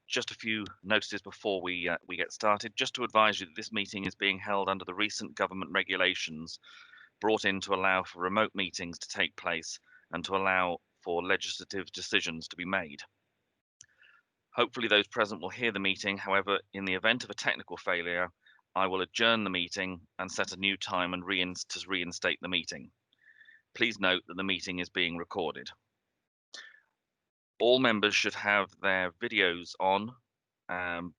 Just a few notices before we get started. Just to advise you that this meeting is being held under the recent government regulations brought in to allow for remote meetings to take place and to allow for legislative decisions to be made. Hopefully those present will hear the meeting. However, in the event of a technical failure, I will adjourn the meeting and set a new time and reinstate the meeting. Please note that the meeting is being recorded. All members should have their videos on,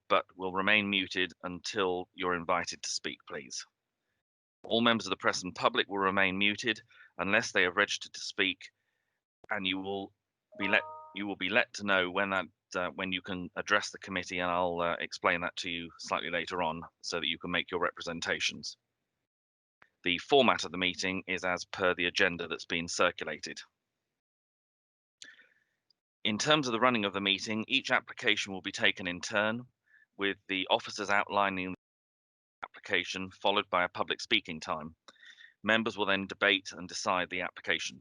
but will remain muted until you're invited to speak, please. All members of the press and public will remain muted unless they have registered to speak, and you will be let to know when you can address the committee, and I'll explain that to you slightly later on so that you can make your representations. The format of the meeting is as per the agenda that's been circulated. In terms of the running of the meeting, each application will be taken in turn, with the officers outlining the application followed by a public speaking time. Members will then debate and decide the application.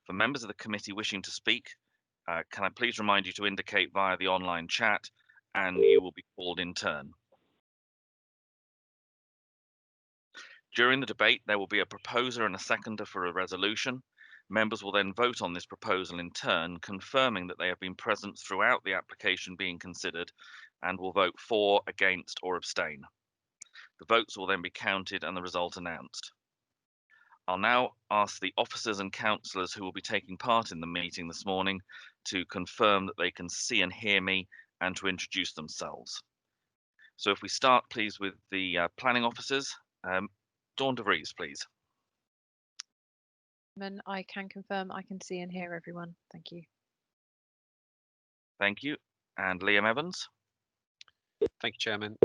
For members of the committee wishing to speak, can I please remind you to indicate via the online chat, and you will be called in turn. During the debate, there will be a proposer and a seconder for a resolution. Members will then vote on this proposal in turn, confirming that they have been present throughout the application being considered, and will vote for, against, or abstain. The votes will then be counted and the result announced. I'll now ask the officers and councillors who will be taking part in the meeting this morning to confirm that they can see and hear me and to introduce themselves. So if we start, please, with the planning officers. Dawn de Vries, please. I can confirm I can see and hear everyone. Thank you. Thank you. And Liam Evans. Thank you, Chairman.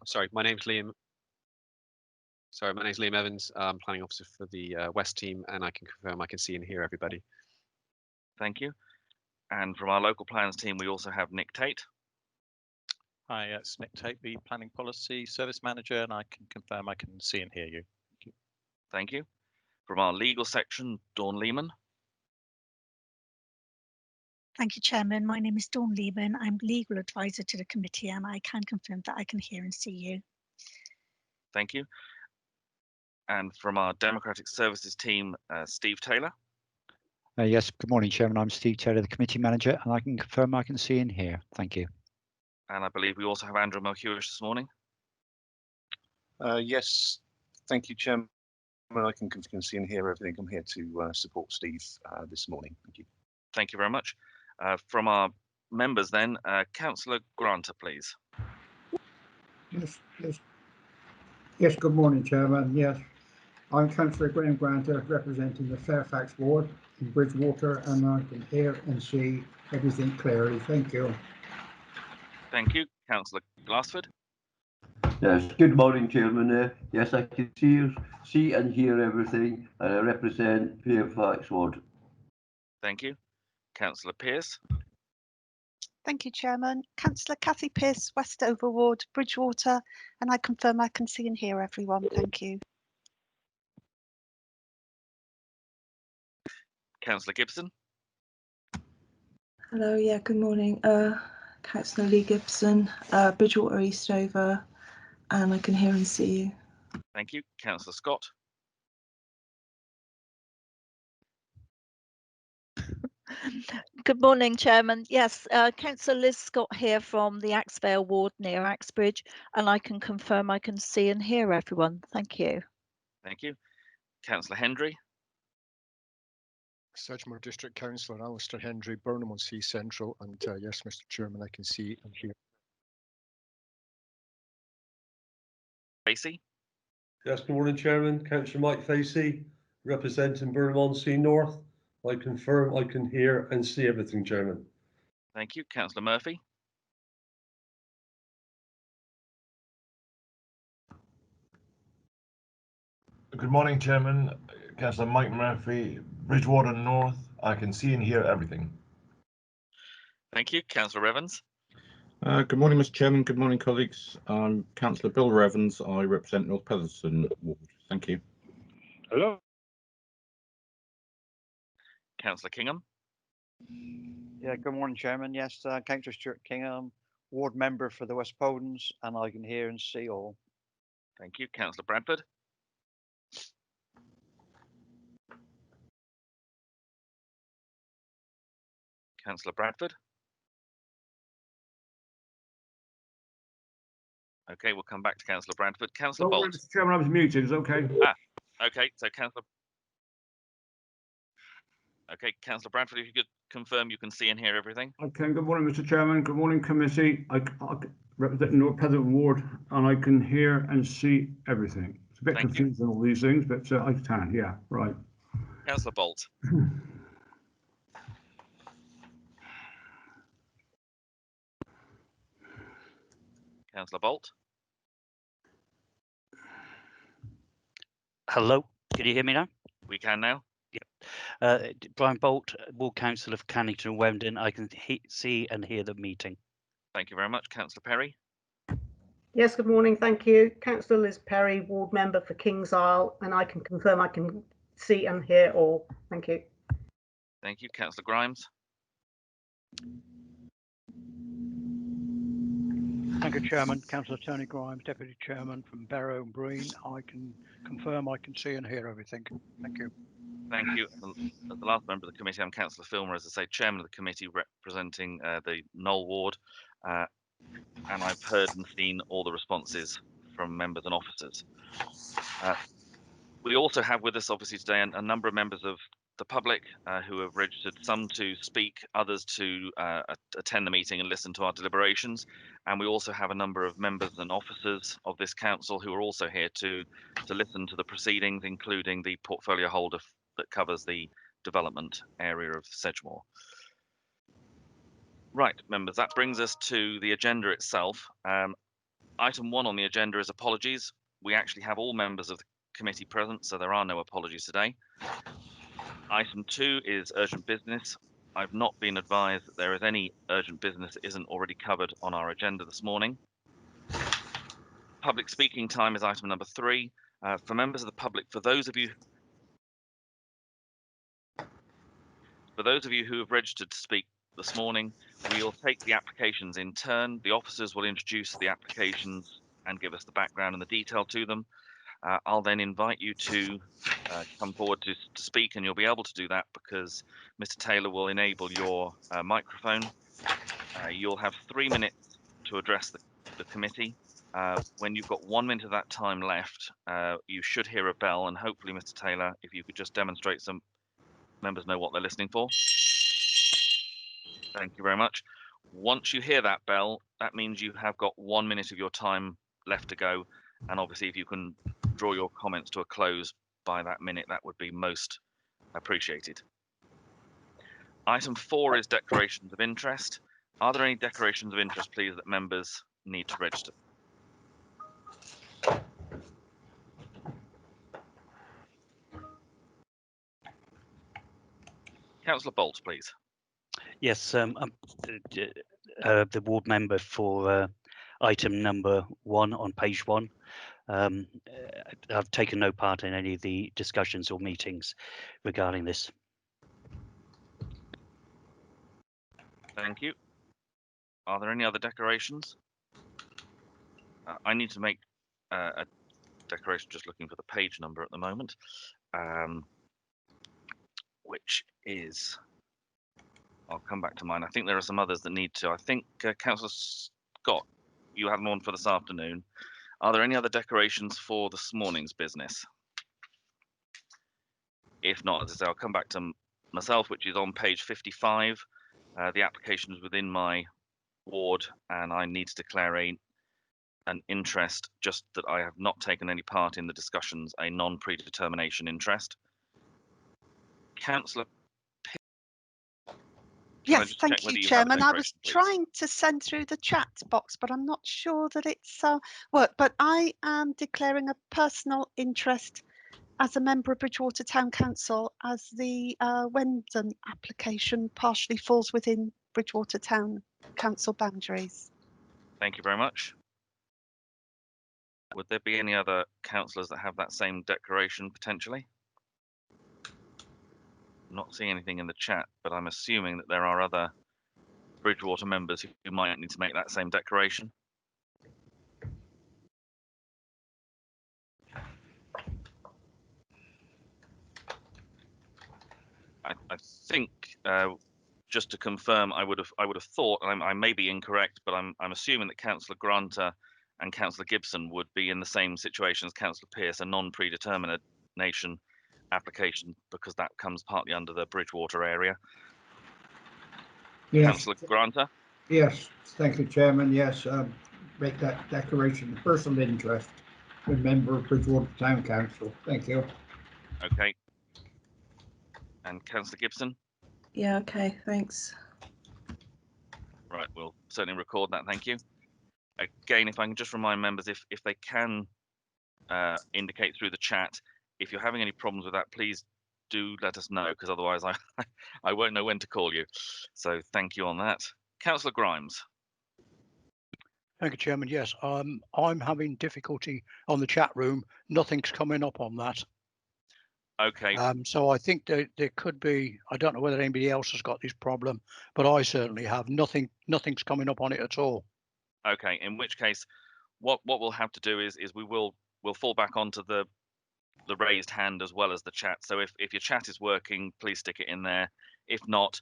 Sorry, my name's Liam. Sorry, my name's Liam Evans. I'm planning officer for the West team, and I can confirm I can see and hear everybody. Thank you. And from our local plans team, we also have Nick Tate. Hi, it's Nick Tate, the Planning Policy Service Manager, and I can confirm I can see and hear you. Thank you. Thank you. From our legal section, Dawn Lehman. Thank you, Chairman. My name is Dawn Lehman. I'm legal advisor to the committee, and I can confirm that I can hear and see you. Thank you. And from our Democratic Services team, Steve Taylor. Yes, good morning, Chairman. I'm Steve Taylor, the committee manager, and I can confirm I can see and hear. Thank you. And I believe we also have Andrew Mulhewish this morning. Yes, thank you, Chairman. I can see and hear everything. I'm here to support Steve this morning. Thank you. Thank you very much. From our members then, Councillor Granter, please. Yes, good morning, Chairman. Yes, I'm Councillor Graham Granter, representing the Fairfax ward in Bridgewater, and I can hear and see everything clearly. Thank you. Thank you. Councillor Glassford. Yes, good morning, Chairman. Yes, I can see and hear everything, and I represent Fairfax ward. Thank you. Councillor Pearce. Thank you, Chairman. Councillor Cathy Pearce, Westover ward, Bridgewater, and I confirm I can see and hear everyone. Thank you. Councillor Gibson. Hello, yeah, good morning. Councillor Lee Gibson, Bridgewater Eastover, and I can hear and see you. Thank you. Councillor Scott. Good morning, Chairman. Yes, Councillor Liz Scott here from the Axvale ward near Axbridge, and I can confirm I can see and hear everyone. Thank you. Thank you. Councillor Hendry. Sedgemoor District Councillor Alistair Hendry, Burnham-on-Sea Central, and yes, Mr. Chairman, I can see and hear. Facey. Yes, good morning, Chairman. Councillor Mike Facey, representing Burnham-on-Sea North. I confirm I can hear and see everything, Chairman. Thank you. Councillor Murphy. Good morning, Chairman. Councillor Mike Murphy, Bridgewater North. I can see and hear everything. Thank you. Councillor Evans. Good morning, Mr. Chairman. Good morning, colleagues. I'm Councillor Bill Evans. I represent North Petherton ward. Thank you. Hello. Councillor Kingham. Yeah, good morning, Chairman. Yes, Councillor Stuart Kingham, ward member for the West Podens, and I can hear and see all. Thank you. Councillor Bradford. Councillor Bradford. Okay, we'll come back to Councillor Bradford. Councillor Bolt. Mr. Chairman, I was muted. It's okay. Okay, so Councillor Bradford, if you could confirm you can see and hear everything. Okay. Good morning, Mr. Chairman. Good morning, committee. I represent North Pleasant Ward, and I can hear and see everything. It's a bit confusing, all these things, but I can. Yeah, right. Councillor Bolt. Councillor Bolt. Hello, can you hear me now? We can now. Brian Bolt, Ward Councillor for Cannington and Wemden. I can see and hear the meeting. Thank you very much. Councillor Perry. Yes, good morning. Thank you. Councillor Liz Perry, ward member for Kings Isle, and I can confirm I can see and hear all. Thank you. Thank you. Councillor Grimes. Thank you, Chairman. Councillor Tony Grimes, Deputy Chairman from Barrow and Breen. I can confirm I can see and hear everything. Thank you. Thank you. As the last member of the committee, I'm Councillor Filmer, as I say, Chairman of the committee representing the Knoll ward, and I've heard and seen all the responses from members and officers. We also have with us, obviously, today a number of members of the public who have registered, some to speak, others to attend the meeting and listen to our deliberations. And we also have a number of members and officers of this council who are also here to listen to the proceedings, including the portfolio holder that covers the development area of Sedgemoor. Right, members, that brings us to the agenda itself. Item 1 on the agenda is apologies. We actually have all members of the committee present, so there are no apologies today. Item 2 is urgent business. I've not been advised that there is any urgent business that isn't already covered on our agenda this morning. Public speaking time is item number 3. For members of the public, for those of you who have registered to speak this morning, we'll take the applications in turn. The officers will introduce the applications and give us the background and the detail to them. I'll then invite you to come forward to speak, and you'll be able to do that because Mr. Taylor will enable your microphone. You'll have 3 minutes to address the committee. When you've got 1 minute of that time left, you should hear a bell, and hopefully, Mr. Taylor, if you could just demonstrate so members know what they're listening for. Thank you very much. Once you hear that bell, that means you have got 1 minute of your time left to go, and obviously if you can draw your comments to a close by that minute, that would be most appreciated. Item 4 is declarations of interest. Are there any declarations of interest, please, that members need to register? Councillor Bolt, please. Yes, I'm the ward member for item number 1 on page 1. I've taken no part in any of the discussions or meetings regarding this. Thank you. Are there any other declarations? I need to make a declaration, just looking for the page number at the moment, which is, I'll come back to mine. I think there are some others that need to. I think Councillor Scott, you had one for this afternoon. Are there any other declarations for this morning's business? If not, as I say, I'll come back to myself, which is on page 55. The application is within my ward, and I need to declare an interest, just that I have not taken any part in the discussions, a non-predetermination interest. Councillor. Yes, thank you, Chairman. I was trying to send through the chat box, but I'm not sure that it's worked. But I am declaring a personal interest as a member of Bridgewater Town Council, as the Wemden application partially falls within Bridgewater Town Council boundaries. Thank you very much. Would there be any other councillors that have that same declaration potentially? I'm not seeing anything in the chat, but I'm assuming that there are other Bridgewater members who might need to make that same declaration? I think just to confirm, I would have thought, and I may be incorrect, but I'm assuming that Councillor Granter and Councillor Gibson would be in the same situation as Councillor Pearce, a non-predetermination application, because that comes partly under the Bridgewater area. Yes. Councillor Granter? Yes, thank you, Chairman. Yes, make that declaration of personal interest to a member of Bridgewater Town Council. Thank you. Okay. And Councillor Gibson? Yeah, okay, thanks. Right, we'll certainly record that. Thank you. Again, if I can just remind members, if they can indicate through the chat, if you're having any problems with that, please do let us know, because otherwise I won't know when to call you. So thank you on that. Councillor Grimes. Thank you, Chairman. Yes, I'm having difficulty on the chat room. Nothing's coming up on that. Okay. So I think there could be, I don't know whether anybody else has got this problem, but I certainly have. Nothing's coming up on it at all. Okay, in which case, what we'll have to do is we'll fall back onto the raised hand as well as the chat. So if your chat is working, please stick it in there. If not,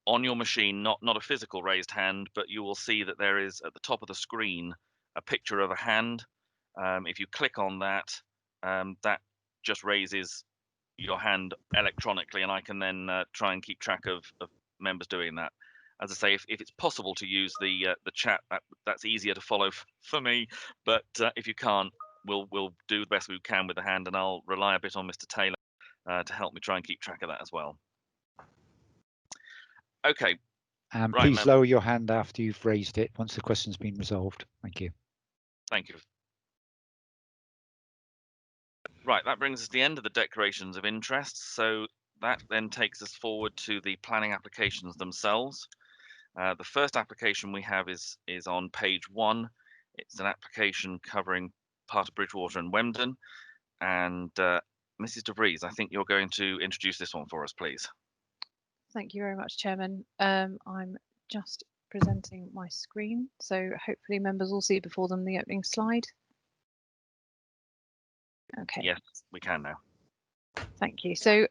on your machine, not a physical raised hand, but you will see that there is at the top of the screen a picture of a hand. If you click on that, that just raises your hand electronically, and I can then try and keep track of members doing that. As I say, if it's possible to use the chat, that's easier to follow for me. But if you can't, we'll do the best we can with the hand, and I'll rely a bit on Mr. Taylor to help me try and keep track of that as well. Okay. And right, please lower your hand after you've raised it once the question's been resolved. Thank you. Thank you. Right, that brings us to the end of the declarations of interest. So that then takes us forward to the planning applications themselves. The first application we have is on page 1. It's an application covering part of Bridgewater and Wemden. And Mrs. De Vries, I think you're going to introduce this one for us, please. Thank you very much, Chairman. I'm just presenting my screen, so hopefully members will see before them the opening slide. Okay. Yes, we can now. Thank you. So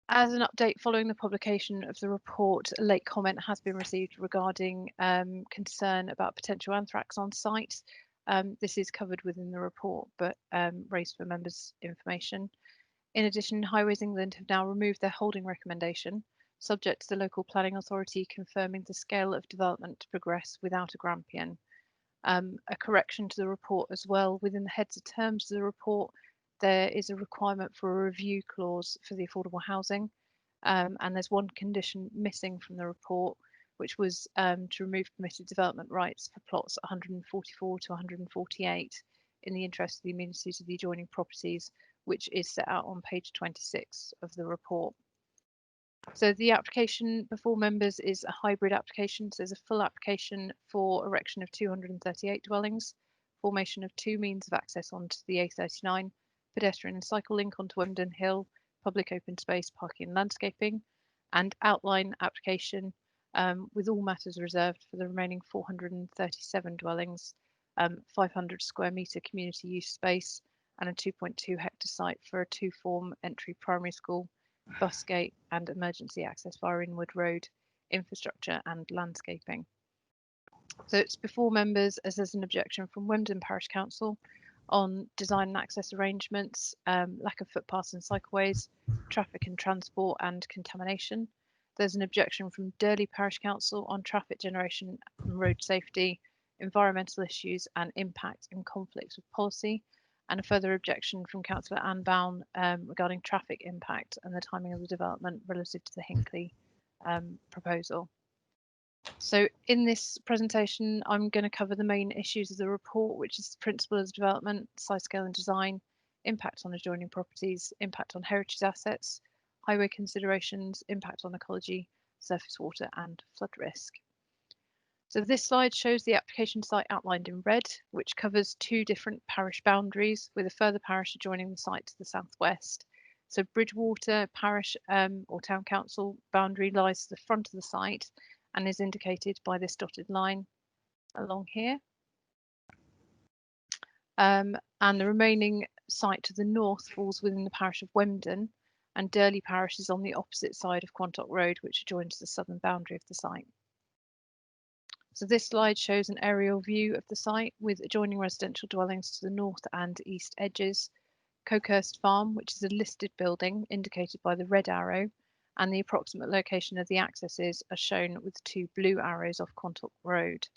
as an update following the publication of the report, a late comment has been received regarding concern about potential anthrax on site. This is covered within the report, but raised for members' information. In addition, Highways England have now removed their holding recommendation, subject to the local planning authority confirming the scale of development to progress without a Grampian. A correction to the report as well. Within the heads of terms of the report, there is a requirement for a review clause for the affordable housing. And there's one condition missing from the report, which was to remove permitted development rights for plots 144 to 148 in the interest of the amenities of the adjoining properties, which is set out on page 26 of the report. So the application before members is a hybrid application. So there's a full application for erection of 238 dwellings, formation of 2 means of access onto the A39, pedestrian and cycle link onto Wemden Hill, public open space, parking and landscaping, and outline application with all matters reserved for the remaining 437 dwellings, 500 square metre community use space, and a 2.2 hectare site for a 2-form entry primary school, bus gate and emergency access via Inwood Road, infrastructure and landscaping. So it's before members as there's an objection from Wemden Parish Council on design and access arrangements, lack of footpaths and cycleways, traffic and transport and contamination. There's an objection from Durley Parish Council on traffic generation and road safety, environmental issues and impact and conflicts with policy, and a further objection from Councillor Anne Bown regarding traffic impact and the timing of the development relative to the Hinckley proposal. So in this presentation, I'm going to cover the main issues of the report, which is the principle of development, size, scale and design, impact on adjoining properties, impact on heritage assets, highway considerations, impact on ecology, surface water and flood risk. So this slide shows the application site outlined in red, which covers 2 different parish boundaries with a further parish adjoining the site to the southwest. So Bridgewater Parish or Town Council boundary lies to the front of the site and is indicated by this dotted line along here. And the remaining site to the north falls within the parish of Wemden, and Durley Parish is on the opposite side of Quantock Road, which adjoins the southern boundary of the site. So this slide shows an aerial view of the site with adjoining residential dwellings to the north and east edges, Cokhurst Farm, which is a listed building indicated by the red arrow, and the approximate location of the accesses are shown with 2 blue arrows off Quantock Road.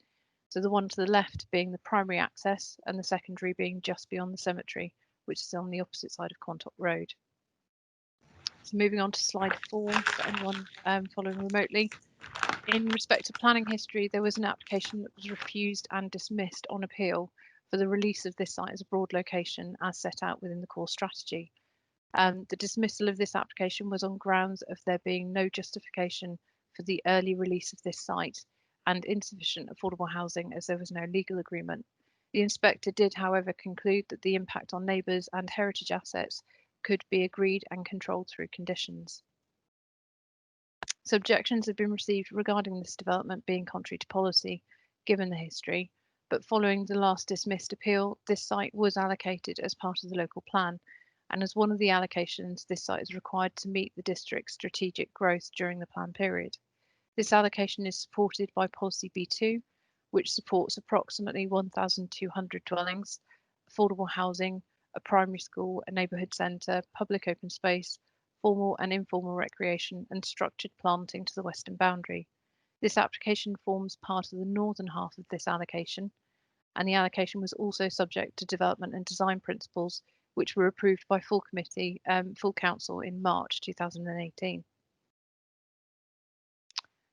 So the one to the left being the primary access and the secondary being just beyond the cemetery, which is on the opposite side of Quantock Road. So moving on to slide 4 for anyone following remotely. In respect to planning history, there was an application that was refused and dismissed on appeal for the release of this site as a broad location as set out within the core strategy. The dismissal of this application was on grounds of there being no justification for the early release of this site and insufficient affordable housing as there was no legal agreement. The inspector did, however, conclude that the impact on neighbours and heritage assets could be agreed and controlled through conditions. So objections have been received regarding this development being contrary to policy, given the history, but following the last dismissed appeal, this site was allocated as part of the local plan, and as one of the allocations, this site is required to meet the district's strategic growth during the plan period. This allocation is supported by Policy B2, which supports approximately 1,200 dwellings, affordable housing, a primary school, a neighbourhood centre, public open space, formal and informal recreation, and structured planting to the western boundary. This application forms part of the northern half of this allocation, and the allocation was also subject to development and design principles, which were approved by full council in March 2018.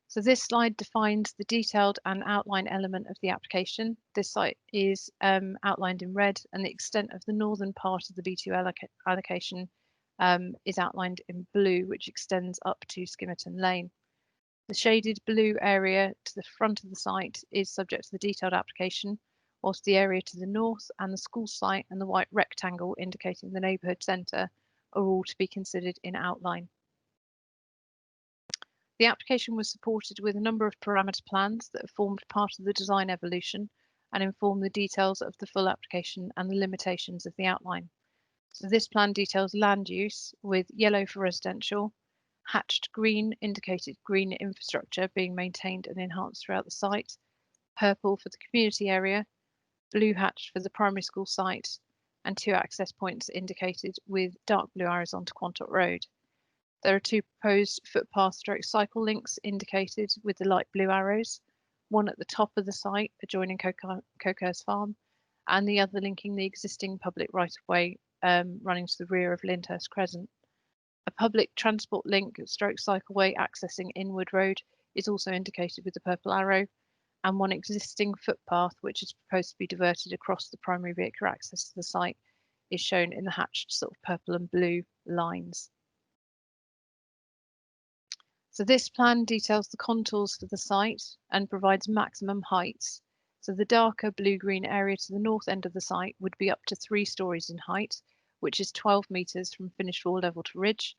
So this slide defines the detailed and outline element of the application. This site is outlined in red, and the extent of the northern part of the B2 allocation is outlined in blue, which extends up to Skimmerton Lane. The shaded blue area to the front of the site is subject to the detailed application, whilst the area to the north and the school site and the white rectangle indicating the neighbourhood centre are all to be considered in outline. The application was supported with a number of parameter plans that have formed part of the design evolution and inform the details of the full application and the limitations of the outline. So this plan details land use with yellow for residential, hatched green indicated green infrastructure being maintained and enhanced throughout the site, purple for the community area, blue hatched for the primary school site, and 2 access points indicated with dark blue arrows onto Quantock Road. There are 2 proposed footpath/cycle links indicated with the light blue arrows, one at the top of the site adjoining Cokhurst Farm, and the other linking the existing public right-of-way running to the rear of Lyndhurst Crescent. A public transport link /cycleway accessing Inwood Road is also indicated with the purple arrow, and one existing footpath which is proposed to be diverted across the primary vehicular access to the site is shown in the hatched sort of purple and blue lines. So this plan details the contours for the site and provides maximum heights. So the darker blue-green area to the north end of the site would be up to 3 stories in height, which is 12 metres from finished floor level to ridge,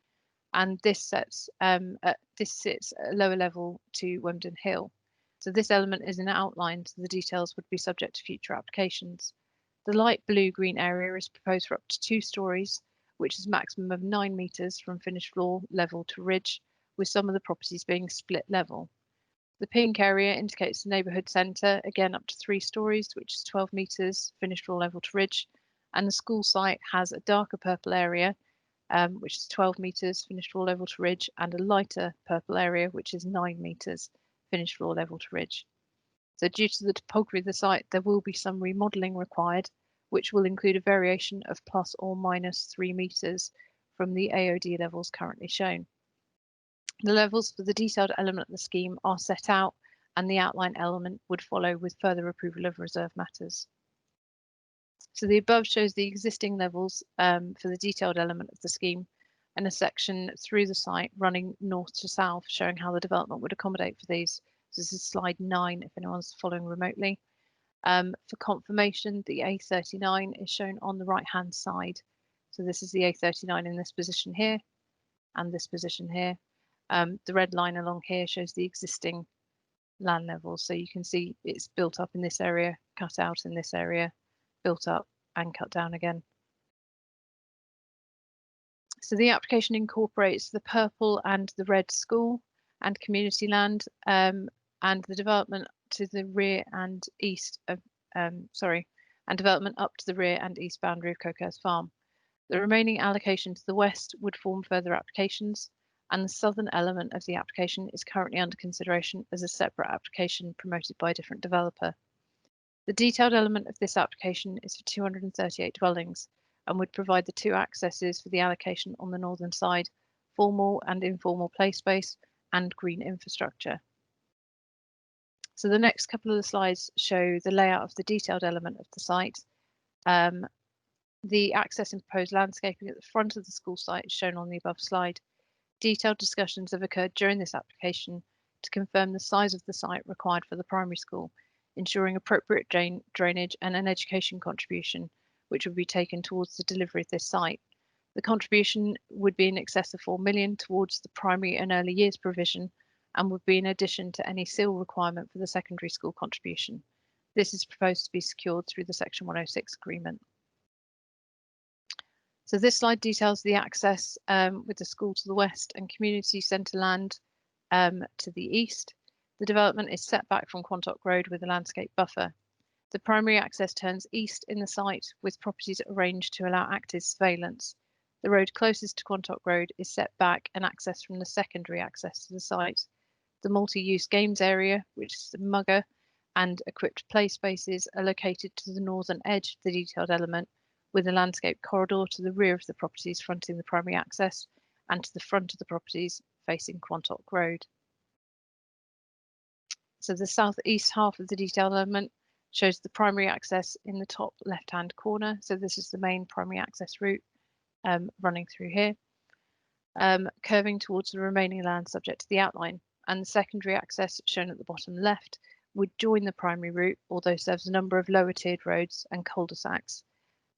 and this sits at a lower level to Wemden Hill. So this element is in outline, so the details would be subject to future applications. The light blue-green area is proposed for up to 2 stories, which is a maximum of 9 metres from finished floor level to ridge, with some of the properties being split level. The pink area indicates the neighbourhood centre, again up to 3 stories, which is 12 metres finished floor level to ridge, and the school site has a darker purple area, which is 12 metres finished floor level to ridge, and a lighter purple area, which is 9 metres finished floor level to ridge. So due to the topography of the site, there will be some remodelling required, which will include a variation of plus or minus 3 metres from the AOD levels currently shown. The levels for the detailed element of the scheme are set out, and the outline element would follow with further approval of reserve matters. So the above shows the existing levels for the detailed element of the scheme, and a section through the site running north to south showing how the development would accommodate for these. So this is slide 9 if anyone's following remotely. For confirmation, the A39 is shown on the right hand side. So this is the A39 in this position here and this position here. The red line along here shows the existing land levels. So you can see it's built up in this area, cut out in this area, built up and cut down again. So the application incorporates the purple and the red school and community land, and the development to the rear and east of, and development up to the rear and east boundary of Coquers Farm. The remaining allocation to the west would form further applications, and the southern element of the application is currently under consideration as a separate application promoted by a different developer. The detailed element of this application is for 238 dwellings and would provide the two accesses for the allocation on the northern side, formal and informal play space and green infrastructure. So the next couple of the slides show the layout of the detailed element of the site. The access and proposed landscaping at the front of the school site is shown on the above slide. Detailed discussions have occurred during this application to confirm the size of the site required for the primary school, ensuring appropriate drainage and an education contribution, which would be taken towards the delivery of this site. The contribution would be in excess of 4 million towards the primary and early years provision and would be in addition to any seal requirement for the secondary school contribution. This is proposed to be secured through the Section 106 agreement. So this slide details the access with the school to the west and community centre land to the east. The development is set back from Quantock Road with a landscape buffer. The primary access turns east in the site with properties arranged to allow active surveillance. The road closest to Quantock Road is set back and access from the secondary access to the site. The multi-use games area, which is the mugger, and equipped play spaces are located to the northern edge of the detailed element, with a landscape corridor to the rear of the properties fronting the primary access and to the front of the properties facing Quantock Road. So the southeast half of the detailed element shows the primary access in the top left-hand corner. So this is the main primary access route running through here, curving towards the remaining land subject to the outline. And the secondary access shown at the bottom left would join the primary route, although serves a number of lower tiered roads and cul-de-sacs.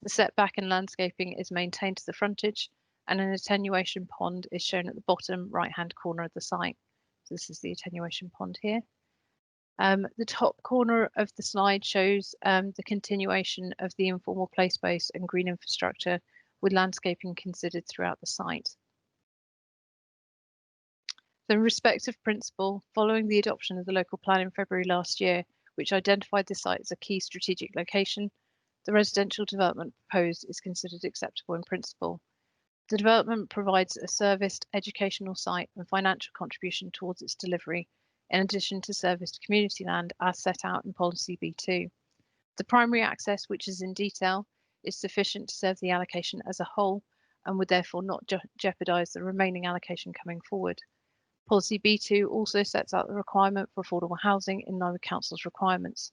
The setback and landscaping is maintained to the frontage, and an attenuation pond is shown at the bottom right-hand corner of the site. So this is the attenuation pond here. The top corner of the slide shows the continuation of the informal play space and green infrastructure with landscaping considered throughout the site. The respective principle, following the adoption of the local plan in February last year, which identified the site as a key strategic location, the residential development proposed is considered acceptable in principle. The development provides a serviced educational site and financial contribution towards its delivery, in addition to serviced community land as set out in Policy B2. The primary access, which is in detail, is sufficient to serve the allocation as a whole and would therefore not jeopardise the remaining allocation coming forward. Policy B2 also sets out the requirement for affordable housing in line with Council's requirements.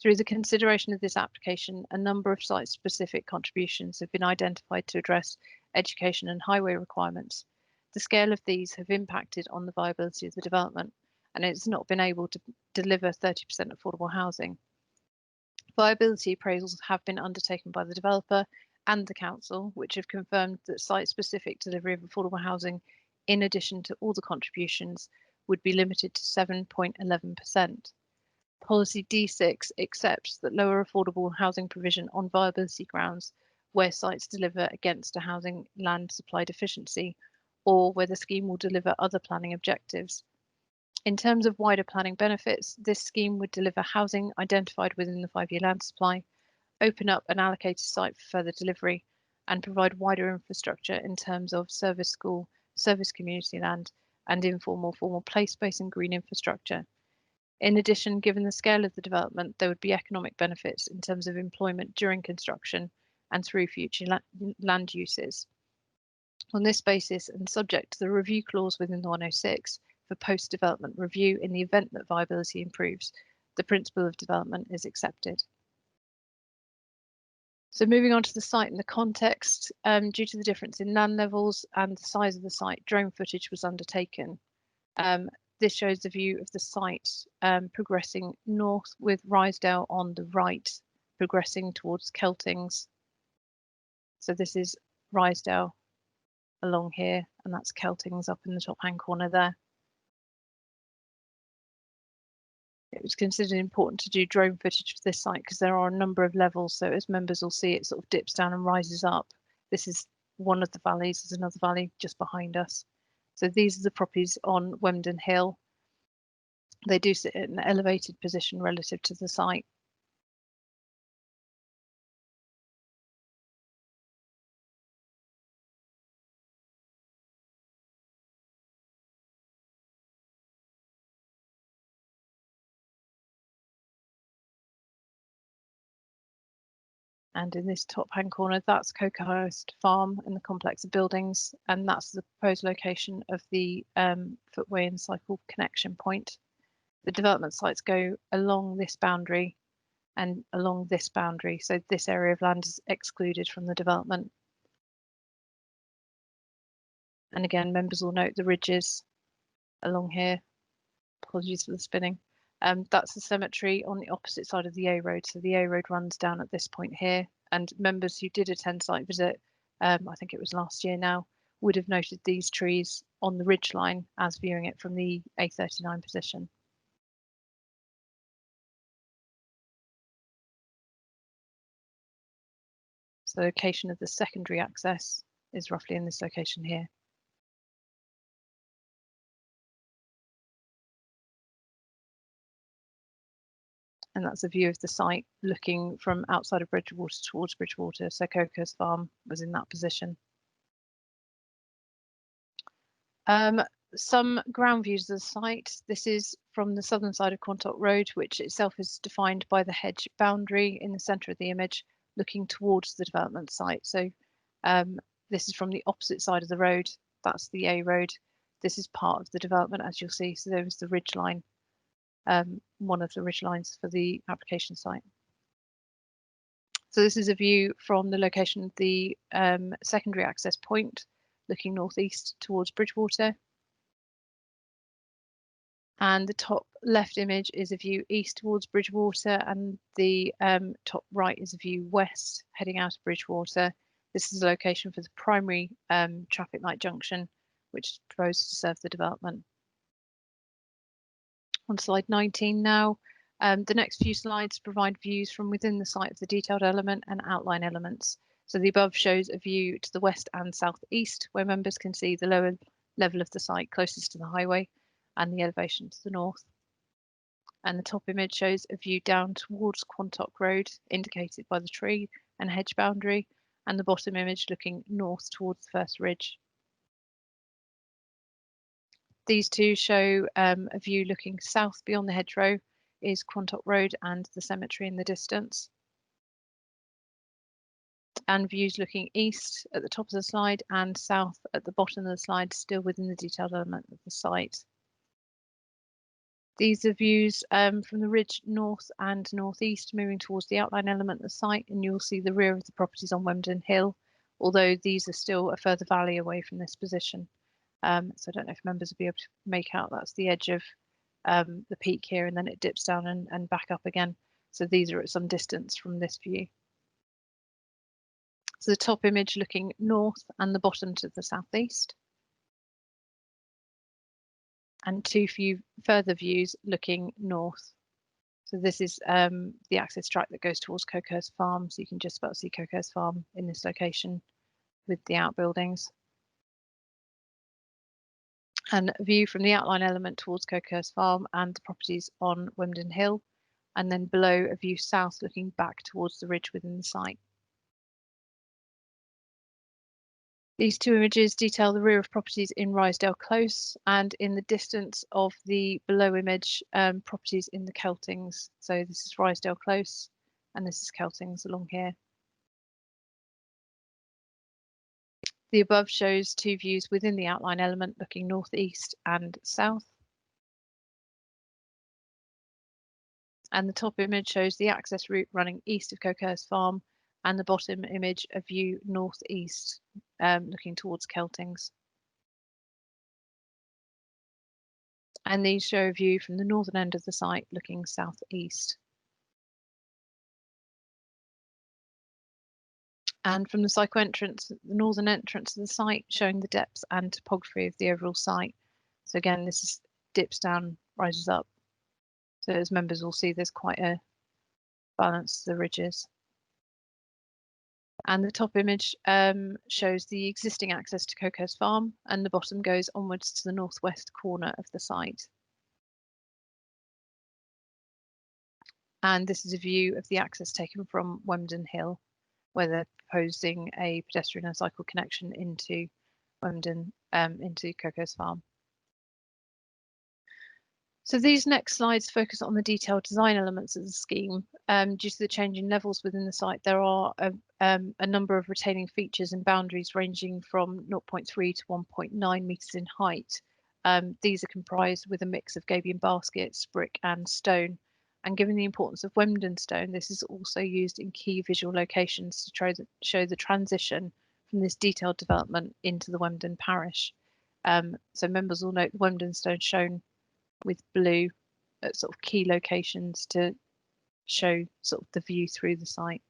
Through the consideration of this application, a number of site-specific contributions have been identified to address education and highway requirements. The scale of these have impacted on the viability of the development, and it's not been able to deliver 30% affordable housing. Viability appraisals have been undertaken by the developer and the council, which have confirmed that site-specific delivery of affordable housing, in addition to all the contributions, would be limited to 7.11%. Policy D6 accepts that lower affordable housing provision on viability grounds where sites deliver against a housing land supply deficiency or where the scheme will deliver other planning objectives. In terms of wider planning benefits, this scheme would deliver housing identified within the 5-year land supply, open up an allocated site for further delivery, and provide wider infrastructure in terms of service school, service community land, and informal formal play space and green infrastructure. In addition, given the scale of the development, there would be economic benefits in terms of employment during construction and through future land uses. On this basis, and subject to the review clause within the 106 for post-development review in the event that viability improves, the principle of development is accepted. So moving on to the site and the context, due to the difference in land levels and the size of the site, drone footage was undertaken. This shows the view of the site progressing north with Rysdale on the right, progressing towards Keltings. So this is Rysdale along here, and that's Keltings up in the top hand corner there. It was considered important to do drone footage for this site because there are a number of levels, so as members will see, it sort of dips down and rises up. This is one of the valleys. There's another valley just behind us. So these are the properties on Wemden Hill. They do sit in an elevated position relative to the site. And in this top hand corner, that's Cocohurst Farm in the complex of buildings, and that's the proposed location of the footway and cycle connection point. The development sites go along this boundary and along this boundary, so this area of land is excluded from the development. And again, members will note the ridges along here. Apologies for the spinning. That's the cemetery on the opposite side of the A road. So the A road runs down at this point here. And members who did attend site visit, I think it was last year now, would have noted these trees on the ridge line as viewing it from the A39 position. So the location of the secondary access is roughly in this location here. And that's a view of the site looking from outside of Bridgewater towards Bridgewater. So Cocohurst Farm was in that position. Some ground views of the site. This is from the southern side of Quantock Road, which itself is defined by the hedge boundary in the centre of the image, looking towards the development site. So this is from the opposite side of the road. That's the A road. This is part of the development, as you'll see. So there was the ridge line. One of the ridge lines for the application site. So this is a view from the location of the secondary access point, looking northeast towards Bridgewater. And the top left image is a view east towards Bridgewater, and the top right is a view west heading out of Bridgewater. This is the location for the primary traffic light junction, which is proposed to serve the development. On slide 19 now, the next few slides provide views from within the site of the detailed element and outline elements. So the above shows a view to the west and southeast, where members can see the lower level of the site closest to the highway and the elevation to the north. And the top image shows a view down towards Quantock Road, indicated by the tree and hedge boundary, and the bottom image looking north towards the first ridge. These two show a view looking south beyond the hedgerow is Quantock Road and the cemetery in the distance. And views looking east at the top of the slide and south at the bottom of the slide, still within the detailed element of the site. These are views from the ridge north and northeast, moving towards the outline element of the site, and you'll see the rear of the properties on Wemden Hill, although these are still a further valley away from this position. So I don't know if members will be able to make out that's the edge of the peak here, and then it dips down and back up again. So these are at some distance from this view. So the top image looking north and the bottom to the southeast. And two further views looking north. So this is the access track that goes towards Cocohurst Farm. So you can just about see Cocohurst Farm in this location with the outbuildings. And a view from the outline element towards Cocohurst Farm and the properties on Wemden Hill. And then below, a view south looking back towards the ridge within the site. These two images detail the rear of properties in Rysdale Close, and in the distance of the below image, properties in the Keltings. So this is Rysdale Close and this is Keltings along here. The above shows two views within the outline element looking northeast and south. And the top image shows the access route running east of Cocohurst Farm, and the bottom image a view northeast looking towards Keltings. And these show a view from the northern end of the site looking southeast. And from the cycle entrance, the northern entrance of the site, showing the depths and topography of the overall site. So again, this is dips down, rises up. So as members will see, there's quite a balance to the ridges. And the top image shows the existing access to Coco's Farm, and the bottom goes onwards to the northwest corner of the site. And this is a view of the access taken from Wemden Hill, where they're proposing a pedestrian and cycle connection into Wemden, into Coco's Farm. So these next slides focus on the detailed design elements of the scheme. Due to the change in levels within the site, there are a number of retaining features and boundaries ranging from 0.3 to 1.9 metres in height. These are comprised with a mix of gabion baskets, brick and stone. And given the importance of Wemden stone, this is also used in key visual locations to show the transition from this detailed development into the Wemden parish. So members will note the Wemden stone shown with blue at sort of key locations to show sort of the view through the site.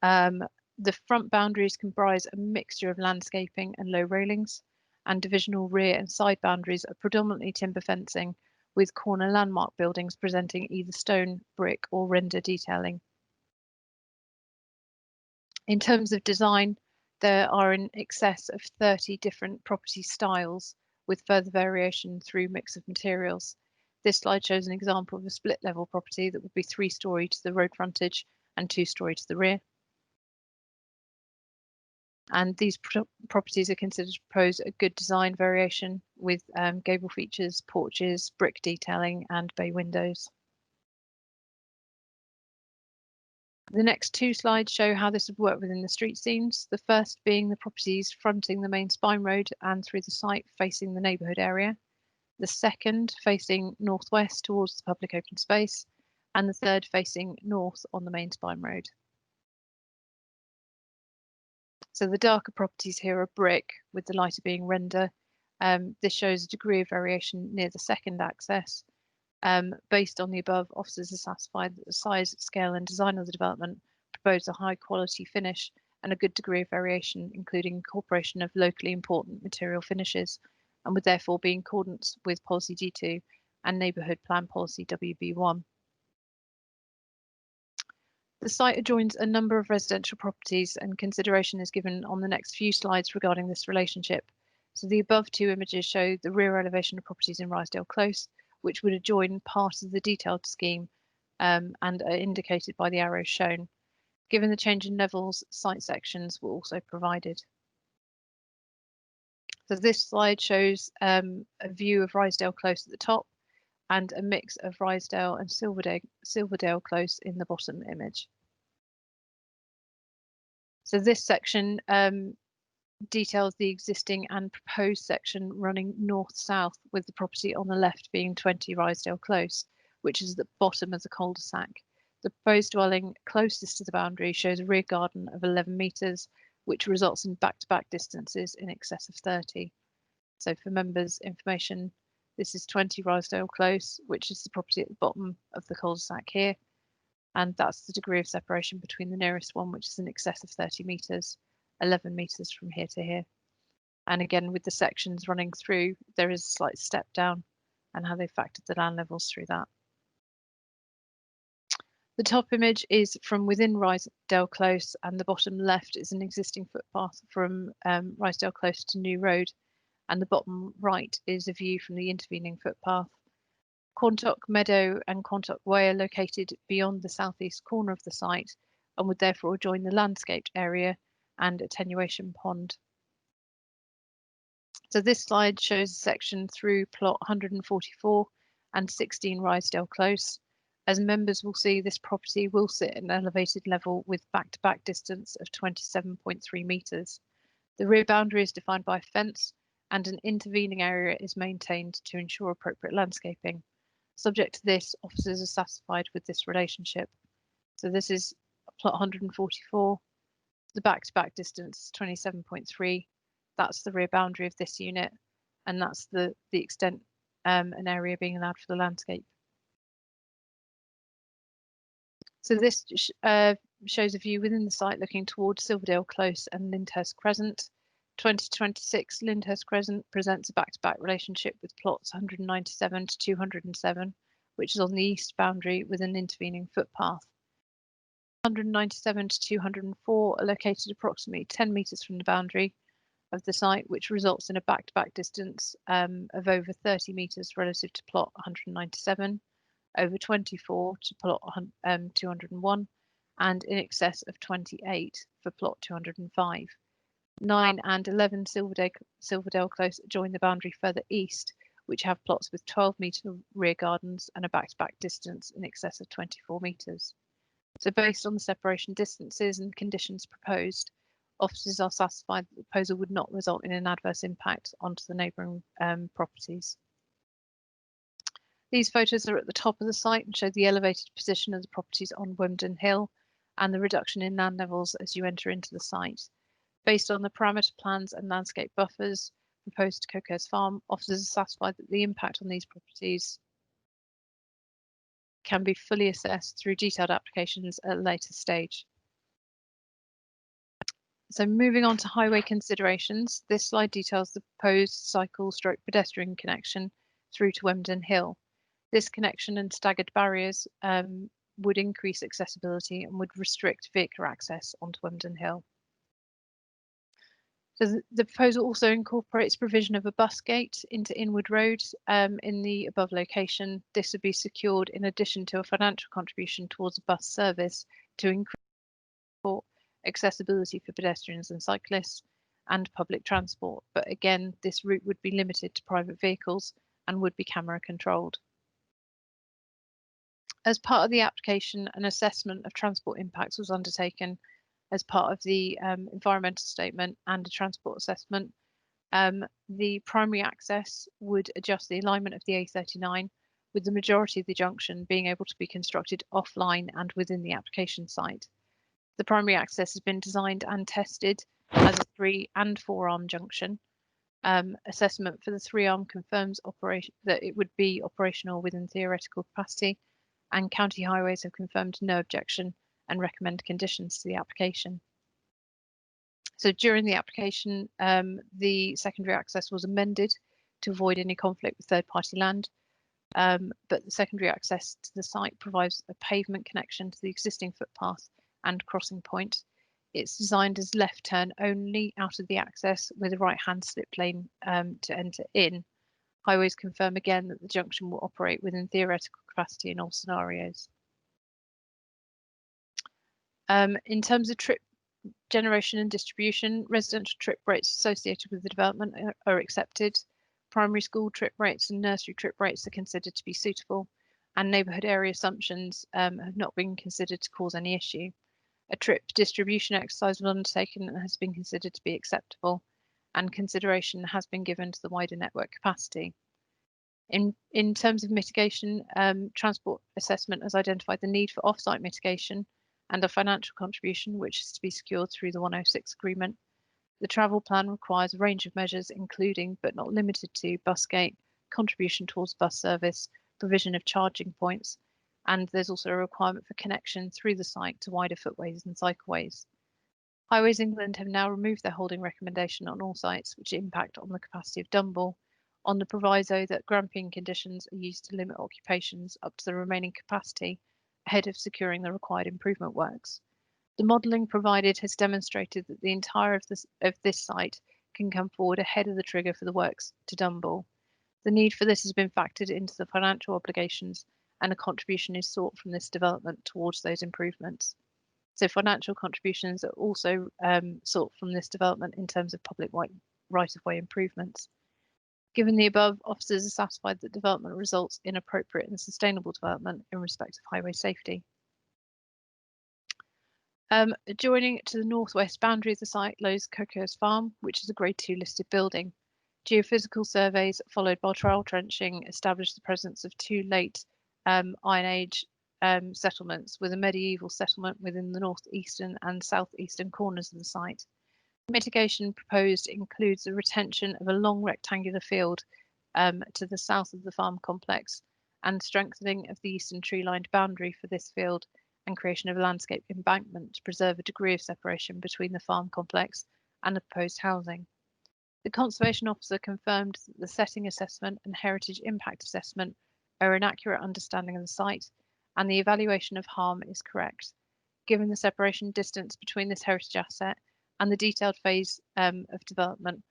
The front boundaries comprise a mixture of landscaping and low railings, and divisional rear and side boundaries are predominantly timber fencing, with corner landmark buildings presenting either stone, brick or render detailing. In terms of design, there are in excess of 30 different property styles, with further variation through mix of materials. This slide shows an example of a split level property that would be 3-storey to the road frontage and 2-storey to the rear. And these properties are considered to propose a good design variation with gable features, porches, brick detailing and bay windows. The next two slides show how this would work within the street scenes, the first being the properties fronting the main spine road and through the site facing the neighbourhood area, the second facing northwest towards the public open space, and the third facing north on the main spine road. So the darker properties here are brick, with the lighter being render. This shows a degree of variation near the second access. Based on the above, officers are satisfied that the size, scale and design of the development propose a high quality finish and a good degree of variation, including incorporation of locally important material finishes, and would therefore be in accordance with Policy D2 and Neighbourhood Plan Policy WB1. The site adjoins a number of residential properties, and consideration is given on the next few slides regarding this relationship. So the above two images show the rear elevation of properties in Rysedale Close, which would adjoin part of the detailed scheme and are indicated by the arrows shown. Given the change in levels, site sections were also provided. So this slide shows a view of Rysedale Close at the top and a mix of Rysedale and Silverdale Close in the bottom image. So this section details the existing and proposed section running north-south, with the property on the left being 20 Rysedale Close, which is at the bottom of the cul-de-sac. The proposed dwelling closest to the boundary shows a rear garden of 11 metres, which results in back-to-back distances in excess of 30. So for members' information, this is 20 Rysedale Close, which is the property at the bottom of the cul-de-sac here. And that's the degree of separation between the nearest one, which is in excess of 30 metres, 11 metres from here to here. And again, with the sections running through, there is a slight step down and how they factored the land levels through that. The top image is from within Rysedale Close, and the bottom left is an existing footpath from Rysedale Close to New Road, and the bottom right is a view from the intervening footpath. Quantock Meadow and Quantock Way are located beyond the southeast corner of the site and would therefore join the landscaped area and attenuation pond. So this slide shows a section through plot 144 and 16 Rysedale Close. As members will see, this property will sit at an elevated level with back-to-back distance of 27.3 metres. The rear boundary is defined by a fence, and an intervening area is maintained to ensure appropriate landscaping. Subject to this, officers are satisfied with this relationship. So this is plot 144. The back-to-back distance is 27.3. That's the rear boundary of this unit, and that's the extent an area being allowed for the landscape. So this shows a view within the site looking towards Silverdale Close and Lyndhurst Crescent. 2026 Lyndhurst Crescent presents a back-to-back relationship with plots 197 to 207, which is on the east boundary with an intervening footpath. 197 to 204 are located approximately 10 metres from the boundary of the site, which results in a back-to-back distance of over 30 metres relative to plot 197, over 24 to plot 201, and in excess of 28 for plot 205. 9 and 11 Silverdale Close join the boundary further east, which have plots with 12-metre rear gardens and a back-to-back distance in excess of 24 metres. So based on the separation distances and conditions proposed, officers are satisfied that the proposal would not result in an adverse impact onto the neighbouring properties. These photos are at the top of the site and show the elevated position of the properties on Wemden Hill and the reduction in land levels as you enter into the site. Based on the parameter plans and landscape buffers proposed to Coco's Farm, officers are satisfied that the impact on these properties can be fully assessed through detailed applications at a later stage. So moving on to highway considerations, this slide details the proposed cycle/pedestrian connection through to Wemden Hill. This connection and staggered barriers would increase accessibility and would restrict vehicular access onto Wemden Hill. So the proposal also incorporates provision of a bus gate into Inwood Road in the above location. This would be secured in addition to a financial contribution towards a bus service to increase accessibility for pedestrians and cyclists and public transport. But again, this route would be limited to private vehicles and would be camera controlled. As part of the application, an assessment of transport impacts was undertaken as part of the environmental statement and a transport assessment. The primary access would adjust the alignment of the A39, with the majority of the junction being able to be constructed offline and within the application site. The primary access has been designed and tested as a 3- and 4-arm junction. Assessment for the 3-arm confirms that it would be operational within theoretical capacity, and County Highways have confirmed no objection and recommend conditions to the application. So during the application, the secondary access was amended to avoid any conflict with third-party land, but the secondary access to the site provides a pavement connection to the existing footpath and crossing point. It's designed as left turn only out of the access with a right-hand slip lane to enter in. Highways confirm again that the junction will operate within theoretical capacity in all scenarios. In terms of trip generation and distribution, residential trip rates associated with the development are accepted. Primary school trip rates and nursery trip rates are considered to be suitable, and neighbourhood area assumptions have not been considered to cause any issue. A trip distribution exercise was undertaken and has been considered to be acceptable, and consideration has been given to the wider network capacity. In terms of mitigation, transport assessment has identified the need for off-site mitigation and a financial contribution, which is to be secured through the 106 agreement. The travel plan requires a range of measures, including but not limited to busgate, contribution towards bus service, provision of charging points, and there's also a requirement for connection through the site to wider footways and cycleways. Highways England have now removed their holding recommendation on all sites which impact on the capacity of Dumble, on the proviso that grampian conditions are used to limit occupations up to the remaining capacity ahead of securing the required improvement works. The modelling provided has demonstrated that the entire of this site can come forward ahead of the trigger for the works to Dumble. The need for this has been factored into the financial obligations, and a contribution is sought from this development towards those improvements. So financial contributions are also sought from this development in terms of public right-of-way improvements. Given the above, officers are satisfied that development results in appropriate and sustainable development in respect of highway safety. Adjoining to the northwest boundary of the site lies Coco's Farm, which is a Grade 2 listed building. Geophysical surveys followed by trial trenching established the presence of 2 late Iron Age settlements, with a medieval settlement within the northeastern and southeastern corners of the site. Mitigation proposed includes the retention of a long rectangular field to the south of the farm complex and strengthening of the eastern tree-lined boundary for this field and creation of a landscape embankment to preserve a degree of separation between the farm complex and the proposed housing. The Conservation Officer confirmed that the setting assessment and heritage impact assessment are an accurate understanding of the site, and the evaluation of harm is correct. Given the separation distance between this heritage asset and the detailed phase of development,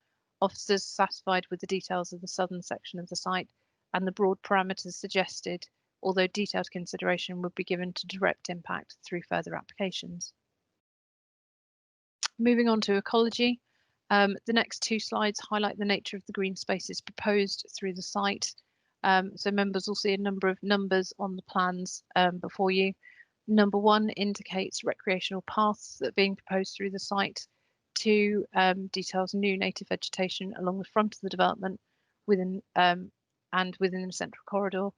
officers satisfied with the details of the southern section of the site and the broad parameters suggested, although detailed consideration would be given to direct impact through further applications. Moving on to ecology, the next two slides highlight the nature of the green spaces proposed through the site. So members will see a number of numbers on the plans before you. Number 1 indicates recreational paths that are being proposed through the site. 2 details new native vegetation along the front of the development within the central corridor.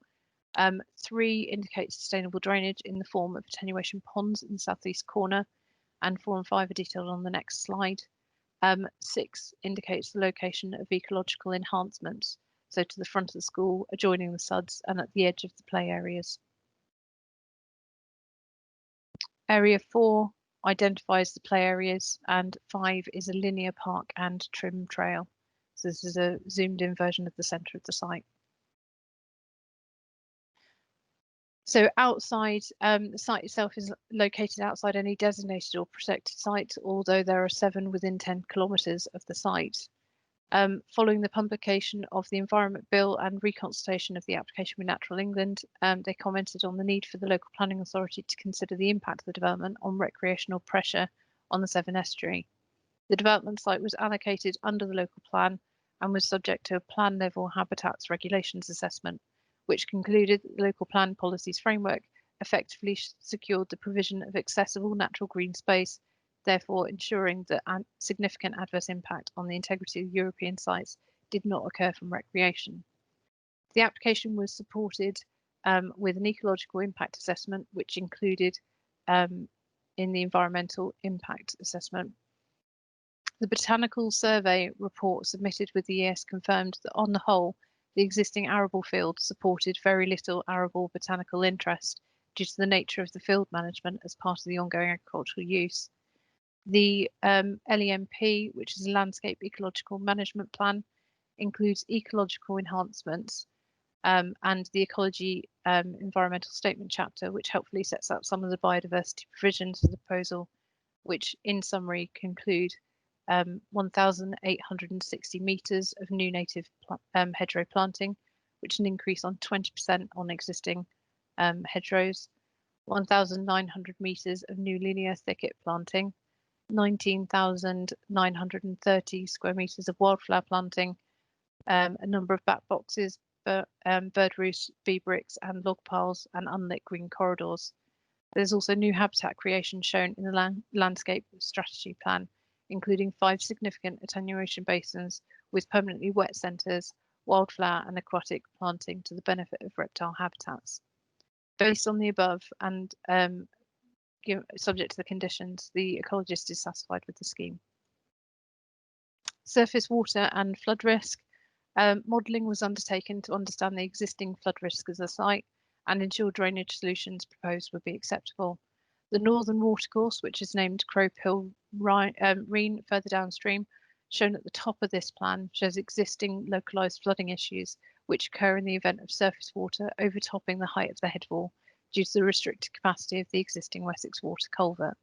3 indicates sustainable drainage in the form of attenuation ponds in the southeast corner, and 4 and 5 are detailed on the next slide. 6 indicates the location of ecological enhancements, so to the front of the school, adjoining the suds, and at the edge of the play areas. Area 4 identifies the play areas, and 5 is a linear park and trim trail. So this is a zoomed in version of the centre of the site. So outside, the site itself is located outside any designated or protected site, although there are 7 within 10 kilometres of the site. Following the publication of the Environment Bill and reconsultation of the application with Natural England, they commented on the need for the local planning authority to consider the impact of the development on recreational pressure on the Severn Estuary. The development site was allocated under the local plan and was subject to a plan level habitats regulations assessment, which concluded that the local plan policies framework effectively secured the provision of accessible natural green space, therefore ensuring that significant adverse impact on the integrity of European sites did not occur from recreation. The application was supported with an ecological impact assessment, which included in the environmental impact assessment. The botanical survey report submitted with the ES confirmed that on the whole, the existing arable field supported very little arable botanical interest due to the nature of the field management as part of the ongoing agricultural use. The LEMP, which is a landscape ecological management plan, includes ecological enhancements and the ecology environmental statement chapter, which helpfully sets out some of the biodiversity provisions of the proposal, which in summary conclude 1,860 metres of new native hedgerow planting, which is an increase on 20% on existing hedgerows, 1,900 metres of new linear thicket planting, 19,930 square metres of wildflower planting, a number of bat boxes, bird roosts, bee bricks and log piles, and unlit green corridors. There's also new habitat creation shown in the landscape strategy plan, including 5 significant attenuation basins with permanently wet centres, wildflower and aquatic planting to the benefit of reptile habitats. Based on the above and subject to the conditions, the ecologist is satisfied with the scheme. Surface water and flood risk. Modelling was undertaken to understand the existing flood risk as a site and ensure drainage solutions proposed would be acceptable. The northern watercourse, which is named Crope Hill Reen further downstream, shown at the top of this plan, shows existing localised flooding issues which occur in the event of surface water overtopping the height of the head wall due to the restricted capacity of the existing Wessex water culvert.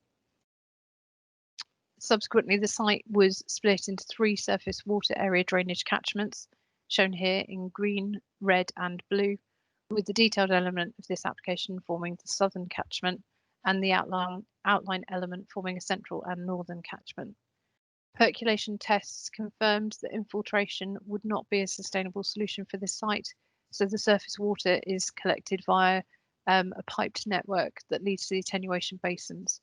Subsequently, the site was split into 3 surface water area drainage catchments, shown here in green, red and blue, with the detailed element of this application forming the southern catchment and the outline element forming a central and northern catchment. Percolation tests confirmed that infiltration would not be a sustainable solution for this site, so the surface water is collected via a piped network that leads to the attenuation basins,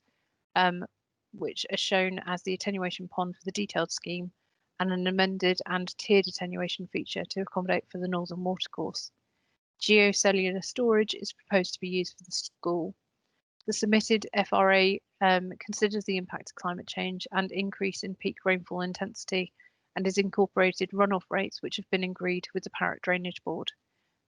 which are shown as the attenuation pond for the detailed scheme and an amended and tiered attenuation feature to accommodate for the northern watercourse. Geocellular storage is proposed to be used for the school. The submitted FRA considers the impact of climate change and increase in peak rainfall intensity and has incorporated runoff rates which have been agreed with the Parrot Drainage Board.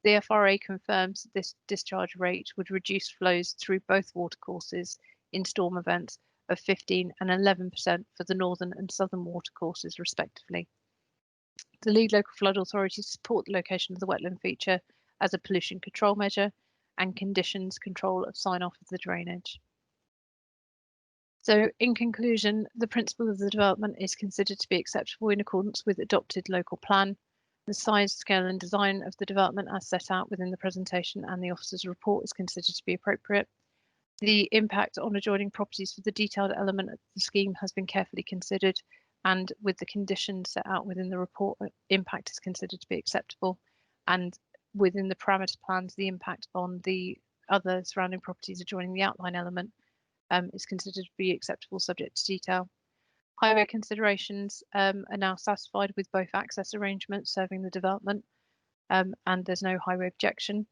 The FRA confirms that this discharge rate would reduce flows through both watercourses in storm events of 15 and 11% for the northern and southern watercourses respectively. The lead local flood authorities support the location of the wetland feature as a pollution control measure and conditions control of sign-off of the drainage. So in conclusion, the principle of the development is considered to be acceptable in accordance with adopted local plan. The size, scale and design of the development as set out within the presentation and the officer's report is considered to be appropriate. The impact on adjoining properties for the detailed element of the scheme has been carefully considered, and with the conditions set out within the report, impact is considered to be acceptable. And within the parameter plans, the impact on the other surrounding properties adjoining the outline element is considered to be acceptable subject to detail. Highway considerations are now satisfied with both access arrangements serving the development, and there's no highway objection.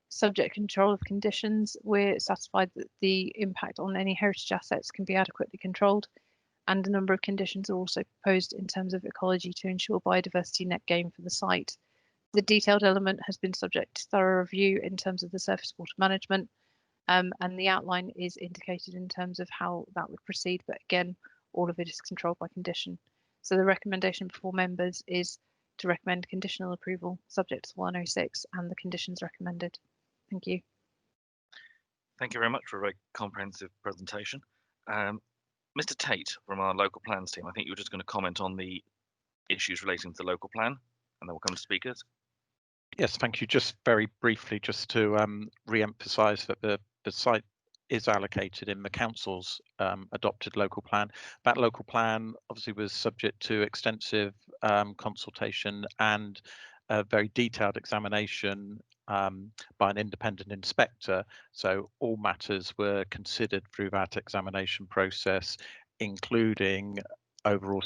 Subject control of conditions, we're satisfied that the impact on any heritage assets can be adequately controlled, and a number of conditions are also proposed in terms of ecology to ensure biodiversity net gain for the site. The detailed element has been subject to thorough review in terms of the surface water management, and the outline is indicated in terms of how that would proceed, but again, all of it is controlled by condition. So the recommendation before members is to recommend conditional approval subject to 106 and the conditions recommended. Thank you. Thank you very much for a very comprehensive presentation. Mr. Tate from our local plans team, I think you were just going to comment on the issues relating to the local plan, and then we'll come to speakers. Yes, thank you. Just very briefly, just to re-emphasise that the site is allocated in the council's adopted local plan. That local plan obviously was subject to extensive consultation and a very detailed examination by an independent inspector. So all matters were considered through that examination process, including overall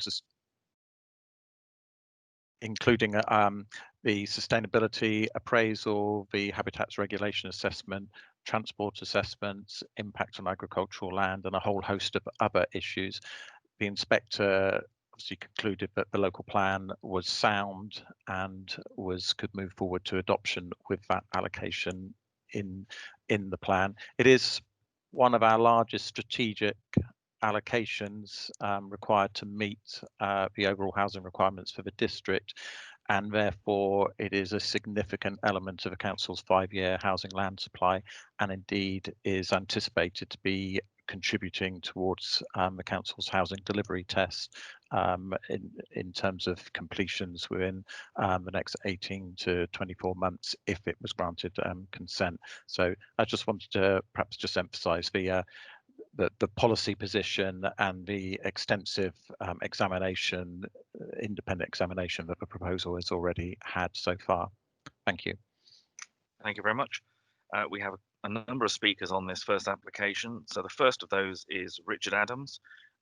the sustainability appraisal, the habitats regulation assessment, transport assessments, impact on agricultural land, and a whole host of other issues. The inspector obviously concluded that the local plan was sound and could move forward to adoption with that allocation in the plan. It is one of our largest strategic allocations required to meet the overall housing requirements for the district, and therefore it is a significant element of the council's 5-year housing land supply, and indeed is anticipated to be contributing towards the council's housing delivery test in terms of completions within the next 18 to 24 months if it was granted consent. So I just wanted to perhaps just emphasise the policy position and the extensive examination, independent examination that the proposal has already had so far. Thank you. Thank you very much. We have a number of speakers on this first application. So the first of those is Richard Adams.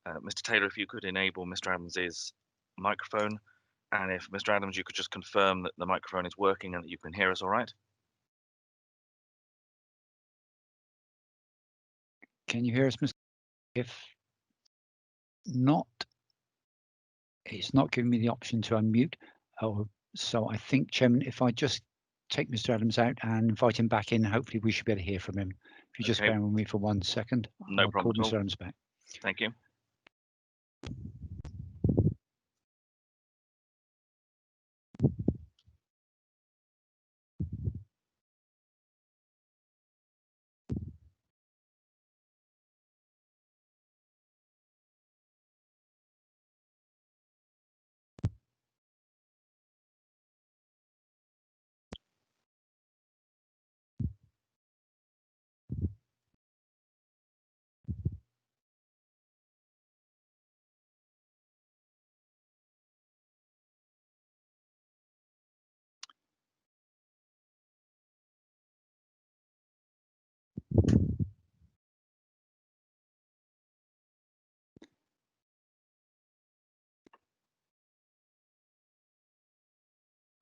Mr. Taylor, if you could enable Mr. Adams's microphone, and if Mr. Adams, you could just confirm that the microphone is working and that you can hear us all right. Can you hear us, Mr.? If not, it's not giving me the option to unmute. Oh, so I think, Chairman, if I just take Mr. Adams out and invite him back in, hopefully we should be able to hear from him. If you just bear with me for 1 second, No I'll problem call at all. Mr. Adams back. Thank you.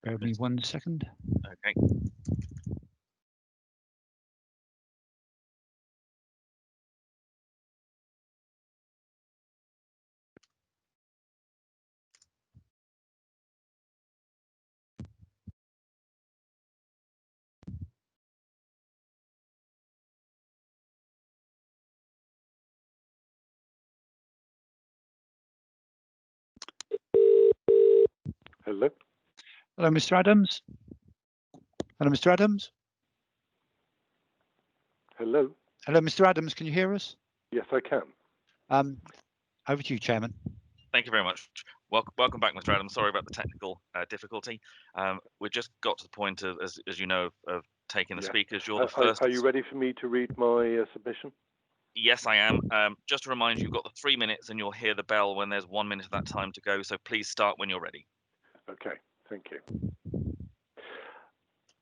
Bear with me 1 second. Okay. Hello. Hello, Mr. Adams. Hello, Mr. Adams. Hello. Hello, Mr. Adams. Can you hear us? Yes, I can. Over to you, Chairman. Thank you very much. Welcome back, Mr. Adams. Sorry about the technical difficulty. We just got to the point of, as you know, of taking the speakers. You're the first. Are you ready for me to read my submission? Yes, I am. Just to remind you, you've got the 3 minutes and you'll hear the bell when there's 1 minute of that time to go. So please start when you're ready. Okay, thank you.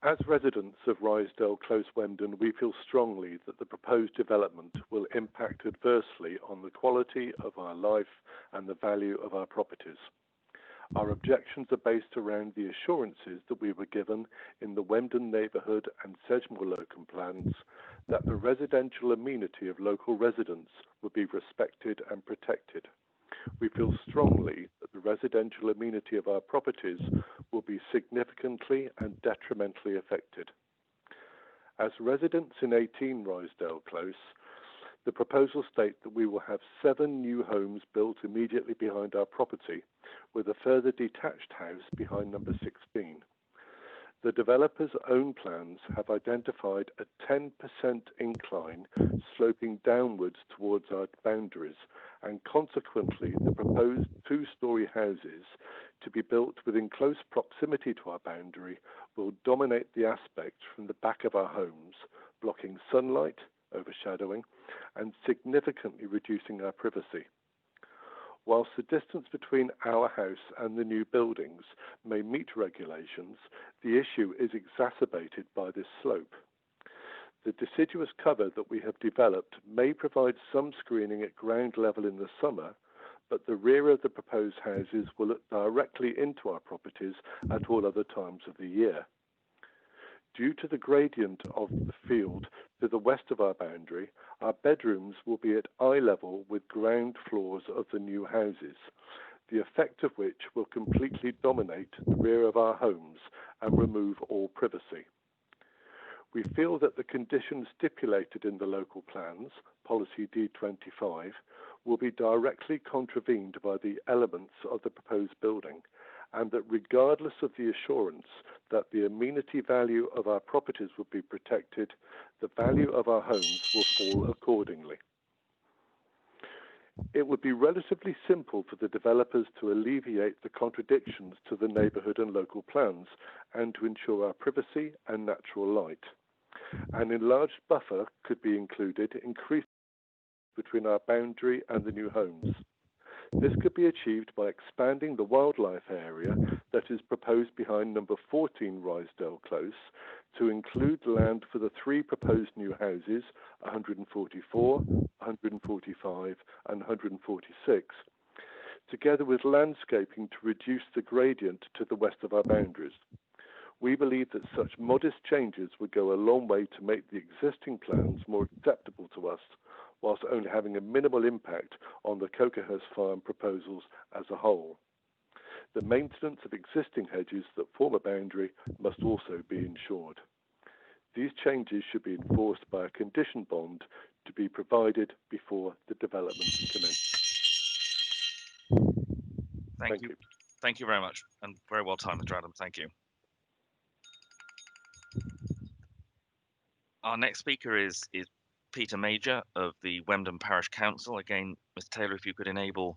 As residents of Ryesdale Close, Wendon, we feel strongly that the proposed development will impact adversely on the quality of our life and the value of our properties. Our objections are based around the assurances that we were given in the Wendon neighbourhood and Sedgemoor local plans that the residential amenity of local residents would be respected and protected. We feel strongly that the residential amenity of our properties will be significantly and detrimentally affected. As residents in 18 Ryesdale Close, the proposal states that we will have 7 new homes built immediately behind our property, with a further detached house behind number 16. The developer's own plans have identified a 10% incline sloping downwards towards our boundaries, and consequently the proposed 2-storey houses to be built within close proximity to our boundary will dominate the aspect from the back of our homes, blocking sunlight, overshadowing, and significantly reducing our privacy. Whilst the distance between our house and the new buildings may meet regulations, the issue is exacerbated by this slope. The deciduous cover that we have developed may provide some screening at ground level in the summer, but the rear of the proposed houses will look directly into our properties at all other times of the year. Due to the gradient of the field to the west of our boundary, our bedrooms will be at eye level with ground floors of the new houses, the effect of which will completely dominate the rear of our homes and remove all privacy. We feel that the conditions stipulated in the local plans, Policy D25, will be directly contravened by the elements of the proposed building, and that regardless of the assurance that the amenity value of our properties will be protected, the value of our homes will fall accordingly. It would be relatively simple for the developers to alleviate the contradictions to the neighbourhood and local plans and to ensure our privacy and natural light. An enlarged buffer could be included, increasing between our boundary and the new homes. This could be achieved by expanding the wildlife area that is proposed behind number 14 Ryesdale Close to include land for the 3 proposed new houses, 144, 145 and 146, together with landscaping to reduce the gradient to the west of our boundaries. We believe that such modest changes would go a long way to make the existing plans more acceptable to us, whilst only having a minimal impact on the Cocohurst Farm proposals as a whole. The maintenance of existing hedges that form a boundary must also be ensured. These changes should be enforced by a condition bond to be provided before the development commences. Thank you. Thank you very much, and very well timed, Mr. Adams. Thank you. Our next speaker is Peter Major of the Wemdon Parish Council. Again, Mr. Taylor, if you could enable.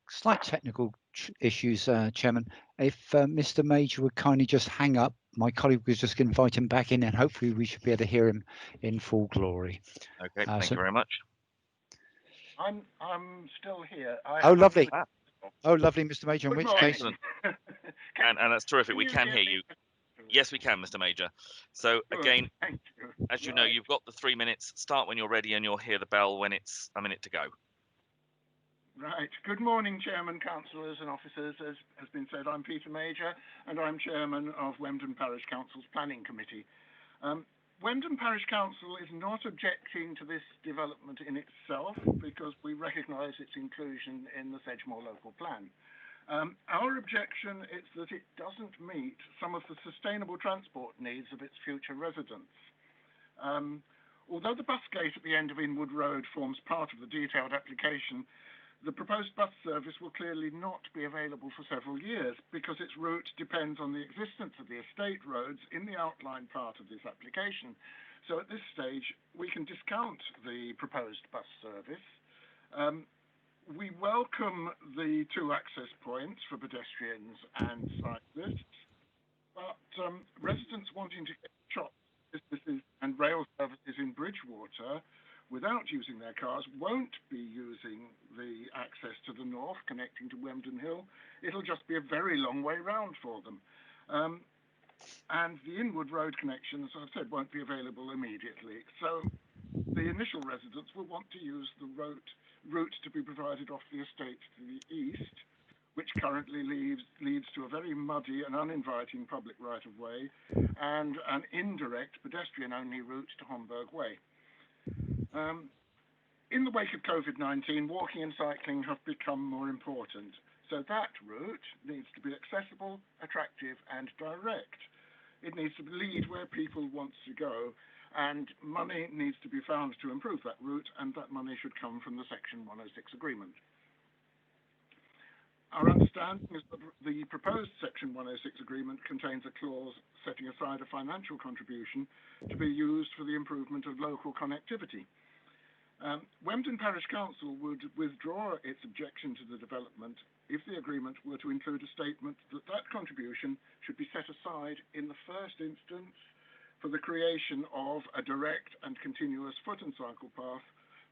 Slight technical issues, Chairman. If Mr. Major would kindly just hang up, my colleague was just going to invite him back in, and hopefully we should be able to hear him in full glory. Okay, thank you very much. I'm still here. Oh, lovely. Oh, lovely, Mr. Major. In which case, excellent. And that's terrific. We can hear you. Yes, we can, Mr. Major. So again, as you know, you've got the 3 minutes. Start when you're ready, and you'll hear the bell when it's a minute to go. Right. Good morning, Chairman, Councillors and Officers. As has been said, I'm Peter Major, and I'm Chairman of Wemdon Parish Council's Planning Committee. Wemdon Parish Council is not objecting to this development in itself because we recognise its inclusion in the Sedgemoor local plan. Our objection is that it doesn't meet some of the sustainable transport needs of its future residents. Although the bus gate at the end of Inwood Road forms part of the detailed application, The proposed bus service will clearly not be available for several years because its route depends on the existence of the estate roads in the outline part of this application. So at this stage, we can discount the proposed bus service. We welcome the 2 access points for pedestrians and cyclists, but residents wanting to get shops, businesses and rail services in Bridgewater without using their cars won't be using the access to the north connecting to Wemden Hill. It'll just be a very long way round for them. And the inward road connection, as I've said, won't be available immediately. So the initial residents will want to use the route to be provided off the estate to the east, which currently leads to a very muddy and uninviting public right-of-way and an indirect pedestrian-only route to Homburg Way. In the wake of COVID-19, walking and cycling have become more important. So that route needs to be accessible, attractive and direct. It needs to lead where people want to go, and money needs to be found to improve that route, and that money should come from the Section 106 agreement. Our understanding is that the proposed Section 106 agreement contains a clause setting aside a financial contribution to be used for the improvement of local connectivity. Wemden Parish Council would withdraw its objection to the development if the agreement were to include a statement that that contribution should be set aside in the first instance for the creation of a direct and continuous foot and cycle path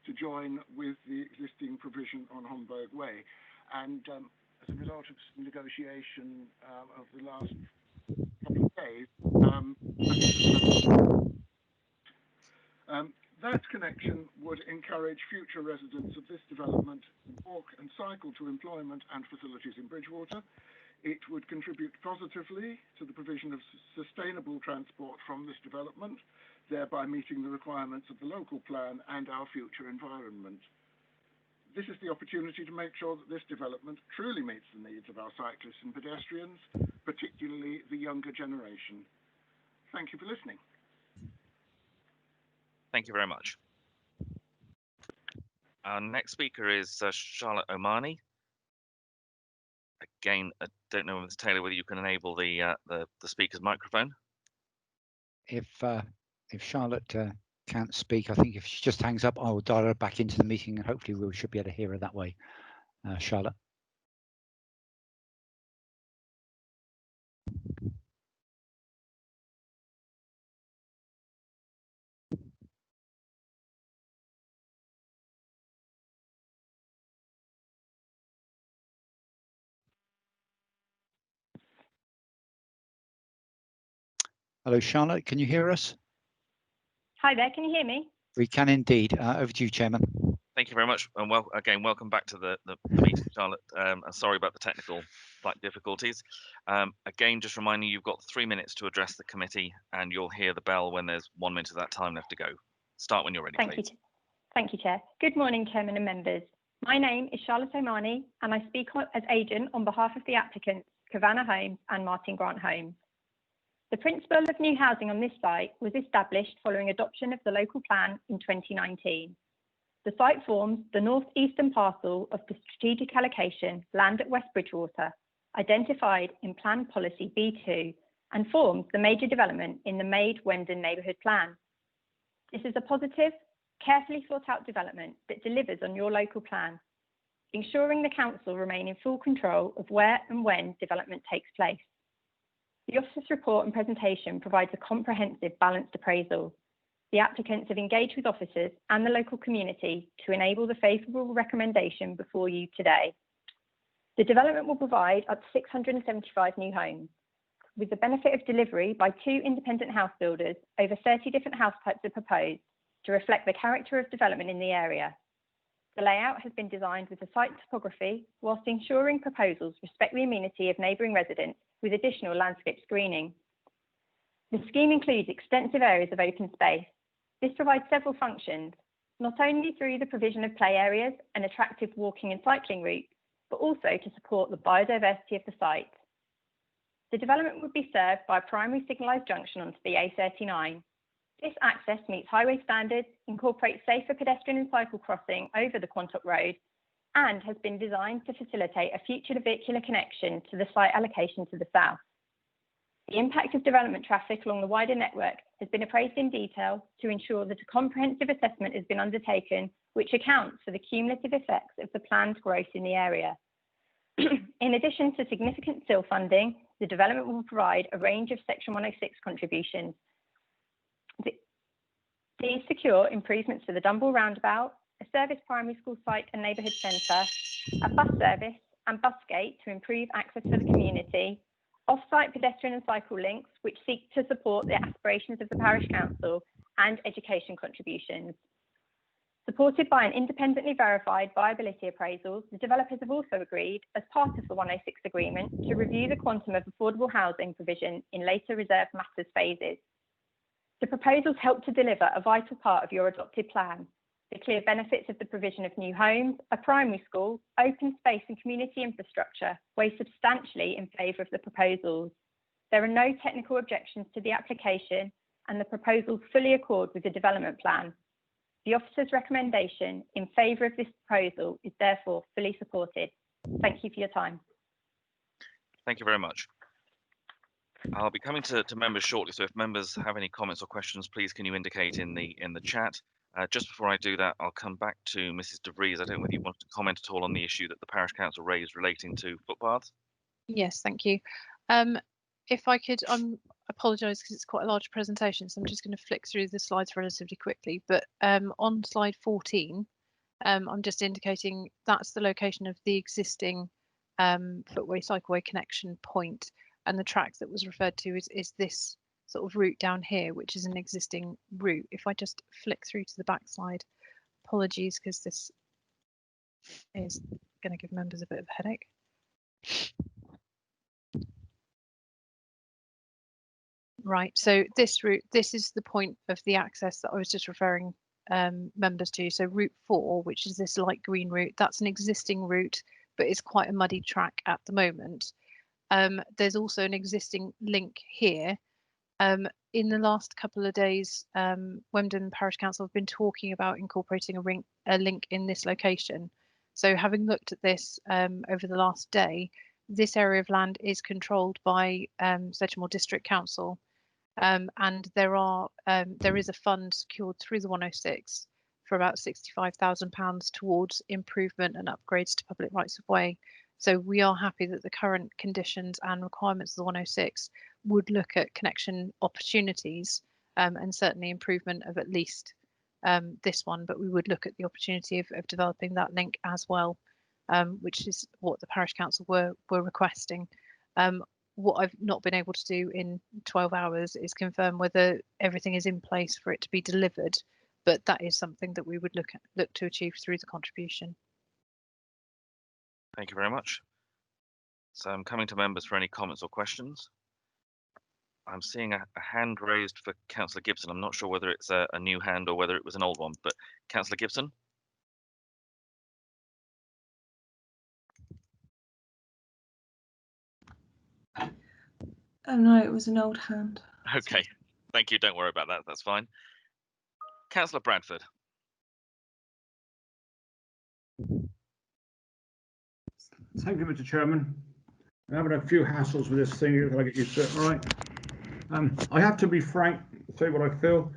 to join with the existing provision on Homburg Way. And as a result of some negotiation of the last couple of days, that connection would encourage future residents of this development to walk and cycle to employment and facilities in Bridgewater. It would contribute positively to the provision of sustainable transport from this development, thereby meeting the requirements of the local plan and our future environment. This is the opportunity to make sure that this development truly meets the needs of our cyclists and pedestrians, particularly the younger generation. Thank you for listening. Thank you very much. Our next speaker is Charlotte Omani. Again, I don't know, Ms. Taylor, whether you can enable the speaker's microphone. If Charlotte can't speak, I think if she just hangs up, I will dial her back into the meeting and hopefully we should be able to hear her that way. Charlotte. Hello, Charlotte, can you hear us? Hi there, can you hear me? We can indeed. Over to you, Chairman. Thank you very much, and again, welcome back to the meeting, Charlotte. Sorry about the technical difficulties. Again, just reminding you, you've got 3 minutes to address the committee, and you'll hear the bell when there's 1 minute of that time left to go. Start when you're ready, please. Thank you, Chair. Good morning, Chairman and members. My name is Charlotte Omani, and I speak as agent on behalf of the applicants, Kavanagh Homes and Martin Grant Homes. The principle of new housing on this site was established following adoption of the local plan in 2019. The site forms the northeastern parcel of the strategic allocation land at West Bridgewater, identified in Plan Policy B2, and forms the major development in the Maid Wemden Neighbourhood Plan. This is a positive, carefully thought out development that delivers on your local plan, ensuring the council remain in full control of where and when development takes place. The officer's report and presentation provides a comprehensive, balanced appraisal. The applicants have engaged with officers and the local community to enable the favourable recommendation before you today. The development will provide up to 675 new homes. With the benefit of delivery by 2 independent house builders, over 30 different house types are proposed to reflect the character of development in the area. The layout has been designed with the site topography, whilst ensuring proposals respect the amenity of neighbouring residents with additional landscape screening. The scheme includes extensive areas of open space. This provides several functions, not only through the provision of play areas and attractive walking and cycling routes, but also to support the biodiversity of the site. The development would be served by a primary signalised junction onto the A39. This access meets highway standards, incorporates safer pedestrian and cycle crossing over the Quantock Road, and has been designed to facilitate a future vehicular connection to the site allocation to the south. The impact of development traffic along the wider network has been appraised in detail to ensure that a comprehensive assessment has been undertaken which accounts for the cumulative effects of the planned growth in the area. In addition to significant SIL funding, the development will provide a range of Section 106 contributions. These secure improvements to the Dumble roundabout, a service primary school site and neighbourhood centre, a bus service and bus gate to improve access for the community, off-site pedestrian and cycle links which seek to support the aspirations of the Parish Council, and education contributions. Supported by an independently verified viability appraisal, the developers have also agreed, as part of the 106 agreement, to review the quantum of affordable housing provision in later reserved matters phases. The proposals help to deliver a vital part of your adopted plan: the clear benefits of the provision of new homes, a primary school, open space and community infrastructure weigh substantially in favour of the proposals. There are no technical objections to the application and the proposals fully accord with the development plan. The officer's recommendation in favour of this proposal is therefore fully supported. Thank you for your time. Thank you very much. I'll be coming to members shortly, so if members have any comments or questions, please can you indicate in the chat. Just before I do that, I'll come back to Mrs. De Vries. I don't know whether you want to comment at all on the issue that the Parish Council raised relating to footpaths. Yes, thank you. If I could, apologise because it's quite a large presentation, so I'm just going to flick through the slides relatively quickly. But on slide 14, I'm just indicating that's the location of the existing footway cycleway connection point, and the track that was referred to is this sort of route down here, which is an existing route. If I just flick through to the back slide, apologies because this is going to give members a bit of a headache. Right, so this route, this is the point of the access that I was just referring members to. So route 4, which is this light green route, that's an existing route, but it's quite a muddy track at the moment. There's also an existing link here. In the last couple of days, Wemden Parish Council have been talking about incorporating a link in this location. So having looked at this over the last day, this area of land is controlled by Sedgemoor District Council, and there is a fund secured through the 106 for about £65,000 towards improvement and upgrades to public rights of way. So we are happy that the current conditions and requirements of the 106 would look at connection opportunities and certainly improvement of at least this one, but we would look at the opportunity of developing that link as well, which is what the Parish Council were requesting. What I've not been able to do in 12 hours is confirm whether everything is in place for it to be delivered, but that is something that we would look to achieve through the contribution. Thank you very much. So I'm coming to members for any comments or questions. I'm seeing a hand raised for Councillor Gibson. I'm not sure whether it's a new hand or whether it was an old one, but Councillor Gibson. Oh no, it was an old hand. Okay, thank you. Don't worry about that. That's fine. Councillor Bradford. Thank you, Mr. Chairman. I'm having a few hassles with this thing. If I get used to it, all right. I have to be frank, say what I feel.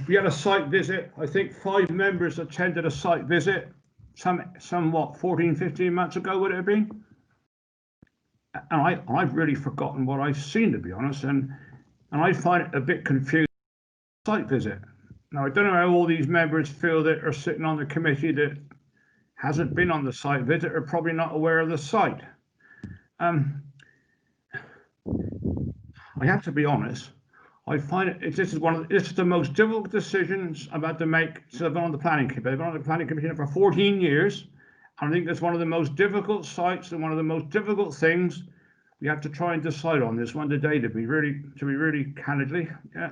We had a site visit. I think 5 members attended a site visit. Somewhat 14, 15 months ago would it have been? And I've really forgotten what I've seen, to be honest, and I find it a bit confusing. Site visit. Now I don't know how all these members feel that are sitting on the committee that hasn't been on the site visit or probably not aware of the site. I have to be honest. I find this is the most difficult decisions I've had to make since I've been on the planning committee. I've been on the planning committee for 14 years. I think that's one of the most difficult sites and one of the most difficult things we have to try and decide on this one today. To be really candidly, yeah.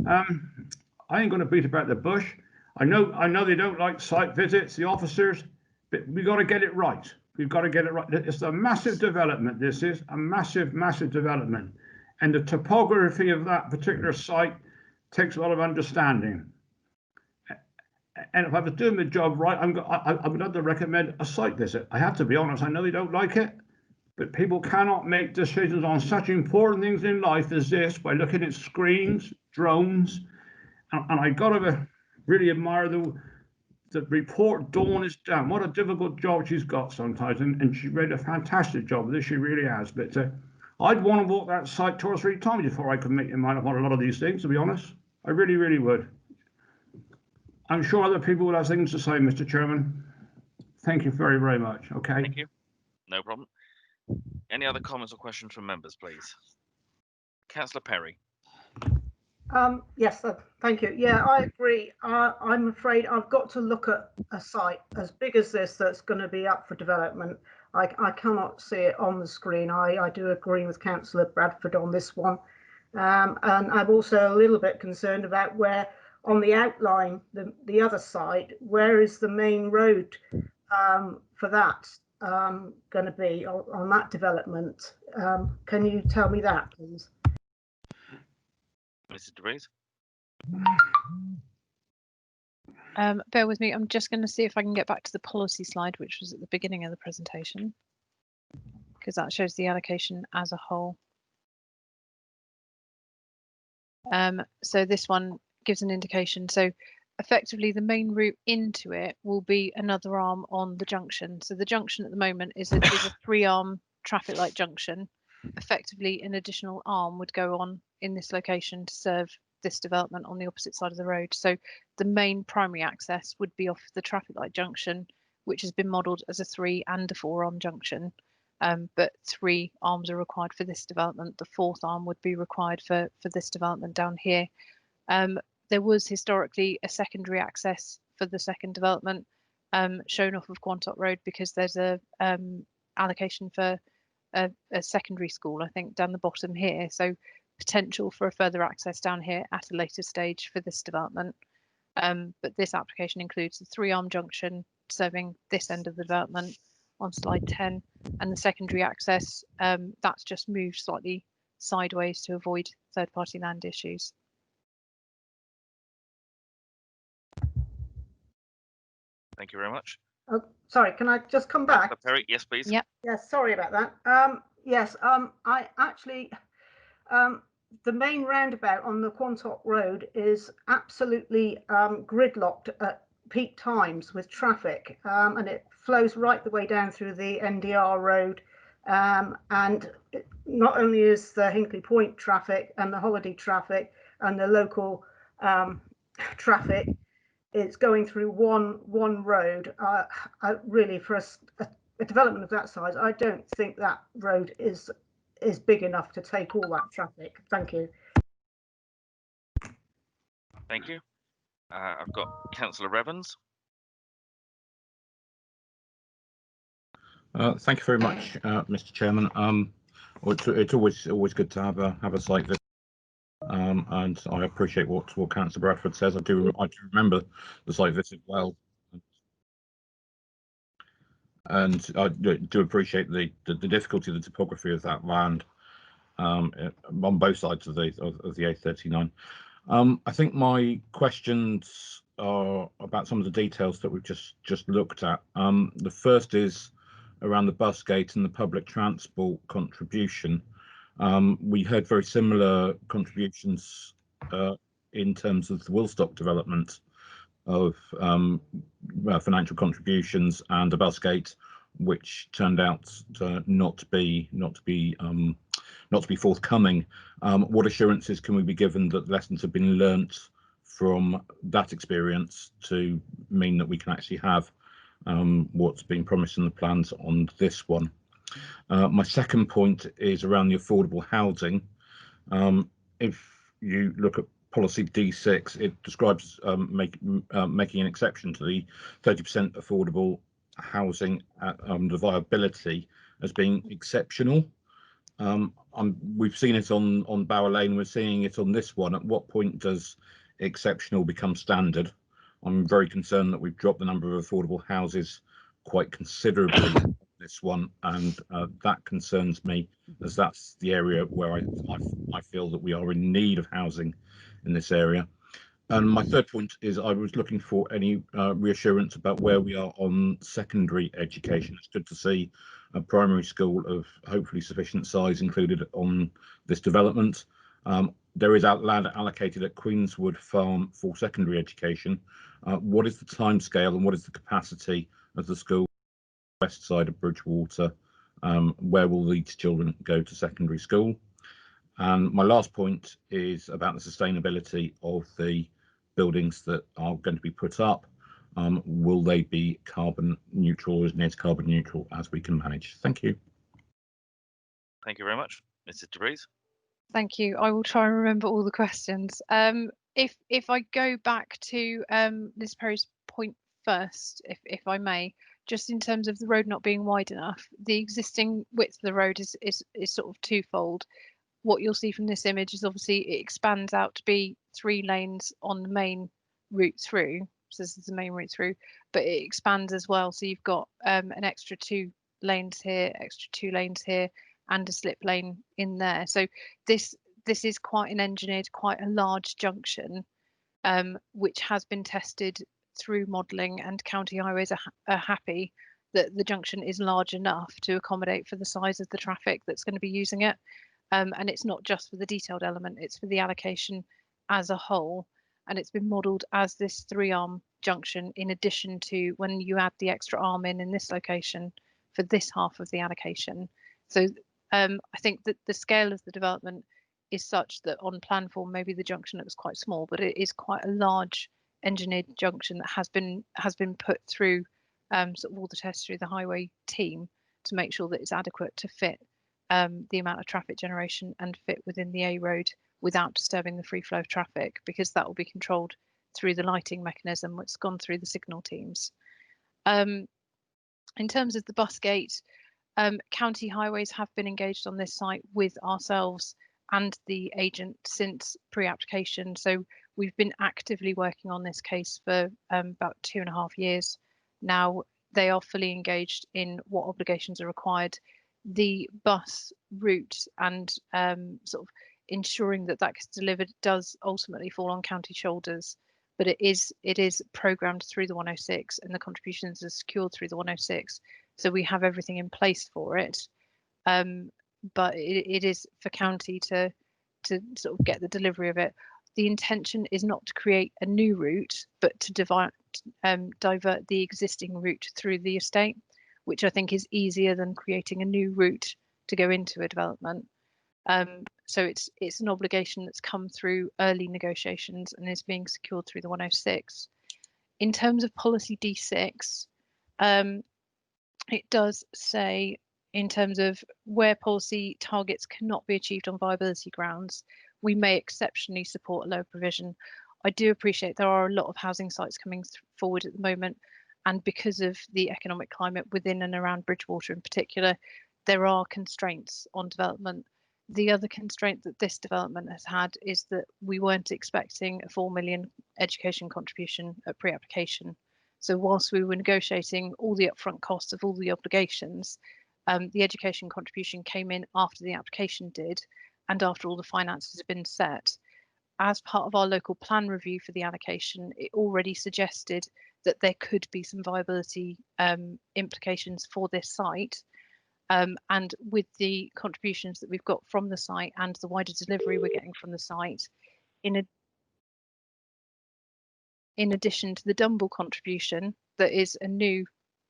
I ain't going to beat about the bush. I know they don't like site visits, the officers, but we got to get it right. We've got to get it right. It's a massive development. This is a massive development, and the topography of that particular site takes a lot of understanding. And if I was doing my job right, I'm going to have to recommend a site visit. I have to be honest. I know they don't like it, but people cannot make decisions on such important things in life as this by looking at screens, drones, and I got to really admire the report Dawn has done. What a difficult job she's got sometimes, and she made a fantastic job of this. She really has. But I'd want to walk that site 2 or 3 times before I could make my mind up on a lot of these things, to be honest. I really, really would. I'm sure other people will have things to say, Mr. Chairman. Thank you very, very much. Okay. Thank you. No problem. Any other comments or questions from members, please? Councillor Perry. Yes, thank you. Yeah, I agree. I'm afraid I've got to look at a site as big as this that's going to be up for development. I cannot see it on the screen. I do agree with Councillor Bradford on this one. And I'm also a little bit concerned about where on the outline, the other side, where is the main road for that going to be on that development? Can you tell me that, please? Mrs. DeVries. Bear with me. I'm just going to see if I can get back to the policy slide, which was at the beginning of the presentation, because that shows the allocation as a whole. So this one gives an indication. So effectively, the main route into it will be another arm on the junction. So the junction at the moment is a 3-arm traffic light junction. Effectively, an additional arm would go on in this location to serve this development on the opposite side of the road. So the main primary access would be off the traffic light junction, which has been modelled as a 3 and a 4-arm junction. But 3 arms are required for this development. The 4th arm would be required for this development down here. There was historically a secondary access for the second development shown off of Quantock Road because there's a allocation for a secondary school, I think, down the bottom here. So potential for a further access down here at a later stage for this development. But this application includes the 3-arm junction serving this end of the development on slide 10, and the secondary access that's just moved slightly sideways to avoid third-party land issues. Thank you very much. Oh, sorry, can I just come back? Perry, yes, please. Yep. Yes, sorry about that. Yes, I actually, the main roundabout on the Quantock Road is absolutely gridlocked at peak times with traffic, and it flows right the way down through the NDR road. And not only is the Hinkley Point traffic and the holiday traffic and the local traffic, it's going through one road. Really, for a development of that size, I don't think that road is big enough to take all that traffic. Thank you. Thank you. I've got Councillor Evans. Thank you very much, Mr. Chairman. It's always good to have a site visit, and I appreciate what Councillor Bradford says. I do remember the site visit well, and I do appreciate the difficulty of the topography of that land on both sides of the A39. I think my questions are about some of the details that we've just looked at. The first is around the bus gate and the public transport contribution. We heard very similar contributions in terms of the Woolstock development of financial contributions and a bus gate, which turned out to not to be forthcoming. What assurances can we be given that lessons have been learnt from that experience to mean that we can actually have what's being promised in the plans on this one? My second point is around the affordable housing. If you look at policy D6, it describes making an exception to the 30% affordable housing at the viability as being exceptional. We've seen it on Bower Lane, we're seeing it on this one. At what point does exceptional become standard? I'm very concerned that we've dropped the number of affordable houses quite considerably on this one, and that concerns me, as that's the area where I feel that we are in need of housing in this area. And my third point is I was looking for any reassurance about where we are on secondary education. It's good to see a primary school of hopefully sufficient size included on this development. There is land allocated at Queenswood Farm for secondary education. What is the timescale and what is the capacity of the school west side of Bridgewater? Where will these children go to secondary school? And my last point is about the sustainability of the buildings that are going to be put up. Will they be carbon neutral, as near to carbon neutral as we can manage? Thank you. Thank you very much. Mrs. DeVries. Thank you. I will try and remember all the questions. If I go back to Liz Perry's point first, if I may, just in terms of the road not being wide enough, the existing width of the road is sort of twofold. What you'll see from this image is obviously it expands out to be 3 lanes on the main route through. So this is the main route through, but it expands as well. So you've got an extra 2 lanes here, extra 2 lanes here, and a slip lane in there. So this is quite an engineered, quite a large junction, which has been tested through modelling, and County Highways are happy that the junction is large enough to accommodate for the size of the traffic that's going to be using it. And it's not just for the detailed element, it's for the allocation as a whole. And it's been modelled as this 3-arm junction, in addition to when you add the extra arm in this location for this half of the allocation. So I think that the scale of the development is such that on plan form, maybe the junction looks quite small, but it is quite a large engineered junction that has been put through sort of all the tests through the highway team to make sure that it's adequate to fit the amount of traffic generation and fit within the A road without disturbing the free flow of traffic, because that will be controlled through the lighting mechanism which has gone through the signal teams. In terms of the bus gate, County Highways have been engaged on this site with ourselves and the agent since pre-application. So we've been actively working on this case for about 2.5 years now. They are fully engaged in what obligations are required. The bus route and sort of ensuring that that gets delivered does ultimately fall on county shoulders, but it is programmed through the 106 and the contributions are secured through the 106. So we have everything in place for it. But it is for county to sort of get the delivery of it. The intention is not to create a new route, but to divert the existing route through the estate, which I think is easier than creating a new route to go into a development. So it's an obligation that's come through early negotiations and is being secured through the 106. In terms of policy D6, it does say, in terms of where policy targets cannot be achieved on viability grounds, we may exceptionally support a low provision. I do appreciate there are a lot of housing sites coming forward at the moment, and because of the economic climate within and around Bridgewater in particular, there are constraints on development. The other constraint that this development has had is that we weren't expecting a 4 million education contribution at pre-application. So whilst we were negotiating all the upfront costs of all the obligations, the education contribution came in after the application did and after all the finances had been set. As part of our local plan review for the allocation, it already suggested that there could be some viability implications for this site. And with the contributions that we've got from the site and the wider delivery we're getting from the site, in addition to the Dumble contribution, that is a new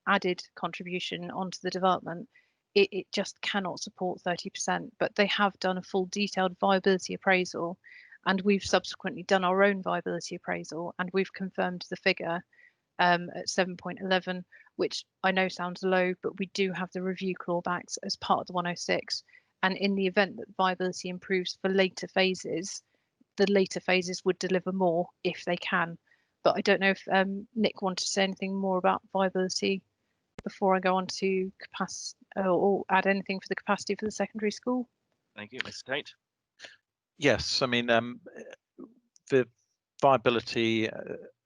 added contribution onto the development, it just cannot support 30%. But they have done a full detailed viability appraisal, and we've subsequently done our own viability appraisal, and we've confirmed the figure at 7.11, which I know sounds low, but we do have the review clawbacks as part of the 106. And in the event that viability improves for later phases, the later phases would deliver more if they can. But I don't know if Nick wanted to say anything more about viability before I go on to capacity, or add anything for the capacity for the secondary school. Thank you, Mr. Tate. Yes, I mean, the viability,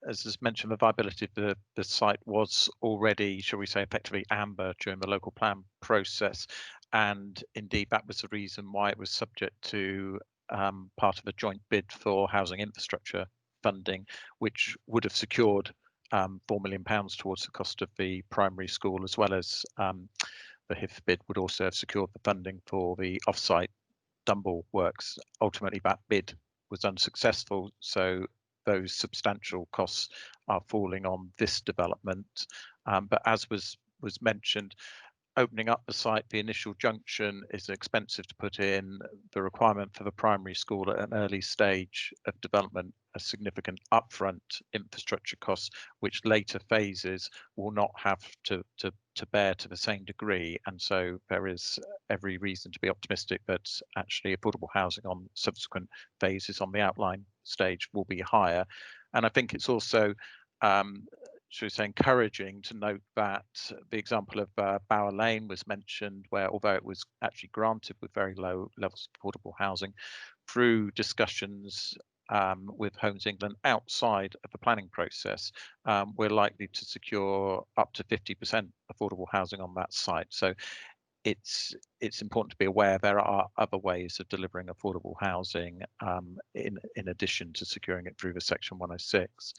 as is mentioned, the viability of the site was already, shall we say, effectively amber during the local plan process. And indeed, that was the reason why it was subject to part of a joint bid for housing infrastructure funding, which would have secured £4 million towards the cost of the primary school, as well as the HIF bid would also have secured the funding for the off-site Dumble works. Ultimately, that bid was unsuccessful, so those substantial costs are falling on this development. But as was mentioned, opening up the site, the initial junction is expensive to put in. The requirement for the primary school at an early stage of development, a significant upfront infrastructure costs, which later phases will not have to bear to the same degree. And so there is every reason to be optimistic that actually affordable housing on subsequent phases on the outline stage will be higher. And I think it's also should we say, encouraging to note that the example of Bower Lane was mentioned, where although it was actually granted with very low levels of affordable housing, through discussions with Homes England outside of the planning process, we're likely to secure up to 50% affordable housing on that site. So it's important to be aware there are other ways of delivering affordable housing in addition to securing it through the Section 106.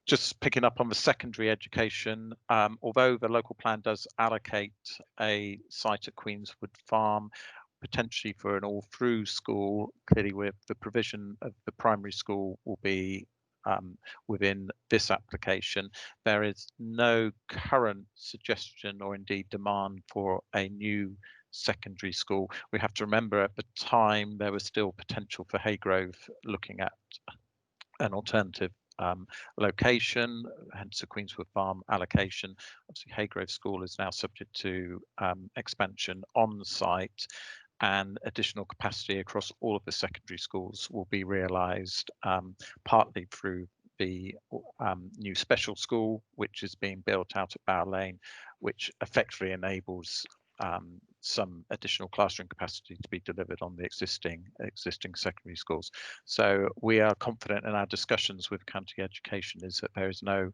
Just picking up on the secondary education, although the local plan does allocate a site at Queenswood Farm, potentially for an all-through school, clearly with the provision of the primary school will be within this application. There is no current suggestion or indeed demand for a new secondary school. We have to remember at the time there was still potential for Haygrove looking at an alternative location, hence the Queenswood Farm allocation. Obviously, Haygrove School is now subject to expansion on site, and additional capacity across all of the secondary schools will be realised partly through the new special school, which is being built out at Bower Lane, which effectively enables some additional classroom capacity to be delivered on the existing secondary schools. So we are confident in our discussions with County Education is that there is no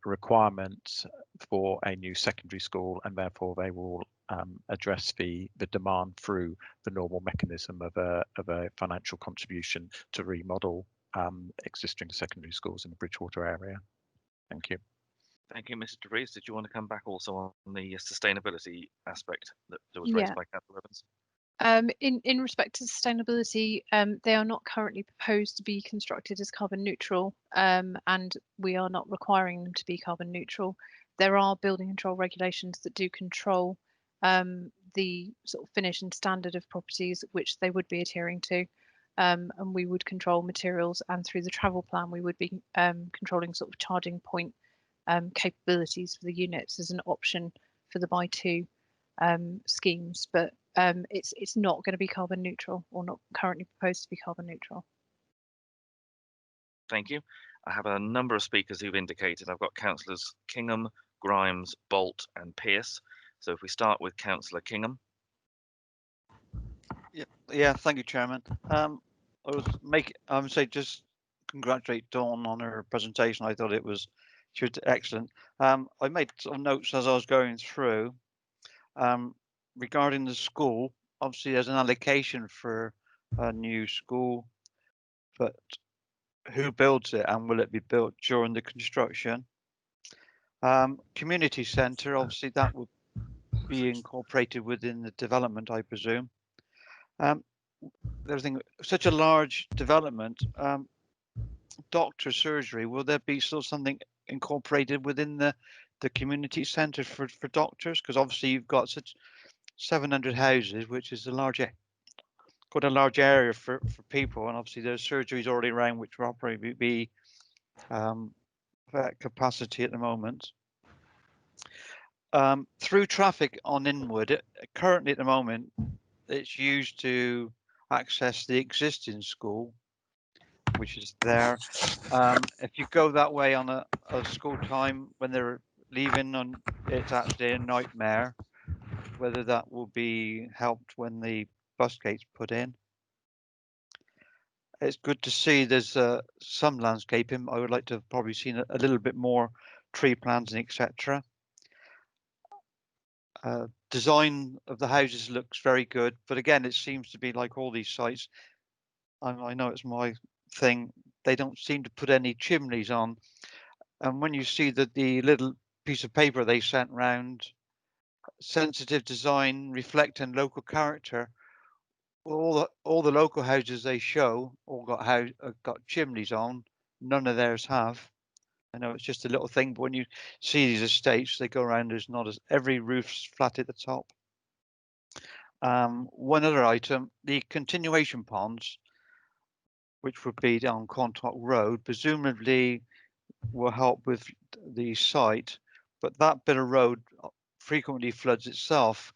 requirement for a new secondary school, and therefore they will address the demand through the normal mechanism of a financial contribution to remodel existing secondary schools in the Bridgewater area. Thank you. Thank you, Mr. DeVries. Did you want to come back also on the sustainability aspect that was raised by Councillor Evans? In respect to sustainability, they are not currently proposed to be constructed as carbon neutral, and we are not requiring them to be carbon neutral. There are building control regulations that do control the sort of finish and standard of properties which they would be adhering to, and we would control materials, and through the travel plan we would be controlling sort of charging point capabilities for the units as an option for the buy two schemes, but it's not going to be carbon neutral, or not currently proposed to be carbon neutral. Thank you. I have a number of speakers who've indicated. I've got Councillors Kingham, Grimes, Bolt and Pearce. So if we start with Councillor Kingham. Yeah, thank you, Chairman. I would say just congratulate Dawn on her presentation. I thought she was excellent. I made some notes as I was going through. Regarding the school, obviously there's an allocation for a new school, but who builds it and will it be built during the construction? Community centre, obviously that will be incorporated within the development, I presume. There's such a large development, doctor surgery, will there be still something incorporated within the community centre for doctors? Because obviously you've got such 700 houses, which is quite a large area for people, and obviously there's surgeries already around which will probably be at capacity at the moment. Through traffic on Inwood, currently at the moment, it's used to access the existing school, which is there. If you go that way on a school time when they're leaving, it's actually a nightmare. Whether that will be helped when the bus gate's put in. It's good to see there's some landscaping. I would like to have probably seen a little bit more tree planting, etc. Design of the houses looks very good, but again, it seems to be like all these sites. I know it's my thing. they don't seem to put any chimneys on. And when you see that the little piece of paper they sent round, sensitive design reflecting local character, all the local houses they show all got chimneys on. None of theirs have. I know it's just a little thing, but when you see these estates, they go around. There's not as every roof's flat at the top. One other item: the continuation ponds, which would be down Quantock Road, presumably will help with the site, but that bit of road frequently floods itself.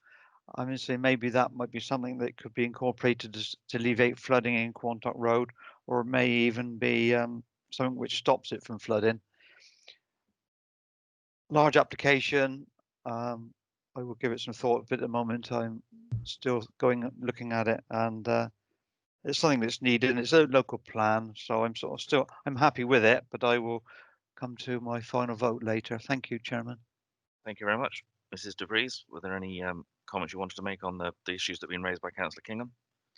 I'm going to say maybe that might be something that could be incorporated to alleviate flooding in Quantock Road, or it may even be something which stops it from flooding. Large application. I will give it some thought, but at the moment I'm still looking at it, and it's something that's needed, and it's a local plan, so I'm happy with it, but I will come to my final vote later. Thank you, Chairman. Thank you very much. Mrs. De Vries, were there any comments you wanted to make on the issues that have been raised by Councillor Kingham?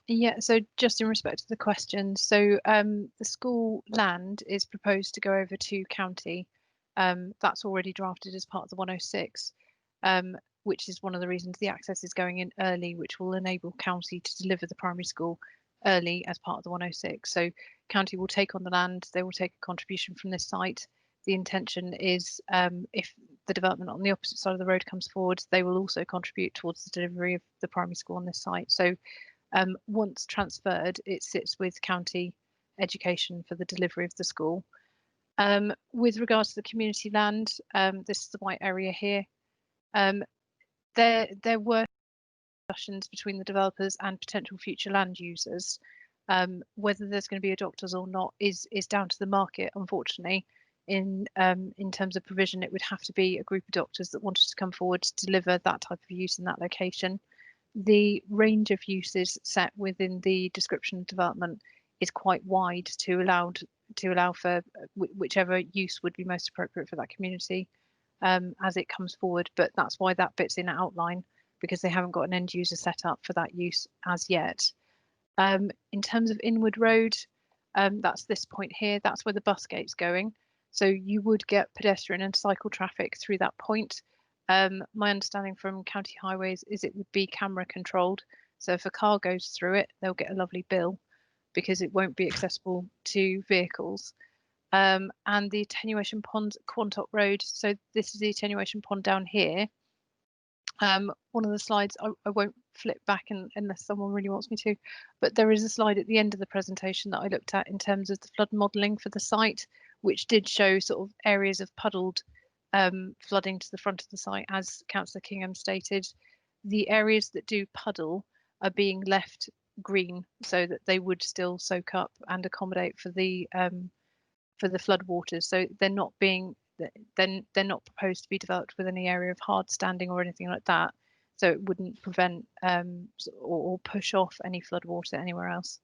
Yeah, so just in respect to the question, so the school land is proposed to go over to county. That's already drafted as part of the 106, which is one of the reasons the access is going in early, which will enable county to deliver the primary school early as part of the 106. So county will take on the land, they will take a contribution from this site. The intention is if the development on the opposite side of the road comes forward, they will also contribute towards the delivery of the primary school on this site. So once transferred, it sits with county education for the delivery of the school. With regards to the community land, this is the white area here. There were discussions between the developers and potential future land users. Whether there's going to be adopters or not is down to the market, unfortunately. In terms of provision, it would have to be a group of doctors that wanted to come forward to deliver that type of use in that location. The range of uses set within the description of development is quite wide to allow for whichever use would be most appropriate for that community as it comes forward. But that's why that bit's in outline, because they haven't got an end user set up for that use as yet. In terms of Inwood Road, that's this point here. That's where the bus gate's going. So you would get pedestrian and cycle traffic through that point. My understanding from county highways is it would be camera controlled. So if a car goes through it, they'll get a lovely bill because it won't be accessible to vehicles. And the attenuation ponds at Quantock Road. So this is the attenuation pond down here. One of the slides, I won't flip back unless someone really wants me to, but there is a slide at the end of the presentation that I looked at in terms of the flood modelling for the site, which did show sort of areas of puddled flooding to the front of the site, as Councillor Kingham stated. The areas that do puddle are being left green so that they would still soak up and accommodate for the flood waters. So they're not proposed to be developed with any area of hard standing or anything like that. So it wouldn't prevent or push off any flood water anywhere else.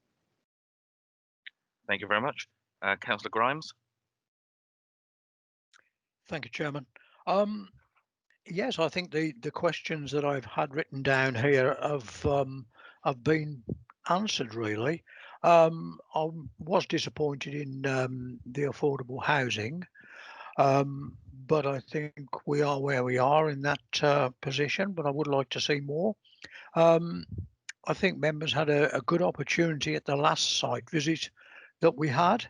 Thank you very much. Councillor Grimes. Thank you, Chairman. Yes, I think the questions that I've had written down here have been answered really. I was disappointed in the affordable housing, but I think we are where we are in that position, but I would like to see more. I think members had a good opportunity at the last site visit that we had.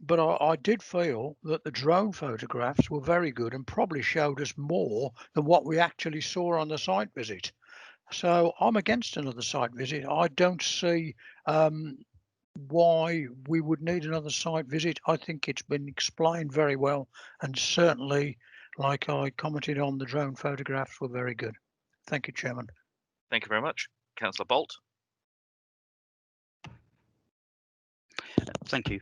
But I did feel that the drone photographs were very good and probably showed us more than what we actually saw on the site visit. So I'm against another site visit. I don't see why we would need another site visit. I think it's been explained very well, and certainly, like I commented on, the drone photographs were very good. Thank you, Chairman. Thank you very much. Councillor Bolt. Thank you.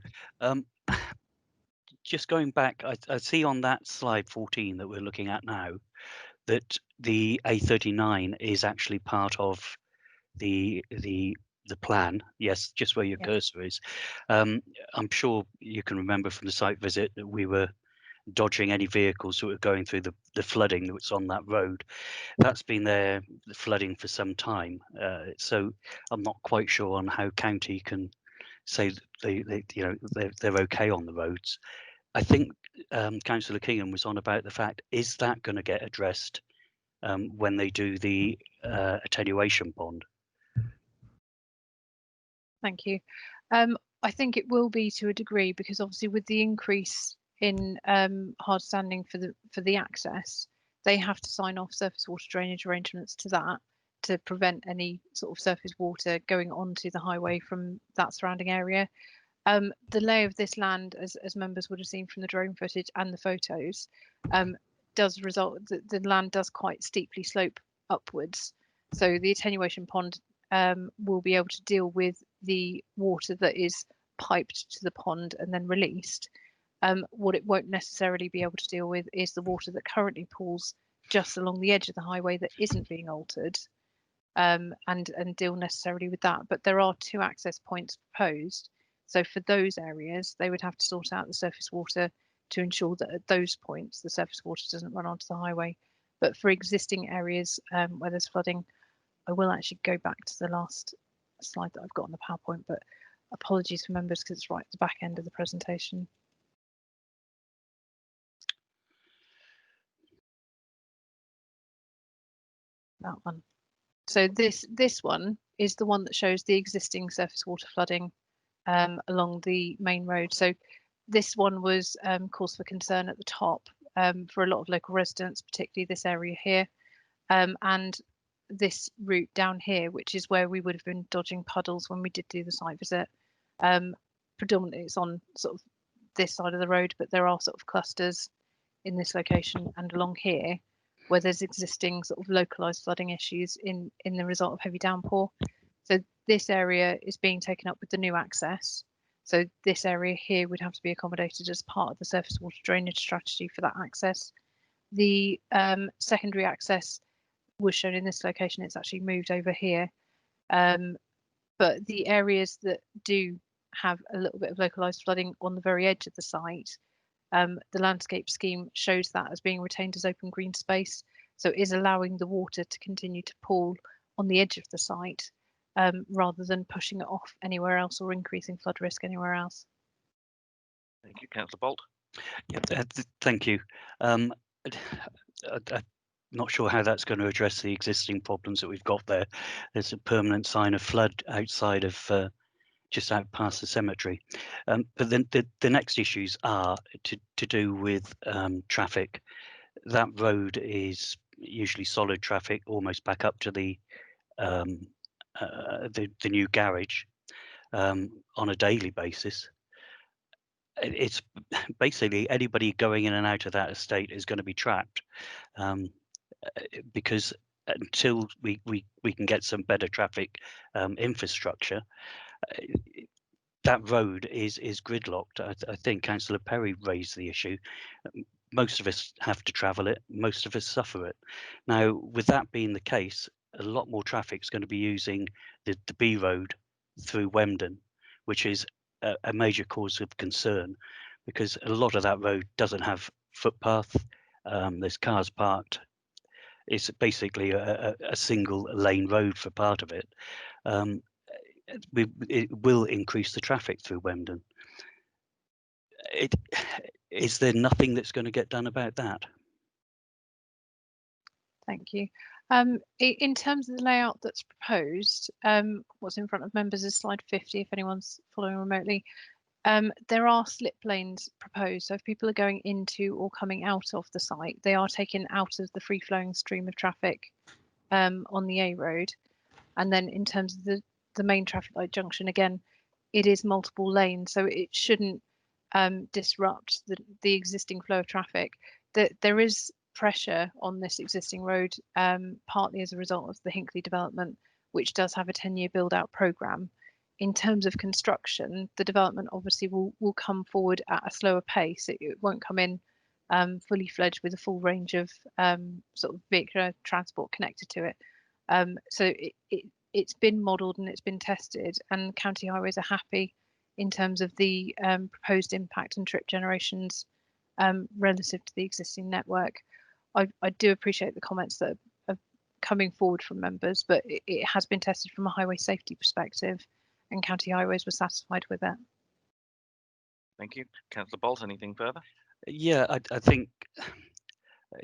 Just going back, I see on that slide 14 that we're looking at now that the A39 is actually part of the plan. Yes, just where your cursor is. I'm sure you can remember from the site visit that we were dodging any vehicles that were going through the flooding that was on that road. That's been there, the flooding, for some time. So I'm not quite sure on how county can say they're okay on the roads. I think Councillor Kingham was on about the fact, is that going to get addressed when they do the attenuation pond? Thank you. I think it will be to a degree, because obviously with the increase in hard standing for the access, they have to sign off surface water drainage arrangements to that to prevent any sort of surface water going onto the highway from that surrounding area. The lay of this land, as members would have seen from the drone footage and the photos, does result that the land does quite steeply slope upwards. So the attenuation pond will be able to deal with the water that is piped to the pond and then released. What it won't necessarily be able to deal with is the water that currently pools just along the edge of the highway that isn't being altered, and deal necessarily with that. But there are 2 access points proposed. So for those areas, they would have to sort out the surface water to ensure that at those points, the surface water doesn't run onto the highway. But for existing areas where there's flooding, I will actually go back to the last slide that I've got on the PowerPoint, but apologies for members because it's right at the back end of the presentation. That one. So this one is the one that shows the existing surface water flooding along the main road. So this one was cause for concern at the top for a lot of local residents, particularly this area here, and this route down here, which is where we would have been dodging puddles when we did do the site visit. Predominantly it's on sort of this side of the road, but there are sort of clusters in this location and along here where there's existing sort of localized flooding issues in the result of heavy downpour. So this area is being taken up with the new access. So this area here would have to be accommodated as part of the surface water drainage strategy for that access. The secondary access was shown in this location. It's actually moved over here. But the areas that do have a little bit of localized flooding on the very edge of the site, the landscape scheme shows that as being retained as open green space. So it is allowing the water to continue to pool on the edge of the site rather than pushing it off anywhere else or increasing flood risk anywhere else. Thank you, Councillor Bolt. Yeah, thank you. I'm not sure how that's going to address the existing problems that we've got there. There's a permanent sign of flood outside of just out past the cemetery. But then the next issues are to do with traffic. That road is usually solid traffic, almost back up to the new garage on a daily basis. It's basically anybody going in and out of that estate is going to be trapped, because until we can get some better traffic infrastructure, that road is gridlocked. I think Councillor Perry raised the issue. Most of us have to travel it. Most of us suffer it. Now, with that being the case, a lot more traffic is going to be using the B road through Wemden, which is a major cause of concern, because a lot of that road doesn't have footpath. There's cars parked. It's basically a single lane road for part of it. It will increase the traffic through Wemden. Is there nothing that's going to get done about that? Thank you. In terms of the layout that's proposed, what's in front of members is slide 50, if anyone's following remotely. There are slip lanes proposed, so if people are going into or coming out of the site, they are taken out of the free-flowing stream of traffic on the A road. And then in terms of the main traffic light junction, again, it is multiple lanes, so it shouldn't disrupt the existing flow of traffic. There is pressure on this existing road, partly as a result of the Hinckley development, which does have a 10-year build-out programme. In terms of construction, the development obviously will come forward at a slower pace. It won't come in fully fledged with a full range of sort of vehicular transport connected to it. So it's been modelled and it's been tested, and County Highways are happy in terms of the proposed impact and trip generations relative to the existing network. I do appreciate the comments that are coming forward from members, but it has been tested from a highway safety perspective and County Highways were satisfied with it. Thank you. Councillor Bolt, anything further? Yeah, I think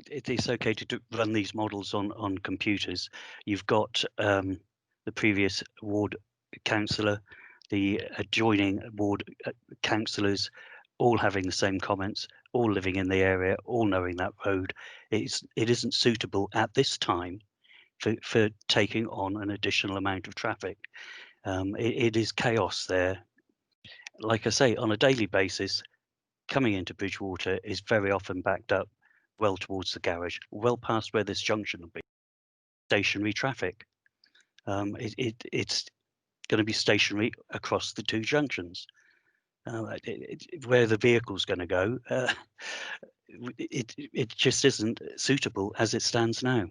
it is okay to run these models on computers. You've got the previous ward councillor, the adjoining ward councillors, all having the same comments, all living in the area, all knowing that road. It isn't suitable at this time for taking on an additional amount of traffic. It is chaos there. Like I say, on a daily basis, coming into Bridgewater is very often backed up well towards the garage, well past where this junction will be. Stationary traffic. It's going to be stationary across the two junctions. Where the vehicle's going to go, it just isn't suitable as it stands now.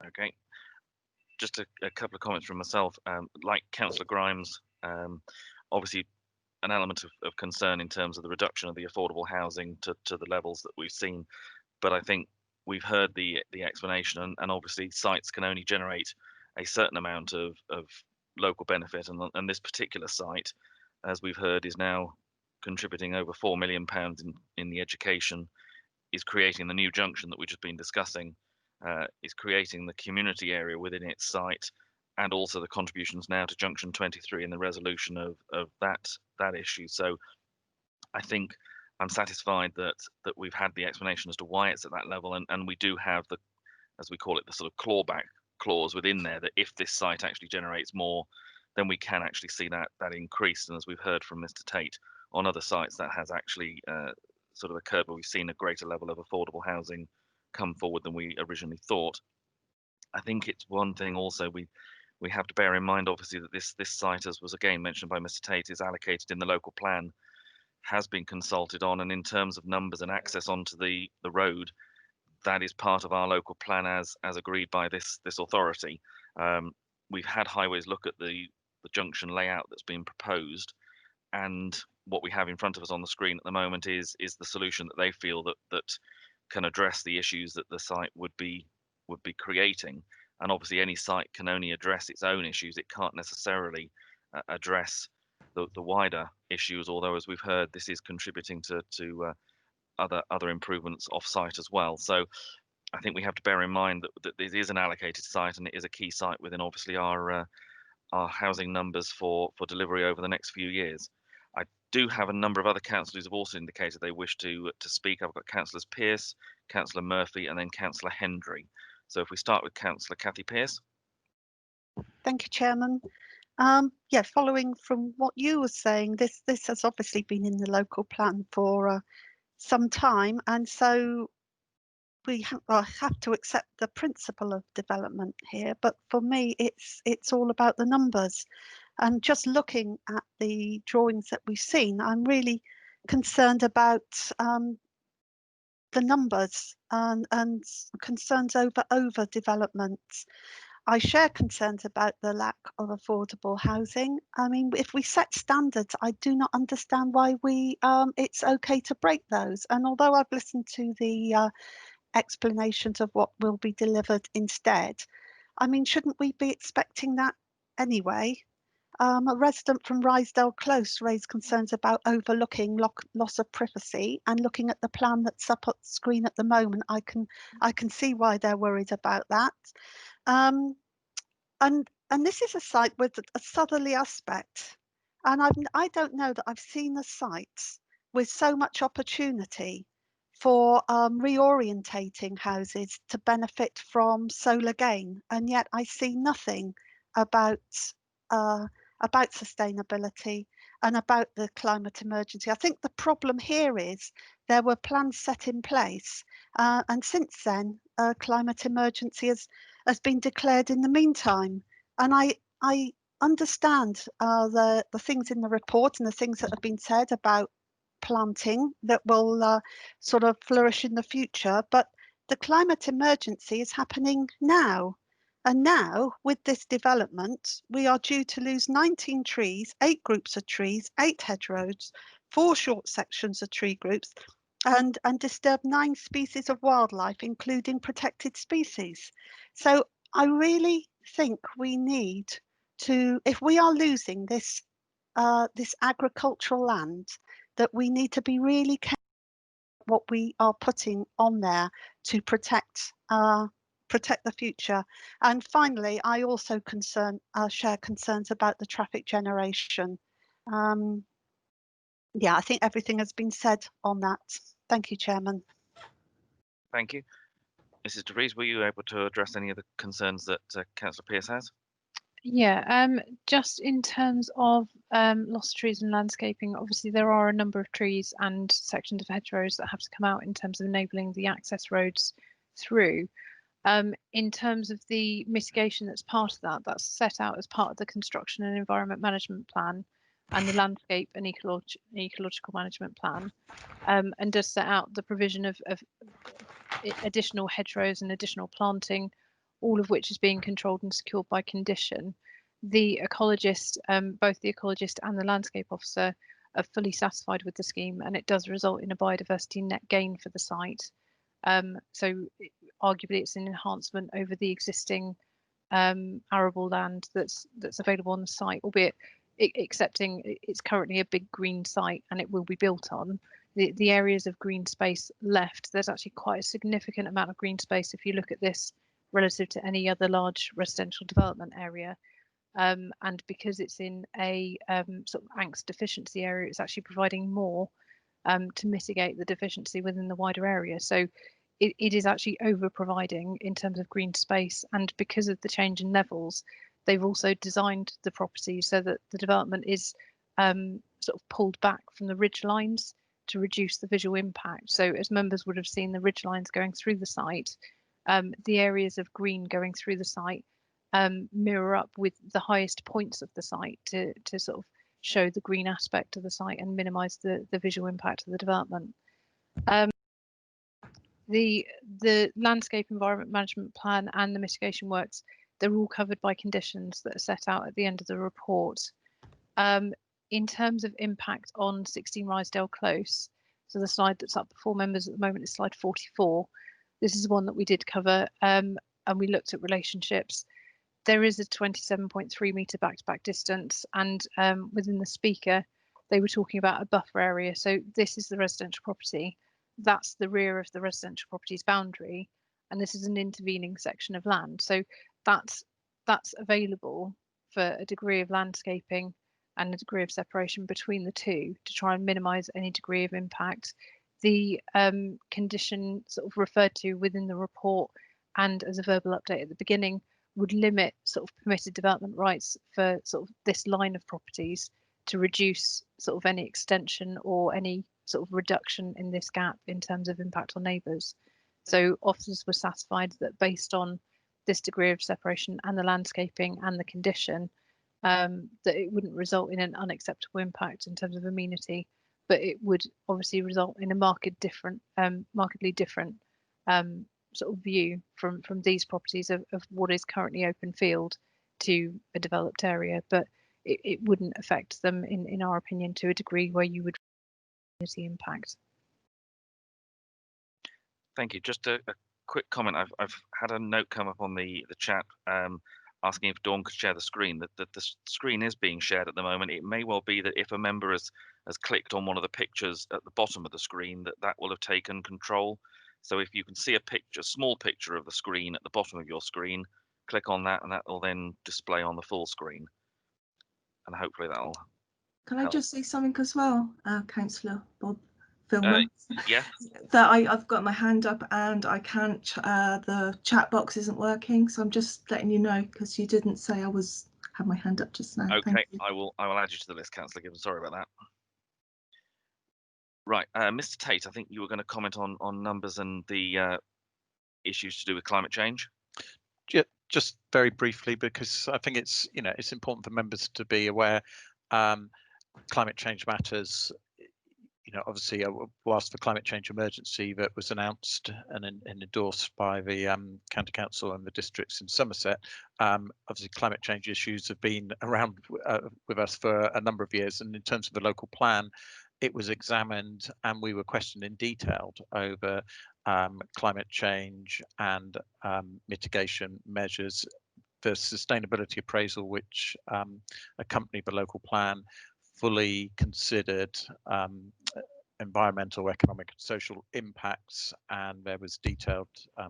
Okay. Just a couple of comments from myself. Like Councillor Grimes, obviously an element of concern in terms of the reduction of the affordable housing to the levels that we've seen. But I think we've heard the explanation, and obviously sites can only generate a certain amount of local benefit, and this particular site, as we've heard, is now contributing over £4 million in the education, is creating the new junction that we've just been discussing, is creating the community area within its site, and also the contributions now to Junction 23 and the resolution of that issue. So I think I'm satisfied that we've had the explanation as to why it's at that level, and we do have the, as we call it, the sort of clawback clause within there, that if this site actually generates more, then we can actually see that increase. And as we've heard from Mr. Tate, on other sites that has actually sort of occurred where we've seen a greater level of affordable housing come forward than we originally thought. I think it's one thing also we have to bear in mind, obviously, that this site, as was again mentioned by Mr. Tate, is allocated in the local plan, has been consulted on, and in terms of numbers and access onto the road, that is part of our local plan as agreed by this authority. We've had Highways look at the junction layout that's been proposed, and what we have in front of us on the screen at the moment is the solution that they feel that can address the issues that the site would be creating. And obviously any site can only address its own issues. It can't necessarily address the wider issues, although, as we've heard, this is contributing to other improvements off site as well. So I think we have to bear in mind that this is an allocated site, and it is a key site within obviously our housing numbers for delivery over the next few years. I do have a number of other councillors who have also indicated they wish to speak. I've got Councillors Pearce, Councillor Murphy, and then Councillor Hendry. So if we start with Councillor Kathy Pearce. Thank you, Chairman. Yeah, following from what you were saying, this has obviously been in the local plan for some time, and so we have to accept the principle of development here. But for me, it's all about the numbers. And just looking at the drawings that we've seen, I'm really concerned about the numbers and concerns over development. I share concerns about the lack of affordable housing. I mean, if we set standards, I do not understand why it's okay to break those. And although I've listened to the explanations of what will be delivered instead, I mean, shouldn't we be expecting that anyway? A resident from Rysdale Close raised concerns about overlooking loss of privacy, and looking at the plan that's up on screen at the moment, I can see why they're worried about that. And this is a site with a southerly aspect, and I don't know that I've seen a site with so much opportunity for reorientating houses to benefit from solar gain, and yet I see nothing about sustainability and about the climate emergency. I think the problem here is there were plans set in place, and since then a climate emergency has been declared in the meantime. And I understand the things in the report and the things that have been said about planting that will sort of flourish in the future, but the climate emergency is happening now. And now, with this development, we are due to lose 19 trees, 8 groups of trees, 8 hedgerows, 4 short sections of tree groups, and disturb 9 species of wildlife, including protected species. So I really think we need if we are losing this this agricultural land, that we need to be really careful what we are putting on there to protect the future. And finally, I also share concerns about the traffic generation. Yeah, I think everything has been said on that. Thank you, Chairman. Thank you. Mrs. De Vries, were you able to address any of the concerns that Councillor Pearce has? Yeah, just in terms of loss of trees and landscaping, obviously there are a number of trees and sections of hedgerows that have to come out in terms of enabling the access roads through. In terms of the mitigation that's part of that, that's set out as part of the construction and environment management plan and the landscape and ecological management plan, and does set out the provision of additional hedgerows and additional planting, all of which is being controlled and secured by condition. The ecologist, both the ecologist and the landscape officer, are fully satisfied with the scheme, and it does result in a biodiversity net gain for the site. So arguably it's an enhancement over the existing arable land that's available on the site, albeit accepting it's currently a big green site and it will be built on. The areas of green space left, there's actually quite a significant amount of green space if you look at this relative to any other large residential development area. And because it's in a sort of angst deficiency area, it's actually providing more to mitigate the deficiency within the wider area. So it is actually over providing in terms of green space, and because of the change in levels, they've also designed the property so that the development is sort of pulled back from the ridge lines to reduce the visual impact. So as members would have seen the ridge lines going through the site, the areas of green going through the site mirror up with the highest points of the site to sort of show the green aspect of the site and minimise the visual impact of the development. The landscape environment management plan and the mitigation works, they're all covered by conditions that are set out at the end of the report. In terms of impact on 16 Rysedale Close, so the slide that's up before members at the moment is slide 44. This is one that we did cover, and we looked at relationships. There is a 27.3 metre back-to-back distance, and within the speaker, they were talking about a buffer area. So this is the residential property. That's the rear of the residential property's boundary, and this is an intervening section of land. So that's available for a degree of landscaping and a degree of separation between the two to try and minimise any degree of impact. The condition sort of referred to within the report and as a verbal update at the beginning would limit sort of permitted development rights for sort of this line of properties to reduce sort of any extension or any sort of reduction in this gap in terms of impact on neighbours. So officers were satisfied that based on this degree of separation and the landscaping and the condition, that it wouldn't result in an unacceptable impact in terms of amenity, but it would obviously result in a markedly different sort of view from these properties of what is currently open field to a developed area, but it wouldn't affect them in our opinion to a degree where you would see impact. Thank you. Just a quick comment. I've had a note come up on the chat asking if Dawn could share the screen. That the screen is being shared at the moment. It may well be that if a member has clicked on one of the pictures at the bottom of the screen, that will have taken control. So if you can see a picture, small picture of the screen at the bottom of your screen, click on that and that will then display on the full screen. And hopefully that'll Can I just say something as well, Councillor Bob Filmer? Yeah. That I've got my hand up and I can't, the chat box isn't working, so I'm just letting you know because you didn't say I had my hand up just now. Okay, Thank you. I will add you to the list, Councillor Gibbons. Sorry about that. Right, Mr. Tate, I think you were going to comment on numbers and the issues to do with climate change. Just very briefly, because I think it's important for members to be aware. Climate change matters. Obviously, whilst the climate change emergency that was announced and endorsed by the County Council and the districts in Somerset, obviously climate change issues have been around with us for a number of years. And in terms of the local plan, it was examined and we were questioned in detail over climate change and mitigation measures the sustainability appraisal which accompanied the local plan fully considered environmental, economic and social impacts, and there was detailed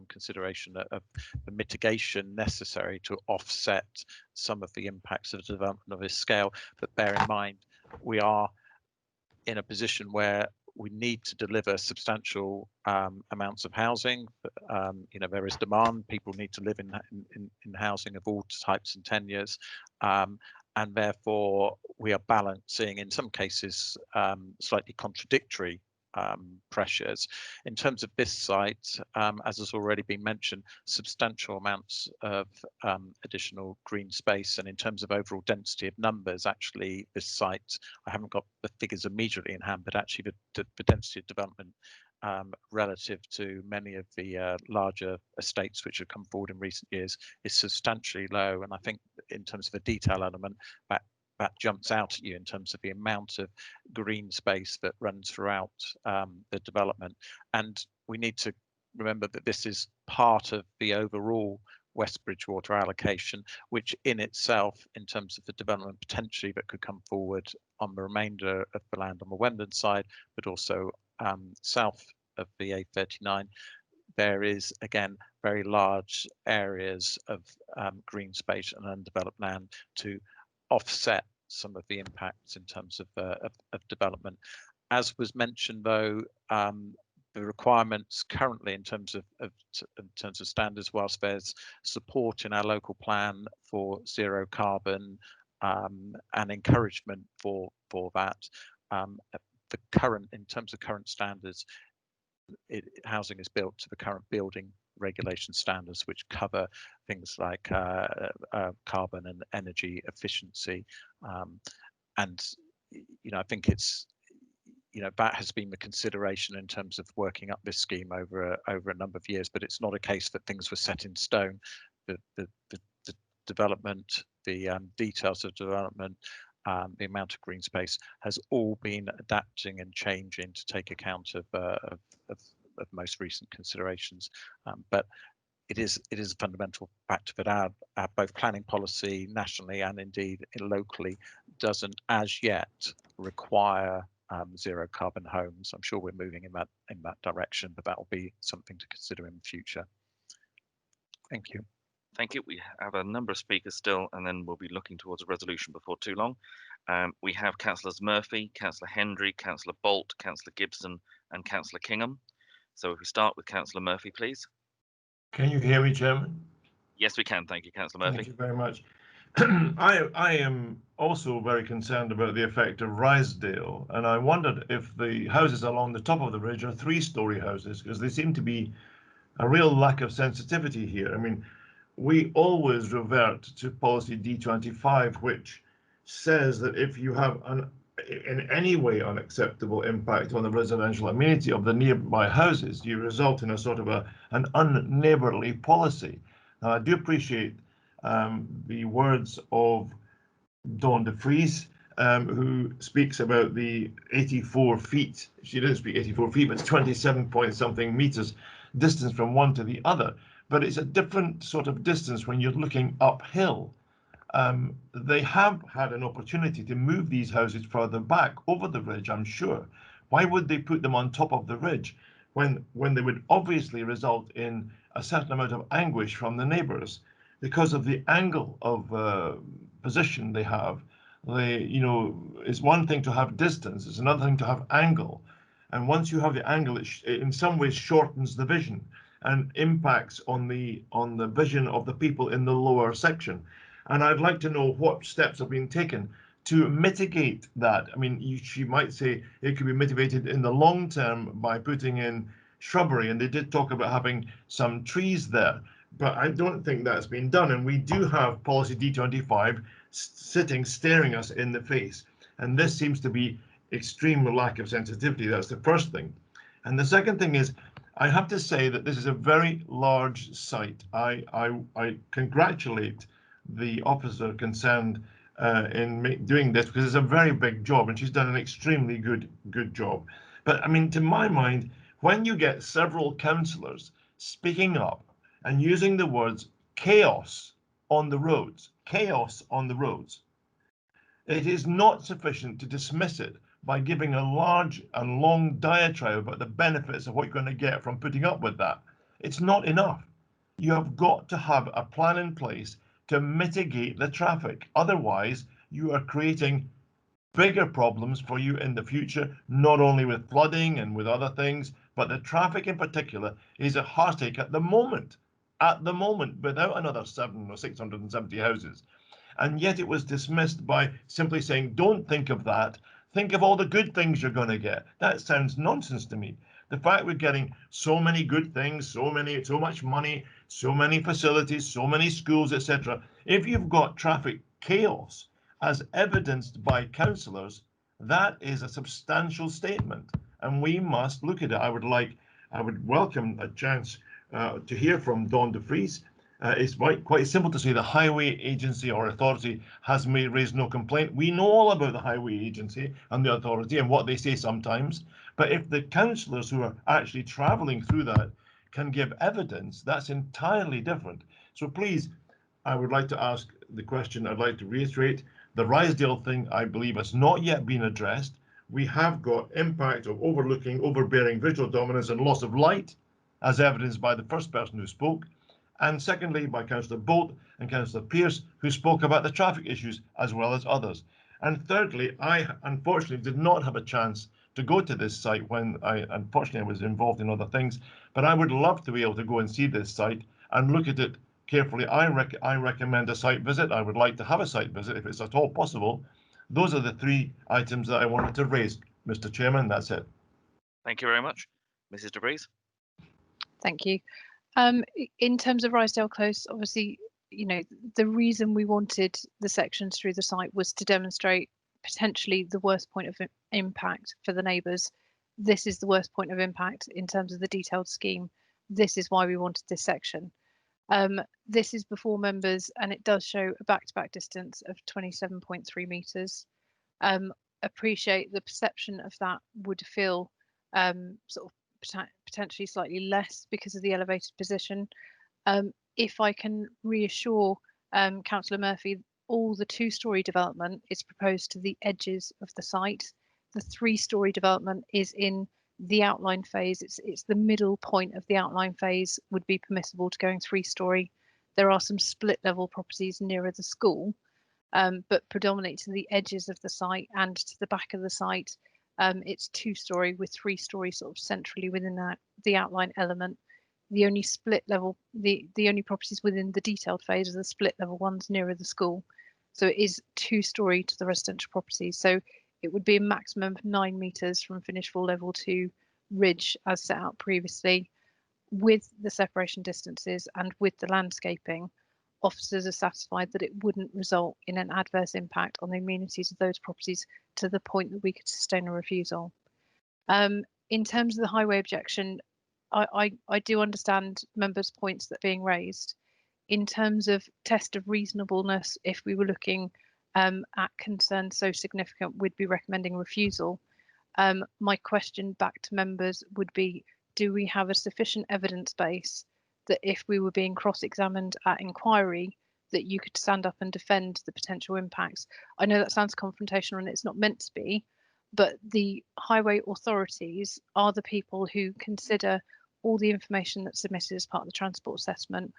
consideration of the mitigation necessary to offset some of the impacts of the development of this scale. But bear in mind, we are in a position where we need to deliver substantial amounts of housing. There is demand. People need to live in housing of all types and tenures, and therefore we are balancing, in some cases, slightly contradictory pressures. In terms of this site, as has already been mentioned, substantial amounts of additional green space, and in terms of overall density of numbers, actually this site, I haven't got the figures immediately in hand, but actually the density of development relative to many of the larger estates which have come forward in recent years is substantially low. And I think in terms of a detail element, that jumps out at you in terms of the amount of green space that runs throughout the development. And we need to remember that this is part of the overall West Bridgewater allocation, which in itself, in terms of the development potentially that could come forward on the remainder of the land on the Wendon side, but also south of the A39, there is again very large areas of green space and undeveloped land to offset some of the impacts in terms of development. As was mentioned, though, the requirements currently in terms of standards, whilst there's support in our local plan for zero carbon and encouragement for that, in terms of current standards, housing is built to the current building regulation standards, which cover things like carbon and energy efficiency, and I think it's that has been the consideration in terms of working up this scheme over a number of years. But it's not a case that things were set in stone. The development, the details of development, the amount of green space has all been adapting and changing to take account of most recent considerations. But it is a fundamental factor that our both planning policy nationally and indeed locally doesn't as yet require zero carbon homes. I'm sure we're moving in that direction, but that will be something to consider in the future. Thank you. Thank you. We have a number of speakers still, and then we'll be looking towards a resolution before too long. We have Councillors Murphy, Councillor Hendry, Councillor Bolt, Councillor Gibson, and Councillor Kingham. So if we start with Councillor Murphy, please. Can you hear me, Chairman? Yes, we can. Thank you, Councillor Murphy. Thank you very much. I am also very concerned about the effect of Rysdale, and I wondered if the houses along the top of the ridge are three-storey houses, because they seem to be a real lack of sensitivity here. I mean, we always revert to policy D25, which says that if you have in any way unacceptable impact on the residential amenity of the nearby houses, you result in a sort of an unneighbourly policy. Now, I do appreciate the words of Dawn de Vries, who speaks about the 84 feet. She didn't speak 84 feet, but it's 27 point something meters distance from one to the other. But it's a different sort of distance when you're looking uphill. They have had an opportunity to move these houses further back over the ridge, I'm sure. Why would they put them on top of the ridge when they would obviously result in a certain amount of anguish from the neighbours because of the angle of position they have? It's one thing to have distance, it's another thing to have angle. And once you have the angle, it in some ways shortens the vision and impacts on the vision of the people in the lower section. And I'd like to know what steps have been taken to mitigate that. I mean, she might say it could be mitigated in the long term by putting in shrubbery, and they did talk about having some trees there, but I don't think that's been done. And we do have policy D25 staring us in the face, and this seems to be extreme lack of sensitivity. That's the first thing. And the second thing is, I have to say that this is a very large site. I congratulate the officer concerned in doing this, because it's a very big job, and she's done an extremely good job. But I mean, to my mind, when you get several councillors speaking up and using the words chaos on the roads, chaos on the roads. It is not sufficient to dismiss it by giving a large and long diatribe about the benefits of what you're going to get from putting up with that. It's not enough. You have got to have a plan in place to mitigate the traffic. Otherwise, you are creating bigger problems for you in the future, not only with flooding and with other things, but the traffic in particular is a heartache at the moment, without another 700 or 670 houses. And yet it was dismissed by simply saying, don't think of that. Think of all the good things you're going to get. That sounds nonsense to me. The fact we're getting so many good things, so much money, so many facilities, so many schools, etc. If you've got traffic chaos, as evidenced by councillors, that is a substantial statement, and we must look at it. I would welcome a chance to hear from Dawn de Vries. It's quite simple to say the highway agency or authority has raised no complaint. We know all about the highway agency and the authority and what they say sometimes, but if the councillors who are actually travelling through that can give evidence, that's entirely different. So please, I would like to ask the question. I'd like to reiterate the Rysdale thing, I believe, has not yet been addressed. We have got impact of overlooking, overbearing visual dominance and loss of light, as evidenced by the first person who spoke. And secondly, by Councillor Bolt and Councillor Pearce, who spoke about the traffic issues as well as others. And thirdly, I unfortunately did not have a chance to go to this site when unfortunately I was involved in other things, but I would love to be able to go and see this site and look at it carefully. I recommend a site visit. I would like to have a site visit if it's at all possible. Those are the three items that I wanted to raise, Mr. Chairman. That's it. Thank you very much. Mrs. de Vries. Thank you. In terms of Rysdale Close, obviously, you know, the reason we wanted the sections through the site was to demonstrate potentially the worst point of impact for the neighbours. This is the worst point of impact in terms of the detailed scheme. This is why we wanted this section. This is before members, and it does show a back-to-back distance of 27.3 metres. Appreciate the perception of that would feel sort of potentially slightly less because of the elevated position. If I can reassure Councillor Murphy, all the two-storey development is proposed to the edges of the site. The three-storey development is in the outline phase. It's the middle point of the outline phase would be permissible to going three-storey. There are some split-level properties nearer the school, but predominantly to the edges of the site and to the back of the site. It's two-storey with three-storey sort of centrally within the outline element. The only split level, the only properties within the detailed phase are the split level ones nearer the school. So it is two-storey to the residential properties. So it would be a maximum of 9 metres from finished floor level to ridge as set out previously. With the separation distances and with the landscaping, officers are satisfied that it wouldn't result in an adverse impact on the amenities of those properties to the point that we could sustain a refusal. In terms of the highway objection, I do understand members' points that are being raised. In terms of test of reasonableness, if we were looking at concerns so significant, we'd be recommending refusal. My question back to members would be, do we have a sufficient evidence base that if we were being cross-examined at inquiry, that you could stand up and defend the potential impacts? I know that sounds confrontational and it's not meant to be, but the highway authorities are the people who consider all the information that's submitted as part of the transport assessment,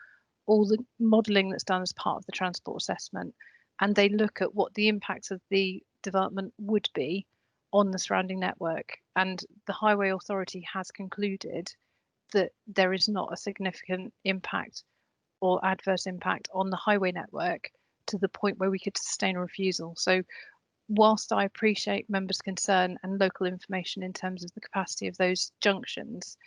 all the modelling that's done as part of the transport assessment, and they look at what the impacts of the development would be on the surrounding network. And the highway authority has concluded that there is not a significant impact or adverse impact on the highway network to the point where we could sustain a refusal. So whilst I appreciate members' concern and local information in terms of the capacity of those junctions,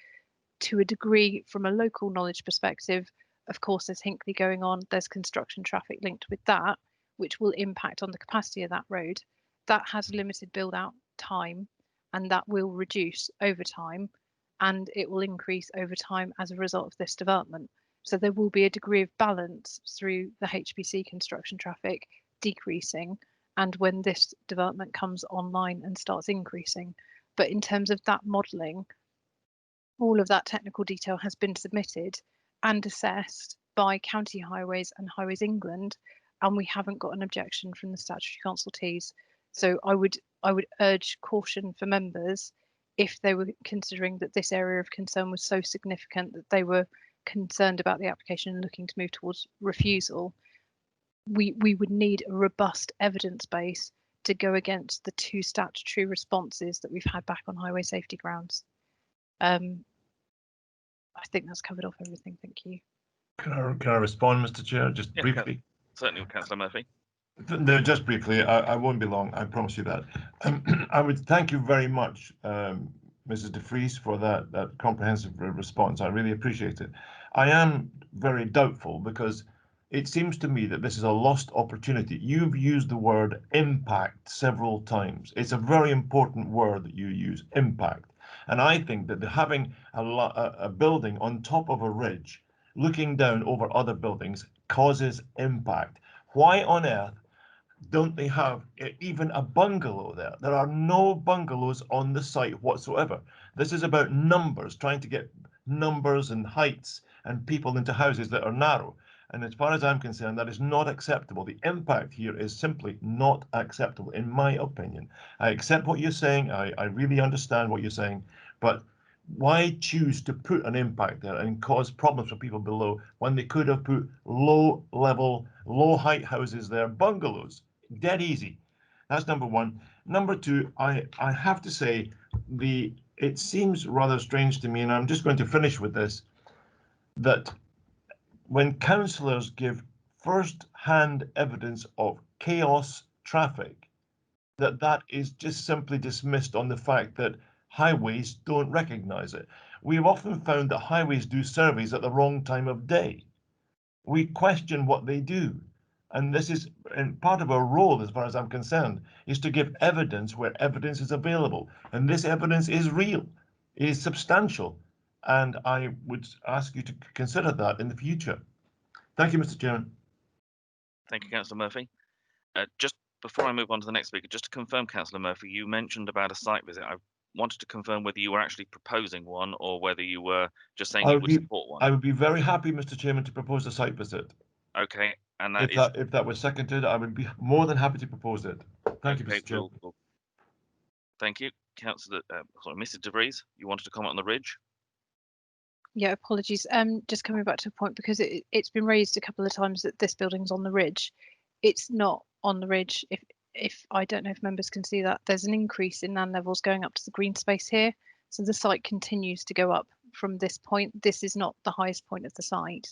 to a degree from a local knowledge perspective, of course there's Hinckley going on, there's construction traffic linked with that, which will impact on the capacity of that road. That has limited build out time, and that will reduce over time, and it will increase over time as a result of this development. So there will be a degree of balance through the HBC construction traffic decreasing, and when this development comes online and starts increasing. But in terms of that modelling, all of that technical detail has been submitted and assessed by County Highways and Highways England, and we haven't got an objection from the statutory consultees. So I would urge caution for members if they were considering that this area of concern was so significant that they were concerned about the application and looking to move towards refusal. We would need a robust evidence base to go against the 2 statutory responses that we've had back on highway safety grounds. I think that's covered off everything. Thank you. Can I respond, Mr. Chair, just briefly? Certainly, Councillor Murphy. No, just briefly. I won't be long. I promise you that. I would thank you very much, Mrs. de Vries, for that comprehensive response. I really appreciate it. I am very doubtful because it seems to me that this is a lost opportunity. You've used the word impact several times. It's a very important word that you use, impact. And I think that having a building on top of a ridge, looking down over other buildings, causes impact. Why on earth don't they have even a bungalow there? There are no bungalows on the site whatsoever. This is about numbers, trying to get numbers and heights and people into houses that are narrow. And as far as I'm concerned, that is not acceptable. The impact here is simply not acceptable, in my opinion. I accept what you're saying. I really understand what you're saying. But why choose to put an impact there and cause problems for people below when they could have put low level, low height houses there, bungalows? Dead easy. That's number one. Number two, I have to say, it seems rather strange to me, and I'm just going to finish with this, that when councillors give first-hand evidence of chaos traffic, that is just simply dismissed on the fact that highways don't recognise it. We've often found that highways do surveys at the wrong time of day. We question what they do. And this is part of our role, as far as I'm concerned, is to give evidence where evidence is available. And this evidence is real, is substantial. And I would ask you to consider that in the future. Thank you, Mr. Chairman. Thank you, Councillor Murphy. Just before I move on to the next speaker, just to confirm, Councillor Murphy, you mentioned about a site visit. I wanted to confirm whether you were actually proposing one or whether you were just saying you would support one. I would be very happy, Mr. Chairman, to propose a site visit. Okay, and if that was seconded, I would be more than happy to propose it. Thank you, Mr. Chairman. Thank you, Councillor. Sorry, Mrs. de Vries, you wanted to comment on the ridge? Yeah, apologies. Just coming back to a point because it's been raised a couple of times that this building's on the ridge. It's not on the ridge. If I don't know if members can see that, there's an increase in land levels going up to the green space here. So the site continues to go up from this point. This is not the highest point of the site.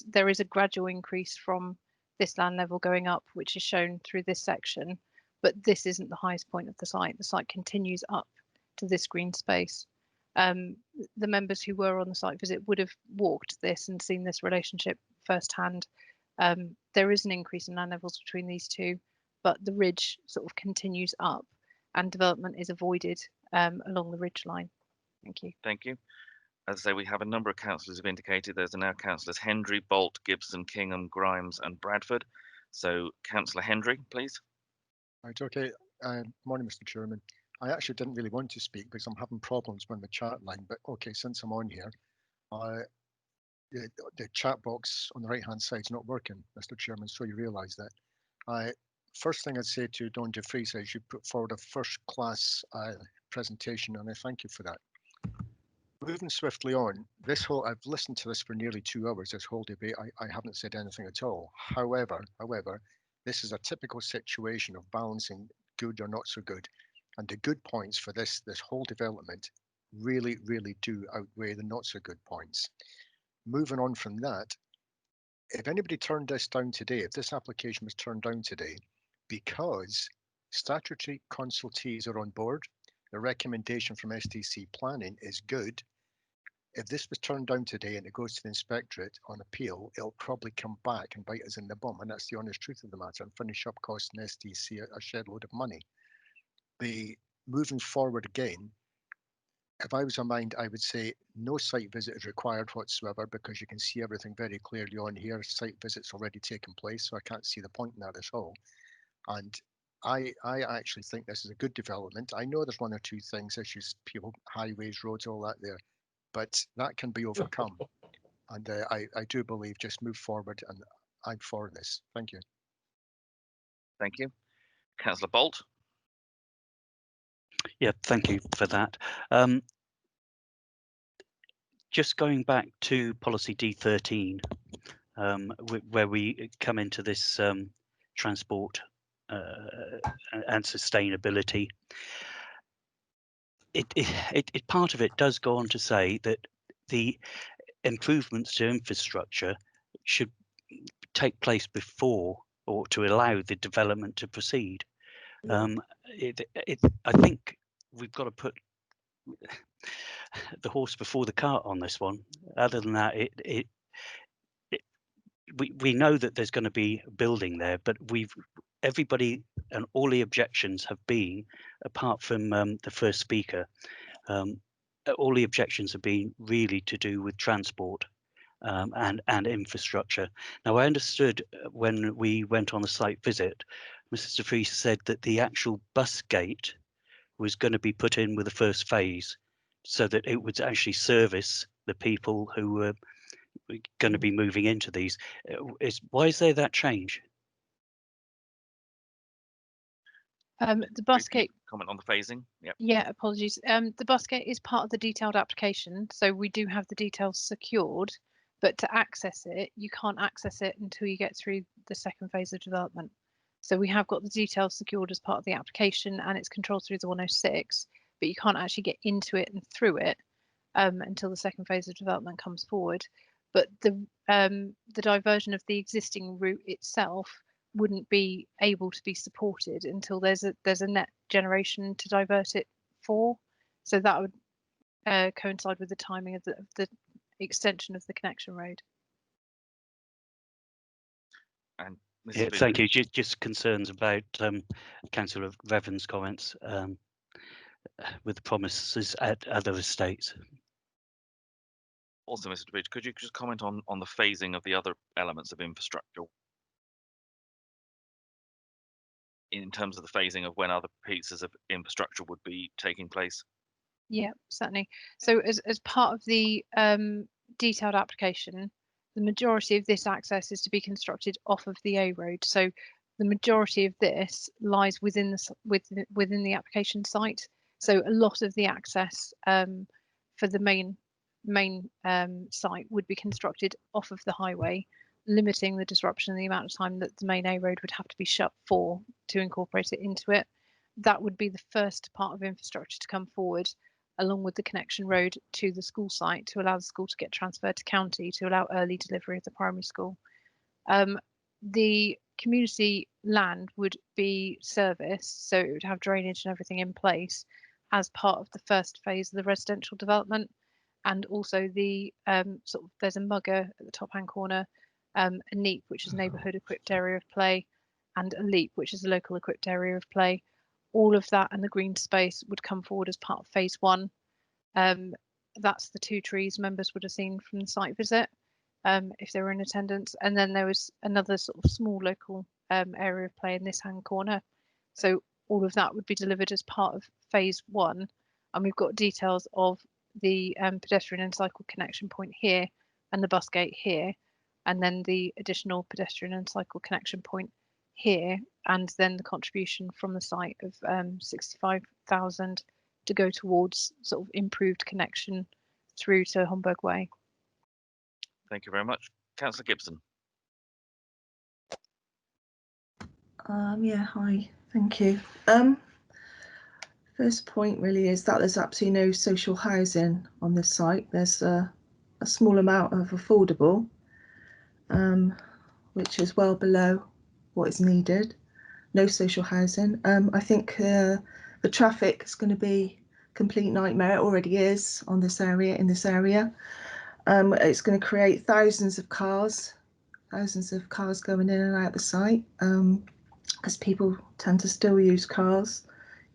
There is a gradual increase from this land level going up, which is shown through this section, but this isn't the highest point of the site. The site continues up to this green space. The members who were on the site visit would have walked this and seen this relationship firsthand. There is an increase in land levels between these two, but the ridge sort of continues up and development is avoided along the ridge line. Thank you. Thank you. As I say, we have a number of councillors who've indicated. There's now councillors Hendry, Bolt, Gibson, Kingham, Grimes and Bradford. So Councillor Hendry, please. Right, okay. Morning, Mr. Chairman. I actually didn't really want to speak because I'm having problems with the chat line, but okay, since I'm on here, the chat box on the right-hand side is not working, Mr. Chairman, so you realise that. First thing I'd say to Don de Vries is you put forward a first-class presentation, and I thank you for that. Moving swiftly on, I've listened to this for nearly 2 hours, this whole debate. I haven't said anything at all. However, this is a typical situation of balancing good or not so good. And the good points for this whole development really, really do outweigh the not so good points. Moving on from that, if anybody turned this down today, if this application was turned down today, because statutory consultees are on board, the recommendation from STC planning is good. If this was turned down today and it goes to the inspectorate on appeal, it'll probably come back and bite us in the bum. And that's the honest truth of the matter, and finish up costing STC a shed load of money. Moving forward again, if I was a mind, I would say no site visit is required whatsoever because you can see everything very clearly on here. Site visits already taken place, so I can't see the point in that at all. And I actually think this is a good development. I know there's one or two things, issues, people, highways, roads, all that there, but that can be overcome. And I do believe just move forward, and I'm for this. Thank you. Thank you. Councillor Bolt. Yeah, thank you for that. Just going back to policy D13, where we come into this transport and sustainability. It part of it does go on to say that the improvements to infrastructure should take place before or to allow the development to proceed. I think we've got to put the horse before the cart on this one. Other than that, we know that there's going to be building there, but everybody and all the objections have been, apart from the first speaker, all the objections have been really to do with transport and infrastructure. Now, I understood when we went on the site visit, Mrs. de Vries said that the actual bus gate was going to be put in with the first phase, so that it would actually service the people who were going to be moving into these. Why is there that change? The bus gate. Comment on the phasing. Yeah. Yeah, apologies. The bus gate is part of the detailed application, so we do have the details secured. But to access it, you can't access it until you get through the second phase of development. So we have got the details secured as part of the application, and it's controlled through the 106, but you can't actually get into it and through it until the second phase of development comes forward. But the diversion of the existing route itself wouldn't be able to be supported until there's a net generation to divert it for. So that would coincide with the timing of the extension of the connection road. And yeah, thank you. Just concerns about Councillor Revan's comments with the promises at other estates. Also, Mr. Bridge, could you just comment on the phasing of the other elements of infrastructure in terms of the phasing of when other pieces of infrastructure would be taking place? Yeah, certainly. So as part of the detailed application, the majority of this access is to be constructed off of the A road. So the majority of this lies within the application site. So a lot of the access for the main site would be constructed off of the highway, limiting the disruption and the amount of time that the main A road would have to be shut for to incorporate it into it. That would be the first part of infrastructure to come forward, along with the connection road to the school site, to allow the school to get transferred to county, to allow early delivery of the primary school. The community land would be serviced, so it would have drainage and everything in place as part of the first phase of the residential development. And also the there's a mugger at the top hand corner, a NEEP, which is neighbourhood equipped area of play, and a LEAP, which is a local equipped area of play. All of that and the green space would come forward as part of phase one. That's the 2 trees members would have seen from the site visit if they were in attendance. And then there was another sort of small local area of play in this hand corner. So all of that would be delivered as part of phase one. And we've got details of the pedestrian and cycle connection point here and the bus gate here, and then the additional pedestrian and cycle connection point here, and then the contribution from the site of 65,000 to go towards sort of improved connection through to Homburg Way. Thank you very much. Councillor Gibson. Yeah, hi, thank you. First point really is that there's absolutely no social housing on this site. There's a small amount of affordable, which is well below what is needed. No social housing. I think the traffic is going to be a complete nightmare. It already is on this area, in this area. It's going to create thousands of cars going in and out the site, because people tend to still use cars,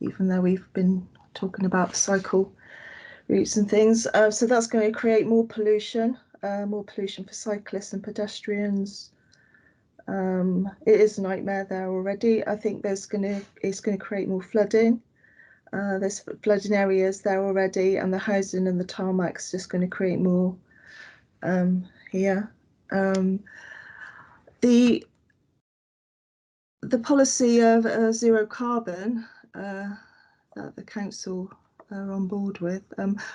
even though we've been talking about cycle routes and things. So that's going to create more pollution for cyclists and pedestrians. It is a nightmare there already. I think it's going to create more flooding. There's flooding areas there already, and the housing and the tarmac's just going to create more here. The policy of zero carbon that the council are on board with,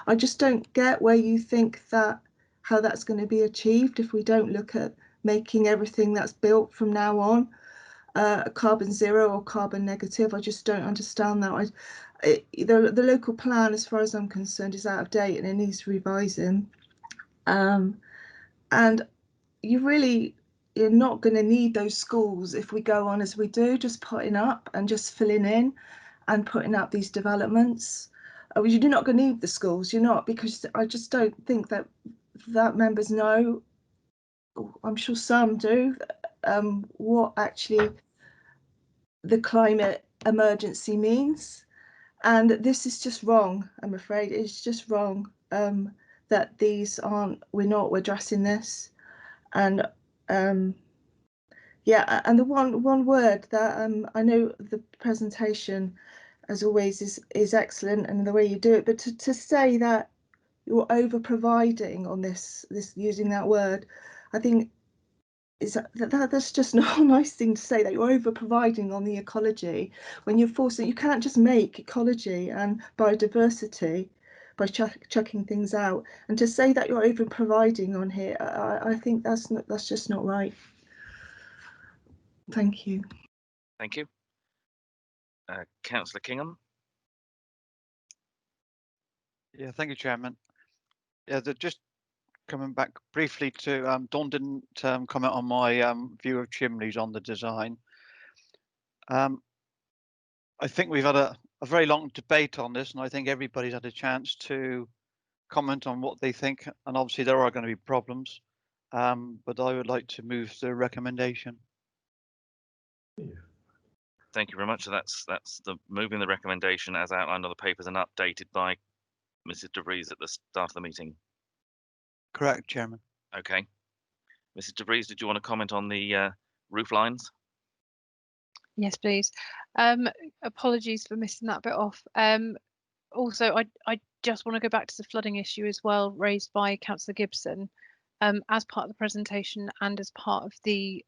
I just don't get where you think that how that's going to be achieved if we don't look at making everything that's built from now on carbon zero or carbon negative. I just don't understand that. The local plan, as far as I'm concerned, is out of date and it needs revising. And you're not going to need those schools if we go on as we do, just putting up and just filling in and putting up these developments. You're not going to need the schools, you're not, because I just don't think that members know, I'm sure some do, what actually the climate emergency means. And this is just wrong, I'm afraid. It's just wrong that we're addressing this. And yeah, and the one word that I know the presentation, as always, is excellent and the way you do it, but to say that you're over providing on this using that word, I think that's just not a nice thing to say, that you're over providing on the ecology when you're forcing. You can't just make ecology and biodiversity by chucking things out, and to say that you're over providing on here, I think that's just not right. Thank you. Thank you. Councillor Kingham. Yeah, thank you, Chairman. Yeah, just coming back briefly to Dawn didn't comment on my view of chimneys on the design. I think we've had a very long debate on this, and I think everybody's had a chance to comment on what they think, and obviously there are going to be problems, but I would like to move the recommendation. Thank you very much. So that's the moving the recommendation as outlined on the papers and updated by Mrs. De Vries at the start of the meeting. Correct, Chairman. Okay. Mrs. De Vries, did you want to comment on the roof lines? Yes, please. Apologies for missing that bit off. Also, I just want to go back to the flooding issue as well, raised by Councillor Gibson. As part of the presentation and as part of the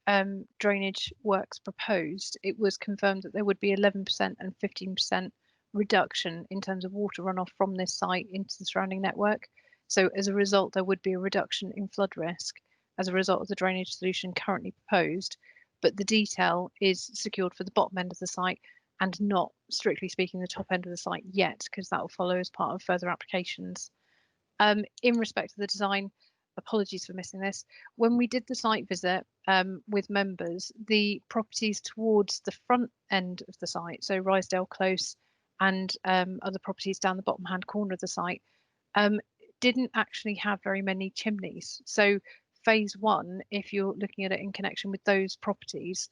drainage works proposed, it was confirmed that there would be 11% and 15% reduction in terms of water runoff from this site into the surrounding network. So as a result, there would be a reduction in flood risk as a result of the drainage solution currently proposed, but the detail is secured for the bottom end of the site and not, strictly speaking, the top end of the site yet, because that will follow as part of further applications. In respect to the design, apologies for missing this. When we did the site visit with members, the properties towards the front end of the site, so Rysedale Close and other properties down the bottom hand corner of the site, didn't actually have very many chimneys. So phase one, if you're looking at it in connection with those properties,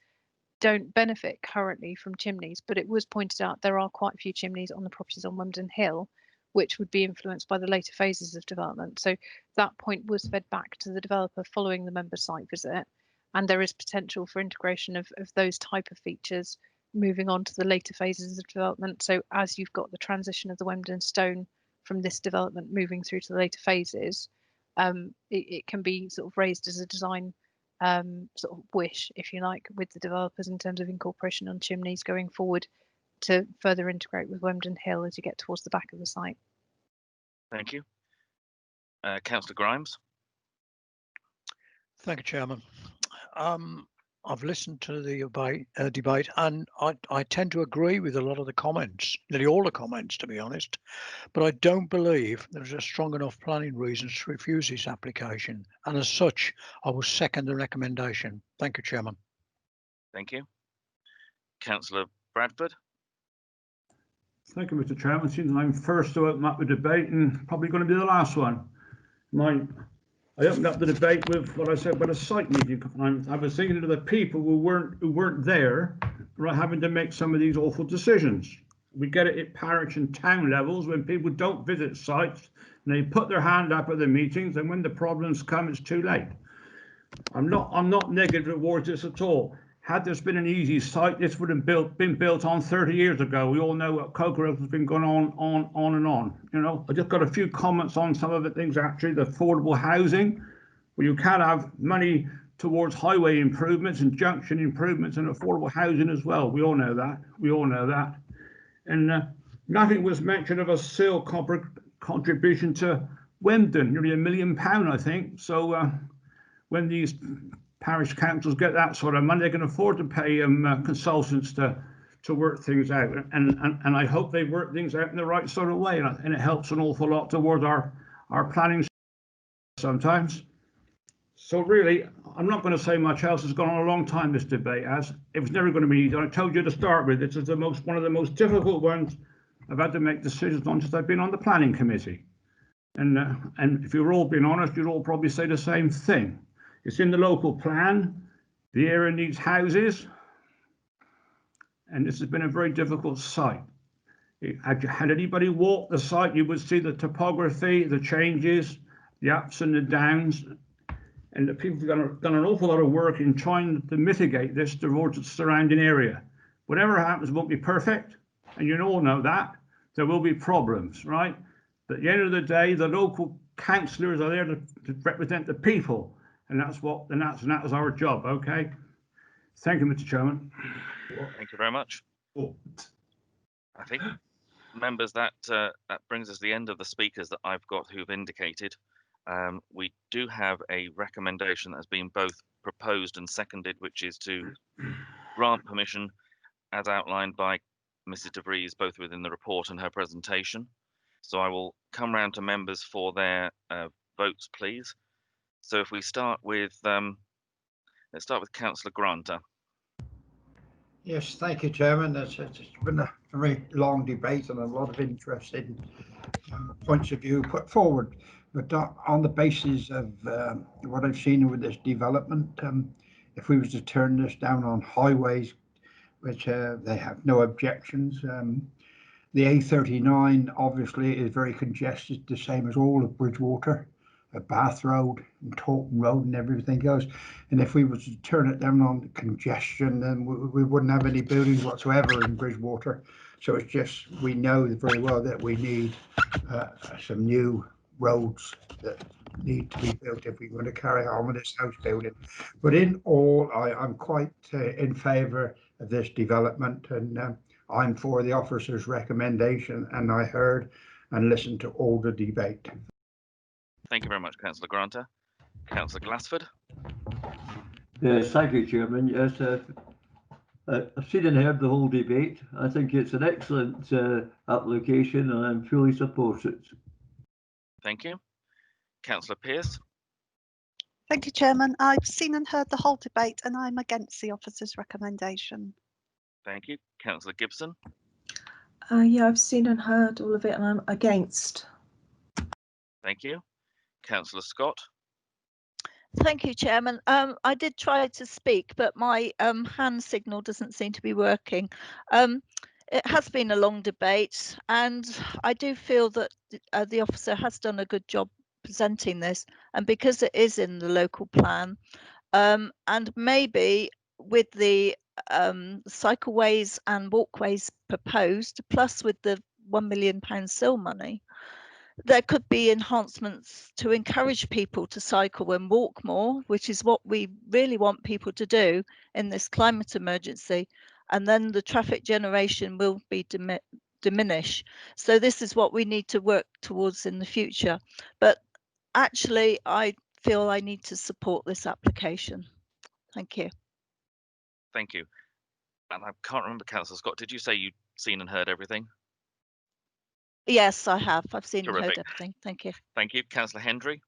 don't benefit currently from chimneys, but it was pointed out there are quite a few chimneys on the properties on Wemden Hill, which would be influenced by the later phases of development. So that point was fed back to the developer following the member site visit, and there is potential for integration of those type of features moving on to the later phases of development. So as you've got the transition of the Wemden Stone from this development moving through to the later phases, it can be sort of raised as a design sort of wish, if you like, with the developers in terms of incorporation on chimneys going forward to further integrate with Wemden Hill as you get towards the back of the site. Thank you. Councillor Grimes. Thank you, Chairman. I've listened to the debate and I tend to agree with a lot of the comments, nearly all the comments, to be honest, but I don't believe there's a strong enough planning reasons to refuse this application, and as such, I will second the recommendation. Thank you, Chairman. Thank you. Councillor Bradford. Thank you, Mr. Chairman. Since I'm first to open up the debate and probably going to be the last one. I opened up the debate with what I said about a site meeting. I was thinking of the people who weren't there, right, having to make some of these awful decisions. We get it at parish and town levels when people don't visit sites and they put their hand up at the meetings, and when the problems come, it's too late. I'm not negative towards this at all. Had this been an easy site, this would have been built on 30 years ago. We all know what co-growth has been going on and on. You know, I just got a few comments on some of the things, actually, the affordable housing. Well, you can have money towards highway improvements and junction improvements and affordable housing as well. We all know that. We all know that. And nothing was mentioned of a sale contribution to Wemden, nearly £1 million, I think. So when these parish councils get that sort of money, they can afford to pay consultants to work things out. And I hope they work things out in the right sort of way. And it helps an awful lot towards our planning sometimes. So really, I'm not going to say much else. It's gone on a long time, this debate has. It was never going to be easy. I told you to start with, this is one of the most difficult ones I've had to make decisions on since I've been on the planning committee. And if you're all being honest, you'd all probably say the same thing. It's in the local plan. The area needs houses. And this has been a very difficult site. Had anybody walked the site, you would see the topography, the changes, the ups and the downs. And the people have done an awful lot of work in trying to mitigate this towards the surrounding area. Whatever happens won't be perfect, and you all know that. There will be problems, right? But at the end of the day, the local councillors are there to represent the people, and that is our job, okay? Thank you, Mr. Chairman. Thank you very much. I think, members, that brings us to the end of the speakers that I've got who've indicated. We do have a recommendation that has been both proposed and seconded, which is to grant permission as outlined by Mrs. De Vries, both within the report and her presentation. So I will come round to members for their votes, please. So if we start with, let's start with Councillor Granter. Yes, thank you, Chairman. It's been a very long debate and a lot of interesting points of view put forward. But on the basis of what I've seen with this development, if we was to turn this down on highways, which they have no objections, the A39 obviously is very congested, the same as all of Bridgewater, Bath Road and Taunton Road and everything else. And if we was to turn it down on congestion, then we wouldn't have any buildings whatsoever in Bridgewater. So it's just, we know very well that we need some new roads that need to be built if we want to carry on with this house building. But in all, I'm quite in favour of this development, and I'm for the officer's recommendation, and I heard and listened to all the debate. Thank you very much, Councillor Granter. Councillor Glassford. Yes, thank you, Chairman. Yes, I've seen and heard the whole debate. I think it's an excellent application, and I'm fully support it. Thank you. Councillor Pearce. Thank you, Chairman. I've seen and heard the whole debate, and I'm against the officer's recommendation. Thank you. Councillor Gibson. Yeah, I've seen and heard all of it, and I'm against. Thank you. Councillor Scott. Thank you, Chairman. I did try to speak, but my hand signal doesn't seem to be working. It has been a long debate, and I do feel that the officer has done a good job presenting this, and because it is in the local plan, and maybe with the cycleways and walkways proposed, plus with the £1 million SIL money, there could be enhancements to encourage people to cycle and walk more, which is what we really want people to do in this climate emergency. And then the traffic generation will be diminished. So this is what we need to work towards in the future. But actually, I feel I need to support this application. Thank you. Thank you. And I can't remember, Councillor Scott, did you say you'd seen and heard everything? Yes, I have. I've seen and Terrific. heard everything. Thank you. Thank you. Councillor Hendry.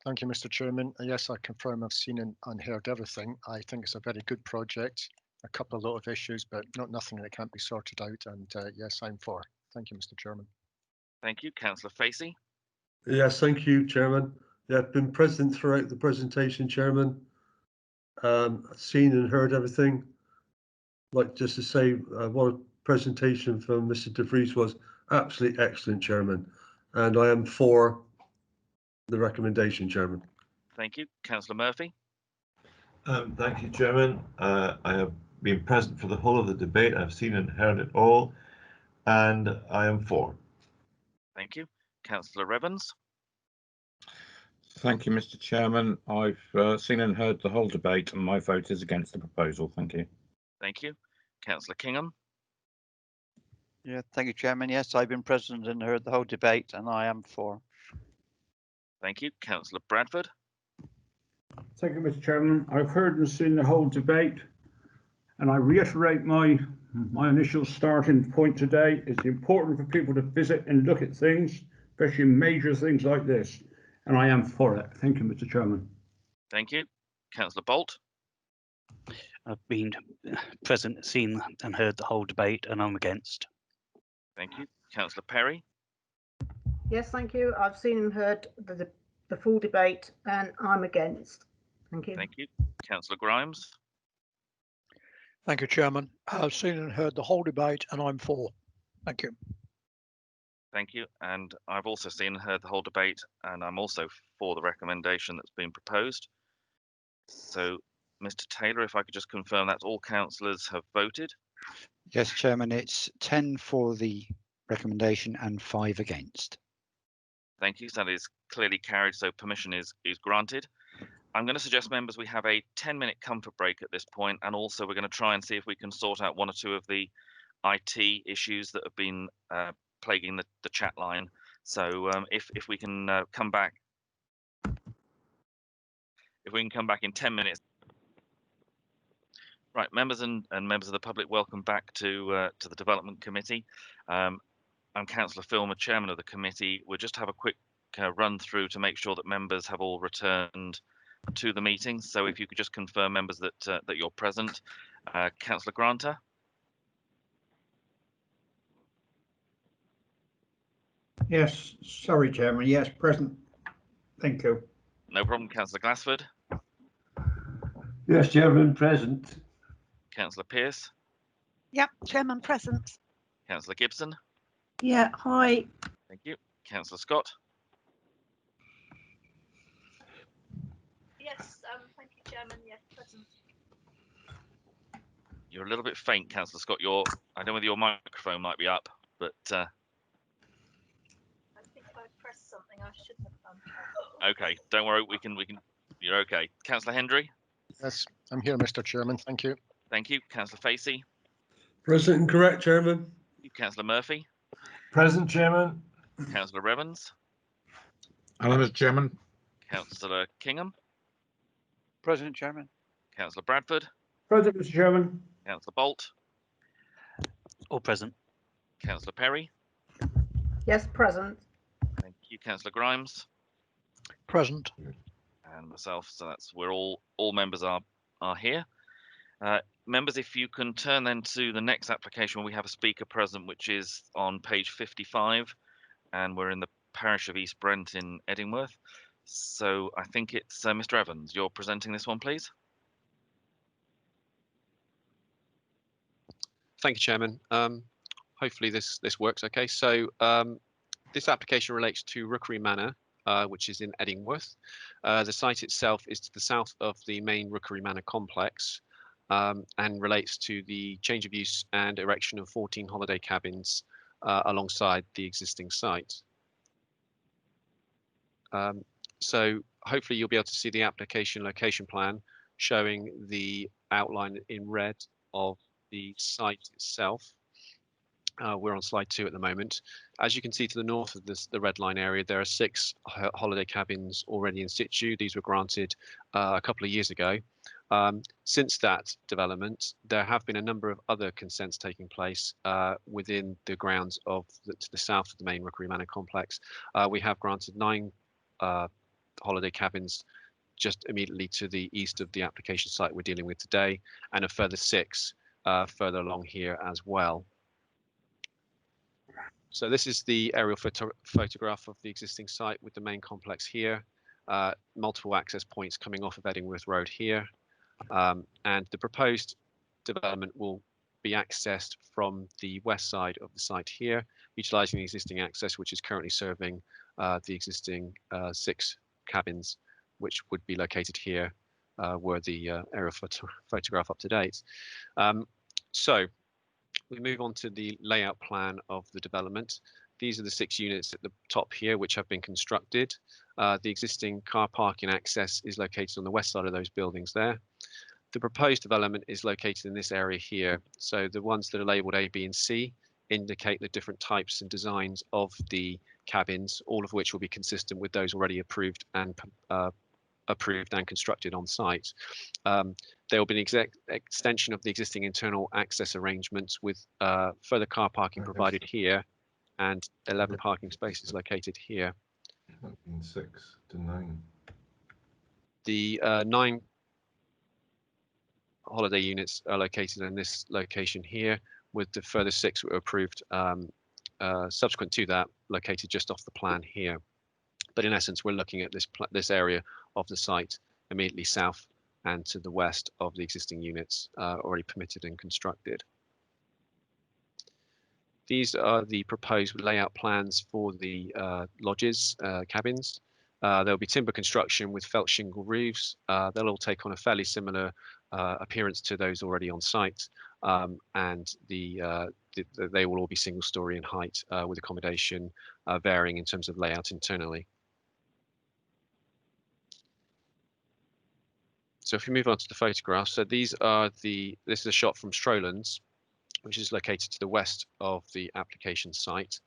Thank you, Mr. Chairman. Yes, I confirm I've seen and heard everything. I think it's a very good project. A couple of lot of issues, but nothing that can't be sorted out. And yes, I'm for. Thank you, Mr. Chairman. Thank you. Councillor Facey. Yes, thank you, Chairman. Yeah, I've been present throughout the presentation, Chairman. Seen and heard everything. Like just to say, what a presentation from Mr. De Vries was absolutely excellent, Chairman. And I am for the recommendation, Chairman. Thank you. Councillor Murphy. Thank you, Chairman. I have been present for the whole of the debate. I've seen and heard it all, and I am for. Thank you. Councillor Evans. Thank you, Mr. Chairman. I've seen and heard the whole debate, and my vote is against the proposal. Thank you. Thank you. Councillor Kingham. Yeah, thank you, Chairman. Yes, I've been present and heard the whole debate, and I am for. Thank you. Councillor Bradford. Thank you, Mr. Chairman. I've heard and seen the whole debate, and I reiterate my initial starting point today. It's important for people to visit and look at things, especially major things like this, and I am for it. Thank you, Mr. Chairman. Thank you. Councillor Bolt. I've been present, seen and heard the whole debate, and I'm against. Thank you. Councillor Perry. Yes, thank you. I've seen and heard the full debate, and I'm against. Thank you. Thank you. Councillor Grimes. Thank you, Chairman. I've seen and heard the whole debate, and I'm for. Thank you. Thank you. And I've also seen and heard the whole debate, and I'm also for the recommendation that's been proposed. So, Mr. Taylor, if I could just confirm that all councillors have voted. Yes, Chairman, it's 10 for the recommendation and 5 against. Thank you. So that is clearly carried, so permission is granted. I'm going to suggest, members, we have a 10-minute comfort break at this point, and also we're going to try and see if we can sort out one or two of the IT issues that have been plaguing the chat line. So if we can come back, in 10 minutes. Right, members and members of the public, welcome back to the Development Committee. I'm Councillor Filmer, Chairman of the committee. We'll just have a quick run through to make sure that members have all returned to the meeting. So if you could just confirm, members, that that you're present. Councillor Granter. Yes, sorry, Chairman. Yes, present. Thank you. No problem. Councillor Glassford. Yes, Chairman, present. Councillor Pearce. Yep, Chairman present. Councillor Gibson. Yeah, hi. Thank you. Councillor Scott. Yes, thank you, Chairman. Yes, present. You're a little bit faint, Councillor Scott. I don't know whether your microphone might be up, but I think I pressed something I shouldn't have done. okay, don't worry. We can. You're okay. Councillor Hendry. Yes, I'm here, Mr. Chairman. Thank you. Thank you. Councillor Facey. Present and correct, Chairman. Councillor Murphy. Present, Chairman. Councillor Revens. Hello, Mr. Chairman. Councillor Kingham. Present, Chairman. Councillor Bradford. Present, Mr. Chairman. Councillor Bolt. All present. Councillor Perry. Yes, present. Thank you. Councillor Grimes. Present. And myself. So we're all members are here. Members, if you can turn then to the next application where we have a speaker present, which is on page 55, and we're in the parish of East Brent in Edingworth. So I think it's Mr. Evans. You're presenting this one, please. Thank you, Chairman. Hopefully this works okay. So this application relates to Rookery Manor, which is in Edingworth. The site itself is to the south of the main Rookery Manor complex, and relates to the change of use and erection of 14 holiday cabins alongside the existing site. So hopefully you'll be able to see the application location plan showing the outline in red of the site itself. We're on slide 2 at the moment. As you can see to the north of the red line area, there are 6 holiday cabins already in situ. These were granted a couple of years ago. Since that development, there have been a number of other consents taking place within the grounds of to the south of the main Rookery Manor complex. We have granted 9 holiday cabins just immediately to the east of the application site we're dealing with today, and a further 6 further along here as well. So this is the aerial photograph of the existing site with the main complex here, multiple access points coming off of Edingworth Road here, and the proposed development will be accessed from the west side of the site here, utilising the existing access, which is currently serving the existing 6 cabins, which would be located here, were the aerial photograph up to date. So we move on to the layout plan of the development. These are the 6 units at the top here, which have been constructed. The existing car parking access is located on the west side of those buildings there. The proposed development is located in this area here. So the ones that are labelled A, B and C indicate the different types and designs of the cabins, all of which will be consistent with those already approved and constructed on site. There will be an extension of the existing internal access arrangements with further car parking provided here and 11 parking spaces located here. 6 to 9. The 9 holiday units are located in this location here, with the further 6 that were approved subsequent to that located just off the plan here. But in essence, we're looking at this area of the site immediately south and to the west of the existing units already permitted and constructed. These are the proposed layout plans for the lodges, cabins. There'll be timber construction with felt shingle roofs. They'll all take on a fairly similar appearance to those already on site, and they will all be single story in height with accommodation varying in terms of layout internally. So if we move on to the photographs, so this is a shot from Strolands, which is located to the west of the application site.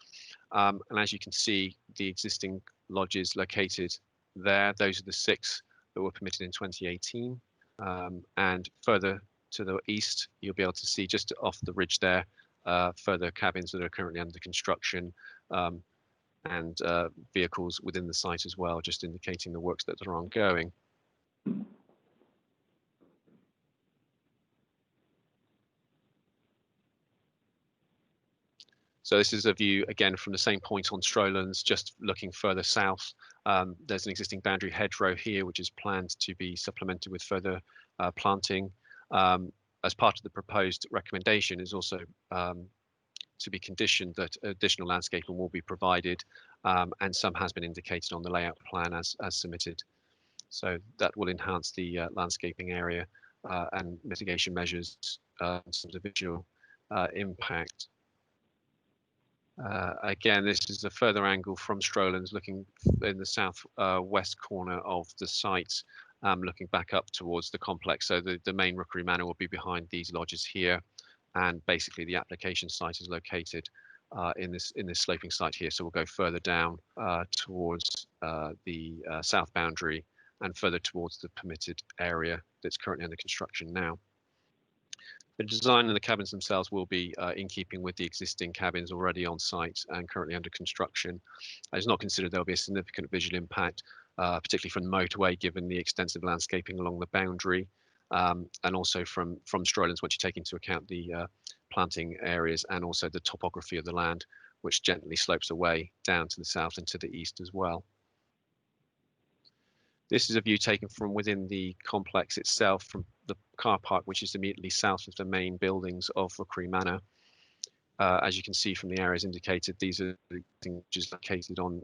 And as you can see, the existing lodges located there, those are the 6 that were permitted in 2018. And further to the east, you'll be able to see just off the ridge there, further cabins that are currently under construction and vehicles within the site as well, just indicating the works that are ongoing. So this is a view again from the same point on Strolands, just looking further south. There's an existing boundary hedgerow here, which is planned to be supplemented with further planting. As part of the proposed recommendation is also to be conditioned that additional landscaping will be provided, and some has been indicated on the layout plan as submitted. So that will enhance the landscaping area and mitigation measures in terms of visual impact. Again, this is a further angle from Strolands, looking in the south west corner of the site, looking back up towards the complex. So the main Rookery Manor will be behind these lodges here, and basically the application site is located in this sloping site here. So we'll go further down towards the south boundary and further towards the permitted area that's currently under construction now. The design of the cabins themselves will be in keeping with the existing cabins already on site and currently under construction. It's not considered there will be a significant visual impact, particularly from the motorway, given the extensive landscaping along the boundary, and also from Strolands, once you take into account the planting areas and also the topography of the land, which gently slopes away down to the south and to the east as well. This is a view taken from within the complex itself, from the car park, which is immediately south of the main buildings of Rookery Manor. As you can see from the areas indicated, these are things which is located on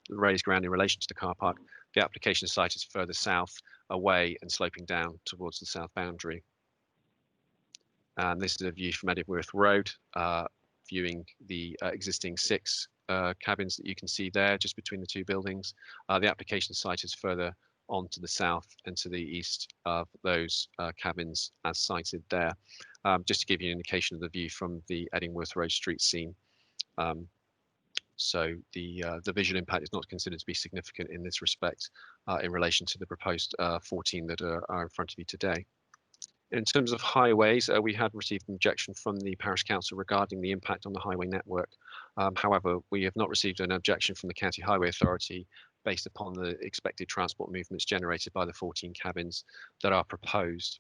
raised ground in relation to the car park. The application site is further south away and sloping down towards the south boundary. And this is a view from Edgeworth Road, viewing the existing 6 cabins that you can see there just between the 2 buildings. The application site is further on to the south and to the east of those cabins as cited there. Just to give you an indication of the view from the Edgeworth Road street scene. So the visual impact is not considered to be significant in this respect in relation to the proposed 14 that are in front of you today. In terms of highways, we had received an objection from the Parish Council regarding the impact on the highway network. However, we have not received an objection from the County Highway Authority based upon the expected transport movements generated by the 14 cabins that are proposed.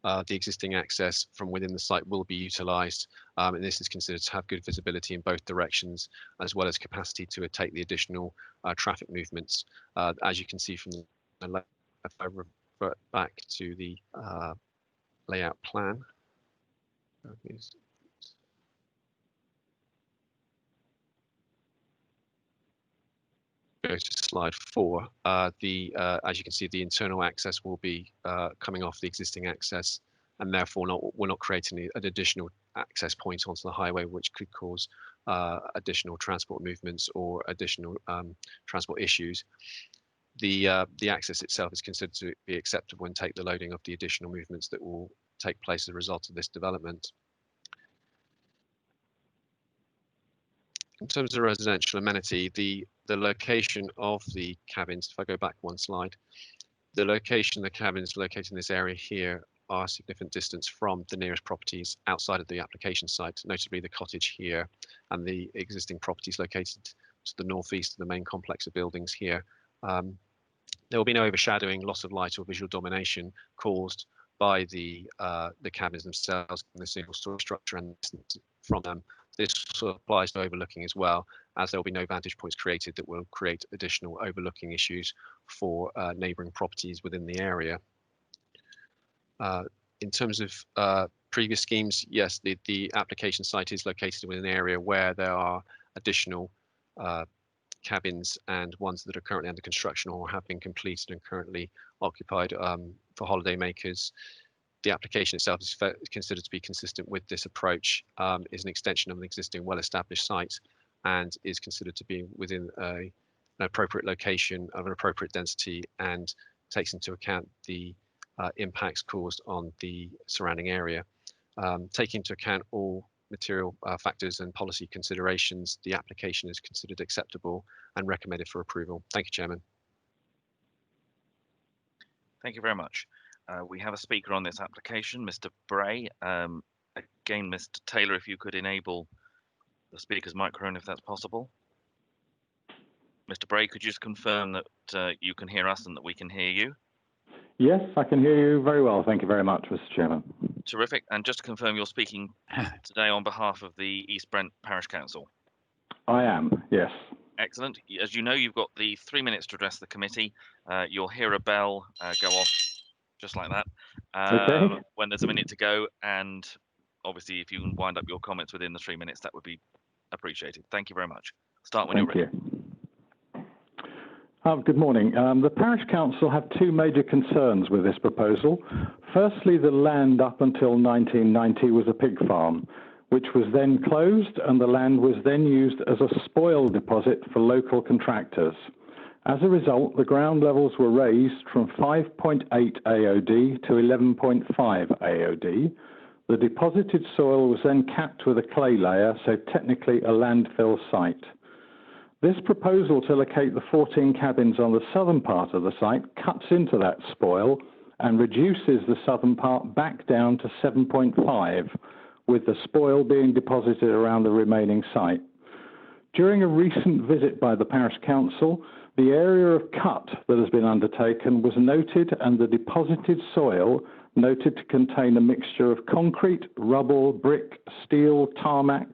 The existing access from within the site will be utilised, and this is considered to have good visibility in both directions, as well as capacity to take the additional traffic movements. As you can see from the left, if I revert back to the layout plan. Go to slide 4. As you can see, the internal access will be coming off the existing access, and therefore we're not creating an additional access point onto the highway, which could cause additional transport movements or additional transport issues. The access itself is considered to be acceptable and take the loading of the additional movements that will take place as a result of this development. In terms of residential amenity, the location of the cabins, if I go back one slide, the location of the cabins located in this area here are a significant distance from the nearest properties outside of the application site, notably the cottage here and the existing properties located to the northeast of the main complex of buildings here. There will be no overshadowing, loss of light or visual domination caused by the cabins themselves and the single story structure and from them. This also applies to overlooking as well, as there will be no vantage points created that will create additional overlooking issues for neighbouring properties within the area. In terms of previous schemes, yes, the application site is located within an area where there are additional cabins and ones that are currently under construction or have been completed and currently occupied for holiday makers. The application itself is considered to be consistent with this approach, is an extension of an existing well-established site and is considered to be within an appropriate location of an appropriate density and takes into account the impacts caused on the surrounding area. Taking into account all material factors and policy considerations, the application is considered acceptable and recommended for approval. Thank you, Chairman. Thank you very much. We have a speaker on this application, Mr. Bray. Again, Mr. Taylor, if you could enable the speaker's microphone, if that's possible. Mr. Bray, could you just confirm that you can hear us and that we can hear you? Yes, I can hear you very well. Thank you very much, Mr. Chairman. Terrific. And just to confirm, you're speaking today on behalf of the East Brent Parish Council? I am, yes. Excellent. As you know, you've got the 3 minutes to address the committee. You'll hear a bell go off just like that Okay. when there's a minute to go. And obviously, if you can wind up your comments within the 3 minutes, that would be appreciated. Thank you very much. Start when you're ready. Thank you. Good morning. The Parish Council have two major concerns with this proposal. Firstly, the land up until 1990 was a pig farm, which was then closed, and the land was then used as a spoil deposit for local contractors. As a result, the ground levels were raised from 5.8 AOD to 11.5 AOD. The deposited soil was then capped with a clay layer, so technically a landfill site. This proposal to locate the 14 cabins on the southern part of the site cuts into that spoil and reduces the southern part back down to 7.5, with the spoil being deposited around the remaining site. During a recent visit by the Parish Council, the area of cut that has been undertaken was noted and the deposited soil noted to contain a mixture of concrete, rubble, brick, steel, tarmac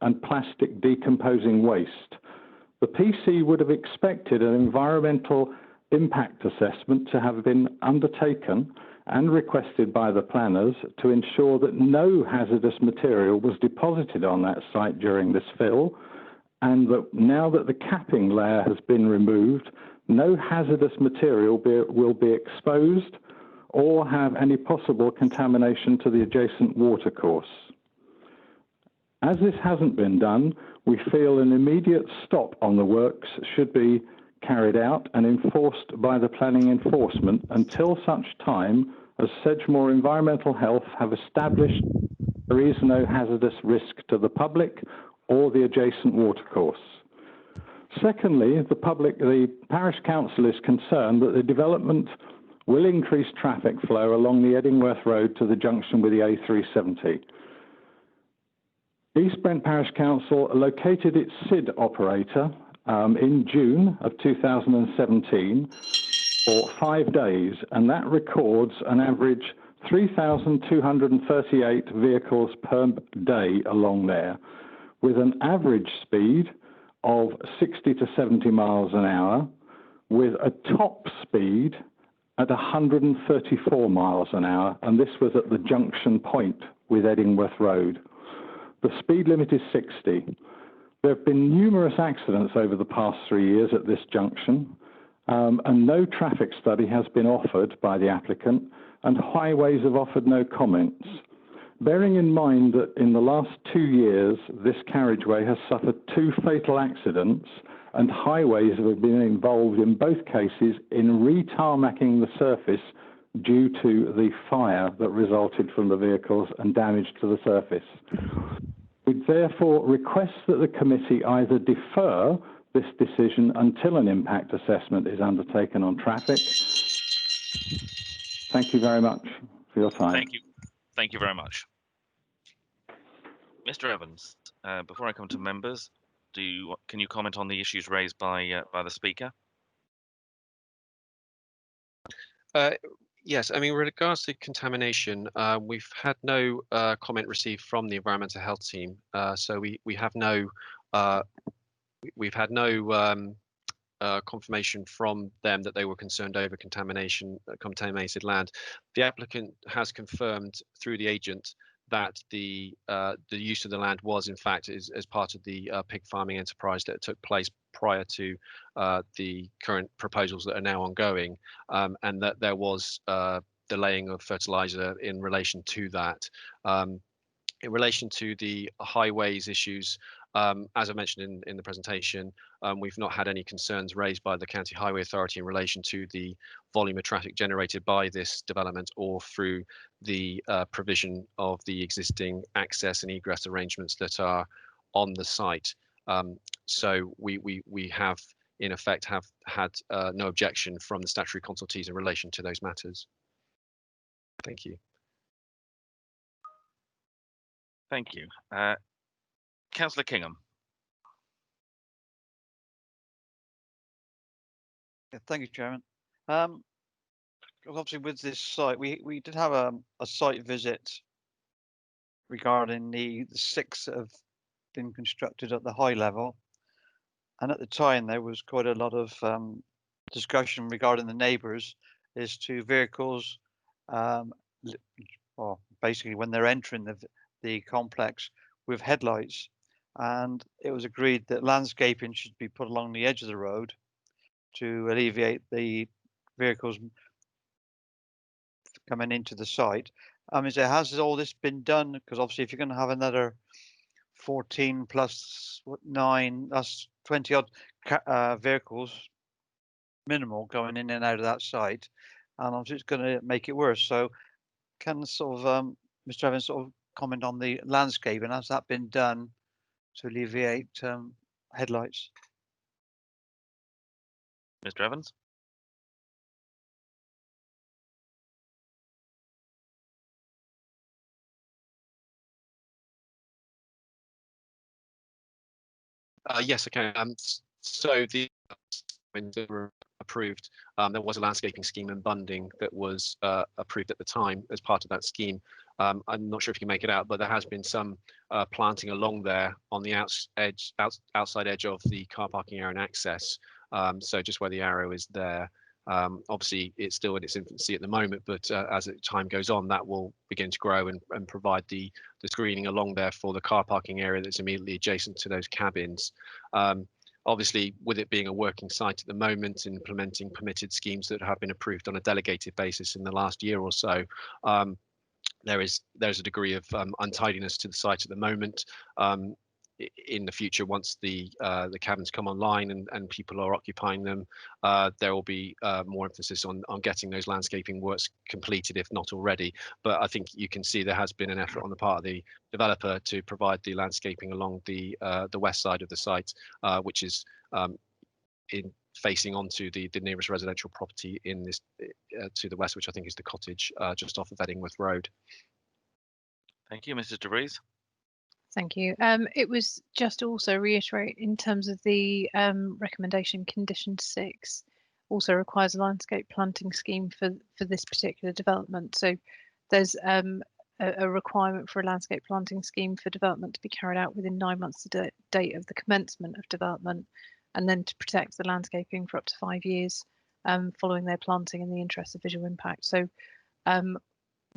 and plastic decomposing waste. The PC would have expected an environmental impact assessment to have been undertaken and requested by the planners to ensure that no hazardous material was deposited on that site during this fill, and that now that the capping layer has been removed, no hazardous material will be exposed or have any possible contamination to the adjacent watercourse. As this hasn't been done, we feel an immediate stop on the works should be carried out and enforced by the planning enforcement until such time as Sedgemoor Environmental Health have established there is no hazardous risk to the public or the adjacent watercourse. Secondly, the Parish Council is concerned that the development will increase traffic flow along the Edingworth Road to the junction with the A370. East Brent Parish Council located its SID operator in June of 2017 for 5 days, and that records an average 3,238 vehicles per day along there, with an average speed of 60 to 70 miles an hour, with a top speed at 134 miles an hour, and this was at the junction point with Edingworth Road. The speed limit is 60. There have been numerous accidents over the past 3 years at this junction, and no traffic study has been offered by the applicant, and highways have offered no comments. Bearing in mind that in the last 2 years, this carriageway has suffered 2 fatal accidents and highways have been involved in both cases in re-tarmacking the surface due to the fire that resulted from the vehicles and damage to the surface. We therefore request that the committee either defer this decision until an impact assessment is undertaken on traffic. Thank you very much for your time. Thank you. Thank you very much. Mr. Evans, before I come to members, can you comment on the issues raised by the speaker? Yes, I mean, with regards to contamination, we've had no comment received from the environmental health team, so we've had no confirmation from them that they were concerned over contaminated land. The applicant has confirmed through the agent that the use of the land was in fact as part of the pig farming enterprise that took place prior to the current proposals that are now ongoing, and that there was the laying of fertilizer in relation to that. In relation to the highways issues, as I mentioned in the presentation, we've not had any concerns raised by the County Highway Authority in relation to the volume of traffic generated by this development or through the provision of the existing access and egress arrangements that are on the site. So we have in effect have had no objection from the statutory consultees in relation to those matters. Thank you. Thank you. Councillor Kingham. Yeah, thank you, Chairman. Obviously, with this site, we did have a site visit regarding the 6 that have been constructed at the high level, and at the time there was quite a lot of discussion regarding the neighbours as to vehicles, well, basically when they're entering the complex with headlights, and it was agreed that landscaping should be put along the edge of the road to alleviate the vehicles coming into the site. So has all this been done? Because obviously if you're going to have another 14 plus 9, that's 20 odd vehicles minimal going in and out of that site, and obviously it's going to make it worse. So can sort of Mr. Evans sort of comment on the landscape, and has that been done to alleviate headlights? Mr. Evans? Yes, okay. So when they were approved, there was a landscaping scheme and bunding that was approved at the time as part of that scheme. I'm not sure if you can make it out, but there has been some planting along there on the outside edge of the car parking area and access. So just where the arrow is there. Obviously, it's still in its infancy at the moment, but as time goes on, that will begin to grow and provide the screening along there for the car parking area that's immediately adjacent to those cabins. Obviously, with it being a working site at the moment, implementing permitted schemes that have been approved on a delegated basis in the last year or so, there's a degree of untidiness to the site at the moment. In the future, once the cabins come online and people are occupying them, there will be more emphasis on getting those landscaping works completed, if not already. But I think you can see there has been an effort on the part of the developer to provide the landscaping along the west side of the site, which is facing onto the nearest residential property in this to the west, which I think is the cottage just off of Eddingworth Road. Thank you, Mrs. De Vries. Thank you. It was just to also reiterate in terms of the recommendation, condition 6 also requires a landscape planting scheme for this particular development. So there's a requirement for a landscape planting scheme for development to be carried out within 9 months of the date of the commencement of development, and then to protect the landscaping for up to 5 years following their planting in the interest of visual impact. So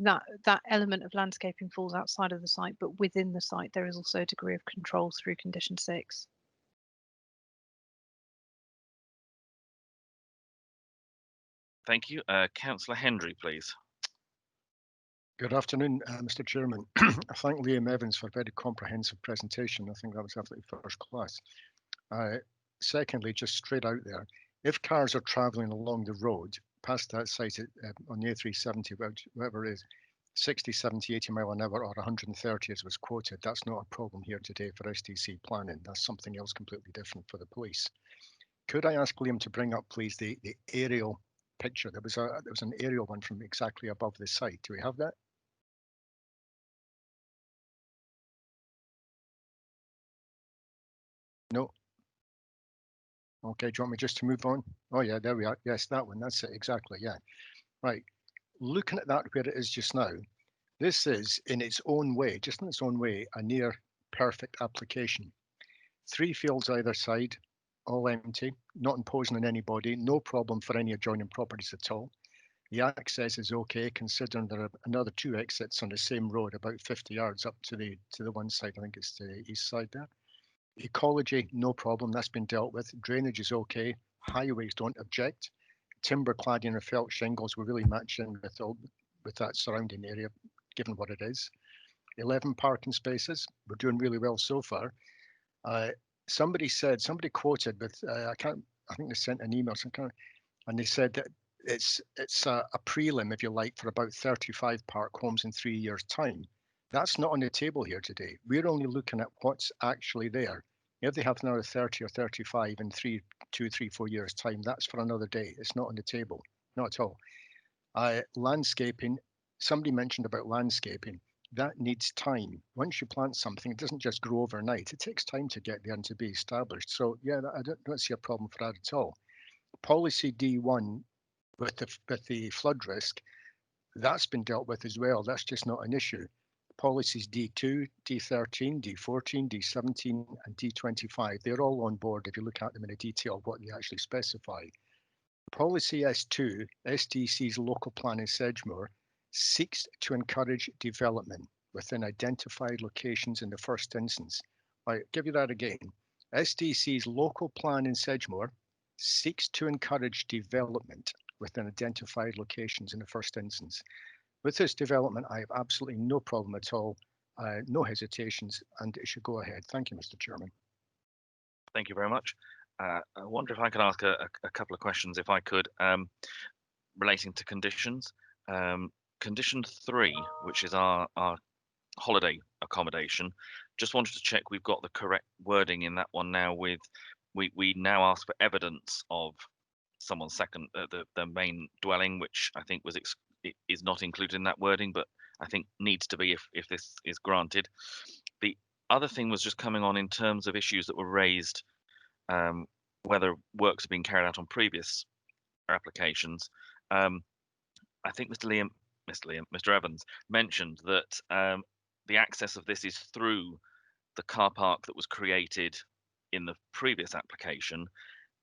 that element of landscaping falls outside of the site, but within the site there is also a degree of control through condition 6. Thank you. Councillor Hendry, please. Good afternoon, Mr. Chairman. I thank Liam Evans for a very comprehensive presentation. I think that was absolutely first class. Secondly, just straight out there, if cars are travelling along the road past that site on the A370, whatever it is, 60, 70, 80 mile an hour or 130 as was quoted, that's not a problem here today for STC planning. That's something else completely different for the police. Could I ask Liam to bring up, please, the aerial picture? There was an aerial one from exactly above the site. Do we have that? No. Okay, do you want me just to move on? Oh yeah, there we are. Yes, that one. That's it. Exactly. Yeah. Right. Looking at that where it is just now, this is in its own way, just in its own way, a near perfect application. 3 fields either side, all empty, not imposing on anybody, no problem for any adjoining properties at all. The access is okay, considering there are another 2 exits on the same road, about 50 yards up to the one side. I think it's the east side there. Ecology, no problem, that's been dealt with. Drainage is okay. Highways don't object. Timber cladding or felt shingles will really match in with that surrounding area, given what it is. 11 parking spaces, we're doing really well so far. Somebody quoted with, I think they sent an email, and they said that it's a prelim, if you like, for about 35 park homes in 3 years' time. That's not on the table here today. We're only looking at what's actually there. If they have another 30 or 35 in 2, 3, 4 years' time, that's for another day. It's not on the table, not at all. Landscaping, somebody mentioned about landscaping. That needs time. Once you plant something, it doesn't just grow overnight. It takes time to get there and to be established. So yeah, I don't see a problem for that at all. Policy D1 with the flood risk, that's been dealt with as well. That's just not an issue. Policies D2, D13, D14, D17, and D25, they're all on board if you look at them in the detail, what they actually specify. Policy S2, SDC's local plan in Sedgemoor, seeks to encourage development within identified locations in the first instance. I'll give you that again. SDC's local plan in Sedgemoor seeks to encourage development within identified locations in the first instance. With this development, I have absolutely no problem at all, no hesitations, and it should go ahead. Thank you, Mr. Chairman. Thank you very much. I wonder if I could ask a couple of questions, if I could, relating to conditions. Condition 3, which is our holiday accommodation, just wanted to check we've got the correct wording in that one now. With we now ask for evidence of someone's second, the main dwelling, which I think is not included in that wording, but I think needs to be if this is granted. The other thing was just coming on in terms of issues that were raised, whether works have been carried out on previous applications. I think Mr. Evans mentioned that the access of this is through the car park that was created in the previous application.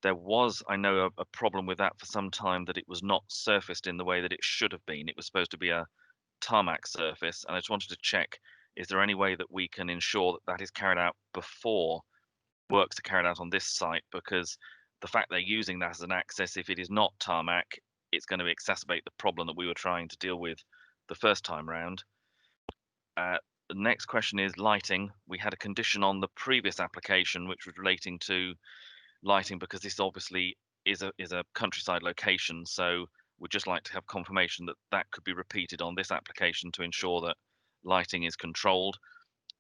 There was, I know, a problem with that for some time, that it was not surfaced in the way that it should have been. It was supposed to be a tarmac surface, and I just wanted to check, is there any way that we can ensure that that is carried out before works are carried out on this site? Because the fact they're using that as an access, if it is not tarmac, it's going to exacerbate the problem that we were trying to deal with the first time round. The next question is lighting. We had a condition on the previous application which was relating to lighting, because this obviously is a countryside location, so we'd just like to have confirmation that that could be repeated on this application to ensure that lighting is controlled.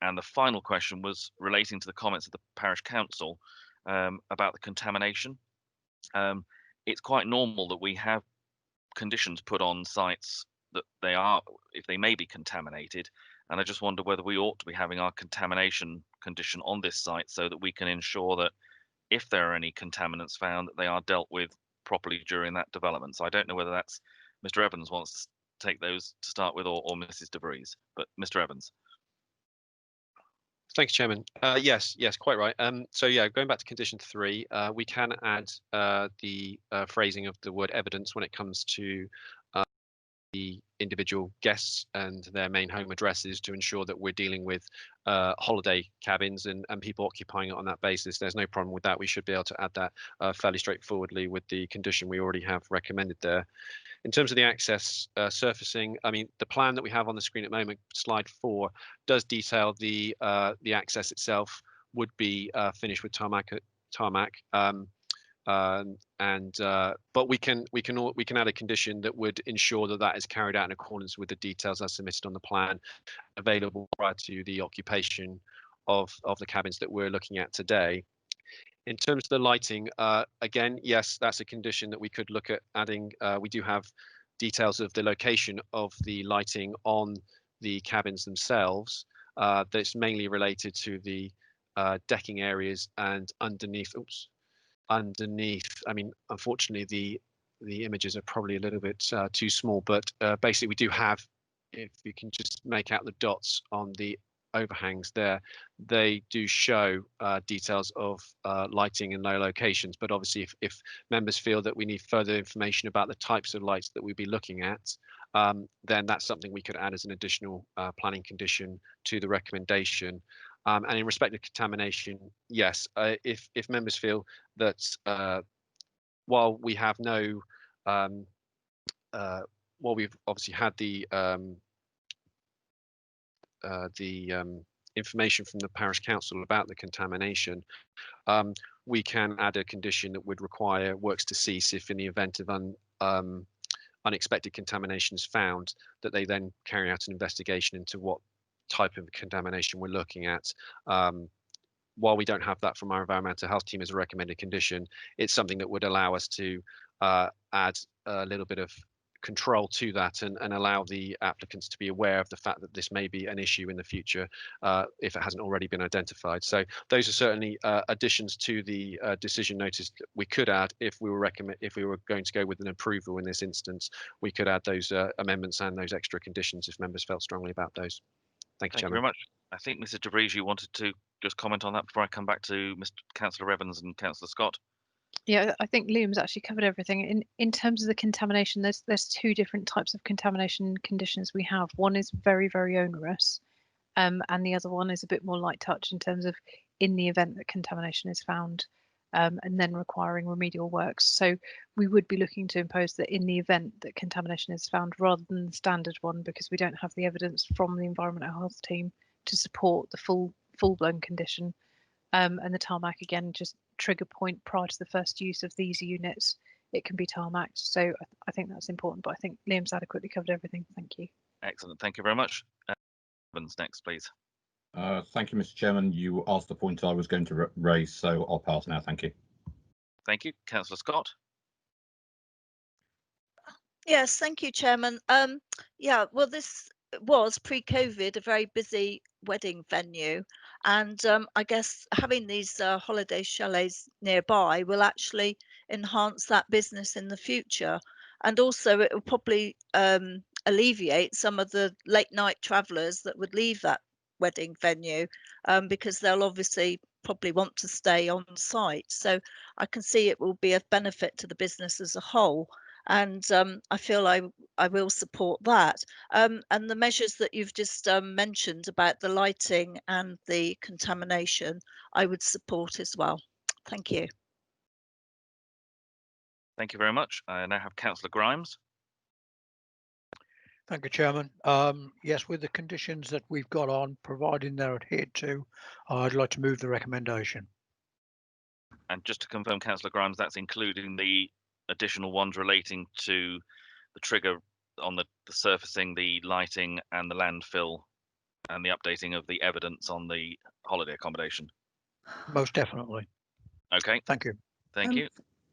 And the final question was relating to the comments of the parish council about the contamination. It's quite normal that we have conditions put on sites that if they may be contaminated, and I just wonder whether we ought to be having our contamination condition on this site so that we can ensure that if there are any contaminants found, that they are dealt with properly during that development. So I don't know whether that's Mr. Evans wants to take those to start with, or Mrs. De Vries, but Mr. Evans. Thank you, Chairman. Yes, quite right. So yeah, going back to condition 3, we can add the phrasing of the word evidence when it comes to the individual guests and their main home addresses to ensure that we're dealing with holiday cabins and people occupying it on that basis. There's no problem with that. We should be able to add that fairly straightforwardly with the condition we already have recommended there. In terms of the access surfacing, I mean, the plan that we have on the screen at the moment, slide 4, does detail the access itself would be finished with tarmac. But we can add a condition that would ensure that that is carried out in accordance with the details as submitted on the plan, available prior to the occupation of the cabins that we're looking at today. In terms of the lighting, again, yes, that's a condition that we could look at adding. We do have details of the location of the lighting on the cabins themselves. That's mainly related to the decking areas and underneath. I mean, unfortunately, the images are probably a little bit too small, but basically we do have, if you can just make out the dots on the overhangs there, they do show details of lighting in low locations. But obviously, if members feel that we need further information about the types of lights that we'd be looking at, then that's something we could add as an additional planning condition to the recommendation. And in respect of contamination, yes, if members feel that while we have no, while we've obviously had the information from the parish council about the contamination, we can add a condition that would require works to cease if in the event of unexpected contamination is found, that they then carry out an investigation into what type of contamination we're looking at. While we don't have that from our environmental health team as a recommended condition, it's something that would allow us to add a little bit of control to that and allow the applicants to be aware of the fact that this may be an issue in the future if it hasn't already been identified. So those are certainly additions to the decision notice that we could add if we were going to go with an approval in this instance. We could add those amendments and those extra conditions if members felt strongly about those. Thank you, Thank you very much. I think Mr. DeVries, you wanted to just comment on that before I come back to Mr. Councillor Evans and Councillor Scott. Yeah, I think Liam's actually covered everything. In terms of the contamination, there's two different types of contamination conditions we have. One is very, very onerous, and the other one is a bit more light touch in terms of in the event that contamination is found, and then requiring remedial works. So we would be looking to impose that in the event that contamination is found rather than the standard one, because we don't have the evidence from the environmental health team to support the full-blown condition. And the tarmac, again, just trigger point prior to the first use of these units, it can be tarmacked. So I think that's important, but I think Liam's adequately covered everything. Thank you. Excellent. Thank you very much. Evans next, please. Thank you, Mr. Chairman. You asked the point I was going to raise, so I'll pass now. Thank you. Thank you. Councillor Scott. Yes, thank you, Chairman. Yeah, well, this was pre-COVID a very busy wedding venue, and I guess having these holiday chalets nearby will actually enhance that business in the future, and also it will probably alleviate some of the late night travellers that would leave that wedding venue, because they'll obviously probably want to stay on site. So I can see it will be a benefit to the business as a whole. And I feel I will support that. And the measures that you've just mentioned about the lighting and the contamination, I would support as well. Thank you. Thank you very much. I now have Councillor Grimes. Thank you, Chairman. Yes, with the conditions that we've got on, providing they're adhered to, I'd like to move the recommendation. And just to confirm, Councillor Grimes, that's including the additional ones relating to the trigger on the surfacing, the lighting and the landfill, and the updating of the evidence on the holiday accommodation. Most definitely. Okay. Thank you. Thank you.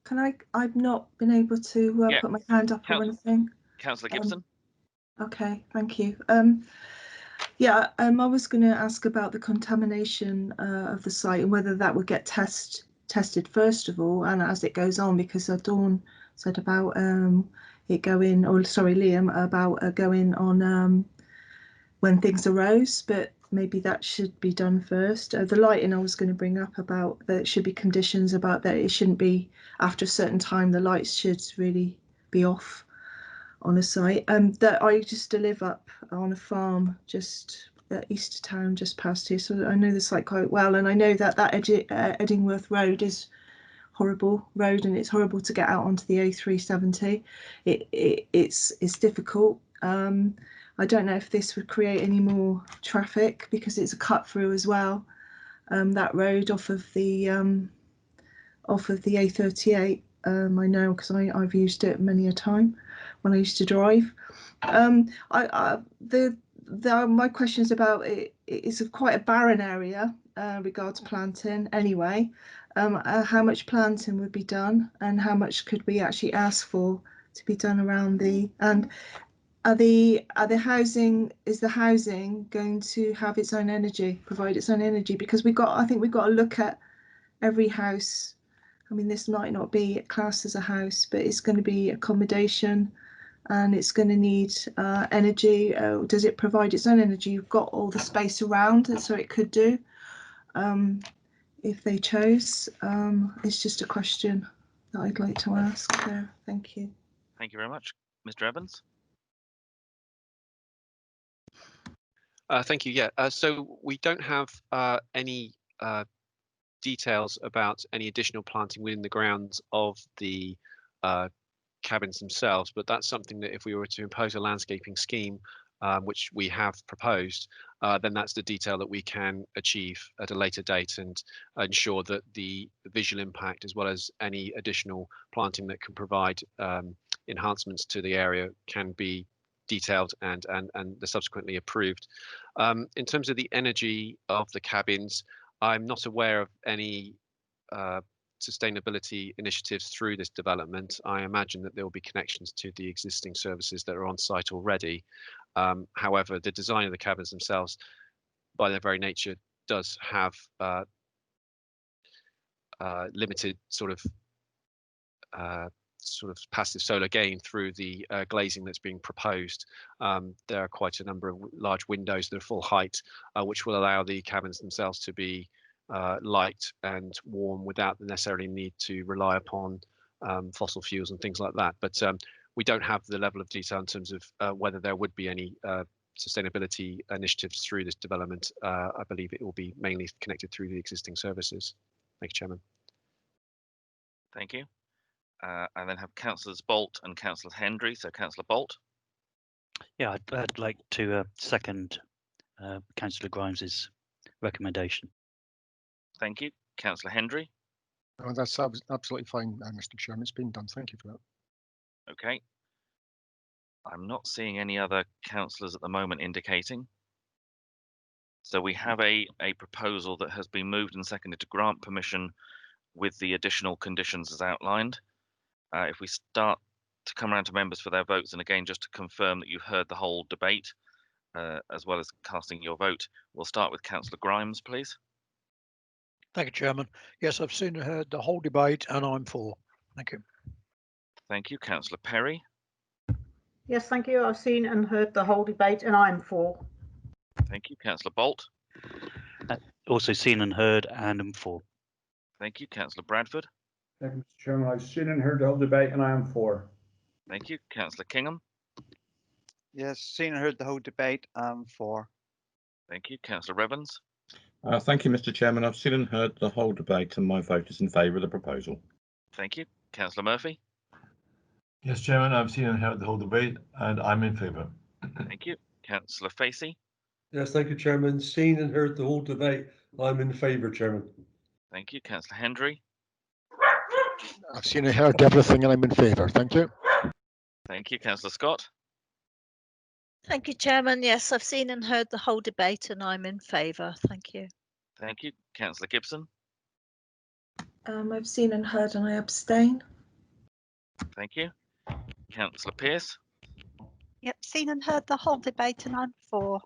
Can I've not been able to put my hand up or anything. Councillor Gibson. Okay, thank you. Yeah, I was going to ask about the contamination of the site and whether that would get tested first of all, and as it goes on, because Dawn said about it going, or sorry, Liam, about going on when things arose, but maybe that should be done first. The lighting I was going to bring up about that it should be conditions about that it shouldn't be after a certain time, the lights should really be off. on a site. That I used to live up on a farm just east of town, just past here, so I know the site quite well, and I know that Edingworth Road is horrible road, and it's horrible to get out onto the A370. It's difficult. I don't know if this would create any more traffic because it's a cut through as well. That road off of the A38. I know because I've used it many a time when I used to drive. My question is about it. It's quite a barren area regards planting anyway. How much planting would be done, and how much could we actually ask for to be done around and are the housing, is the housing going to have its own energy, provide its own energy? Because I think we've got to look at every house. I mean, this might not be classed as a house, but it's going to be accommodation, and it's going to need energy. Does it provide its own energy? You've got all the space around, so it could do if they chose. It's just a question that I'd like to ask. So, thank you. Thank you very much. Mr. Evans? Thank you. Yeah, so we don't have any details about any additional planting within the grounds of the cabins themselves, but that's something that if we were to impose a landscaping scheme, which we have proposed, then that's the detail that we can achieve at a later date and ensure that the visual impact, as well as any additional planting that can provide enhancements to the area, can be detailed and subsequently approved. In terms of the energy of the cabins, I'm not aware of any sustainability initiatives through this development. I imagine that there will be connections to the existing services that are on site already. However, the design of the cabins themselves, by their very nature, does have limited sort of passive solar gain through the glazing that's being proposed. There are quite a number of large windows that are full height, which will allow the cabins themselves to be light and warm without the necessarily need to rely upon fossil fuels and things like that. But we don't have the level of detail in terms of whether there would be any sustainability initiatives through this development. I believe it will be mainly connected through the existing services. Thank you, Chairman. Thank you. I then have Councillors Bolt and Councillor Hendry. So Councillor Bolt. Yeah, I'd like to second Councillor Grimes's recommendation. Thank you. Councillor Hendry. Oh, that's absolutely fine, Mr. Chairman. It's been done. Thank you for that. Okay. I'm not seeing any other councillors at the moment indicating. So we have a proposal that has been moved and seconded to grant permission with the additional conditions as outlined. If we start to come around to members for their votes, and again, just to confirm that you've heard the whole debate, as well as casting your vote, we'll start with Councillor Grimes, please. Thank you, Chairman. Yes, I've seen and heard the whole debate, and I'm for. Thank you. Thank you. Councillor Perry. Yes, thank you. I've seen and heard the whole debate, and I'm for. Thank you. Councillor Bolt. Also seen and heard, and am for. Thank you. Councillor Bradford. Thank you, Mr. Chairman. I've seen and heard the whole debate, and I am for. Thank you. Councillor Kingham. Yes, seen and heard the whole debate, I'm for. Thank you. Councillor Evans. Thank you, Mr. Chairman. I've seen and heard the whole debate, and my vote is in favour of the proposal. Thank you. Councillor Murphy. Yes, Chairman, I've seen and heard the whole debate, and I'm in favour. Thank you. Councillor Facey. Yes, thank you, Chairman. Seen and heard the whole debate. I'm in favour, Chairman. Thank you. Councillor Hendry. I've seen and heard everything, and I'm in favour. Thank you. Thank you. Councillor Scott. Thank you, Chairman. Yes, I've seen and heard the whole debate, and I'm in favour. Thank you. Thank you. Councillor Gibson. I've seen and heard, and I abstain. Thank you. Councillor Pearce. Yep, seen and heard the whole debate, and I'm for.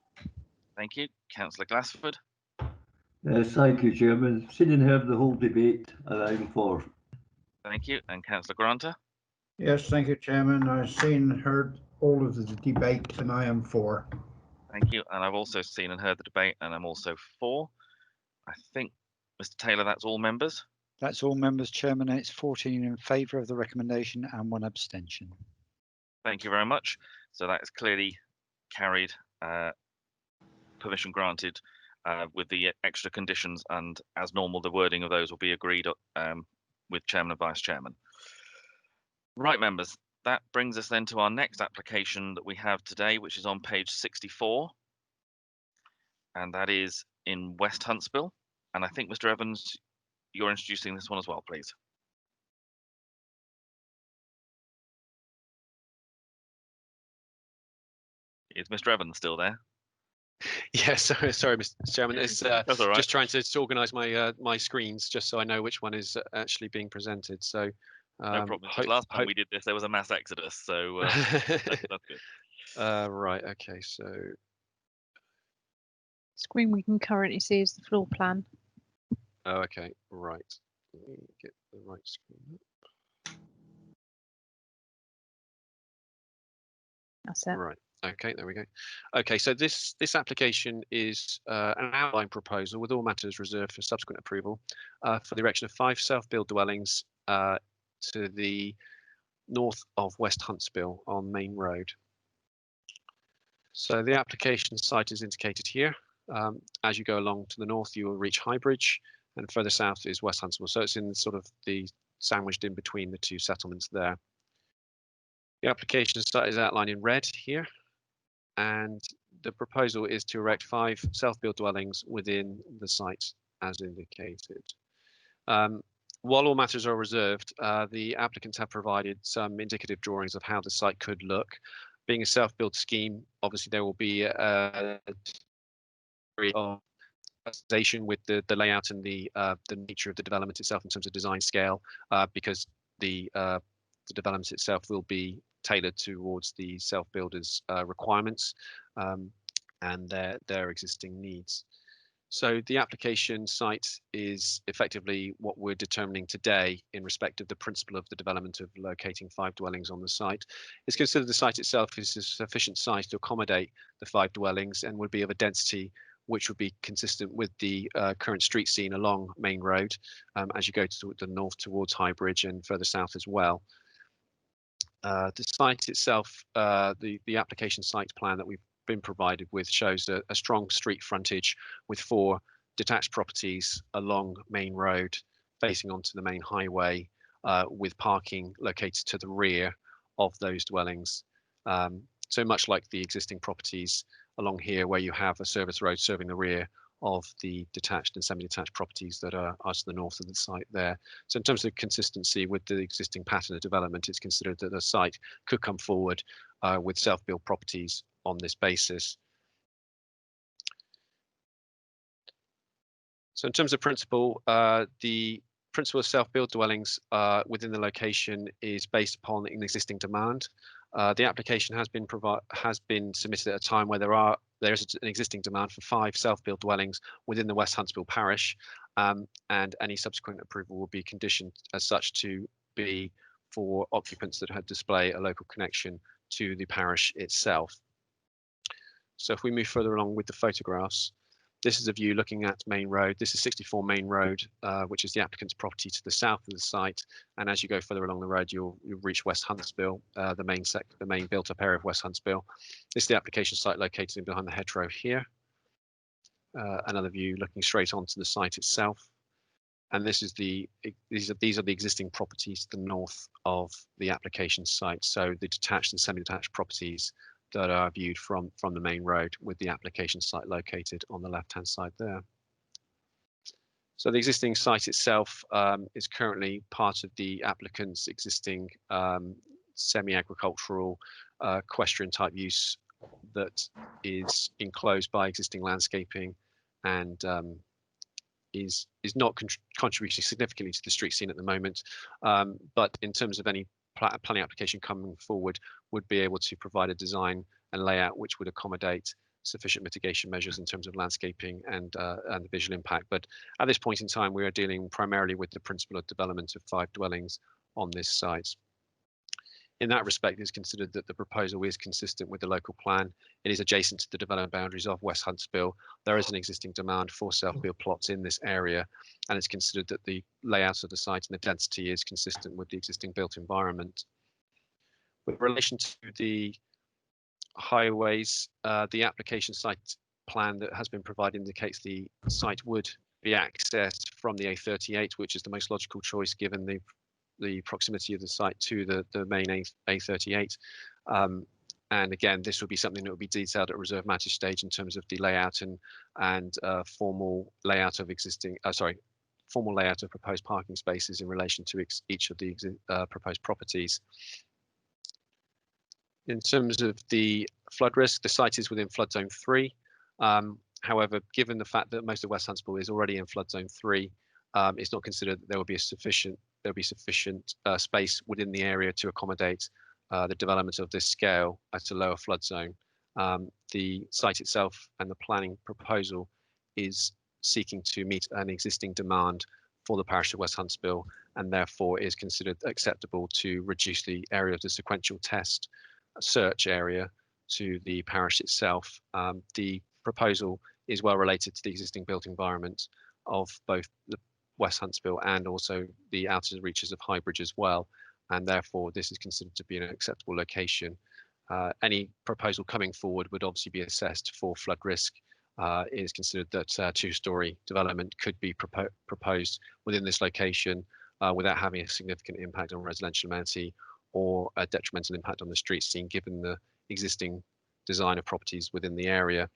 Thank you. Councillor Glassford. Yes, thank you, Chairman. Seen and heard the whole debate, and I'm for. Thank you. And Councillor Granter. Yes, thank you, Chairman. I've seen and heard all of the debate, and I am for. Thank you. And I've also seen and heard the debate, and I'm also for. I think, Mr. Taylor, that's all members. That's all members, Chairman, and it's 14 in favour of the recommendation and 1 abstention. Thank you very much. So that is clearly carried, permission granted with the extra conditions, and as normal, the wording of those will be agreed with Chairman and Vice Chairman. Right, members, that brings us then to our next application that we have today, which is on page 64, and that is in West Huntsville. And I think, Mr. Evans, you're introducing this one as well, please. Is Mr. Evans still there? Yes, sorry, Mr. Chairman. It's That's all right. just trying to organise my my screens just so I know which one is actually being presented. So No problem. Last time we did this, there was a mass exodus, so that's good. Right. Okay. So Screen we can currently see is the floor plan. oh, okay. Right. Let me get the right screen up. That's it. Right. Okay, there we go. Okay, so this application is an outline proposal with all matters reserved for subsequent approval for the erection of 5 self-built dwellings to the north of West Huntsville on Main Road. So the application site is indicated here. As you go along to the north, you will reach Highbridge, and further south is West Huntsville. So it's in sort of the sandwiched in between the two settlements there. The application site is outlined in red here, and the proposal is to erect 5 self-built dwellings within the site as indicated. While all matters are reserved, the applicants have provided some indicative drawings of how the site could look. Being a self-built scheme, obviously there will be a degree of customization with the layout and the nature of the development itself in terms of design scale, because the development itself will be tailored towards the self-builders' requirements and their existing needs. So the application site is effectively what we're determining today in respect of the principle of the development of locating 5 dwellings on the site. It's considered the site itself is a sufficient size to accommodate the 5 dwellings and would be of a density which would be consistent with the current street scene along Main Road as you go to the north towards Highbridge and further south as well. The site itself, the application site plan that we've been provided with shows a strong street frontage with 4 detached properties along Main Road facing onto the main highway with parking located to the rear of those dwellings. So much like the existing properties along here where you have a service road serving the rear of the detached and semi-detached properties that are to the north of the site there. So in terms of consistency with the existing pattern of development, it's considered that the site could come forward with self-built properties on this basis. So in terms of principle, the principle of self-built dwellings within the location is based upon an existing demand. The application has been submitted at a time where there is an existing demand for 5 self-built dwellings within the West Huntsville parish, and any subsequent approval will be conditioned as such to be for occupants that had display a local connection to the parish itself. So if we move further along with the photographs, this is a view looking at Main Road. This is 64 Main Road, which is the applicant's property to the south of the site. And as you go further along the road, you'll reach West Huntsville, the main built-up area of West Huntsville. This is the application site located in behind the hedgerow here. Another view looking straight onto the site itself. And this is these are the existing properties to the north of the application site. So the detached and semi-detached properties that are viewed from the main road with the application site located on the left-hand side there. So the existing site itself is currently part of the applicant's existing semi-agricultural equestrian type use that is enclosed by existing landscaping and is not contributing significantly to the street scene at the moment, but in terms of any planning application coming forward would be able to provide a design and layout which would accommodate sufficient mitigation measures in terms of landscaping and the visual impact. But at this point in time, we are dealing primarily with the principle of development of 5 dwellings on this site. In that respect, it's considered that the proposal is consistent with the local plan. It is adjacent to the development boundaries of West Huntsville. There is an existing demand for self-built plots in this area, and it's considered that the layout of the site and the density is consistent with the existing built environment. With relation to the highways, the application site plan that has been provided indicates the site would be accessed from the A38, which is the most logical choice given the proximity of the site to the main A38. And again, this would be something that would be detailed at reserve matter stage in terms of the layout and formal layout of formal layout of proposed parking spaces in relation to each of the proposed properties. In terms of the flood risk, the site is within flood zone 3. However, given the fact that most of West Huntsville is already in flood zone 3, it's not considered that there will be sufficient space within the area to accommodate the development of this scale at a lower flood zone. The site itself and the planning proposal is seeking to meet an existing demand for the parish of West Huntsville, and therefore is considered acceptable to reduce the area of the sequential test search area to the parish itself. The proposal is well related to the existing built environment of both the West Huntsville and also the outer reaches of Highbridge as well, and therefore this is considered to be an acceptable location. Any proposal coming forward would obviously be assessed for flood risk. It is considered that two-storey development could be proposed within this location without having a significant impact on residential amenity or a detrimental impact on the street scene given the existing design of properties within the area.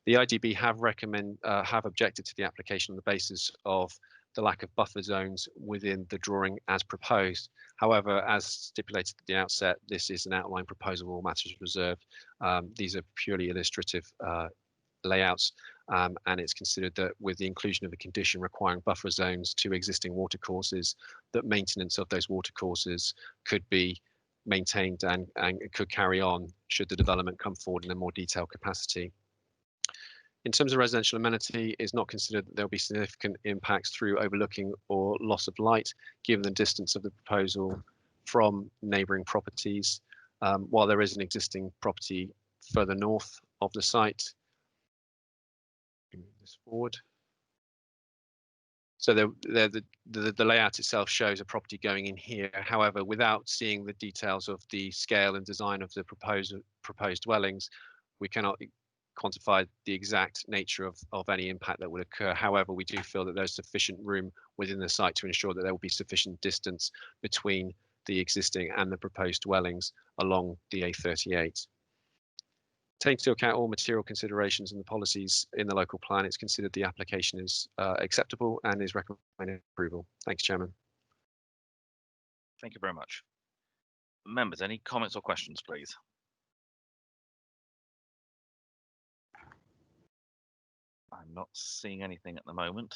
The IDB have objected to the application on the basis of the lack of buffer zones within the drawing as proposed. However, as stipulated at the outset, this is an outline proposal, all matters reserved. These are purely illustrative layouts, and it's considered that with the inclusion of a condition requiring buffer zones to existing watercourses, that maintenance of those watercourses could be maintained and could carry on should the development come forward in a more detailed capacity. In terms of residential amenity, it's not considered that there'll be significant impacts through overlooking or loss of light, given the distance of the proposal from neighbouring properties, while there is an existing property further north of the site. Move this forward. So the layout itself shows a property going in here. However, without seeing the details of the scale and design of the proposed dwellings, we cannot quantify the exact nature of any impact that would occur. However, we do feel that there's sufficient room within the site to ensure that there will be sufficient distance between the existing and the proposed dwellings along the A38. Taking into account all material considerations and the policies in the local plan, it's considered the application is acceptable and is recommended approval. Thanks, Chairman. Thank you very much. Members, any comments or questions, please? I'm not seeing anything at the moment.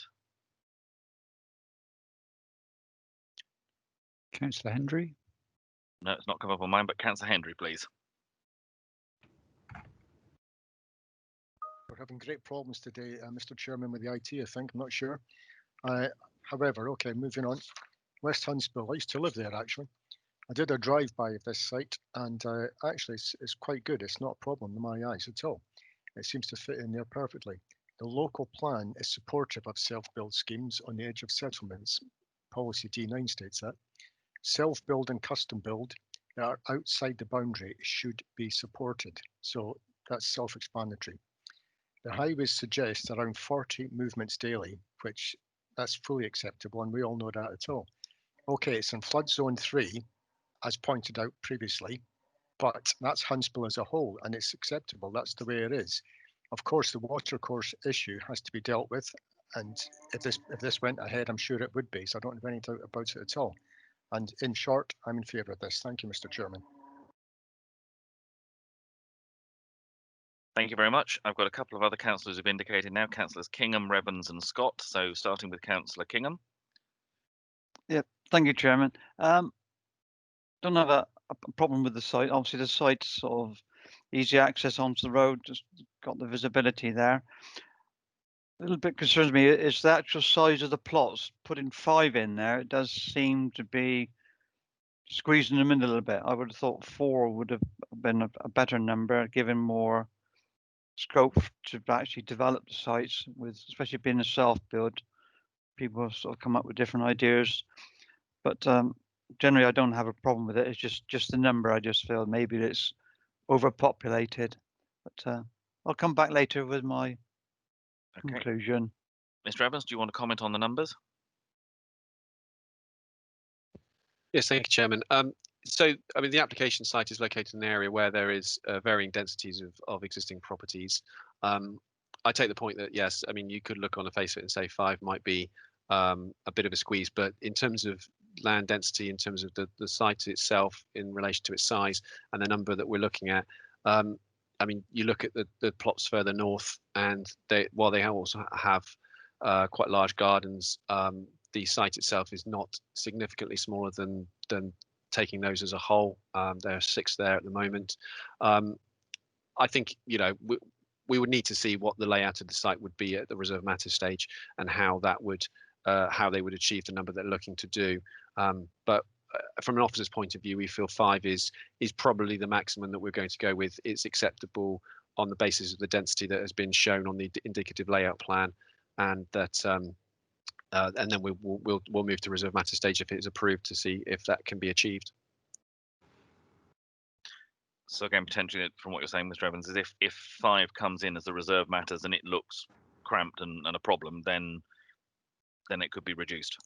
Councillor Hendry? No, it's not come up on mine, but Councillor Hendry, please. We're having great problems today, Mr. Chairman, with the IT, I think. I'm not sure. However, okay, moving on. West Huntsville, I used to live there, actually. I did a drive-by of this site, and actually, it's quite good. It's not a problem in my eyes at all. It seems to fit in there perfectly. The local plan is supportive of self-build schemes on the edge of settlements. Policy D9 states that. Self-build and custom build that are outside the boundary should be supported. So that's self-explanatory. The highways suggest around 40 movements daily, which that's fully acceptable, and we all know that at all. Okay, it's in flood zone 3, as pointed out previously, but that's Huntsville as a whole, and it's acceptable. That's the way it is. Of course, the watercourse issue has to be dealt with, and if this went ahead, I'm sure it would be. So I don't have any doubt about it at all. And in short, I'm in favour of this. Thank you, Mr. Chairman. Thank you very much. I've got a couple of other councillors who've indicated now, Councillors Kingham, Revens and Scott. So starting with Councillor Kingham. Yeah, thank you, Chairman. Don't have a problem with the site. Obviously, the site's sort of easy access onto the road, just got the visibility there. A little bit concerns me is the actual size of the plots. Putting 5 in there, it does seem to be squeezing them in a little bit. I would have thought 4 would have been a better number, given more scope to actually develop the sites, with especially being a self-build. People sort of come up with different ideas, but generally I don't have a problem with it. It's just the number. I just feel maybe it's overpopulated. But I'll come back later with my conclusion. Mr. Evans, do you want to comment on the numbers? Yes, thank you, Chairman. So, I mean, the application site is located in an area where there is varying densities of existing properties. I take the point that, yes, I mean, you could look on the face of it and say 5 might be a bit of a squeeze, but in terms of land density, in terms of the site itself in relation to its size and the number that we're looking at, I mean, you look at the plots further north, and while they also have quite large gardens, the site itself is not significantly smaller than taking those as a whole. There are 6 there at the moment. I think, you know, we would need to see what the layout of the site would be at the reserve matter stage and how that would how they would achieve the number they're looking to do. But from an officer's point of view, we feel 5 is probably the maximum that we're going to go with. It's acceptable on the basis of the density that has been shown on the indicative layout plan, and that and then we'll move to reserve matter stage if it is approved to see if that can be achieved. So again, potentially from what you're saying, Mr. Evans, is if 5 comes in as the reserve matters and it looks cramped and a problem, then it could be reduced.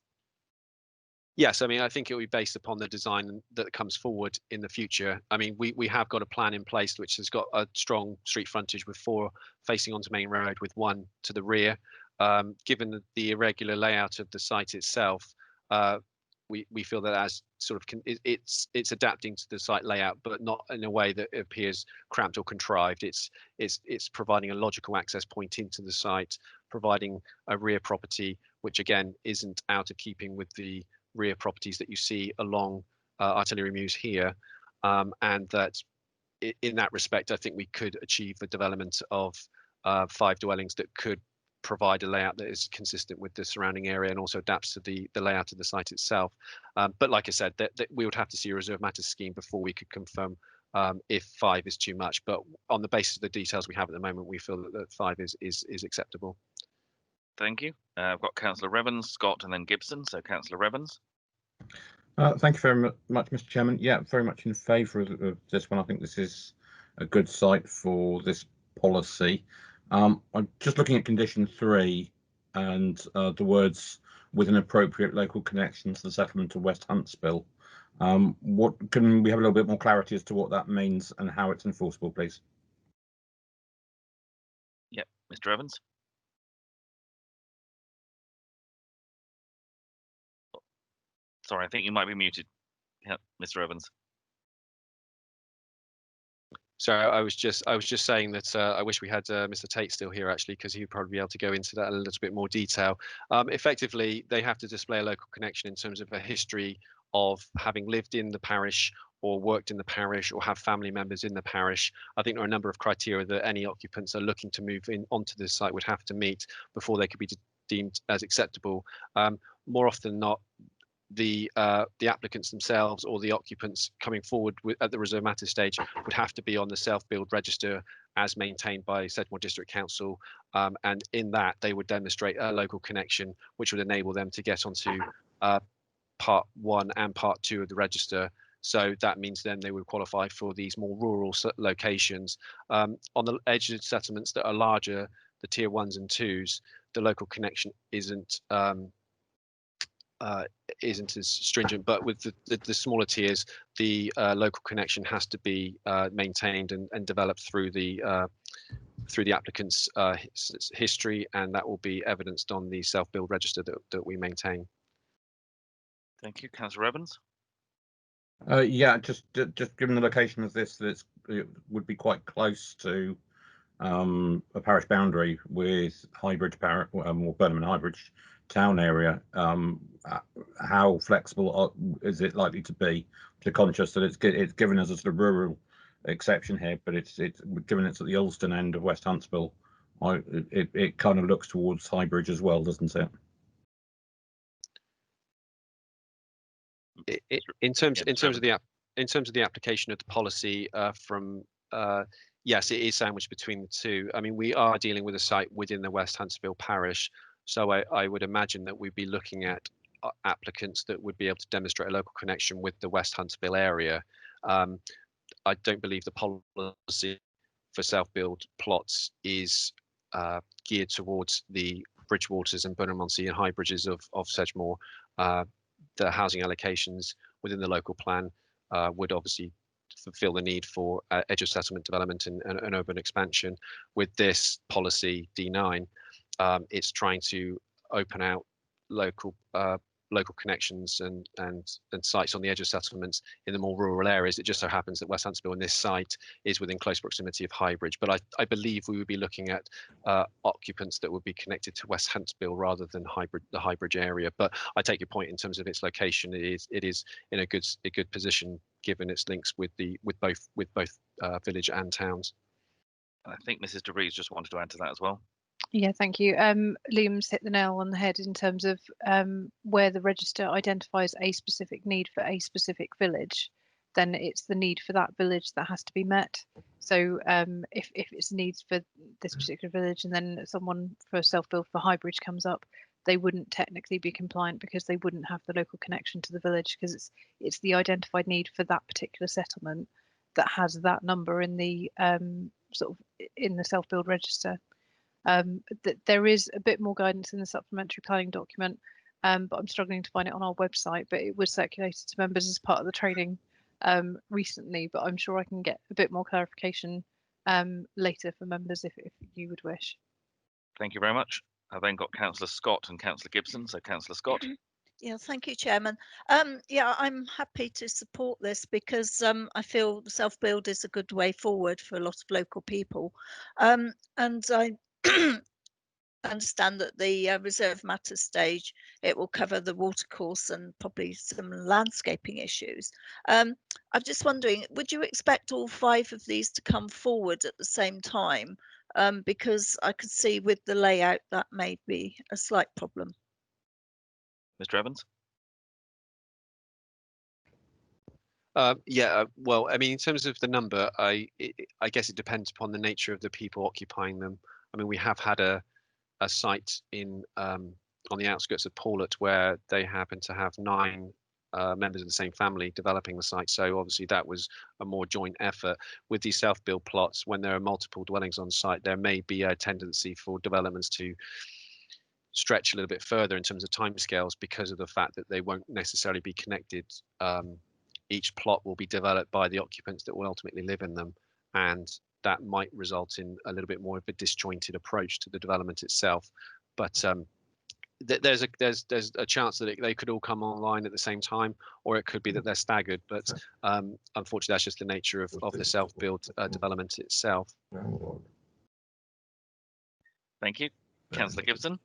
Yes, I mean, I think it will be based upon the design that comes forward in the future. I mean, we have got a plan in place which has got a strong street frontage with 4 facing onto Main Road with 1 to the rear. Given the irregular layout of the site itself, we feel that as sort of it's adapting to the site layout, but not in a way that appears cramped or contrived. It's providing a logical access point into the site, providing a rear property which again isn't out of keeping with the rear properties that you see along Artillery Mews here, and that in that respect, I think we could achieve the development of 5 dwellings that could provide a layout that is consistent with the surrounding area and also adapts to the layout of the site itself. But like I said, that we would have to see a reserve matters scheme before we could confirm if 5 is too much. But on the basis of the details we have at the moment, we feel that 5 is acceptable. Thank you. I've got Councillor Revens, Scott, and then Gibson. So Councillor Revens. Thank you very much, Mr. Chairman. Yeah, very much in favour of this one. I think this is a good site for this policy. I'm just looking at condition 3 and the words with an appropriate local connection to the settlement of West Huntsville. What can we have a little bit more clarity as to what that means and how it's enforceable, please? Yep, Mr. Evans. Sorry, I think you might be muted. Yeah, Mr. Evans. So I was just saying that I wish we had Mr. Tate still here actually, because he would probably be able to go into that in a little bit more detail. Effectively, they have to display a local connection in terms of a history of having lived in the parish or worked in the parish or have family members in the parish. I think there are a number of criteria that any occupants are looking to move in onto this site would have to meet before they could be deemed as acceptable. More often than not, the applicants themselves or the occupants coming forward at the reserve matter stage would have to be on the self-build register as maintained by Sedgemoor District Council, and in that they would demonstrate a local connection which would enable them to get onto part 1 and part 2 of the register. So that means then they would qualify for these more rural locations. On the edge of settlements that are larger, the tier 1s and 2s, the local connection isn't as stringent, but with the smaller tiers, the local connection has to be maintained and developed through the applicant's history, and that will be evidenced on the self-build register that we maintain. Thank you, Councillor Evans. Yeah, just given the location of this, that it would be quite close to a parish boundary with Highbridge Parish or Burnham and Highbridge town area. How flexible is it likely to be? To conscious that it's given as a sort of rural exception here, but it's given it's at the Ulston end of West Huntsville. It kind of looks towards Highbridge as well, doesn't it? In terms of the application of the policy yes, it is sandwiched between the two. I mean, we are dealing with a site within the West Huntsville parish, so I would imagine that we'd be looking at applicants that would be able to demonstrate a local connection with the West Huntsville area. I don't believe the policy for self-build plots is geared towards the Bridgewaters and Burnham-on-Sea and High Bridges of Sedgemoor. The housing allocations within the local plan would obviously fulfill the need for edge of settlement development and urban expansion. With this policy D9, it's trying to open out local connections and sites on the edge of settlements in the more rural areas. It just so happens that West Huntsville and this site is within close proximity of Highbridge, but I believe we would be looking at occupants that would be connected to West Huntsville rather than the Highbridge area. But I take your point in terms of its location. It is in a good position given its links with both village and towns. I think Mrs. De Vries just wanted to add to that as well. Yeah, thank you. Liam's hit the nail on the head in terms of where the register identifies a specific need for a specific village, then it's the need for that village that has to be met. So if it's needs for this particular village and then someone for self-build for Highbridge comes up, they wouldn't technically be compliant because they wouldn't have the local connection to the village, because it's the identified need for that particular settlement that has that number in the sort of in the self-build register. There is a bit more guidance in the supplementary planning document, but I'm struggling to find it on our website, but it was circulated to members as part of the training recently, but I'm sure I can get a bit more clarification later for members if you would wish. Thank you very much. I've then got Councillor Scott and Councillor Gibson. So Councillor Scott. Yeah, thank you, Chairman. Yeah, I'm happy to support this because I feel self-build is a good way forward for a lot of local people. And I understand that the reserve matters stage, it will cover the watercourse and probably some landscaping issues. I'm just wondering, would you expect all 5 of these to come forward at the same time? Because I could see with the layout that may be a slight problem. Mr. Evans? Yeah, well, I mean, in terms of the number, I guess it depends upon the nature of the people occupying them. I mean, we have had a site in on the outskirts of Paulet where they happen to have 9 members of the same family developing the site. So obviously that was a more joint effort. With these self-build plots, when there are multiple dwellings on site, there may be a tendency for developments to stretch a little bit further in terms of timescales because of the fact that they won't necessarily be connected. Each plot will be developed by the occupants that will ultimately live in them, and that might result in a little bit more of a disjointed approach to the development itself. But there's a chance that they could all come online at the same time, or it could be that they're staggered. But unfortunately, that's just the nature of the self-build development itself. Thank you. Councillor Gibson.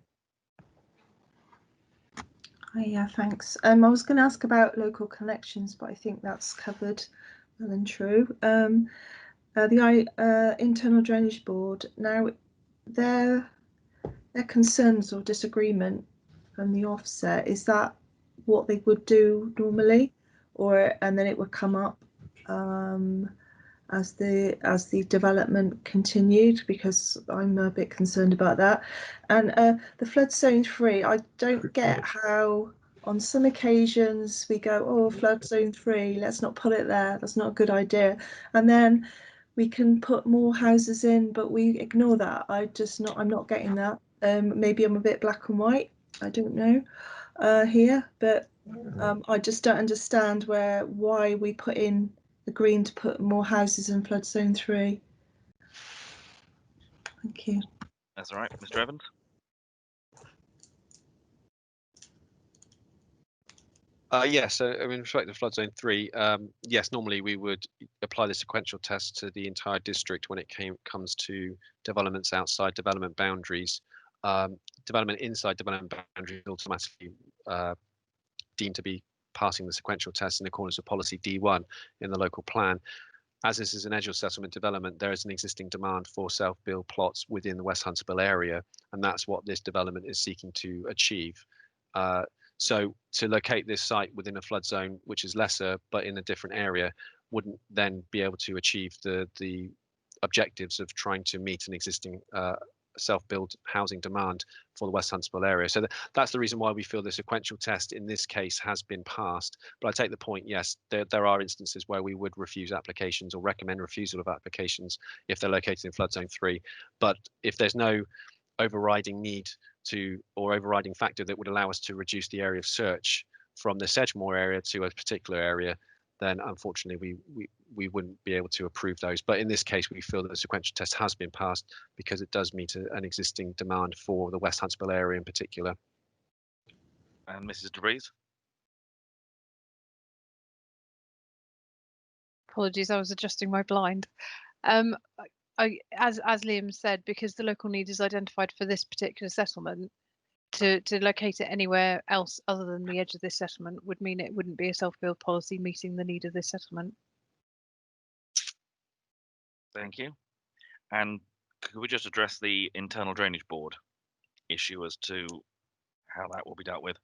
Oh, yeah, thanks. I was going to ask about local connections, but I think that's covered well and true. The Internal Drainage Board, now their concerns or disagreement from the offset, is that what they would do normally, and then it would come up as the development continued, because I'm a bit concerned about that. And the flood zone 3, I don't get how on some occasions we go, oh, flood zone 3, let's not put it there, that's not a good idea, and then we can put more houses in, but we ignore that. I'm not getting that. Maybe I'm a bit black and white, I don't know here, but I just don't understand why we put in agreeing to put more houses in flood zone 3. Thank you. That's all right. Mr. Evans? Yes, so I mean, respect to flood zone 3, yes, normally we would apply the sequential test to the entire district when it comes to developments outside development boundaries. Development inside development boundaries automatically deemed to be passing the sequential test in accordance with policy D1 in the local plan. As this is an edge of settlement development, there is an existing demand for self-build plots within the West Huntsville area, and that's what this development is seeking to achieve. So to locate this site within a flood zone, which is lesser but in a different area, wouldn't then be able to achieve the objectives of trying to meet an existing self-build housing demand for the West Huntsville area. So that's the reason why we feel the sequential test in this case has been passed. But I take the point, yes, there are instances where we would refuse applications or recommend refusal of applications if they're located in flood zone 3. But if there's no overriding need or overriding factor that would allow us to reduce the area of search from the Sedgemoor area to a particular area, then unfortunately we wouldn't be able to approve those. But in this case, we feel that the sequential test has been passed because it does meet an existing demand for the West Huntsville area in particular. And Mrs. DeVries? Apologies, I was adjusting my blind. As Liam said, because the local need is identified for this particular settlement, to locate it anywhere else other than the edge of this settlement would mean it wouldn't be a self-build policy meeting the need of this settlement. Thank you. And could we just address the internal drainage board issue as to how that will be dealt with?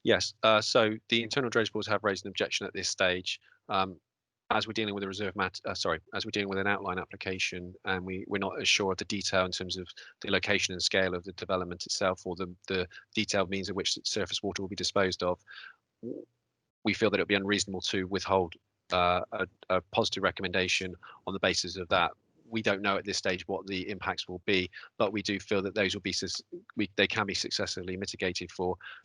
Yes, so the internal drainage boards have raised an objection at this stage. As we're dealing with a reserve matter, as we're dealing with an outline application, and we're not as sure of the detail in terms of the location and scale of the development itself, or the detailed means in which surface water will be disposed of, we feel that it would be unreasonable to withhold a positive recommendation on the basis of that. We don't know at this stage what the impacts will be, but we do feel that those will be they can be successfully mitigated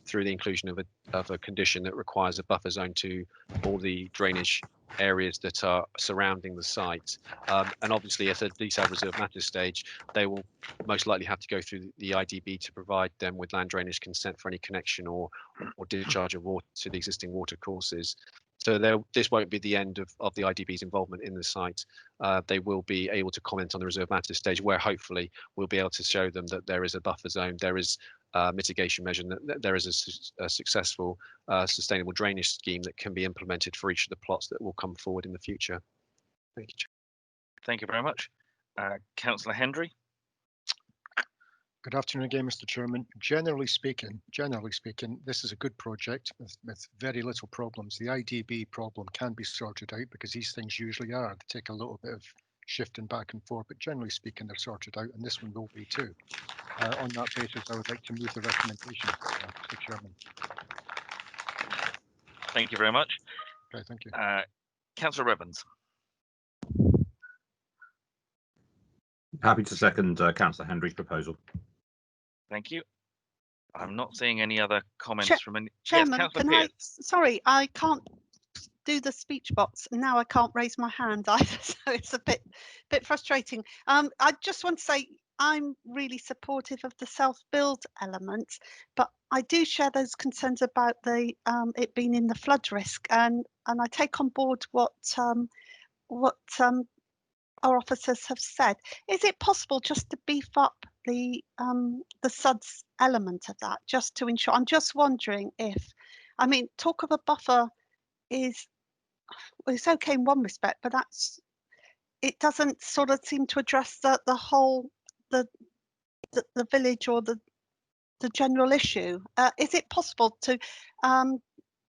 through the inclusion of a condition that requires a buffer zone to all the drainage areas that are surrounding the site. And obviously at a detailed reserve matters stage, they will most likely have to go through the IDB to provide them with land drainage consent for any connection or discharge of water to the existing water courses. So this won't be the end of the IDB's involvement in the site. They will be able to comment on the reserve matters stage, where hopefully we'll be able to show them that there is a buffer zone, there is mitigation measure, that there is a successful sustainable drainage scheme that can be implemented for each of the plots that will come forward in the future. Thank you. Thank you very much. Councillor Hendry. Good afternoon again, Mr. Chairman. Generally speaking, this is a good project with very little problems. The IDB problem can be sorted out because these things usually are. They take a little bit of shifting back and forth, but generally speaking, they're sorted out, and this one will be too. On that basis, I would like to move the recommendation, Mr. Chairman. Thank you very much. Okay, thank you. Councillor Evans. Happy to second Councillor Hendry's proposal. Thank you. I'm not seeing any other comments from any. Chairman, yes, can I? Sorry, I can't do the speech box, and now I can't raise my hand either, so it's a bit frustrating. I just want to say I'm really supportive of the self-build element, but I do share those concerns about the it being in the flood risk, and I take on board what our officers have said. Is it possible just to beef up the SUDS element of that, just to ensure? I'm just wondering if, I mean, talk of a buffer is, well, it's okay in one respect, but it doesn't sort of seem to address the whole the village or the general issue. Is it possible to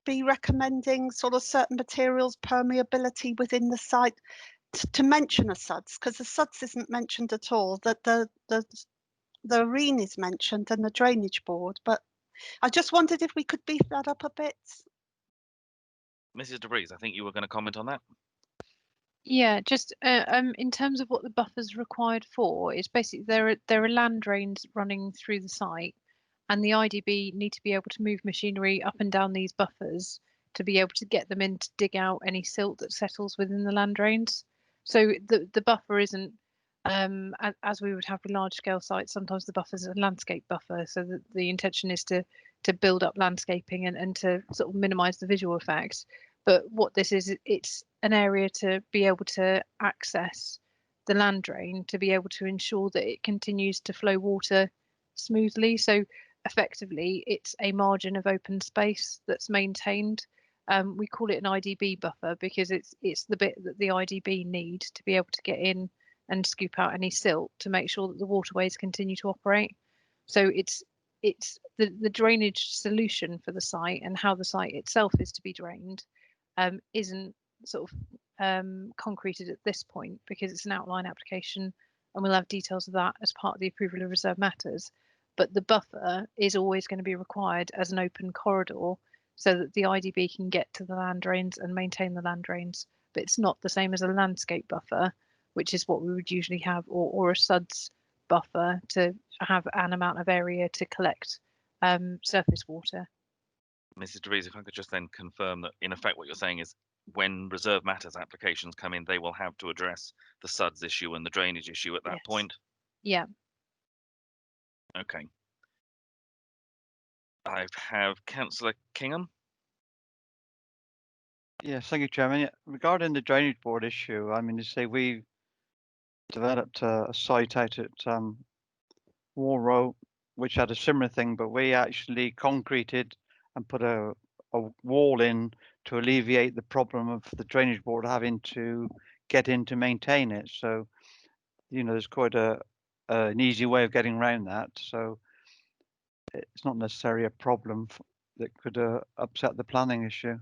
be recommending sort of certain materials permeability within the site? To mention a SUDS, because the SUDS isn't mentioned at all, that the arene is mentioned and the drainage board, but I just wondered if we could beef that up a bit. Mrs. DeVries, I think you were going to comment on that. Yeah, just in terms of what the buffer's required for, is basically there are land drains running through the site, and the IDB need to be able to move machinery up and down these buffers to be able to get them in to dig out any silt that settles within the land drains. So the buffer isn't, as we would have with large scale sites, sometimes the buffer is a landscape buffer. So the intention is to build up landscaping and to sort of minimise the visual effects. But what this is, it's an area to be able to access the land drain, to be able to ensure that it continues to flow water smoothly. So effectively, it's a margin of open space that's maintained. We call it an IDB buffer because it's the bit that the IDB need to be able to get in and scoop out any silt to make sure that the waterways continue to operate. So it's the drainage solution for the site and how the site itself is to be drained isn't sort of concreted at this point because it's an outline application and we'll have details of that as part of the approval of reserve matters. But the buffer is always going to be required as an open corridor so that the IDB can get to the land drains and maintain the land drains. But it's not the same as a landscape buffer, which is what we would usually have, or a SUDS buffer to have an amount of area to collect surface water. Mrs. DeVries, if I could just then confirm that in effect what you're saying is when reserve matters applications come in, they will have to address the SUDS issue and the drainage issue at that point? Yeah. Okay. I have Councillor Kingham. Yes, thank you, Chairman. Yeah, regarding the drainage board issue, I mean, to say we developed a site out at Wall Row, which had a similar thing, but we actually concreted and put a wall in to alleviate the problem of the drainage board having to get in to maintain it. So, you know, there's quite an easy way of getting around that. So it's not necessarily a problem that could upset the planning issue.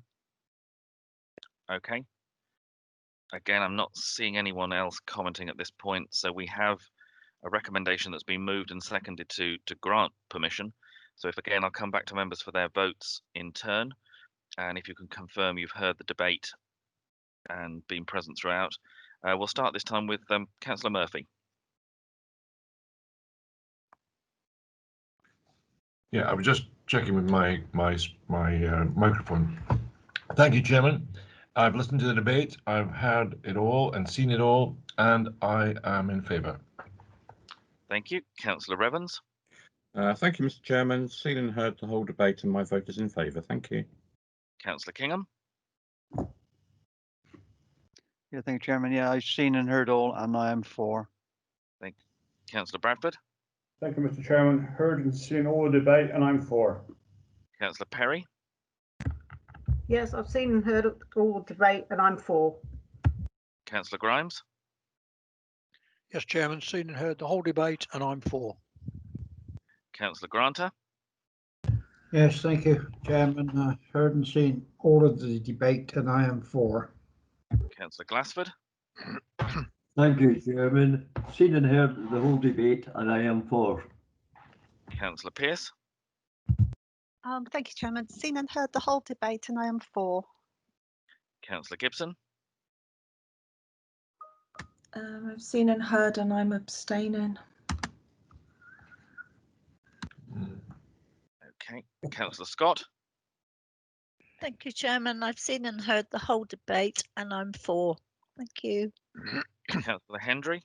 Okay. Again, I'm not seeing anyone else commenting at this point, so we have a recommendation that's been moved and seconded to grant permission. So if again, I'll come back to members for their votes in turn, and if you can confirm you've heard the debate and been present throughout. We'll start this time with Councillor Murphy. Yeah, I was just checking with my microphone. Thank you, Chairman. I've listened to the debate. I've heard it all and seen it all, and I am in favour. Thank you. Councillor Evans. Thank you, Mr. Chairman. Seen and heard the whole debate, and my vote is in favour. Thank you. Councillor Kingham. Yeah, thank you, Chairman. Yeah, I've seen and heard all, and I am for. Thank you. Councillor Bradford. Thank you, Mr. Chairman. Heard and seen all the debate, and I'm for. Councillor Perry. Yes, I've seen and heard all the debate, and I'm for. Councillor Grimes. Yes, Chairman, seen and heard the whole debate, and I'm for. Councillor Granter. Yes, thank you, Chairman. Heard and seen all of the debate, and I am for. Councillor Glassford. Thank you, Chairman. Seen and heard the whole debate, and I am for. Councillor Pearce. Thank you, Chairman. Seen and heard the whole debate, and I am for. Councillor Gibson. I've seen and heard, and I'm abstaining. Okay. Councillor Scott. Thank you, Chairman. I've seen and heard the whole debate, and I'm for. Thank you. Councillor Hendry.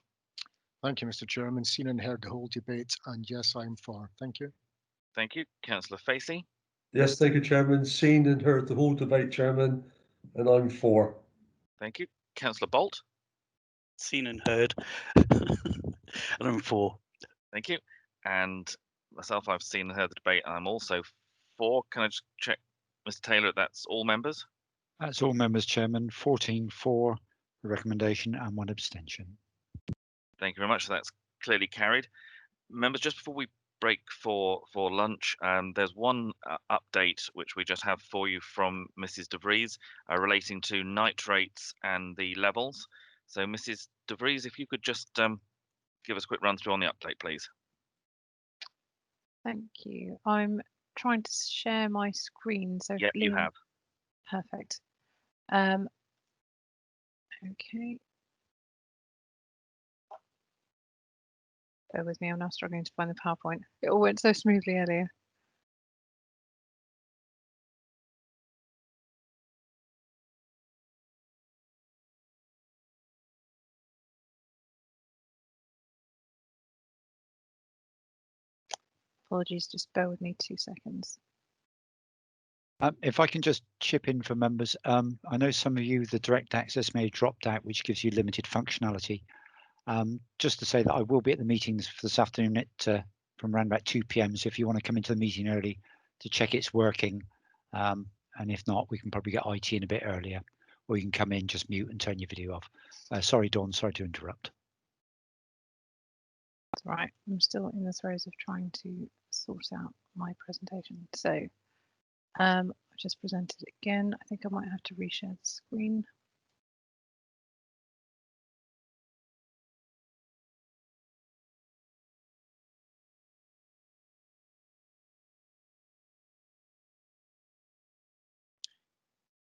Thank you, Mr. Chairman. Seen and heard the whole debate, and yes, I'm for. Thank you. Thank you. Councillor Facey. Yes, thank you, Chairman. Seen and heard the whole debate, Chairman, and I'm for. Thank you. Councillor Bolt. Seen and heard, and I'm for. Thank you. And myself, I've seen and heard the debate, and I'm also for. Can I just check, Mr. Taylor, that's all members? That's all members, Chairman. 14 for the recommendation and 1 abstention. Thank you very much. That's clearly carried. Members, just before we break for lunch, there's one update which we just have for you from Mrs. DeVries relating to nitrates and the levels. So, Mrs. DeVries, if you could just give us a quick run through on the update, please. Thank you. I'm trying to share my screen. So yep, you have. Perfect. Okay. Bear with me, I'm now struggling to find the PowerPoint. It all went so smoothly earlier. Apologies, just bear with me 2 seconds. If I can just chip in for members, I know some of you, the direct access may have dropped out, which gives you limited functionality. Just to say that I will be at the meetings for this afternoon at from around about 2 p.m. So if you want to come into the meeting early to check it's working, and if not, we can probably get IT in a bit earlier, or you can come in, just mute and turn your video off. Sorry, Dawn, sorry to interrupt. That's right, I'm still in the throes of trying to sort out my presentation. So I just presented it again. I think I might have to reshare the screen.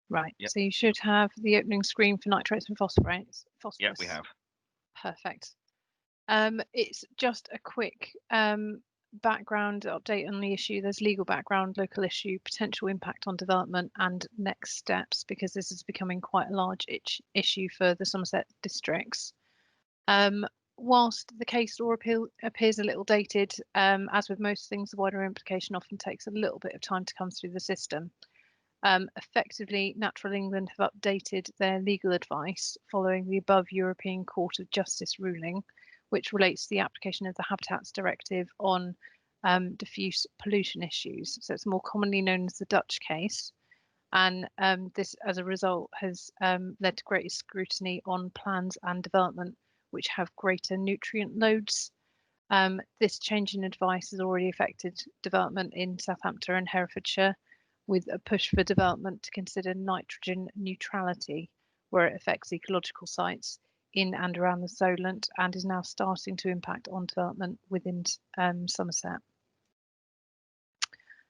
Right, Yep. so you should have the opening screen for nitrates and phosphorus. Yeah, we have. Perfect. It's just a quick background update on the issue. There's legal background, local issue, potential impact on development, and next steps, because this is becoming quite a large issue for the Somerset districts. Whilst the case law appears a little dated, as with most things, the wider implication often takes a little bit of time to come through the system. Effectively, Natural England have updated their legal advice following the above European Court of Justice ruling, which relates to the application of the Habitats Directive on diffuse pollution issues. So it's more commonly known as the Dutch case. And this, as a result, has led to greater scrutiny on plans and development which have greater nutrient loads. This change in advice has already affected development in Southampton and Herefordshire, with a push for development to consider nitrogen neutrality, where it affects ecological sites in and around the Solent, and is now starting to impact on development within Somerset.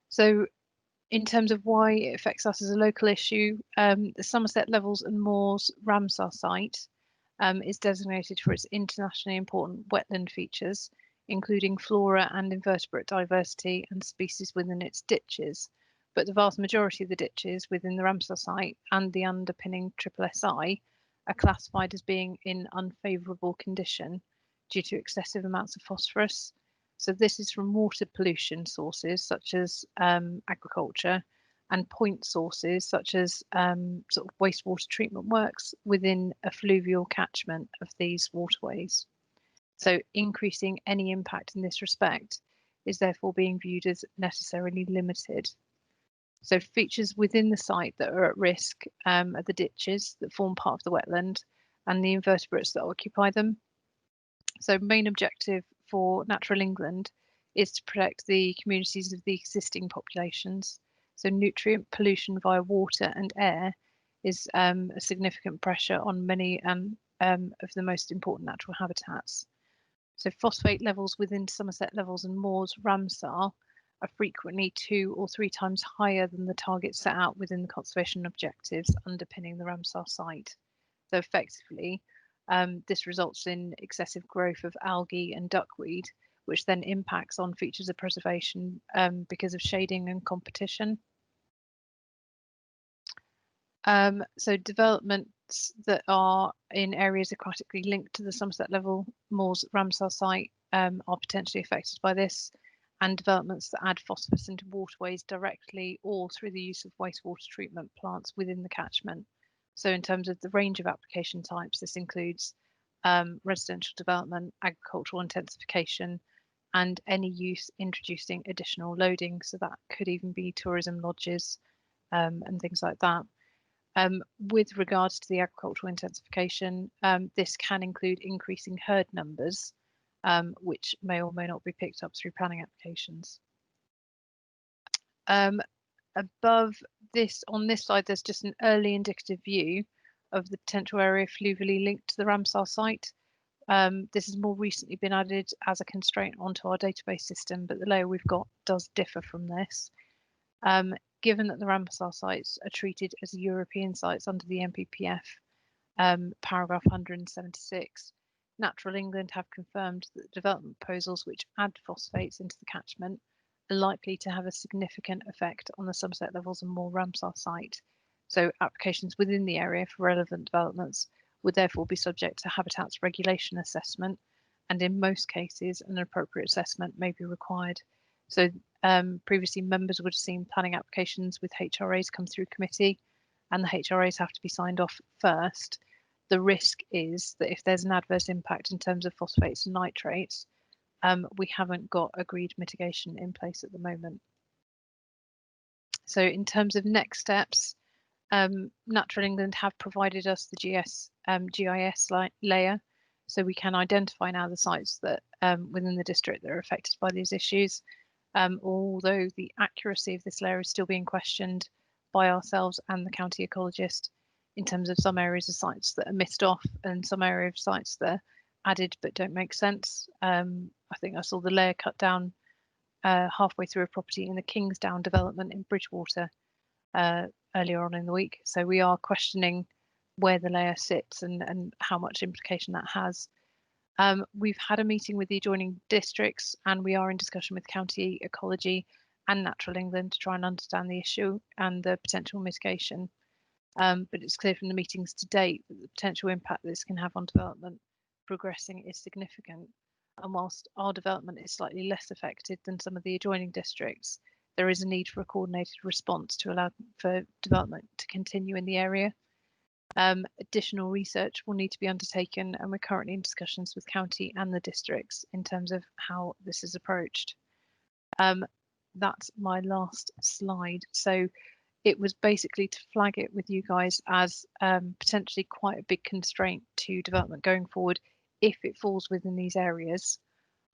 So in terms of why it affects us as a local issue, the Somerset Levels and Moors Ramsar site is designated for its internationally important wetland features, including flora and invertebrate diversity and species within its ditches. But the vast majority of the ditches within the Ramsar site and the underpinning SSSI are classified as being in unfavourable condition due to excessive amounts of phosphorus. So this is from water pollution sources such as agriculture, and point sources such as sort of wastewater treatment works within a fluvial catchment of these waterways. So increasing any impact in this respect is therefore being viewed as necessarily limited. So features within the site that are at risk are the ditches that form part of the wetland and the invertebrates that occupy them. So main objective for Natural England is to protect the communities of the existing populations. So nutrient pollution via water and air is a significant pressure on many of the most important natural habitats. So phosphate levels within Somerset Levels and Moors Ramsar are frequently 2 or 3 times higher than the targets set out within the conservation objectives underpinning the Ramsar site. So effectively, this results in excessive growth of algae and duckweed, which then impacts on features of preservation because of shading and competition. So developments that are in areas aquatically linked to the Somerset Level Moors Ramsar site are potentially affected by this, and developments that add phosphorus into waterways directly or through the use of wastewater treatment plants within the catchment. So in terms of the range of application types, this includes residential development, agricultural intensification, and any use introducing additional loading. So that could even be tourism lodges and things like that. With regards to the agricultural intensification, this can include increasing herd numbers, which may or may not be picked up through planning applications. Above this, on this slide, there's just an early indicative view of the potential area fluvially linked to the Ramsar site. This has more recently been added as a constraint onto our database system, but the layer we've got does differ from this. Given that the Ramsar sites are treated as European sites under the NPPF, paragraph 176, Natural England have confirmed that development proposals which add phosphates into the catchment are likely to have a significant effect on the Somerset Levels and Moor Ramsar site. So applications within the area for relevant developments would therefore be subject to habitats regulation assessment, and in most cases an appropriate assessment may be required. So previously members would have seen planning applications with HRAs come through committee, and the HRAs have to be signed off first. The risk is that if there's an adverse impact in terms of phosphates and nitrates, we haven't got agreed mitigation in place at the moment. So in terms of next steps, Natural England have provided us the GIS layer, so we can identify now the sites that within the district that are affected by these issues. Although the accuracy of this layer is still being questioned by ourselves and the county ecologist in terms of some areas of sites that are missed off and some area of sites that are added but don't make sense. I think I saw the layer cut down halfway through a property in the Kingsdown development in Bridgewater earlier on in the week. So we are questioning where the layer sits and how much implication that has. We've had a meeting with the adjoining districts, and we are in discussion with County Ecology and Natural England to try and understand the issue and the potential mitigation. But it's clear from the meetings to date that the potential impact this can have on development progressing is significant. And whilst our development is slightly less affected than some of the adjoining districts, there is a need for a coordinated response to allow for development to continue in the area. Additional research will need to be undertaken, and we're currently in discussions with county and the districts in terms of how this is approached. That's my last slide. So it was basically to flag it with you guys as potentially quite a big constraint to development going forward if it falls within these areas.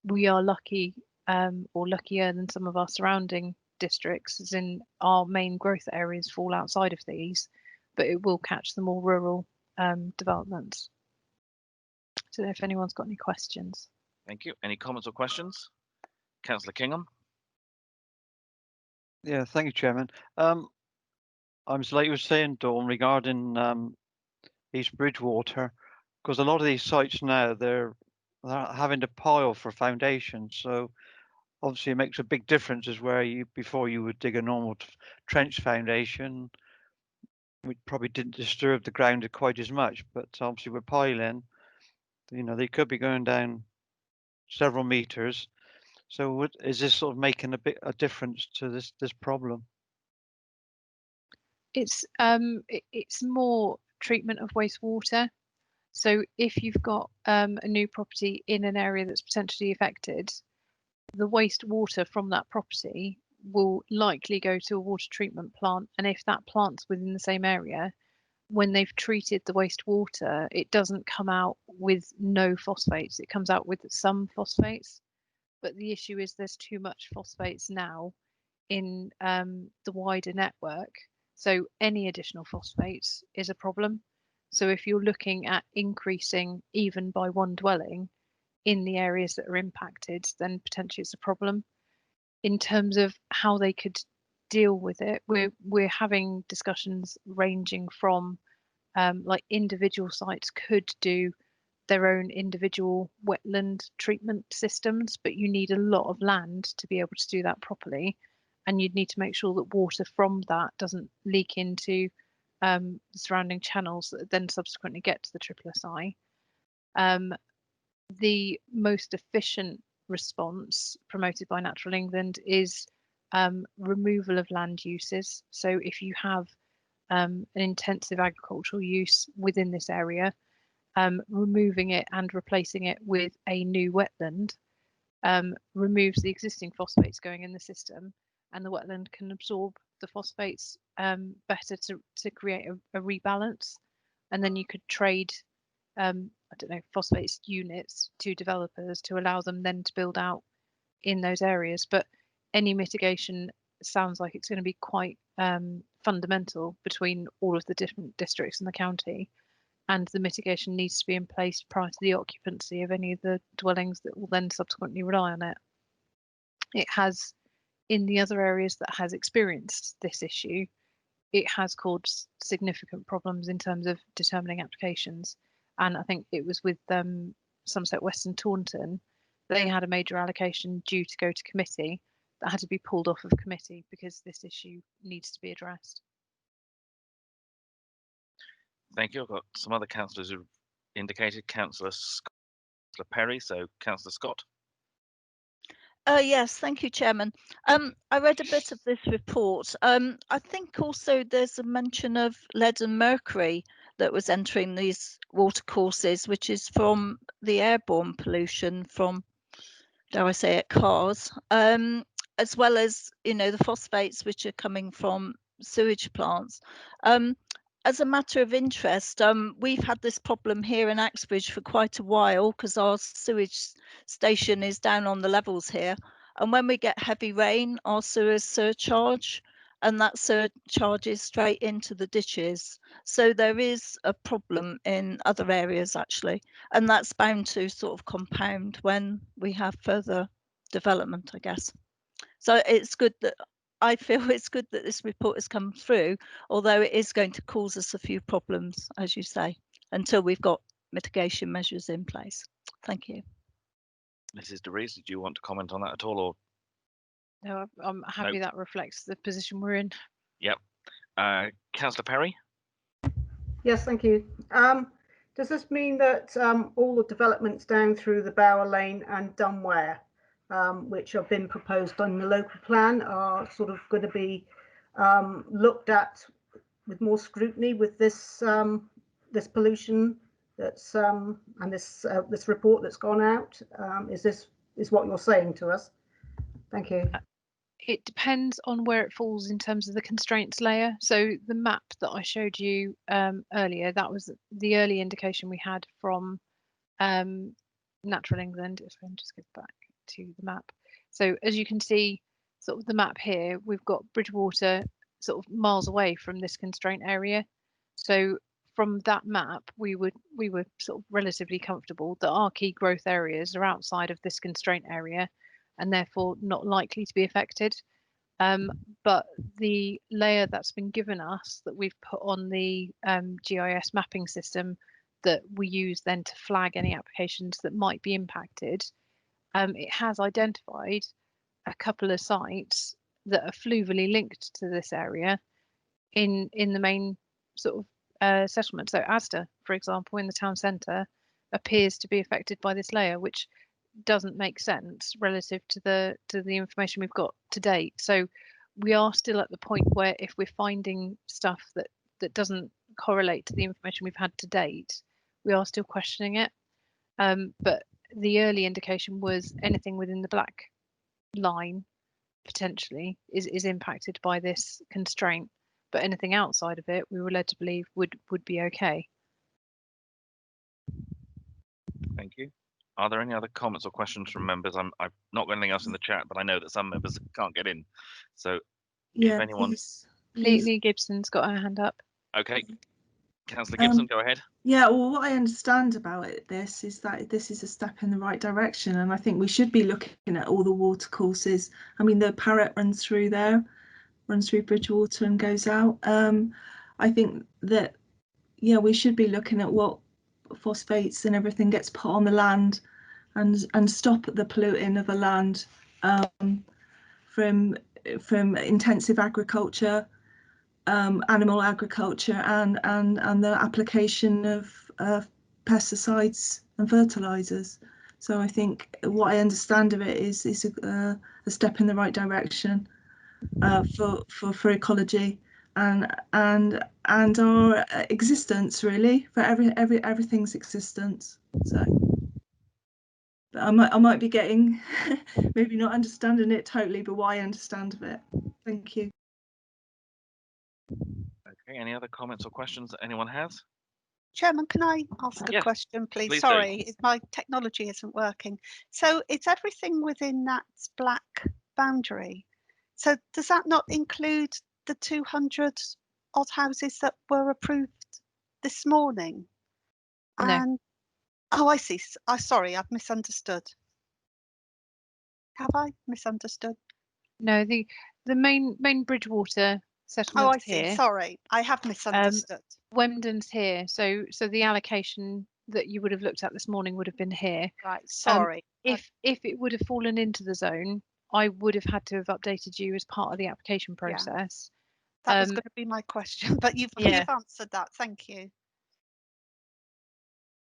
We are lucky or luckier than some of our surrounding districts, as in our main growth areas fall outside of these, but it will catch the more rural developments. I don't know if anyone's got any questions. Thank you. Any comments or questions? Councillor Kingham. Yeah, thank you, Chairman. Like you were saying, Dawn, regarding East Bridgewater, because a lot of these sites now they're having to pile for foundation, so obviously it makes a big difference as where before you would dig a normal trench foundation, we probably didn't disturb the ground quite as much, but obviously we're piling, they could be going down several meters. So is this sort of making a difference to this problem? It's more treatment of wastewater. So if you've got a new property in an area that's potentially affected, the wastewater from that property will likely go to a water treatment plant. And if that plant's within the same area, when they've treated the wastewater, it doesn't come out with no phosphates. It comes out with some phosphates. But the issue is there's too much phosphates now in the wider network. So any additional phosphates is a problem. So if you're looking at increasing even by one dwelling in the areas that are impacted, then potentially it's a problem. In terms of how they could deal with it, we're having discussions ranging from like individual sites could do their own individual wetland treatment systems, but you need a lot of land to be able to do that properly, and you'd need to make sure that water from that doesn't leak into the surrounding channels that then subsequently get to the SSSI. The most efficient response promoted by Natural England is removal of land uses. So if you have an intensive agricultural use within this area, removing it and replacing it with a new wetland removes the existing phosphates going in the system, and the wetland can absorb the phosphates better to create a rebalance. And then you could trade I don't know, phosphates units to developers to allow them then to build out in those areas. But any mitigation sounds like it's going to be quite fundamental between all of the different districts in the county, and the mitigation needs to be in place prior to the occupancy of any of the dwellings that will then subsequently rely on it. It has, in the other areas that has experienced this issue, it has caused significant problems in terms of determining applications. And I think it was with Somerset West and Taunton, they had a major allocation due to go to committee that had to be pulled off of committee because this issue needs to be addressed. Thank you. I've got some other councillors who indicated. Councillor Perry, so Councillor Scott. Yes, thank you, Chairman. I read a bit of this report. I think also there's a mention of lead and mercury that was entering these watercourses, which is from the airborne pollution from, dare I say it, cars, as well as, the phosphates which are coming from sewage plants. As a matter of interest, we've had this problem here in Axbridge for quite a while because our sewage station is down on the levels here. And when we get heavy rain, our sewers surcharge, and that surcharges straight into the ditches. So there is a problem in other areas, actually, and that's bound to sort of compound when we have further development, I guess. So it's good that I feel it's good that this report has come through, although it is going to cause us a few problems, as you say, until we've got mitigation measures in place. Thank you. Mrs. De Vries, did you want to comment on that at all, or? No, I'm happy that reflects the position we're in. Yep. Councillor Perry? Yes, thank you. Does this mean that all the developments down through the Bower Lane and Dunware, which have been proposed on the local plan, are sort of going to be looked at with more scrutiny with this this pollution that's and this report that's gone out? Is what you're saying to us? Thank you. It depends on where it falls in terms of the constraints layer. So the map that I showed you earlier, that was the early indication we had from Natural England. If I can just go back to the map. So as you can see, sort of the map here, we've got Bridgewater sort of miles away from this constraint area. So from that map, we were sort of relatively comfortable that our key growth areas are outside of this constraint area, and therefore not likely to be affected. But the layer that's been given us that we've put on the GIS mapping system that we use then to flag any applications that might be impacted, it has identified a couple of sites that are fluvially linked to this area in the main sort of settlement. So Asda, for example, in the town centre, appears to be affected by this layer, which doesn't make sense relative to the information we've got to date. So we are still at the point where if we're finding stuff that doesn't correlate to the information we've had to date, we are still questioning it. But the early indication was anything within the black line potentially is impacted by this constraint, but anything outside of it we were led to believe would be okay. Thank you. Are there any other comments or questions from members? I've not got anything else in the chat, but I know that some members can't get in. So if anyone... Lee Gibson's got her hand up. Okay. Councillor Gibson, go ahead. Yeah, well, what I understand about this is that this is a step in the right direction, and I think we should be looking at all the water courses. I mean, the Parrot runs through there, runs through Bridgewater and goes out. I think that, yeah, we should be looking at what phosphates and everything gets put on the land, and stop the polluting of the land from intensive agriculture, animal agriculture, and the application of pesticides and fertilizers. So I think what I understand of it is a step in the right direction for ecology and our existence, really, for everything's existence. So but I might be getting maybe not understanding it totally, but what I understand of it. Thank you. Okay, any other comments or questions that anyone has? Chairman, can I ask a question, please? Please Sorry, my technology isn't working. So it's everything within that black boundary. So does that not include the 200 odd houses that were approved this morning? No. And oh, I see. Sorry, I've misunderstood. Have I misunderstood? No, the main Bridgewater settlement. Oh, I see. Here. Sorry, I have misunderstood. Wemden's here, so the allocation that you would have looked at this morning would have been here. Right. Sorry. If it would have fallen into the zone, I would have had to have updated you as part of the application process. That was going to be my question, but you've answered that. Thank you.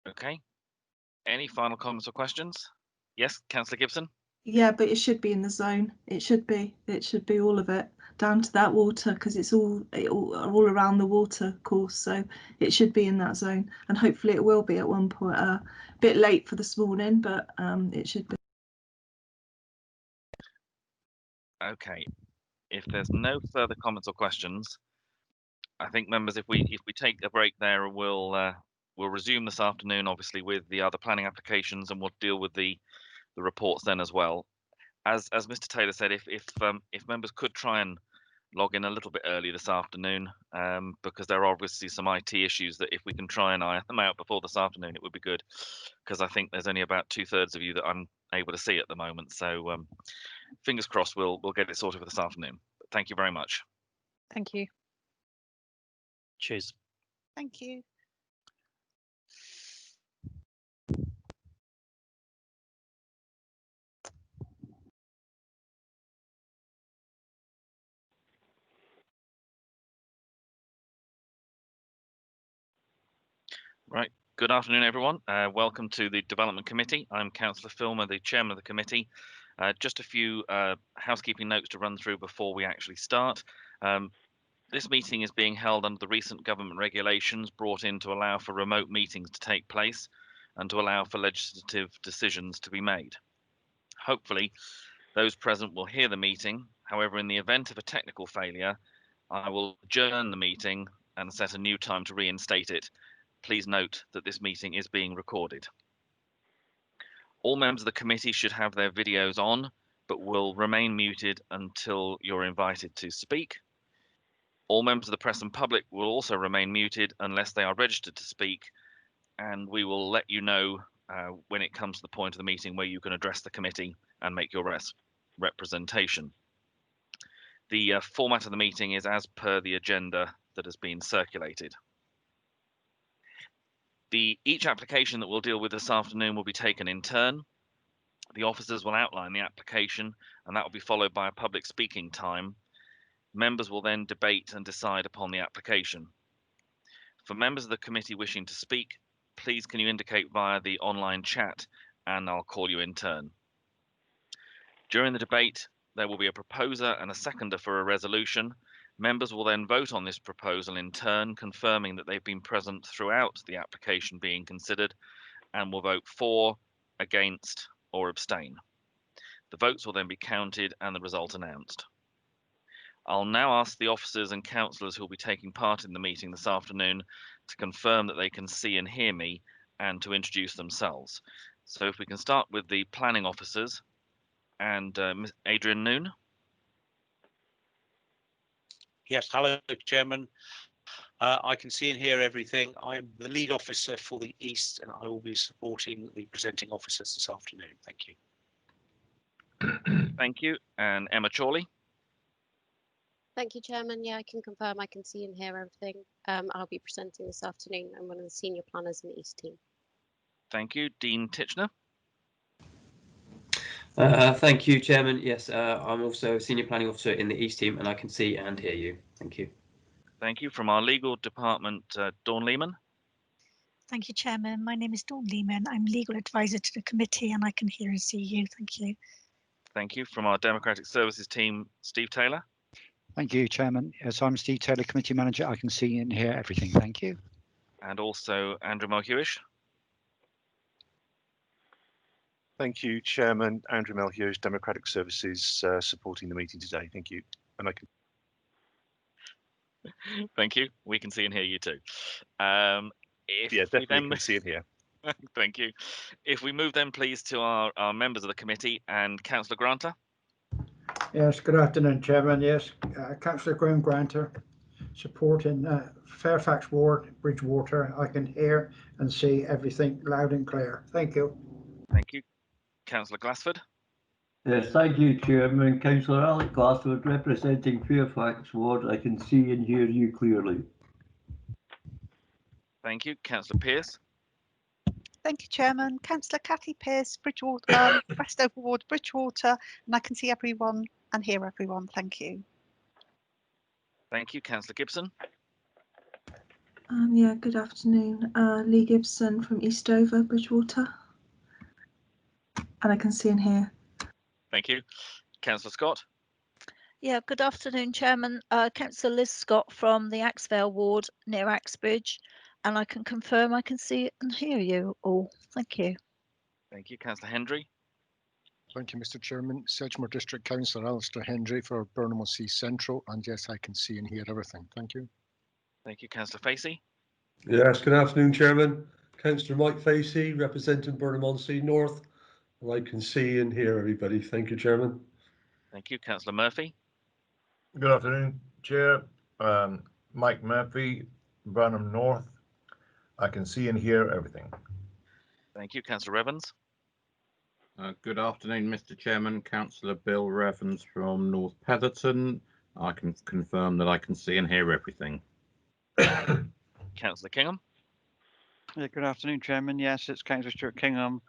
Okay. Any final comments or questions? Yes, Councillor Gibson. Yeah, but it should be in the zone. It should be all of it down to that water, because it's all around the water course. So it should be in that zone, and hopefully it will be at one point. A bit late for this morning, but it should be. Okay. If there's no further comments or questions, I think, members, if we take a break there, we'll resume this afternoon, obviously, with the other planning applications, and we'll deal with the reports then as well. As Mr. Taylor said, if members could try and log in a little bit early this afternoon, because there are obviously some IT issues that if we can try and iron them out before this afternoon, it would be good, because I think there's only about 2/3 of you that I'm able to see at the moment. So fingers crossed we'll get it sorted for this afternoon. Thank you very much. Thank you. Cheers. Thank you. Right. Good afternoon, everyone. Welcome to the Development Committee. I'm Councillor Filmer, the chairman of the committee. Just a few housekeeping notes to run through before we actually start. This meeting is being held under the recent government regulations brought in to allow for remote meetings to take place and to allow for legislative decisions to be made. Hopefully, those present will hear the meeting. However, in the event of a technical failure, I will adjourn the meeting and set a new time to reinstate it. Please note that this meeting is being recorded. All members of the committee should have their videos on, but will remain muted until you're invited to speak. All members of the press and public will also remain muted unless they are registered to speak, and we will let you know when it comes to the point of the meeting where you can address the committee and make your representation. The format of the meeting is as per the agenda that has been circulated. Each application that we'll deal with this afternoon will be taken in turn. The officers will outline the application, and that will be followed by a public speaking time. Members will then debate and decide upon the application. For members of the committee wishing to speak, please can you indicate via the online chat, and I'll call you in turn. During the debate, there will be a proposer and a seconder for a resolution. Members will then vote on this proposal in turn, confirming that they've been present throughout the application being considered, and will vote for, against, or abstain. The votes will then be counted and the result announced. I'll now ask the officers and councillors who will be taking part in the meeting this afternoon to confirm that they can see and hear me and to introduce themselves. So if we can start with the planning officers and Adrian Noon. Yes, hello, Chairman. I can see and hear everything. I'm the lead officer for the East, and I will be supporting the presenting officers this afternoon. Thank you. Thank you. And Emma Chorley. Thank you, Chairman. Yeah, I can confirm I can see and hear everything. I'll be presenting this afternoon. I'm one of the senior planners in the East team. Thank you. Dean Titchener. Thank you, Chairman. Yes, I'm also a senior planning officer in the East team, and I can see and hear you. Thank you. Thank you. From our legal department, Dawn Lehman. Thank you, Chairman. My name is Dawn Lehman. I'm legal advisor to the committee, and I can hear and see you. Thank you. Thank you. From our Democratic Services team, Steve Taylor. Thank you, Chairman. Yes, I'm Steve Taylor, committee manager. I can see and hear everything. Thank you. And also Andrew Mulhewish. Thank you, Chairman. Andrew Mulhewish, Democratic Services, supporting the meeting today. Thank you. And I can. Thank you. We can see and hear you too. Yeah, definitely can see and hear. Thank you. If we move then, please, to our members of the committee and Councillor Granter. Yes, good afternoon, Chairman. Yes, Councillor Graham Granter, supporting Fairfax Ward, Bridgewater. I can hear and see everything loud and clear. Thank you. Thank you. Councillor Glassford. Yes, thank you, Chairman. Councillor Alec Glassford, representing Fairfax Ward. I can see and hear you clearly. Thank you. Councillor Pearce. Thank you, Chairman. Councillor Cathy Pearce, Bridgewater, Westover Ward, Bridgewater, and I can see everyone and hear everyone. Thank you. Thank you. Councillor Gibson. Yeah, good afternoon. Lee Gibson from Eastover, Bridgewater. And I can see and hear. Thank you. Councillor Scott. Yeah, good afternoon, Chairman. Councillor Liz Scott from the Axevale Ward near Axbridge, and I can confirm I can see and hear you all. Thank you. Thank you. Councillor Hendry. Thank you, Mr. Chairman. Sedgemoor District Councillor Alistair Hendry for Burnham Sea Central, and yes, I can see and hear everything. Thank you. Thank you. Councillor Facey. Yes, good afternoon, Chairman. Councillor Mike Facey, representing Burnham Sea North, and I can see and hear everybody. Thank you, Chairman. Thank you. Councillor Murphy. Good afternoon, Chair. Mike Murphy, Burnham North. I can see and hear everything. Thank you. Councillor Evans. Good afternoon, Mr. Chairman. Councillor Bill Revens from North Petherton. I can confirm that I can see and hear everything. Councillor Kingham. Yeah, good afternoon, Chairman. Yes, it's Councillor Stuart Kingham,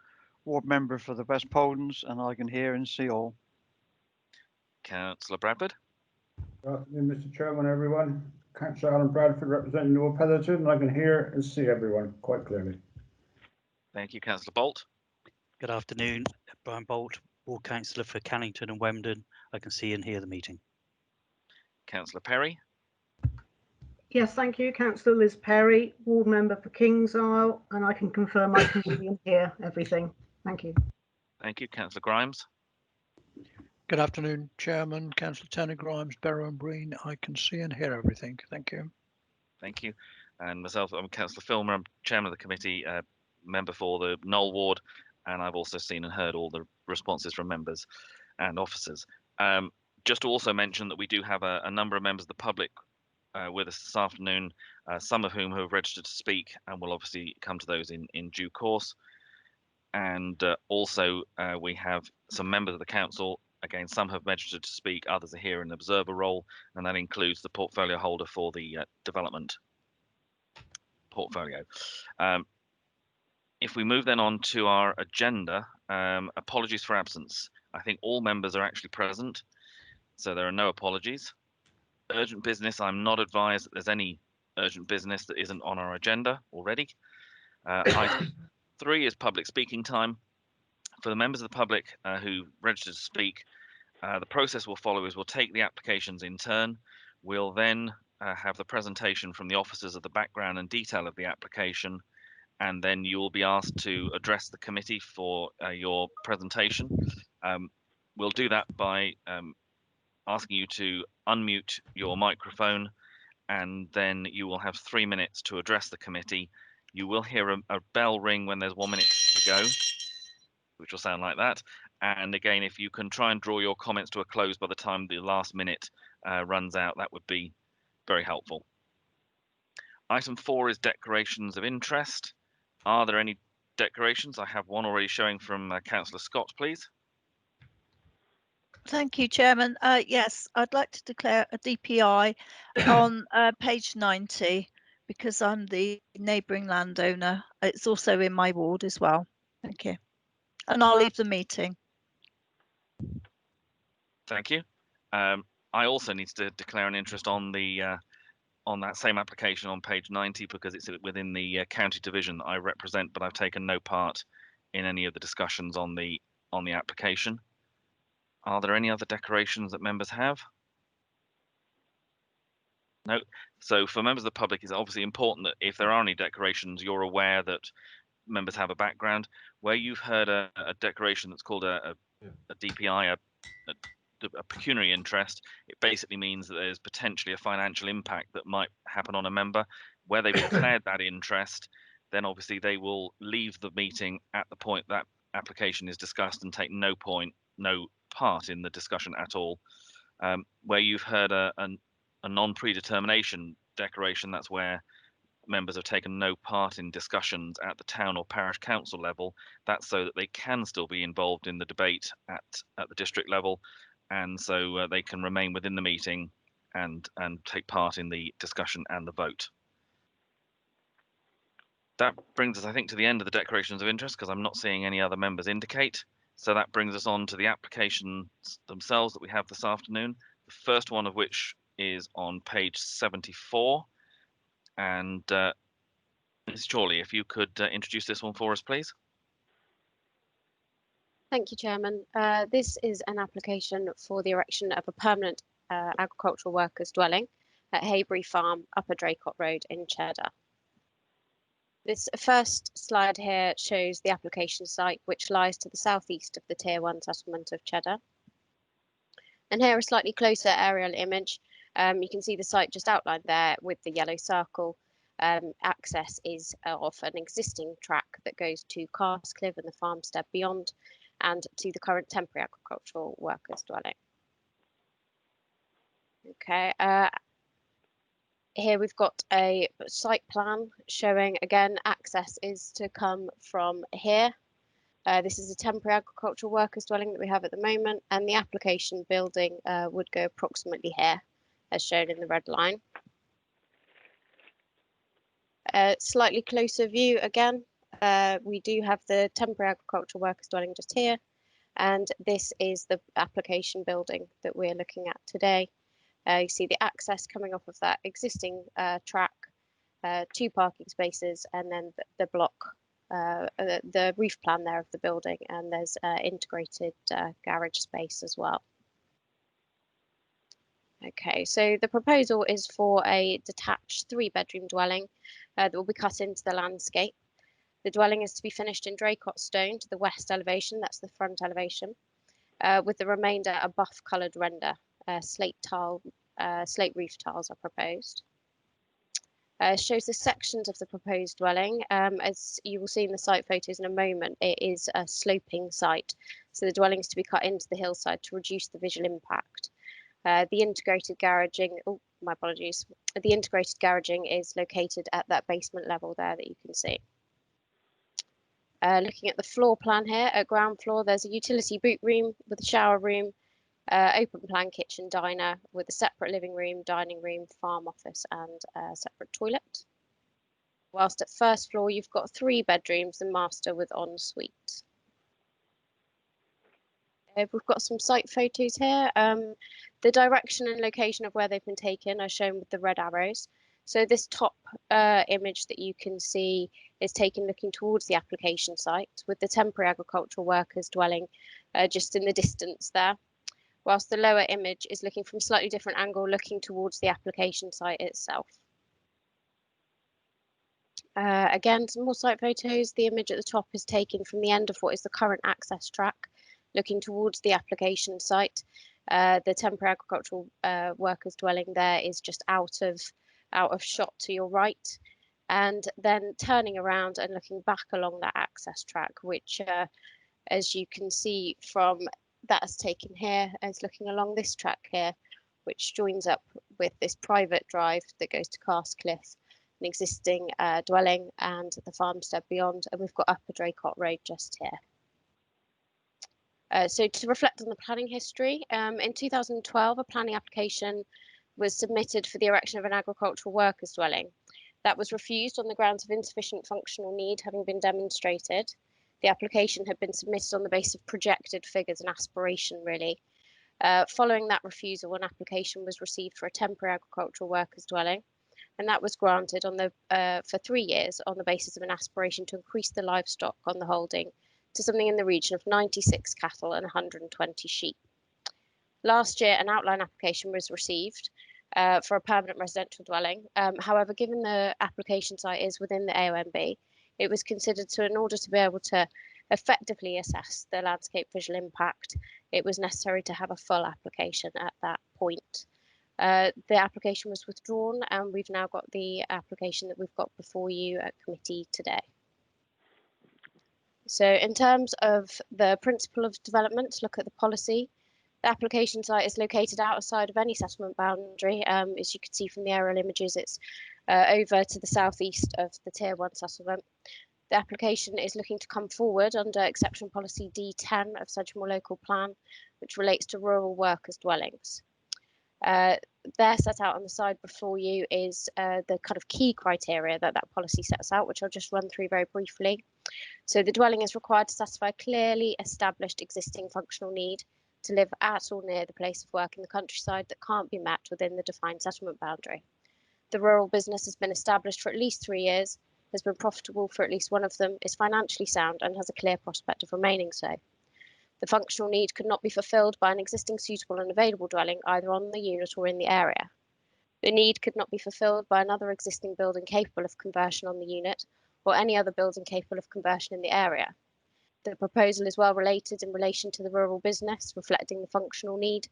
Ward Member for the West Poldens, and I can hear and see all. Councillor Bradford. Good afternoon, Mr. Chairman, everyone. Councillor Alan Bradford representing North Petherton, and I can hear and see everyone quite clearly. Thank you, Councillor Bolt. Good afternoon, Brian Bolt, Ward Councillor for Cannington and Wemden. I can see and hear the meeting. Councillor Perry. Yes, thank you. Councillor Liz Perry, Ward Member for Kings Isle, and I can confirm I can see and hear everything. Thank you. Thank you, Councillor Grimes. Good afternoon, Chairman, Councillor Tony Grimes, Barrow and Breen. I can see and hear everything. Thank you. Thank you. And myself, I'm Councillor Filmer. I'm Chairman of the committee, member for the Knoll Ward, and I've also seen and heard all the responses from members and officers. Just to also mention that we do have a number of members of the public with us this afternoon, some of whom have registered to speak, and we'll obviously come to those in due course. And also we have some members of the council. Again, some have registered to speak, others are here in an observer role, and that includes the portfolio holder for the development portfolio. If we move then on to our agenda, apologies for absence. I think all members are actually present, so there are no apologies. Urgent business, I'm not advised that there's any urgent business that isn't on our agenda already. Item 3 is public speaking time. For the members of the public who registered to speak, the process we'll follow is we'll take the applications in turn. We'll then have the presentation from the officers of the background and detail of the application, and then you will be asked to address the committee for your presentation. We'll do that by asking you to unmute your microphone, and then you will have 3 minutes to address the committee. You will hear a bell ring when there's 1 minute to go, which will sound like that. And again, if you can try and draw your comments to a close by the time the last minute runs out, that would be very helpful. Item 4 is declarations of interest. Are there any declarations? I have one already showing from Councillor Scott, please. Thank you, Chairman. Yes, I'd like to declare a DPI on page 90 because I'm the neighbouring landowner. It's also in my ward as well. Thank you. And I'll leave the meeting. Thank you. I also need to declare an interest on the on that same application on page 90 because it's within the county division that I represent, but I've taken no part in any of the discussions on the application. Are there any other declarations that members have? No. So for members of the public, it's obviously important that if there are any declarations, you're aware that members have a background. Where you've heard a declaration that's called a DPI, a pecuniary interest, it basically means that there's potentially a financial impact that might happen on a member. Where they've declared that interest, then obviously they will leave the meeting at the point that application is discussed and take no part in the discussion at all. Where you've heard a non-predetermination declaration, that's where members have taken no part in discussions at the town or parish council level. That's so that they can still be involved in the debate at the district level, and so they can remain within the meeting and take part in the discussion and the vote. That brings us, I think, to the end of the declarations of interest because I'm not seeing any other members indicate. So that brings us on to the applications themselves that we have this afternoon. The first one of which is on page 74. And Ms. Chorley, if you could introduce this one for us, please. Thank you, Chairman. This is an application for the erection of a permanent agricultural workers dwelling at Haybury Farm, Upper Draycott Road in Cheddar. This first slide here shows the application site, which lies to the southeast of the Tier 1 settlement of Cheddar. And here a slightly closer aerial image. You can see the site just outlined there with the yellow circle. Access is off an existing track that goes to Carscliff and the farmstead beyond, and to the current temporary agricultural workers dwelling. Okay, here we've got a site plan showing, again, access is to come from here. This is a temporary agricultural workers dwelling that we have at the moment, and the application building would go approximately here. as shown in the red line. Slightly closer view again, we do have the temporary agricultural workers dwelling just here, and this is the application building that we're looking at today. You see the access coming off of that existing track, 2 parking spaces, and then the block, the roof plan there of the building, and there's integrated garage space as well. Okay, so the proposal is for a detached 3-bedroom dwelling that will be cut into the landscape. The dwelling is to be finished in Draycott stone to the west elevation, that's the front elevation, with the remainder a buff coloured render. Slate roof tiles are proposed. Shows the sections of the proposed dwelling. As you will see in the site photos in a moment, it is a sloping site, so the dwelling is to be cut into the hillside to reduce the visual impact. The integrated garaging, my apologies. The integrated garaging is located at that basement level there that you can see. Looking at the floor plan here, at ground floor, there's a utility boot room with a shower room, open plan kitchen diner with a separate living room, dining room, farm office, and a separate toilet. Whilst at first floor, you've got 3 bedrooms and master with ensuite. We've got some site photos here. The direction and location of where they've been taken are shown with the red arrows. So this top image that you can see is taken looking towards the application site, with the temporary agricultural workers dwelling just in the distance there, whilst the lower image is looking from a slightly different angle, looking towards the application site itself. Again, some more site photos. The image at the top is taken from the end of what is the current access track, looking towards the application site. The temporary agricultural workers dwelling there is just out of shot to your right, and then turning around and looking back along that access track, which as you can see from that's taken here, is looking along this track here, which joins up with this private drive that goes to Castcliff, an existing dwelling, and the farmstead beyond, and we've got Upper Draycott Road just here. So to reflect on the planning history, in 2012, a planning application was submitted for the erection of an agricultural workers dwelling. That was refused on the grounds of insufficient functional need having been demonstrated. The application had been submitted on the basis of projected figures and aspiration, really. Following that refusal, an application was received for a temporary agricultural workers dwelling, and that was granted on the for 3 years on the basis of an aspiration to increase the livestock on the holding to something in the region of 96 cattle and 120 sheep. Last year, an outline application was received for a permanent residential dwelling. However, given the application site is within the AONB, it was considered in order to be able to effectively assess the landscape visual impact, it was necessary to have a full application at that point. The application was withdrawn, and we've now got the application that we've got before you at committee today. So in terms of the principle of development, look at the policy. The application site is located outside of any settlement boundary. As you can see from the aerial images, it's over to the southeast of the Tier 1 settlement. The application is looking to come forward under Exception Policy D10 of Sedgemoor Local Plan, which relates to rural workers' dwellings. There set out on the side before you is the kind of key criteria that policy sets out, which I'll just run through very briefly. So the dwelling is required to satisfy a clearly established existing functional need to live at or near the place of work in the countryside that can't be met within the defined settlement boundary. The rural business has been established for at least 3 years, has been profitable for at least one of them, is financially sound, and has a clear prospect of remaining so. The functional need could not be fulfilled by an existing suitable and available dwelling either on the unit or in the area. The need could not be fulfilled by another existing building capable of conversion on the unit or any other building capable of conversion in the area. The proposal is well related in relation to the rural business, reflecting the functional need,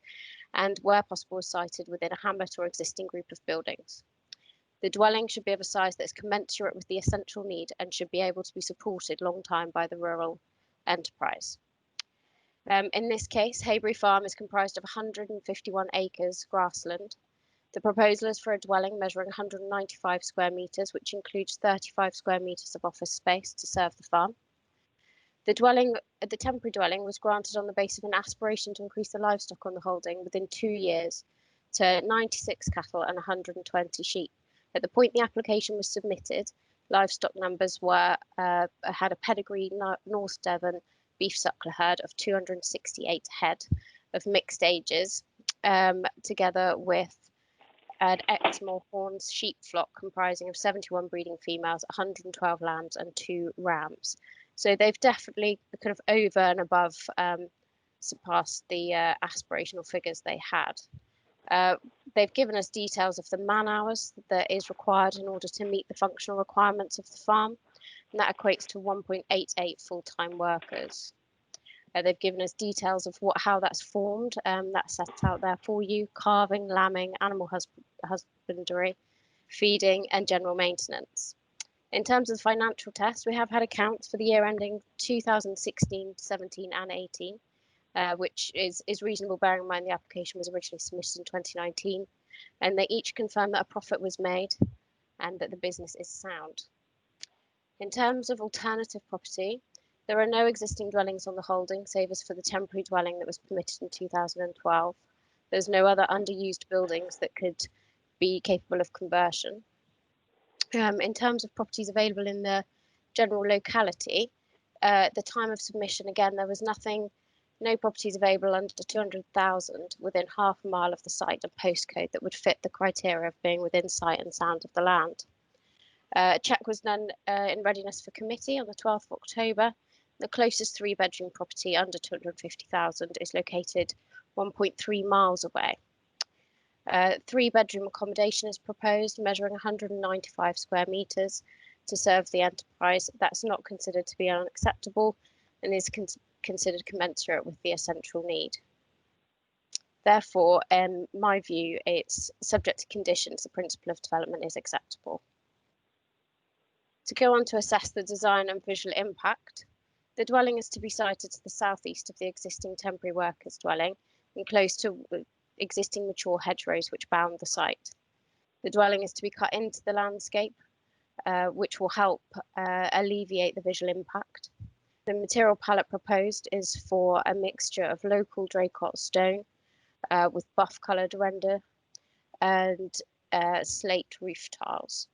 and where possible is sited within a hamlet or existing group of buildings. The dwelling should be of a size that is commensurate with the essential need and should be able to be supported long time by the rural enterprise. In this case, Haybury Farm is comprised of 151 acres grassland. The proposal is for a dwelling measuring 195 square metres, which includes 35 square metres of office space to serve the farm. The temporary dwelling was granted on the basis of an aspiration to increase the livestock on the holding within 2 years to 96 cattle and 120 sheep. At the point the application was submitted, livestock numbers were had a pedigree North Devon beef suckler herd of 268 head of mixed ages, together with an Exmoor Horns sheep flock comprising of 71 breeding females, 112 lambs and 2 rams. So they've definitely kind of over and above surpassed the aspirational figures they had. They've given us details of the man hours that is required in order to meet the functional requirements of the farm, and that equates to 1.88 full-time workers. They've given us details of how that's formed. That's set out there for you: calving, lambing, animal husbandry, feeding, and general maintenance. In terms of the financial test, we have had accounts for the year ending 2016, 17, and 18, which is reasonable, bearing in mind the application was originally submitted in 2019, and they each confirm that a profit was made and that the business is sound. In terms of alternative property, there are no existing dwellings on the holding, save as for the temporary dwelling that was permitted in 2012. There's no other underused buildings that could be capable of conversion. In terms of properties available in the general locality, at the time of submission, again, there was no properties available under 200,000 within half a mile of the site and postcode that would fit the criteria of being within sight and sound of the land. A check was done in readiness for committee on the 12th of October. The closest 3-bedroom property under 250,000 is located 1.3 miles away. 3-bedroom accommodation is proposed, measuring 195 square metres to serve the enterprise. That's not considered to be unacceptable and is considered commensurate with the essential need. Therefore, in my view, it's subject to conditions. The principle of development is acceptable. To go on to assess the design and visual impact, the dwelling is to be sited to the southeast of the existing temporary workers' dwelling and close to existing mature hedgerows which bound the site. The dwelling is to be cut into the landscape, which will help alleviate the visual impact. The material palette proposed is for a mixture of local Draycott stone with buff-coloured render and slate roof tiles.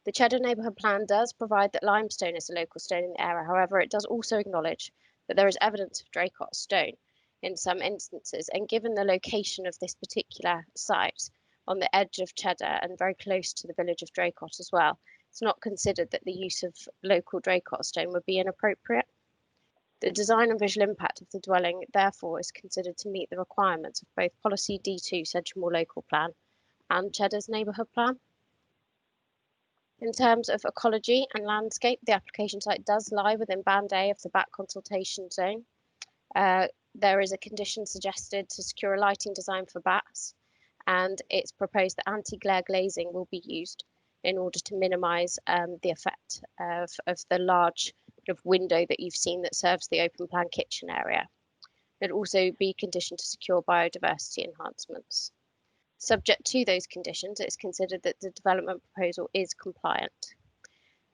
The Cheddar Neighbourhood Plan does provide that limestone is a local stone in the area. However, it does also acknowledge that there is evidence of Draycott stone in some instances, and given the location of this particular site on the edge of Cheddar and very close to the village of Draycott as well, it's not considered that the use of local Draycott stone would be inappropriate. The design and visual impact of the dwelling, therefore, is considered to meet the requirements of both Policy D2 Sedgemoor Local Plan and Cheddar's Neighbourhood Plan. In terms of ecology and landscape, the application site does lie within Band A of the back consultation zone. There is a condition suggested to secure a lighting design for bats, and it's proposed that anti-glare glazing will be used in order to minimise the effect of the large window that you've seen that serves the open plan kitchen area. It'll also be conditioned to secure biodiversity enhancements. Subject to those conditions, it's considered that the development proposal is compliant.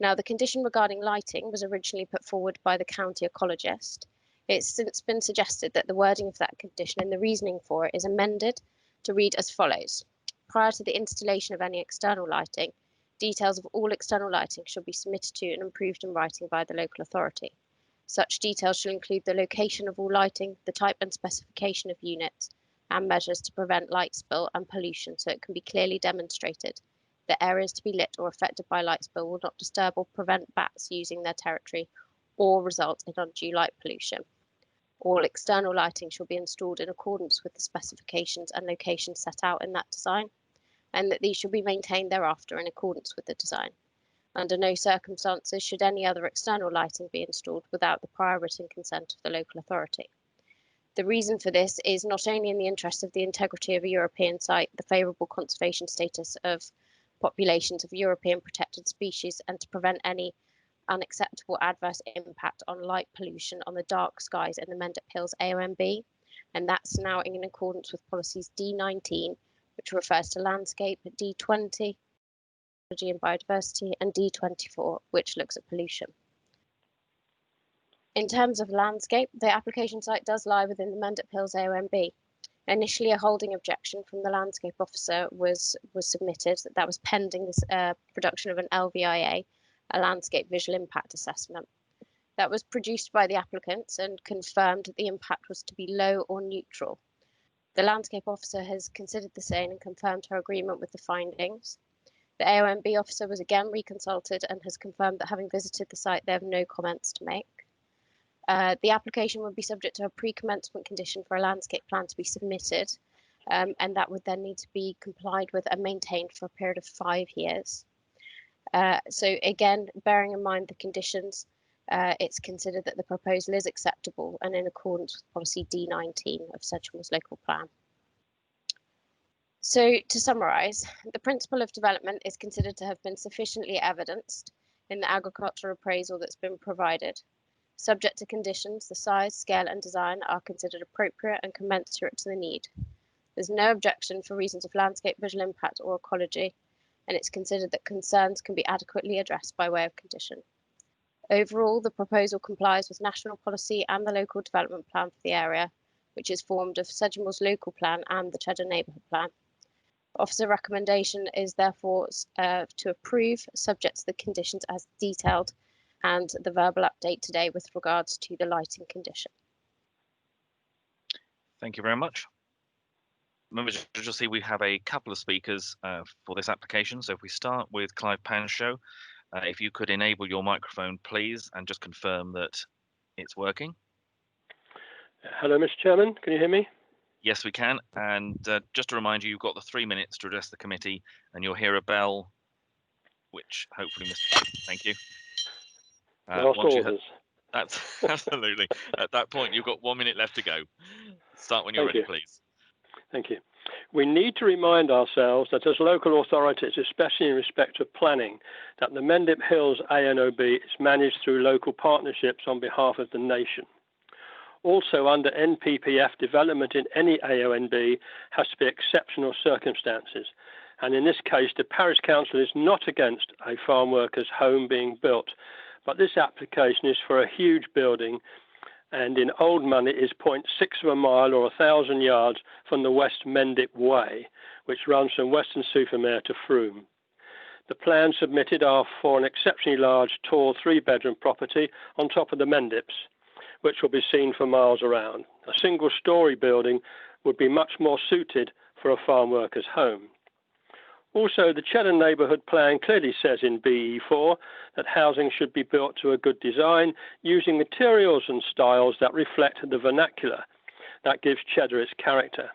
Now, the condition regarding lighting was originally put forward by the county ecologist. It's since been suggested that the wording of that condition and the reasoning for it is amended to read as follows. Prior to the installation of any external lighting, details of all external lighting shall be submitted to and approved in writing by the local authority. Such details shall include the location of all lighting, the type and specification of units, and measures to prevent light spill and pollution, so it can be clearly demonstrated that areas to be lit or affected by light spill will not disturb or prevent bats using their territory or result in undue light pollution. All external lighting shall be installed in accordance with the specifications and locations set out in that design, and that these shall be maintained thereafter in accordance with the design. Under no circumstances should any other external lighting be installed without the prior written consent of the local authority. The reason for this is not only in the interest of the integrity of a European site, the favourable conservation status of populations of European protected species, and to prevent any unacceptable adverse impact on light pollution on the dark skies in the Mendip Hills AONB, and that's now in accordance with policies D19, which refers to landscape, D20, ecology and biodiversity, and D24, which looks at pollution. In terms of landscape, the application site does lie within the Mendip Hills AONB, Initially, a holding objection from the landscape officer was submitted. That was pending this production of an LVIA, a landscape visual impact assessment. That was produced by the applicants and confirmed that the impact was to be low or neutral. The landscape officer has considered the same and confirmed her agreement with the findings. The AONB officer was again reconsulted and has confirmed that having visited the site, they have no comments to make. The application would be subject to a pre-commencement condition for a landscape plan to be submitted, and that would then need to be complied with and maintained for a period of 5 years. So again, bearing in mind the conditions, it's considered that the proposal is acceptable and in accordance with policy D19 of Sedgemoor's local plan. So to summarise, the principle of development is considered to have been sufficiently evidenced in the agricultural appraisal that's been provided. Subject to conditions, the size, scale and design are considered appropriate and commensurate to the need. There's no objection for reasons of landscape, visual impact or ecology, and it's considered that concerns can be adequately addressed by way of condition. Overall, the proposal complies with national policy and the local development plan for the area, which is formed of Sedgemoor's local plan and the Cheddar neighbourhood plan. Officer recommendation is therefore to approve, subject to the conditions as detailed, and the verbal update today with regards to the lighting condition. Thank you very much. Members, you'll see we have a couple of speakers for this application. So if we start with Clive Panshow, if you could enable your microphone, please, and just confirm that it's working. Hello, Mr. Chairman. Can you hear me? Yes, we can. And just to remind you, you've got the 3 minutes to address the committee, and you'll hear a bell, which hopefully, thank you. That's absolutely. At that point, you've got 1 minute left to go. Start when you're ready, please. Thank you. We need to remind ourselves that as local authorities, especially in respect of planning, that the Mendip Hills ANOB is managed through local partnerships on behalf of the nation. Also, under NPPF, development in any AONB has to be exceptional circumstances. And in this case, the Parish Council is not against a farm worker's home being built, but this application is for a huge building and in old money is 0.6 of a mile or 1,000 yards from the West Mendip Way, which runs from Weston Supermare to Frome. The plans submitted are for an exceptionally large, tall 3-bedroom property on top of the Mendips, which will be seen for miles around. A single-storey building would be much more suited for a farm worker's home. Also, the Cheddar neighbourhood plan clearly says in BE4 that housing should be built to a good design using materials and styles that reflect the vernacular that gives Cheddar its character.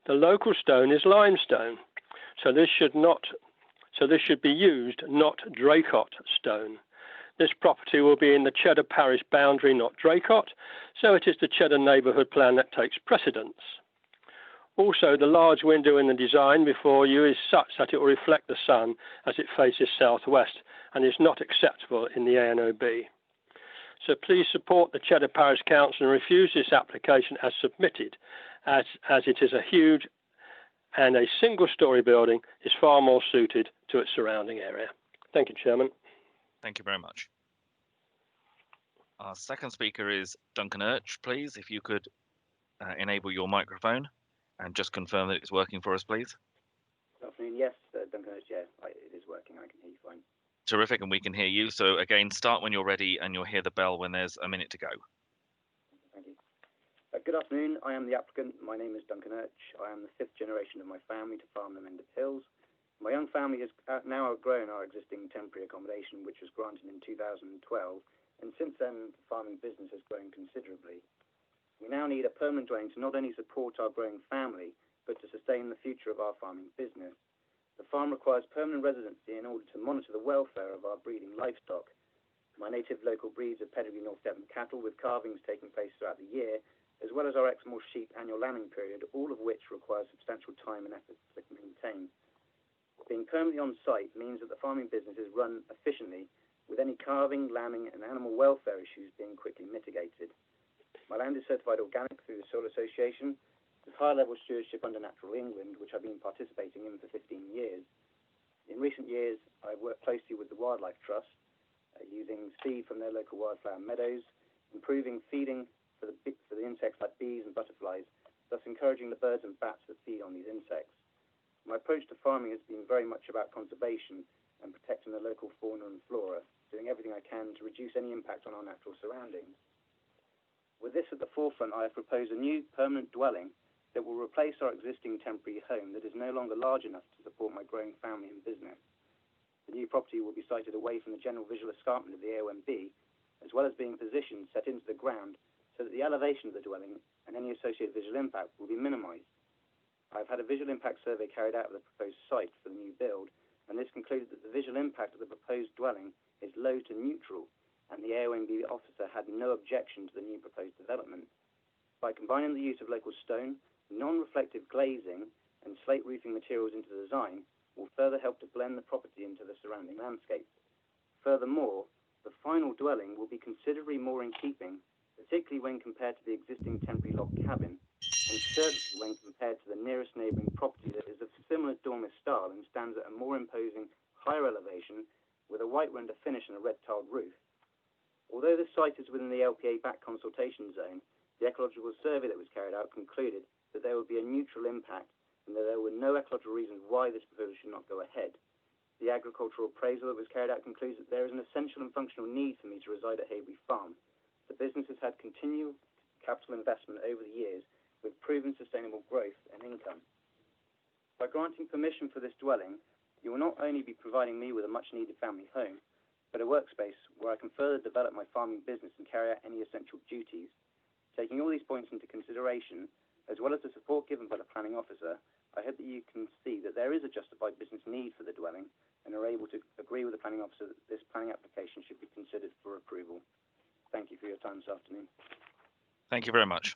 The local stone is limestone, so this should be used, not Draycott stone. This property will be in the Cheddar parish boundary, not Draycott, so it is the Cheddar neighbourhood plan that takes precedence. Also, the large window in the design before you is such that it will reflect the sun as it faces southwest and is not acceptable in the ANOB. So please support the Cheddar Parish Council and refuse this application as submitted, as it is a huge and a single-storey building is far more suited to its surrounding area. Thank you, Chairman. Thank you very much. Our second speaker is Duncan Urch, please, if you could enable your microphone and just confirm that it's working for us, please. Good afternoon. Yes, Duncan Urch, yeah, it is working. I can hear you fine. Terrific, and we can hear you. So again, start when you're ready and you'll hear the bell when there's a minute to go. Thank you. Good afternoon. I am the applicant. My name is Duncan Urch. I am the 5th generation of my family to farm the Mendip Hills. My young family has now outgrown our existing temporary accommodation, which was granted in 2012, and since then, the farming business has grown considerably. We now need a permanent dwelling to not only support our growing family, but to sustain the future of our farming business. The farm requires permanent residency in order to monitor the welfare of our breeding livestock. My native local breeds of pedigree North Devon cattle, with calvings taking place throughout the year, as well as our Exmoor sheep annual lambing period, all of which require substantial time and effort to maintain. Being permanently on site means that the farming business is run efficiently, with any calving, lambing and animal welfare issues being quickly mitigated. My land is certified organic through the Soil Association, with high-level stewardship under Natural England, which I've been participating in for 15 years. In recent years, I've worked closely with the Wildlife Trust, using feed from their local wildflower meadows, improving feeding for the insects like bees and butterflies, thus encouraging the birds and bats that feed on these insects. My approach to farming has been very much about conservation and protecting the local fauna and flora, doing everything I can to reduce any impact on our natural surroundings. With this at the forefront, I have proposed a new permanent dwelling that will replace our existing temporary home that is no longer large enough to support my growing family and business. The new property will be sited away from the general visual escarpment of the AONB, as well as being positioned set into the ground so that the elevation of the dwelling and any associated visual impact will be minimised. I've had a visual impact survey carried out of the proposed site for the new build, and this concluded that the visual impact of the proposed dwelling is low to neutral, and the AONB officer had no objection to the new proposed development. By combining the use of local stone, non-reflective glazing, and slate roofing materials into the design, will further help to blend the property into the surrounding landscape. Furthermore, the final dwelling will be considerably more in keeping, particularly when compared to the existing temporary log cabin, and certainly when compared to the nearest neighbouring property that is of similar dormer style and stands at a more imposing, higher elevation with a white render finish and a red tiled roof. Although the site is within the LPA back consultation zone, the ecological survey that was carried out concluded that there would be a neutral impact and that there were no ecological reasons why this proposal should not go ahead. The agricultural appraisal that was carried out concludes that there is an essential and functional need for me to reside at Haybury Farm. The business has had continual capital investment over the years with proven sustainable growth and income. By granting permission for this dwelling, you will not only be providing me with a much-needed family home, but a workspace where I can further develop my farming business and carry out any essential duties. Taking all these points into consideration, as well as the support given by the planning officer, I hope that you can see that there is a justified business need for the dwelling and are able to agree with the planning officer that this planning application should be considered for approval. Thank you for your time this afternoon. Thank you very much.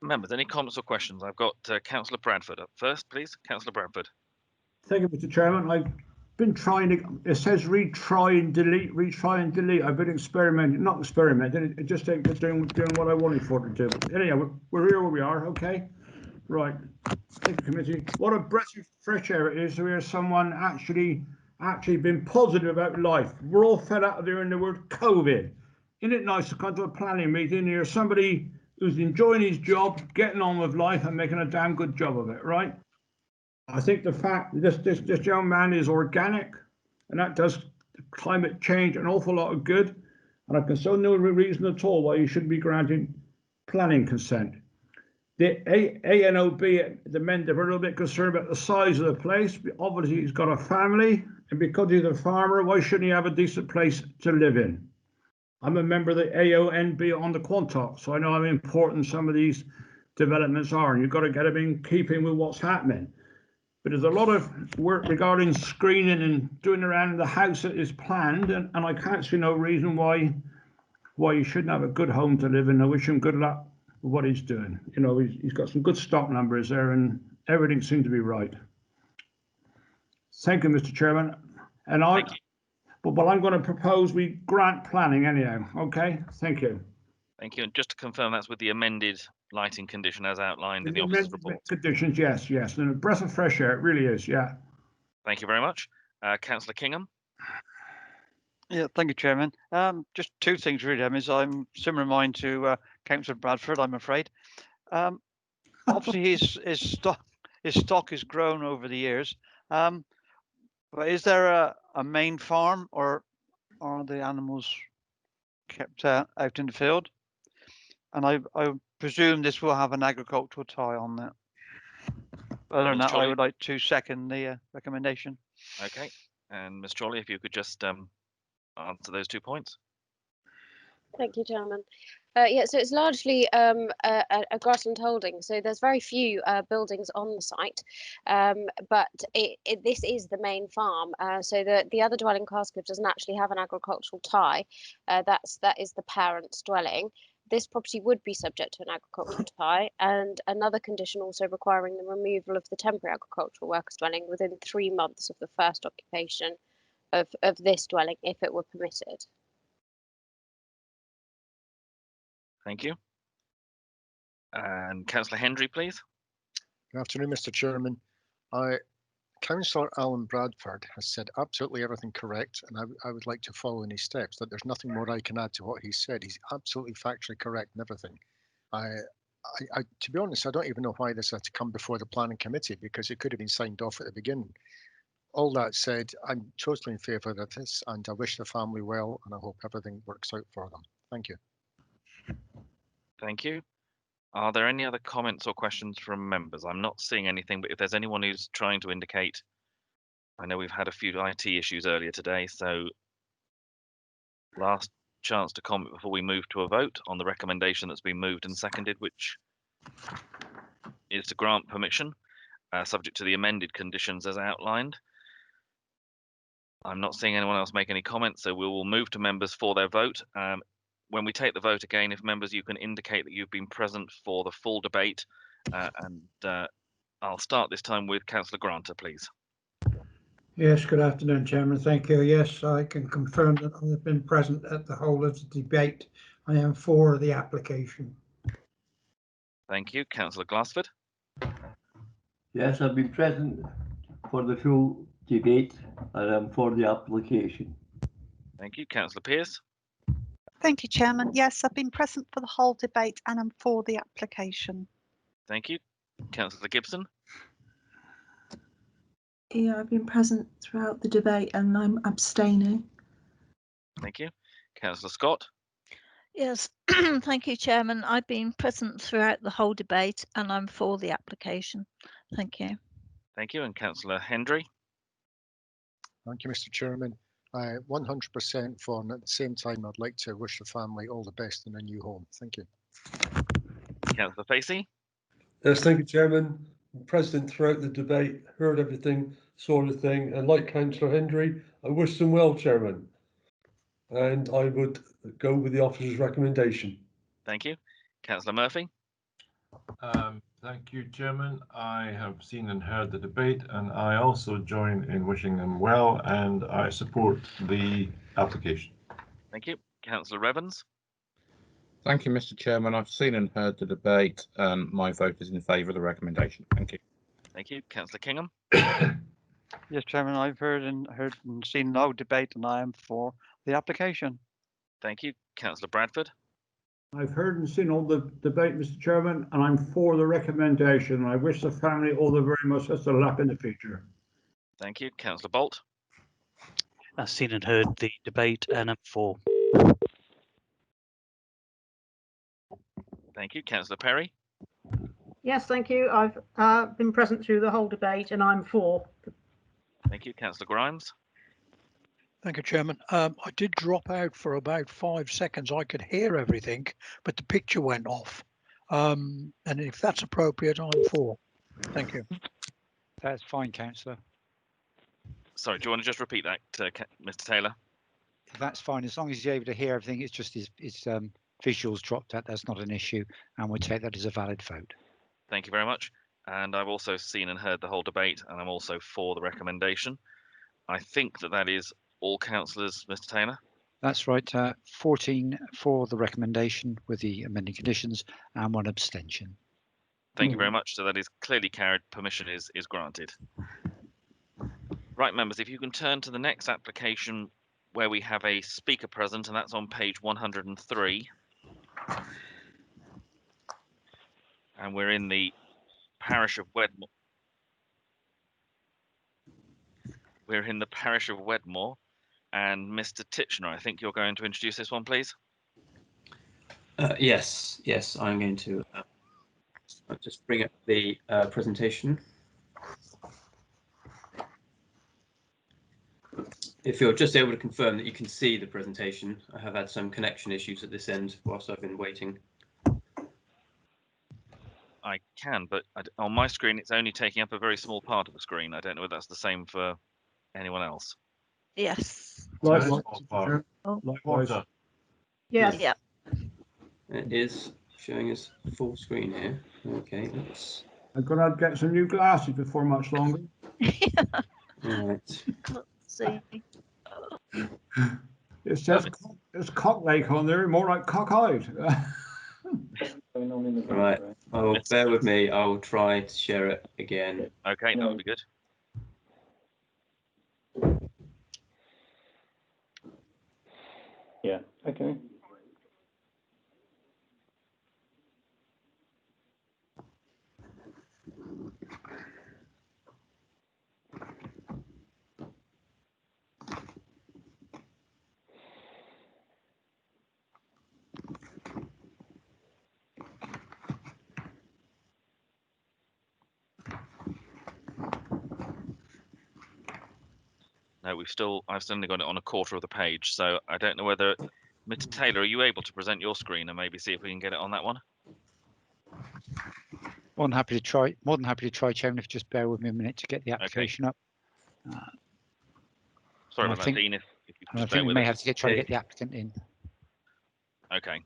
Members, any comments or questions? I've got Councillor Bradford up first, please. Councillor Bradford. Thank you, Mr. Chairman. I've been trying to, it says retry and delete. I've been not experimenting, it just ain't doing what I wanted for it to do. Anyhow, we're here where we are, okay? Right. Thank you, committee. What a breath of fresh air it is to hear someone actually been positive about life. We're all fed up of hearing the word COVID. Isn't it nice to come to a planning meeting and hear somebody who's enjoying his job, getting on with life and making a damn good job of it, right? I think the fact that this young man is organic, and that does climate change an awful lot of good, and I can see no reason at all why he shouldn't be granted planning consent. The ANOB, the men, they're a little bit concerned about the size of the place. Obviously, he's got a family, and because he's a farmer, why shouldn't he have a decent place to live in? I'm a member of the AONB on the Quantock, so I know how important some of these developments are, and you've got to get them in keeping with what's happening. But there's a lot of work regarding screening and doing around the house that is planned, and I can't see no reason why you shouldn't have a good home to live in. I wish him good luck with what he's doing. You know, he's got some good stock numbers there, and everything seems to be right. Thank you, Mr. Chairman. And I'm going to propose we grant planning anyhow. Okay, thank you. Thank you. And just to confirm, that's with the amended lighting condition as outlined in the officer's report. Conditions, yes. And a breath of fresh air, it really is, yeah. Thank you very much. Councillor Kingham. Yeah, thank you, Chairman. Just two things really. I'm similar in mind to Councillor Bradford, I'm afraid. Obviously, his stock has grown over the years. But is there a main farm, or are the animals kept out in the field? And I presume this will have an agricultural tie on that. Other than that, I would like to second the recommendation. Okay. And Ms. Chorley, if you could just answer those 2 points. Thank you, Chairman. Yeah, so it's largely a grassland holding, so there's very few buildings on the site, but this is the main farm. So the other dwelling, Carscliff, doesn't actually have an agricultural tie. That is the parent's dwelling. This property would be subject to an agricultural tie, and another condition also requiring the removal of the temporary agricultural workers dwelling within 3 months of the first occupation of this dwelling, if it were permitted. Thank you. And Councillor Hendry, please. Good afternoon, Mr. Chairman. Councillor Alan Bradford has said absolutely everything correct, and I would like to follow in his steps. That there's nothing more I can add to what he said. He's absolutely factually correct in everything. To be honest, I don't even know why this had to come before the planning committee, because it could have been signed off at the beginning. All that said, I'm totally in favour of this, and I wish the family well, and I hope everything works out for them. Thank you. Thank you. Are there any other comments or questions from members? I'm not seeing anything, but if there's anyone who's trying to indicate, I know we've had a few IT issues earlier today, so last chance to comment before we move to a vote on the recommendation that's been moved and seconded, which is to grant permission, subject to the amended conditions as outlined. I'm not seeing anyone else make any comments, so we will move to members for their vote. When we take the vote again, if members, you can indicate that you've been present for the full debate, and I'll start this time with Councillor Granter, please. Yes, good afternoon, Chairman. Thank you. Yes, I can confirm that I have been present at the whole of the debate. I am for the application. Thank you. Councillor Glassford. Yes, I've been present for the full debate and I'm for the application. Thank you. Councillor Pearce. Thank you, Chairman. Yes, I've been present for the whole debate and I'm for the application. Thank you. Councillor Gibson. Yeah, I've been present throughout the debate and I'm abstaining. Thank you. Councillor Scott. Yes, thank you, Chairman. I've been present throughout the whole debate and I'm for the application. Thank you. Thank you. And Councillor Hendry. Thank you, Mr. Chairman. 100% for, and at the same time, I'd like to wish the family all the best in a new home. Thank you. Councillor Facey. Yes, thank you, Chairman. Present throughout the debate, heard everything, sort of thing, and like Councillor Hendry, I wish them well, Chairman. And I would go with the officer's recommendation. Thank you. Councillor Murphy. Thank you, Chairman. I have seen and heard the debate, and I also join in wishing them well, and I support the application. Thank you. Councillor Revens. Thank you, Mr. Chairman. I've seen and heard the debate, and my vote is in favour of the recommendation. Thank you. Thank you. Councillor Kingham. Yes, Chairman, I've heard and seen no debate, and I am for the application. Thank you. Councillor Bradford. I've heard and seen all the debate, Mr. Chairman, and I'm for the recommendation. I wish the family all the very much best of luck in the future. Thank you. Councillor Bolt. I've seen and heard the debate and I'm for. Thank you. Councillor Perry. Yes, thank you. I've been present through the whole debate and I'm for. Thank you. Councillor Grimes. Thank you, Chairman. I did drop out for about 5 seconds. I could hear everything, but the picture went off. And if that's appropriate, I'm for. Thank you. That's fine, Councillor. Sorry, do you want to just repeat that, Mr. Taylor? That's fine. As long as you're able to hear everything, it's just his visuals dropped out. That's not an issue, and we'll take that as a valid vote. Thank you very much. And I've also seen and heard the whole debate, and I'm also for the recommendation. I think that is all councillors, Mr. Taylor. That's right. 14 for the recommendation with the amending conditions and 1 abstention. Thank you very much. So that is clearly carried. Permission is granted. Right, members, if you can turn to the next application where we have a speaker present, and that's on page 103. And we're in the parish of Wedmore. We're in the parish of Wedmore. And Mr. Titchener, I think you're going to introduce this one, please. Yes, I'm going to just bring up the presentation. If you're just able to confirm that you can see the presentation, I have had some connection issues at this end whilst I've been waiting. I can, but on my screen, it's only taking up a very small part of the screen. I don't know if that's the same for anyone else. Yes. Likewise. Yes. Yeah. It is showing us full screen here. Okay, let's. I'm going to get some new glasses before much longer. Right. Let's see. It says it's cock lake on there, more like cock-eyed. Right. Oh, bear with me. I'll try to share it again. Okay, that would be good. Yeah. Okay. No, I've still only got it on a quarter of the page, so I don't know whether, Mr. Taylor, are you able to present your screen and maybe see if we can get it on that one? More than happy to try. More than happy to try, Chairman. If you just bear with me a minute to get the application up. Sorry about that, Dean. If you can just bear with we may us. have to try to get the applicant in. Okay.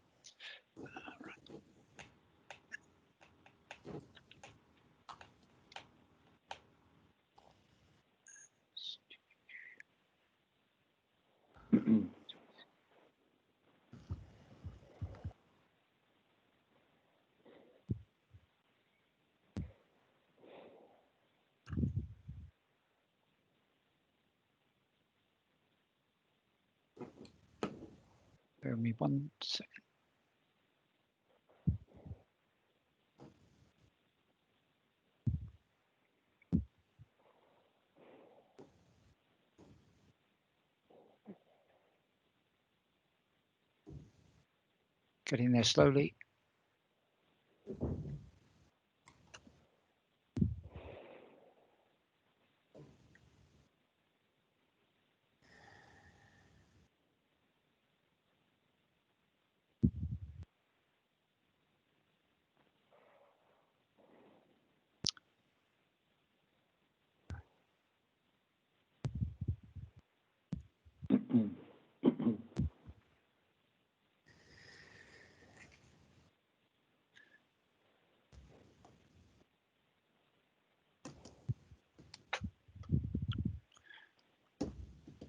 Bear with me 1 second. Getting there slowly.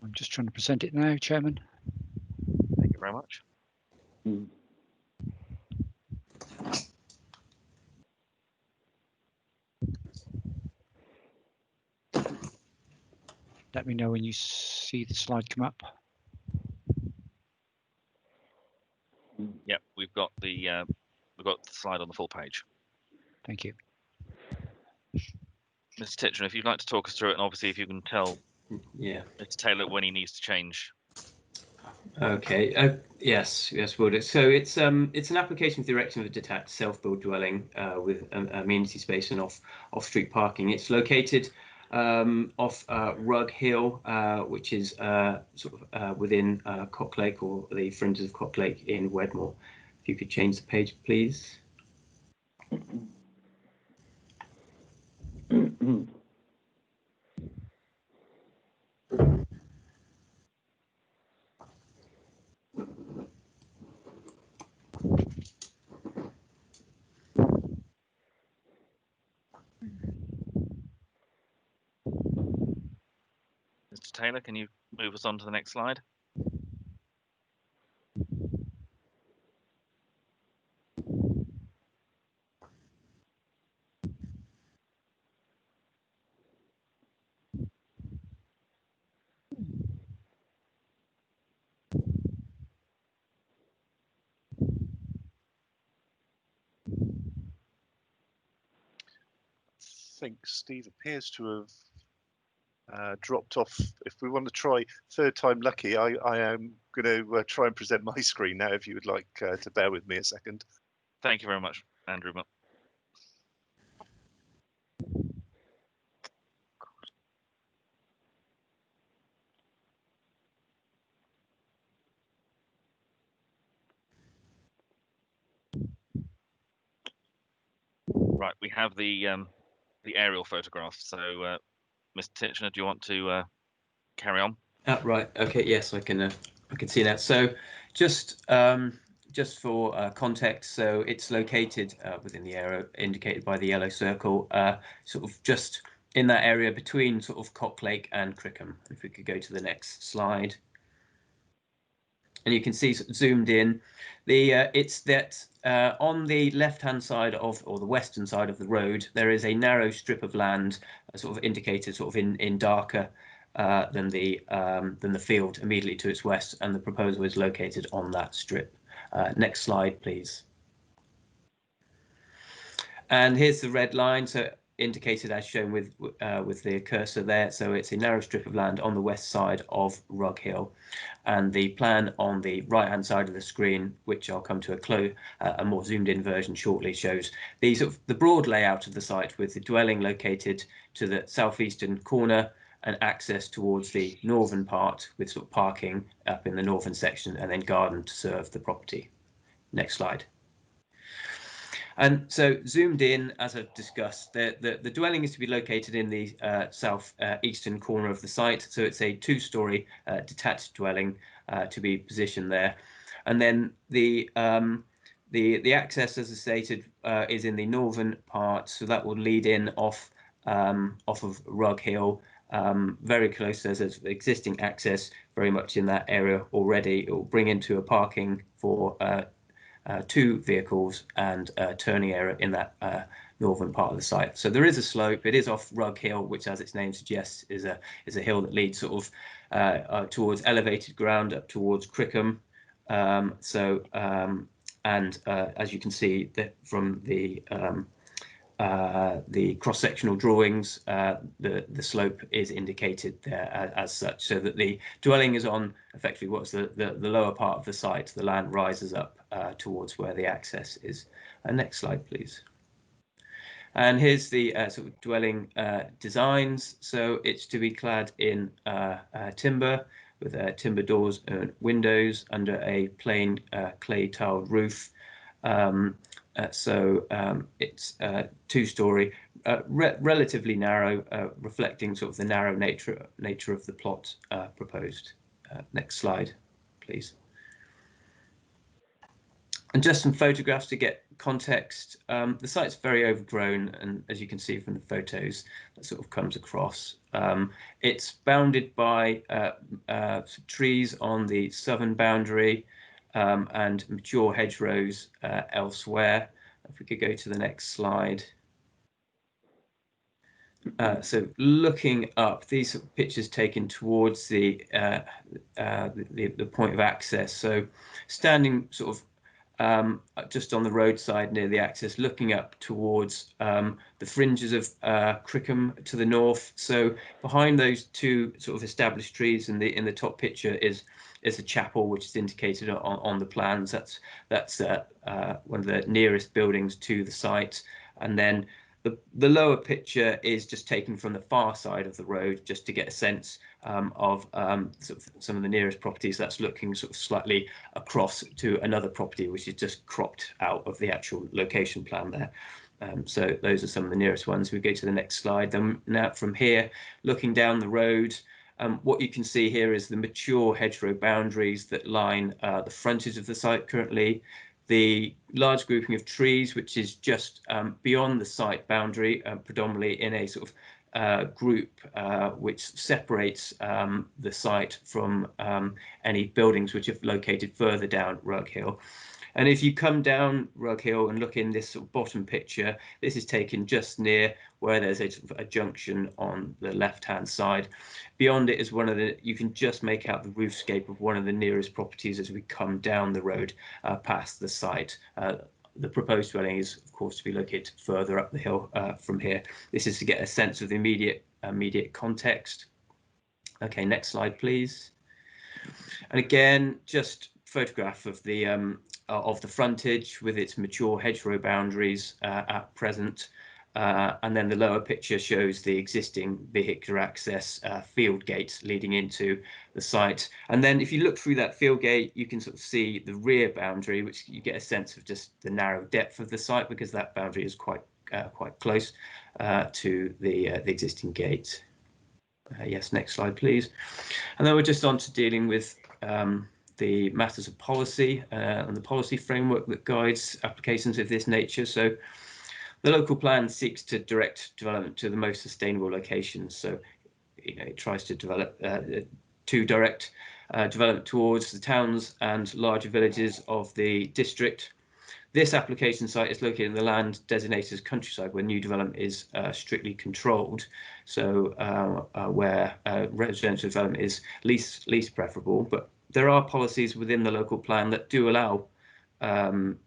I'm just trying to present it now, Chairman. Thank you very much. Let me know when you see the slide come up. Yep, we've got the slide on the full page. Thank you. Mr. Titchener, if you'd like to talk us through it, and obviously if you can tell Mr. Taylor when he needs to change. Okay. Yes, will do. So it's an application for the erection of a detached self-built dwelling with amenity space and off-street parking. It's located off Rug Hill, which is sort of within Cock Lake, or the fringes of Cock Lake in Wedmore. If you could change the page, please. Mr. Taylor, can you move us on to the next slide? I think Steve appears to have dropped off. If we want to try third time lucky, I am going to try and present my screen now, if you would like to bear with me a second. Thank you very much, Andrew. Right, we have the aerial photograph. So, Mr. Titchener, do you want to carry on? Right. Okay. Yes, I can see that. So, just for context, so it's located within the area indicated by the yellow circle, sort of just in that area between sort of Cock Lake and Crickham. If we could go to the next slide. And you can see zoomed in, it's that on the left-hand side of, or the western side of the road, there is a narrow strip of land, sort of indicated sort of in darker than the field immediately to its west, and the proposal is located on that strip. Next slide, please. And here's the red line, so indicated as shown with the cursor there. So it's a narrow strip of land on the west side of Rug Hill, and the plan on the right-hand side of the screen, which I'll come to a more zoomed-in version shortly, shows the broad layout of the site, with the dwelling located to the southeastern corner, and access towards the northern part with sort of parking up in the northern section and then garden to serve the property. Next slide. And so zoomed in, as I've discussed, the dwelling is to be located in the south eastern corner of the site. So it's a two-storey detached dwelling to be positioned there. And then the access, as I stated, is in the northern part. So that will lead in off of Rug Hill, very close. There's existing access very much in that area already. It will bring into a parking for 2 vehicles and a turning area in that northern part of the site. So there is a slope. It is off Rug Hill, which, as its name suggests, is a hill that leads sort of towards elevated ground up towards Crickham. As you can see that from the cross-sectional drawings, the slope is indicated there as such, so that the dwelling is on effectively what's the lower part of the site. The land rises up towards where the access is. Next slide, please. And here's the sort of dwelling designs. So it's to be clad in timber with timber doors and windows under a plain clay tiled roof. It's 2-storey, relatively narrow, reflecting sort of the narrow nature of the plot proposed. Next slide, please. And just some photographs to get context. The site's very overgrown, and as you can see from the photos, that sort of comes across. It's bounded by trees on the southern boundary and mature hedgerows elsewhere. If we could go to the next slide. So looking up, these are pictures taken towards the point of access. So standing sort of just on the roadside near the access, looking up towards the fringes of Crickham to the north. So behind those 2 sort of established trees in the top picture is a chapel, which is indicated on the plans. That's one of the nearest buildings to the site. And then the lower picture is just taken from the far side of the road, just to get a sense of sort of some of the nearest properties. That's looking sort of slightly across to another property, which is just cropped out of the actual location plan there. So those are some of the nearest ones. We go to the next slide. Then now from here, looking down the road, what you can see here is the mature hedgerow boundaries that line the frontage of the site currently. The large grouping of trees, which is just beyond the site boundary, predominantly in a sort of group which separates the site from any buildings which are located further down Rug Hill. And if you come down Rug Hill and look in this sort of bottom picture, this is taken just near where there's a junction on the left-hand side. Beyond it is you can just make out the roofscape of one of the nearest properties as we come down the road past the site. The proposed dwelling is, of course, to be located further up the hill from here. This is to get a sense of the immediate context. Okay, next slide, please. And again, just photograph of the frontage with its mature hedgerow boundaries at present. And then the lower picture shows the existing vehicular access field gate leading into the site. And then if you look through that field gate, you can sort of see the rear boundary, which you get a sense of just the narrow depth of the site, because that boundary is quite close to the existing gate. Yes, next slide, please. And then we're just on to dealing with the matters of policy and the policy framework that guides applications of this nature. So the local plan seeks to direct development to the most sustainable locations. So, it tries to direct development towards the towns and larger villages of the district. This application site is located in the land designated as countryside, where new development is strictly controlled. So where residential development is least preferable, but there are policies within the local plan that do allow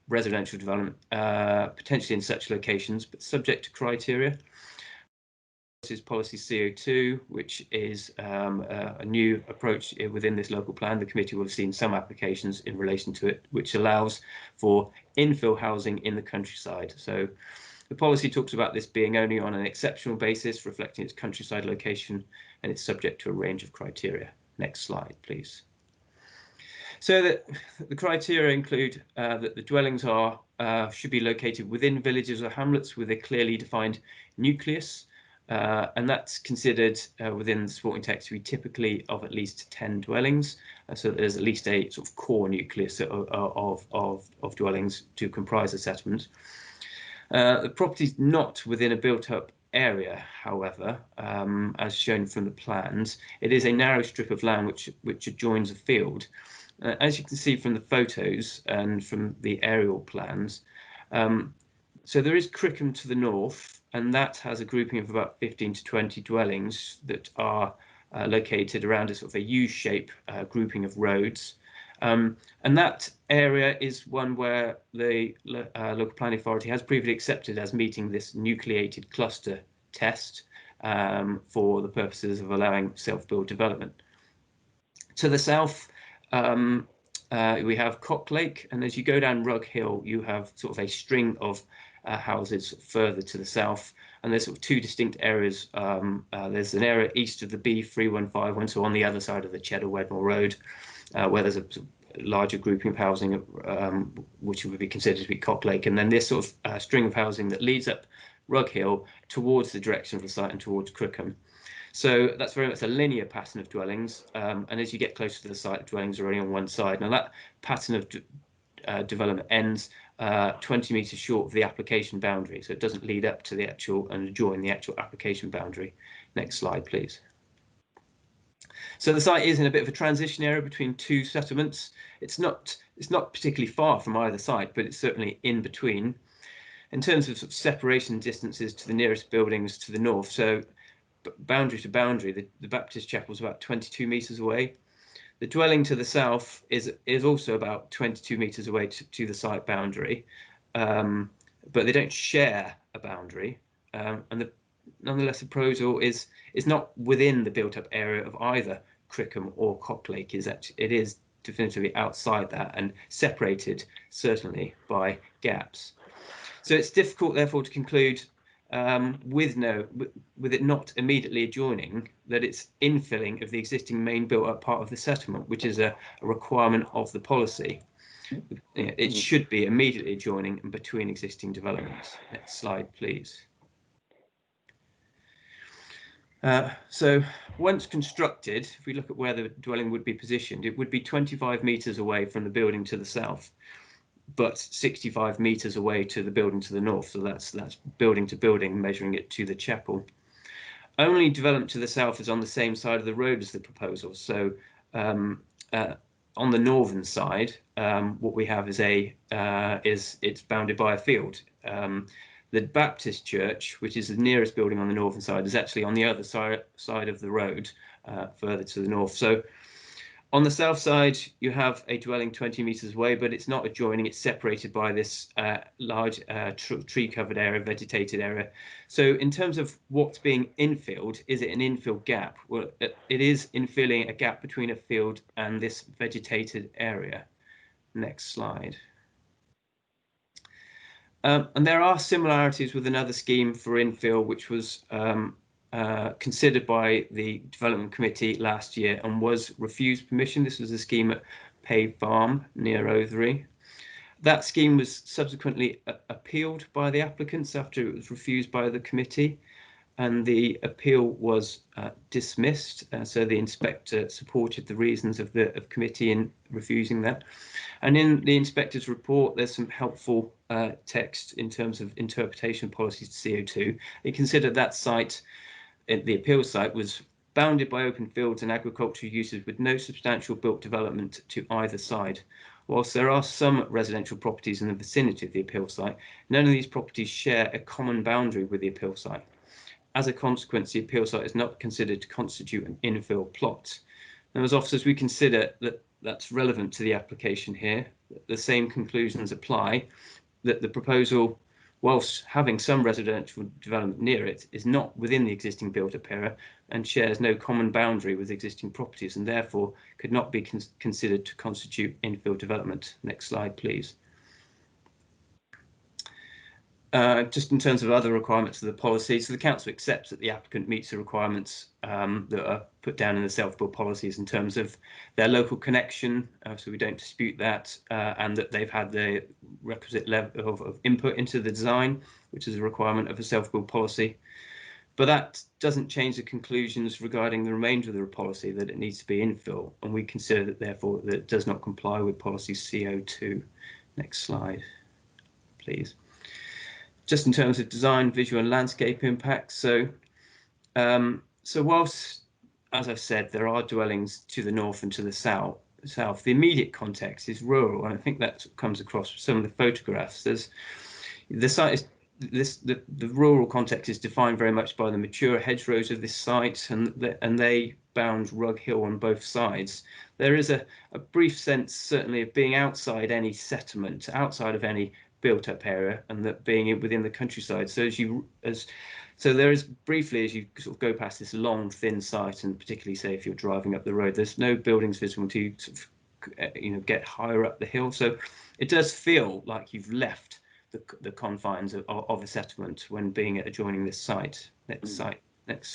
residential development potentially in such locations, but subject to criteria. This is policy CO2, which is a new approach within this local plan. The committee will have seen some applications in relation to it, which allows for infill housing in the countryside. So The policy talks about this being only on an exceptional basis, reflecting its countryside location, and it's subject to a range of criteria. Next slide, please. So that the criteria include that the dwellings are should be located within villages or hamlets with a clearly defined nucleus, and that's considered within the supporting text to be typically of at least 10 dwellings. So there's at least a sort of core nucleus of dwellings to comprise a settlement. The property not within a built-up area, however, as shown from the plans, it is a narrow strip of land which adjoins a field. As you can see from the photos and from the aerial plans, so there is Crickham to the north, and that has a grouping of about 15 to 20 dwellings that are located around a sort of a U-shape grouping of roads. And that area is one where the local planning authority has previously accepted as meeting this nucleated cluster test for the purposes of allowing self-build development. To the south, we have Cock Lake, and as you go down Rug Hill, you have sort of a string of houses further to the south, and there's sort of two distinct areas. There's an area east of the B3151, so on the other side of the Cheddar-Wedmore Road, where there's a larger grouping of housing, which would be considered to be Cock Lake, and then this sort of string of housing that leads up Rug Hill towards the direction of the site and towards Crickham. So that's very much a linear pattern of dwellings, and as you get closer to the site, dwellings are only on one side. Now that pattern of development ends 20 metres short of the application boundary, so it doesn't lead up to the actual and join the actual application boundary. Next slide, please. So the site is in a bit of a transition area between two settlements. It's not particularly far from either site, but it's certainly in between. In terms of, separation distances to the nearest buildings to the north, so boundary to boundary, the Baptist chapel is about 22 metres away. The dwelling to the south is also about 22 metres away to the site boundary, but they don't share a boundary, and nonetheless the proposal is not within the built-up area of either Crickham or Cock Lake. It is definitively outside that and separated certainly by gaps. So it's difficult therefore to conclude with it not immediately adjoining that it's infilling of the existing main built-up part of the settlement, which is a requirement of the policy. It should be immediately adjoining and between existing developments. Next slide, please. So once constructed, if we look at where the dwelling would be positioned, it would be 25 metres away from the building to the south, but 65 metres away to the building to the north. So that's building to building, measuring it to the chapel. Only development to the south is on the same side of the road as the proposal. So on the northern side, what we have is it's bounded by a field. The Baptist church, which is the nearest building on the northern side, is actually on the other side of the road, further to the north. So on the south side, you have a dwelling 20 metres away, but it's not adjoining. It's separated by this large tree-covered area, vegetated area. So in terms of what's being infilled, is it an infill gap? Well, it is infilling a gap between a field and this vegetated area. Next slide. And there are similarities with another scheme for infill, which was considered by the Development Committee last year and was refused permission. This was a scheme at Pave Farm near Othery. That scheme was subsequently appealed by the applicants after it was refused by the committee, and the appeal was dismissed. So the inspector supported the reasons of the committee in refusing that. And in the inspector's report, there's some helpful text in terms of interpretation policies to CO2. They considered that site, the appeal site, was bounded by open fields and agricultural uses with no substantial built development to either side. Whilst there are some residential properties in the vicinity of the appeal site, none of these properties share a common boundary with the appeal site. As a consequence, the appeal site is not considered to constitute an infill plot. Now, as officers, we consider that that's relevant to the application here. The same conclusions apply, that the proposal, whilst having some residential development near it, is not within the existing built-up area and shares no common boundary with existing properties, and therefore could not be considered to constitute infill development. Next slide, please. just in terms of other requirements of the policy, so the council accepts that the applicant meets the requirements that are put down in the self-build policies in terms of their local connection, so we don't dispute that, and that they've had the requisite level of input into the design, which is a requirement of a self-build policy. But that doesn't change the conclusions regarding the remainder of the policy, that it needs to be infill, and we consider that therefore that it does not comply with policy CO2. Next slide, please. Just in terms of design, visual and landscape impacts. So whilst, as I've said, there are dwellings to the north and to the south, the immediate context is rural, and I think that comes across from some of the photographs. There's the site is the rural context is defined very much by the mature hedgerows of this site, and they bound Rug Hill on both sides. There is a brief sense, certainly, of being outside any settlement, outside of any built-up area, and that being within the countryside. So so there is briefly, as you sort of go past this long, thin site, and particularly say if you're driving up the road, there's no buildings visible until you sort of, get higher up the hill. So it does feel like you've left the confines of a settlement when being adjoining this site. Next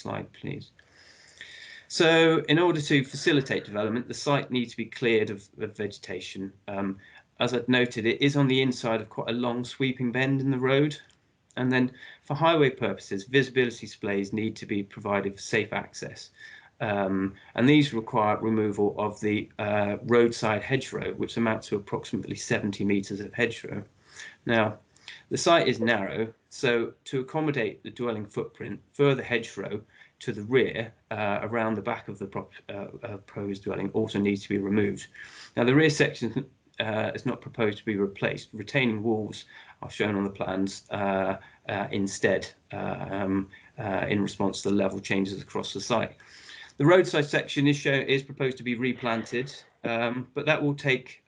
slide, please. So in order to facilitate development, the site needs to be cleared of vegetation. As I've noted, it is on the inside of quite a long sweeping bend in the road. And then for highway purposes, visibility displays need to be provided for safe access. And these require removal of the roadside hedgerow, which amounts to approximately 70 metres of hedgerow. Now, the site is narrow, so to accommodate the dwelling footprint, further hedgerow to the rear around the back of the proposed dwelling also needs to be removed. Now, the rear section is not proposed to be replaced. Retaining walls are shown on the plans instead in response to the level changes across the site. The roadside section is proposed to be replanted, but that will take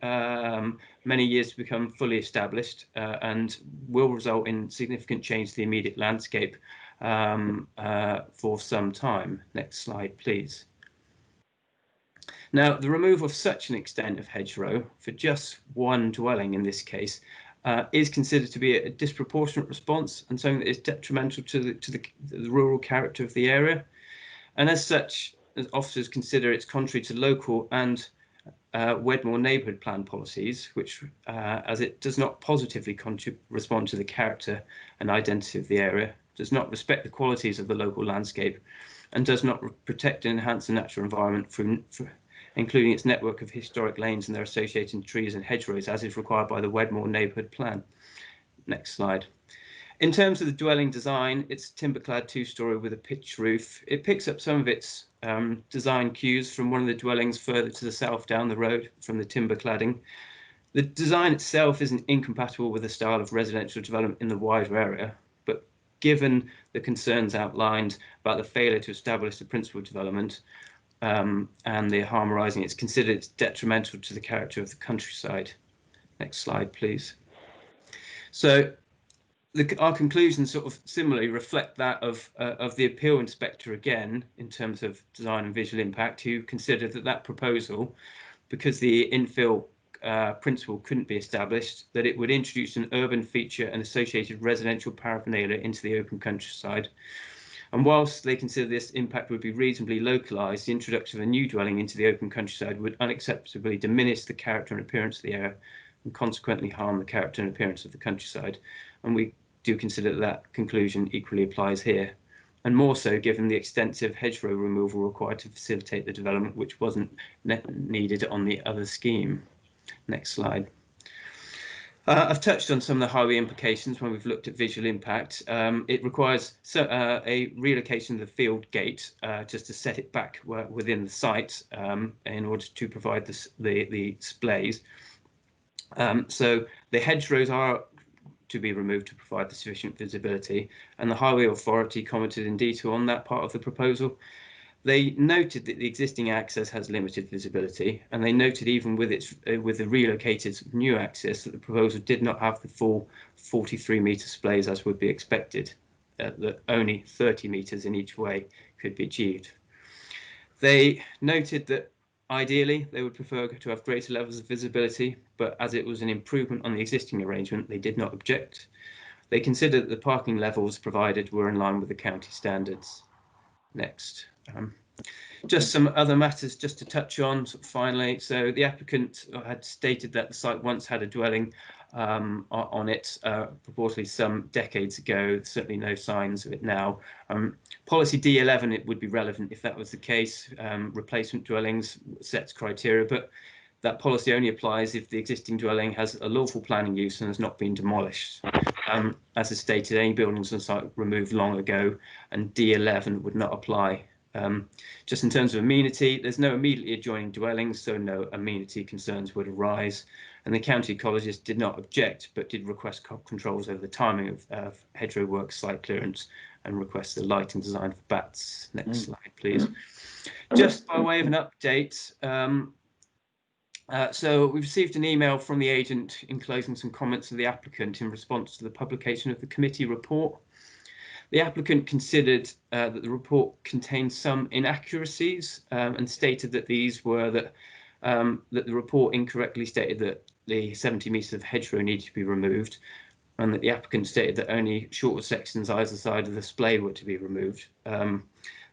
many years to become fully established and will result in significant change to the immediate landscape for some time. Next slide, please. Now, the removal of such an extent of hedgerow for just one dwelling in this case is considered to be a disproportionate response and something that is detrimental to the rural character of the area. And as such, as officers consider it's contrary to local and Wedmore neighbourhood plan policies, which, as it does not positively respond to the character and identity of the area, does not respect the qualities of the local landscape, and does not protect and enhance the natural environment including its network of historic lanes and their associated trees and hedgerows, as is required by the Wedmore neighbourhood plan. Next slide. In terms of the dwelling design, it's timber-clad two-storey with a pitched roof. It picks up some of its design cues from one of the dwellings further to the south down the road from the timber cladding. The design itself isn't incompatible with the style of residential development in the wider area, but given the concerns outlined about the failure to establish the principal development and the harmonising, it's considered detrimental to the character of the countryside. Next slide, please. So our conclusions sort of similarly reflect that of the appeal inspector again, in terms of design and visual impact, who considered that proposal, because the infill principle couldn't be established, that it would introduce an urban feature and associated residential paraphernalia into the open countryside. And whilst they consider this impact would be reasonably localised, the introduction of a new dwelling into the open countryside would unacceptably diminish the character and appearance of the area and consequently harm the character and appearance of the countryside. And we do consider that conclusion equally applies here, and more so given the extensive hedgerow removal required to facilitate the development, which wasn't needed on the other scheme. Next slide. I've touched on some of the highway implications when we've looked at visual impact. It requires a relocation of the field gate just to set it back within the site in order to provide the displays. So the hedgerows are to be removed to provide the sufficient visibility, and the Highway Authority commented in detail on that part of the proposal. They noted that the existing access has limited visibility, and they noted even with the relocated new access that the proposal did not have the full 43-metre displays as would be expected, that only 30 metres in each way could be achieved. They noted that ideally they would prefer to have greater levels of visibility, but as it was an improvement on the existing arrangement, they did not object. They considered that the parking levels provided were in line with the county standards. Next. Just some other matters just to touch on finally. So the applicant had stated that the site once had a dwelling on it, purportedly some decades ago. Certainly no signs of it now. Policy D11, it would be relevant if that was the case. Replacement dwellings sets criteria, but that policy only applies if the existing dwelling has a lawful planning use and has not been demolished. As is stated, any buildings on site removed long ago, and D11 would not apply. Just in terms of amenity, there's no immediately adjoining dwellings, so no amenity concerns would arise. And the county ecologist did not object, but did request controls over the timing of hedgerow work, site clearance, and request the lighting design for bats. Next slide, please. Just by way of an update, so we've received an email from the agent enclosing some comments of the applicant in response to the publication of the committee report. The applicant considered that the report contained some inaccuracies and stated that these were that the report incorrectly stated that the 70 metres of hedgerow needed to be removed, and that the applicant stated that only shorter sections either side of the splay were to be removed.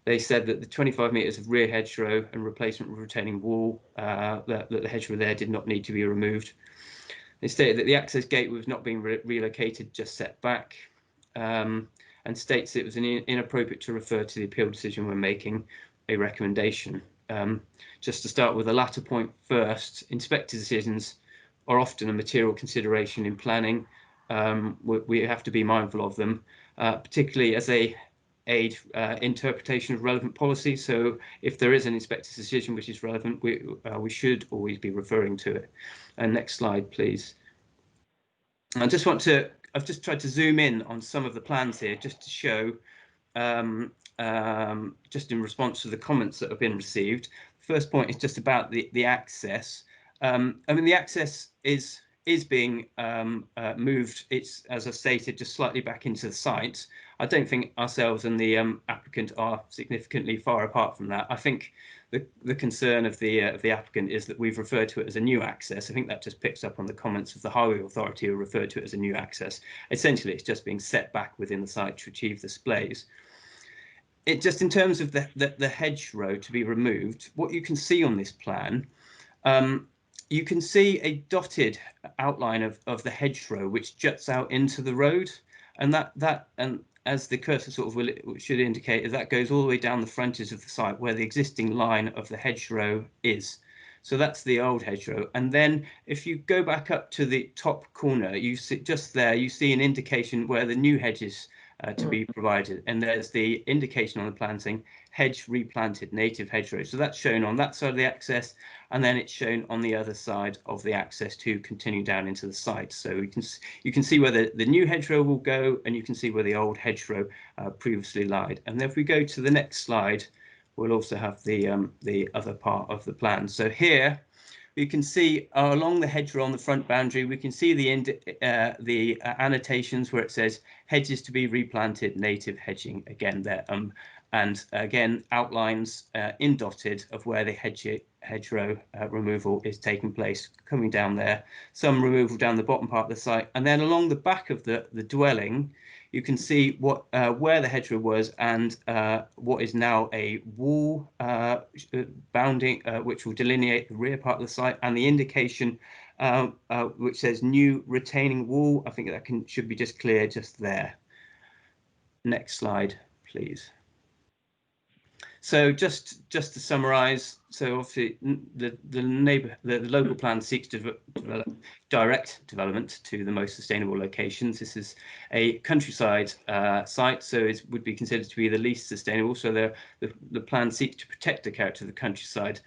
They said that the 25 metres of rear hedgerow and replacement of retaining wall, that the hedgerow there did not need to be removed. They stated that the access gate was not being relocated, just set back. And states it was inappropriate to refer to the appeal decision when making a recommendation. Just to start with the latter point first, inspector decisions are often a material consideration in planning. We have to be mindful of them, particularly as they aid interpretation of relevant policy. So if there is an inspector's decision which is relevant, we should always be referring to it. And next slide, please. I've just tried to zoom in on some of the plans here just to show, just in response to the comments that have been received. The first point is just about the access. I mean, the access is being moved. It's, as I stated, just slightly back into the site. I don't think ourselves and the applicant are significantly far apart from that. I think the concern of the applicant is that we've referred to it as a new access. I think that just picks up on the comments of the Highway Authority who referred to it as a new access. Essentially, it's just being set back within the site to achieve the splays. It just in terms of the hedgerow to be removed, what you can see on this plan, you can see a dotted outline of the hedgerow which juts out into the road, and that as the cursor sort of should indicate, that goes all the way down the frontage of the site where the existing line of the hedgerow is. So that's the old hedgerow. And then if you go back up to the top corner, you see just there, you see an indication where the new hedges to be provided. And there's the indication on the plan saying hedge replanted, native hedgerow. So that's shown on that side of the access, and then it's shown on the other side of the access to continue down into the site. So you can see where the new hedgerow will go, and you can see where the old hedgerow previously lied. And then if we go to the next slide, we'll also have the other part of the plan. So here you can see along the hedgerow on the front boundary, we can see the annotations where it says hedges to be replanted, native hedging again there, and again outlines in dotted of where the hedgerow removal is taking place, coming down there, some removal down the bottom part of the site, and then along the back of the dwelling, you can see what where the hedgerow was and what is now a wall bounding, which will delineate the rear part of the site, and the indication which says new retaining wall. I think that should be just clear just there. Next slide, please. So just to summarise, so obviously the local plan seeks to develop direct development to the most sustainable locations. This is a countryside site, so it would be considered to be the least sustainable. So the plan seeks to protect the character of the countryside,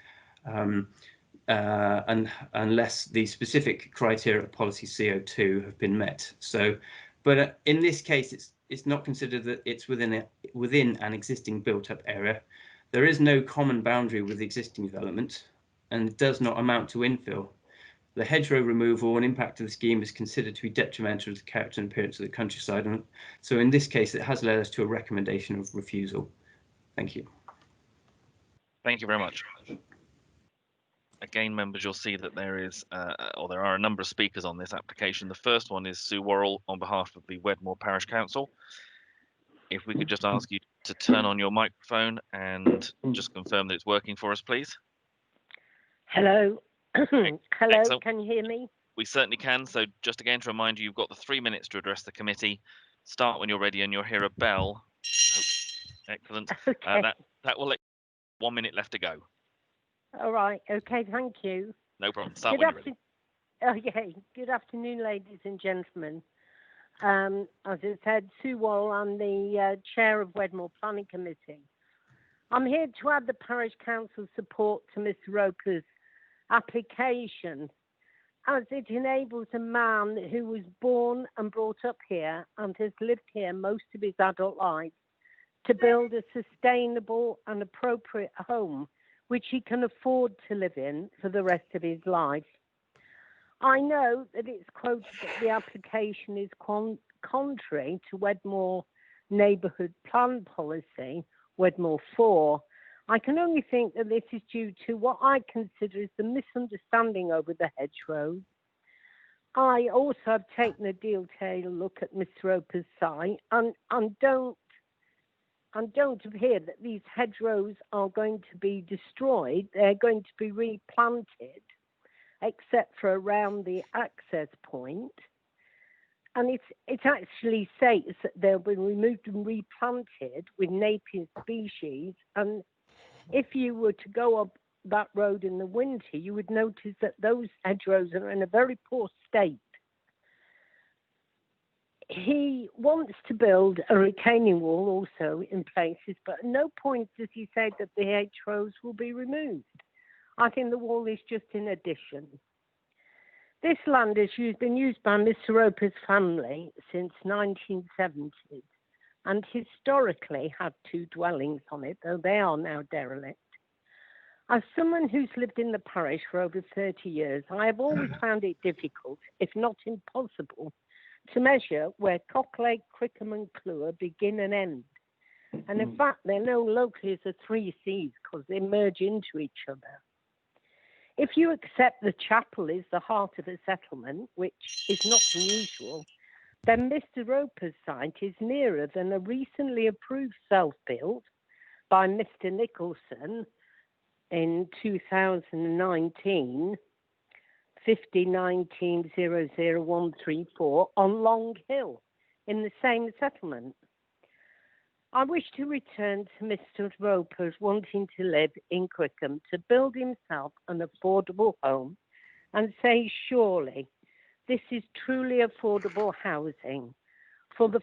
and unless the specific criteria of policy CO2 have been met. So, but in this case, it's not considered that it's within an existing built-up area. There is no common boundary with the existing development, and it does not amount to infill. The hedgerow removal and impact of the scheme is considered to be detrimental to the character and appearance of the countryside, and so in this case, it has led us to a recommendation of refusal. Thank you. Thank you very much. Again, members, you'll see that there is, or there are a number of speakers on this application. The first one is Sue Worrell on behalf of the Wedmore Parish Council. If we could just ask you to turn on your microphone and just confirm that it's working for us, please. Hello. Hello, Excellent. can you hear me? We certainly can. So just again to remind you, you've got the 3 minutes to address the committee. Start when you're ready and you'll hear a bell. Oh, excellent. Okay. That will let 1 minute left to go. All right. Okay. Thank you. No problem. Start when you're ready. Okay. Good afternoon, ladies and gentlemen. As I said, Sue Wall, I'm the chair of Wedmore Planning Committee. I'm here to add the Parish Council's support to Mr. Roper's application, as it enables a man who was born and brought up here and has lived here most of his adult life to build a sustainable and appropriate home which he can afford to live in for the rest of his life. I know that it's quoted that the application is contrary to Wedmore Neighbourhood Plan Policy, Wedmore 4. I can only think that this is due to what I consider is the misunderstanding over the hedgerows. I also have taken a detailed look at Mr. Roper's site and don't appear that these hedgerows are going to be destroyed. They're going to be replanted, except for around the access point. And it actually states that they'll be removed and replanted with native species. And if you were to go up that road in the winter, you would notice that those hedgerows are in a very poor state. He wants to build a retaining wall also in places, but at no point does he say that the hedgerows will be removed. I think the wall is just an addition. This land has been used by Mr. Roper's family since 1970 and historically had 2 dwellings on it, though they are now derelict. As someone who's lived in the parish for over 30 years, I have always found it difficult, if not impossible, to measure where Cocklake, Crickham and Clewar begin and end. And in fact, they're known locally as the 3 Cs because they merge into each other. If you accept the chapel is the heart of a settlement, which is not unusual, then Mr. Roper's site is nearer than a recently approved self-build by Mr. Nicholson in 2019, 5019-00134 on Long Hill in the same settlement. I wish to return to Mr. Roper's wanting to live in Crickham to build himself an affordable home and say surely this is truly affordable housing for the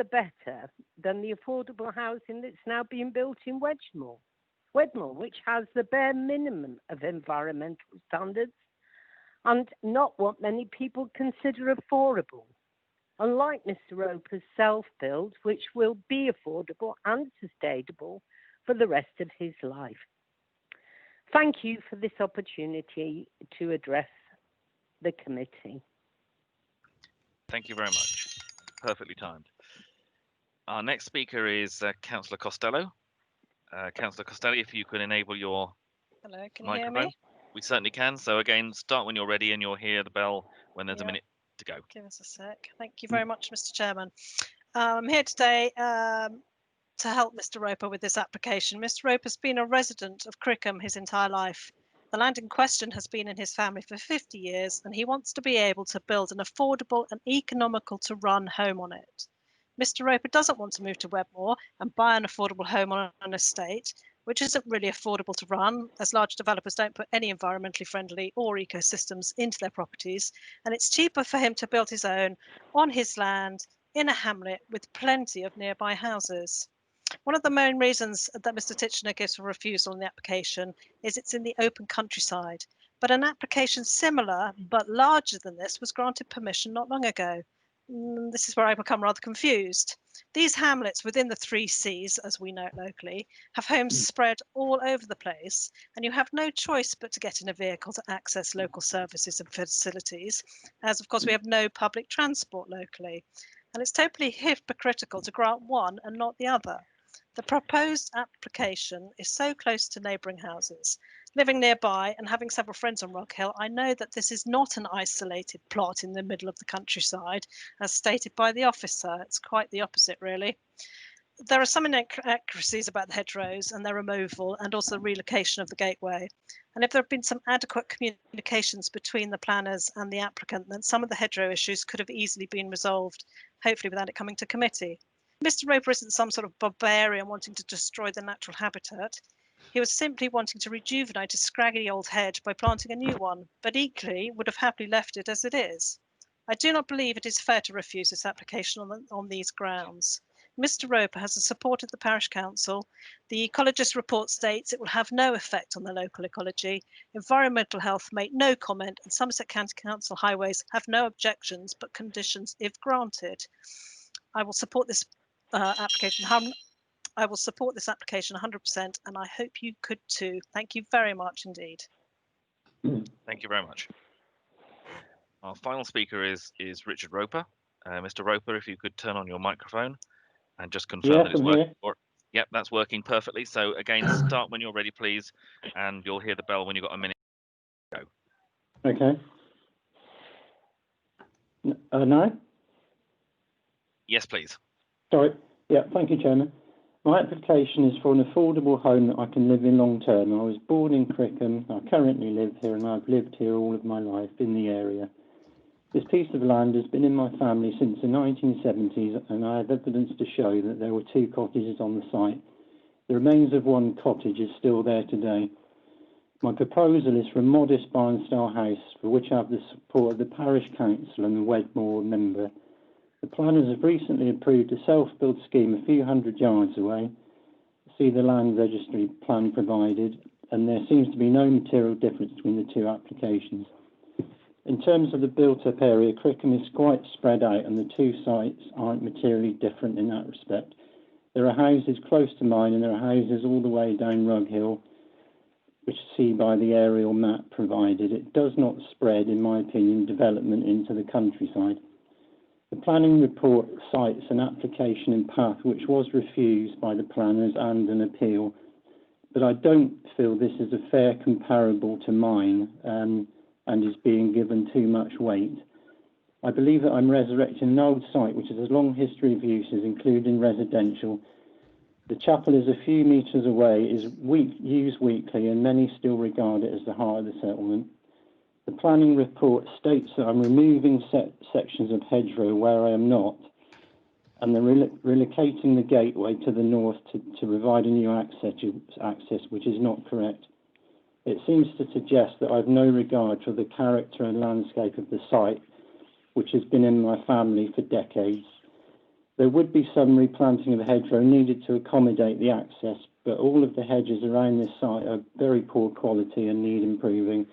better than the affordable housing that's now being built in Wedmore, which has the bare minimum of environmental standards and not what many people consider affordable. Unlike Mr. Roper's self-build, which will be affordable and sustainable for the rest of his life. Thank you for this opportunity to address the committee. Thank you very much. Perfectly timed. Our next speaker is Councillor Costello. Councillor Costello, if you could enable your Hello, can microphone. you hear me? We certainly can. So again, start when you're ready and you'll hear the bell when there's a minute to go. Give us a sec. Thank you very much, Mr. Chairman. I'm here today to help Mr. Roper with this application. Mr. Roper's been a resident of Crickham his entire life. The land in question has been in his family for 50 years and he wants to be able to build an affordable and economical to run home on it. Mr. Roper doesn't want to move to Wedmore and buy an affordable home on an estate, which isn't really affordable to run, as large developers don't put any environmentally friendly or ecosystems into their properties, and it's cheaper for him to build his own on his land in a hamlet with plenty of nearby houses. One of the main reasons that Mr. Titchener gives for refusal on the application is it's in the open countryside, but an application similar but larger than this was granted permission not long ago. This is where I become rather confused. These hamlets within the 3 Cs, as we know it locally, have homes spread all over the place, and you have no choice but to get in a vehicle to access local services and facilities, as of course we have no public transport locally. And it's totally hypocritical to grant one and not the other. The proposed application is so close to neighbouring houses. Living nearby and having several friends on Rock Hill, I know that this is not an isolated plot in the middle of the countryside, as stated by the officer. It's quite the opposite, really. There are some inaccuracies about the hedgerows and their removal, and also the relocation of the gateway. And if there have been some adequate communications between the planners and the applicant, then some of the hedgerow issues could have easily been resolved, hopefully without it coming to committee. Mr. Roper isn't some sort of barbarian wanting to destroy the natural habitat. He was simply wanting to rejuvenate a scraggy old hedge by planting a new one, but equally would have happily left it as it is. I do not believe it is fair to refuse this application on these grounds. Mr. Roper has the support of the parish council. The ecologist report states it will have no effect on the local ecology. Environmental health make no comment, and Somerset County Council highways have no objections but conditions if granted. I will support this application. I will support this application 100%, and I hope you could too. Thank you very much indeed. Thank you very much. Our final speaker is Richard Roper. Mr. Roper, if you could turn on your microphone and just confirm that it's working. Yep, that's working perfectly. So again, start when you're ready, please, and you'll hear the bell when you've got a minute to go. Okay. No? Yes, please. Sorry. Yeah, thank you, Chairman. My application is for an affordable home that I can live in long term. I was born in Crickham. I currently live here, and I've lived here all of my life in the area. This piece of land has been in my family since the 1970s, and I have evidence to show that there were 2 cottages on the site. The remains of 1 cottage is still there today. My proposal is for a modest barn-style house, for which I have the support of the parish council and the Sedgemoor member. The planners have recently approved a self-build scheme a few hundred yards away. See the land registry plan provided, and there seems to be no material difference between the 2 applications. In terms of the built-up area, Crickham is quite spread out, and the 2 sites aren't materially different in that respect. There are houses close to mine, and there are houses all the way down Rug Hill, which you see by the aerial map provided. It does not spread, in my opinion, development into the countryside. The planning report cites an application in path which was refused by the planners and an appeal, but I don't feel this is a fair comparable to mine and is being given too much weight. I believe that I'm resurrecting an old site which has a long history of uses, including residential. The chapel is a few metres away, is used weekly, and many still regard it as the heart of the settlement. The planning report states that I'm removing sections of hedgerow where I am not, and then relocating the gateway to the north to provide a new access, which is not correct. It seems to suggest that I have no regard for the character and landscape of the site, which has been in my family for decades. There would be some replanting of hedgerow needed to accommodate the access, but all of the hedges around this site are very poor quality and need improving.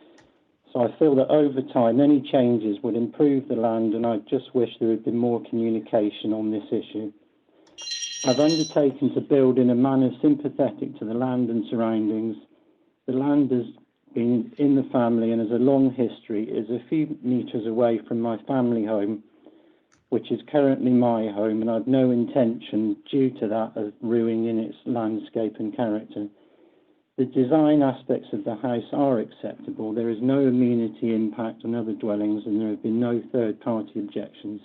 So I feel that over time, any changes would improve the land, and I just wish there had been more communication on this issue. I've undertaken to build in a manner sympathetic to the land and surroundings. The land has been in the family and has a long history, is a few metres away from my family home, which is currently my home, and I've no intention, due to that, of ruining its landscape and character. The design aspects of the house are acceptable. There is no amenity impact on other dwellings, and there have been no third-party objections.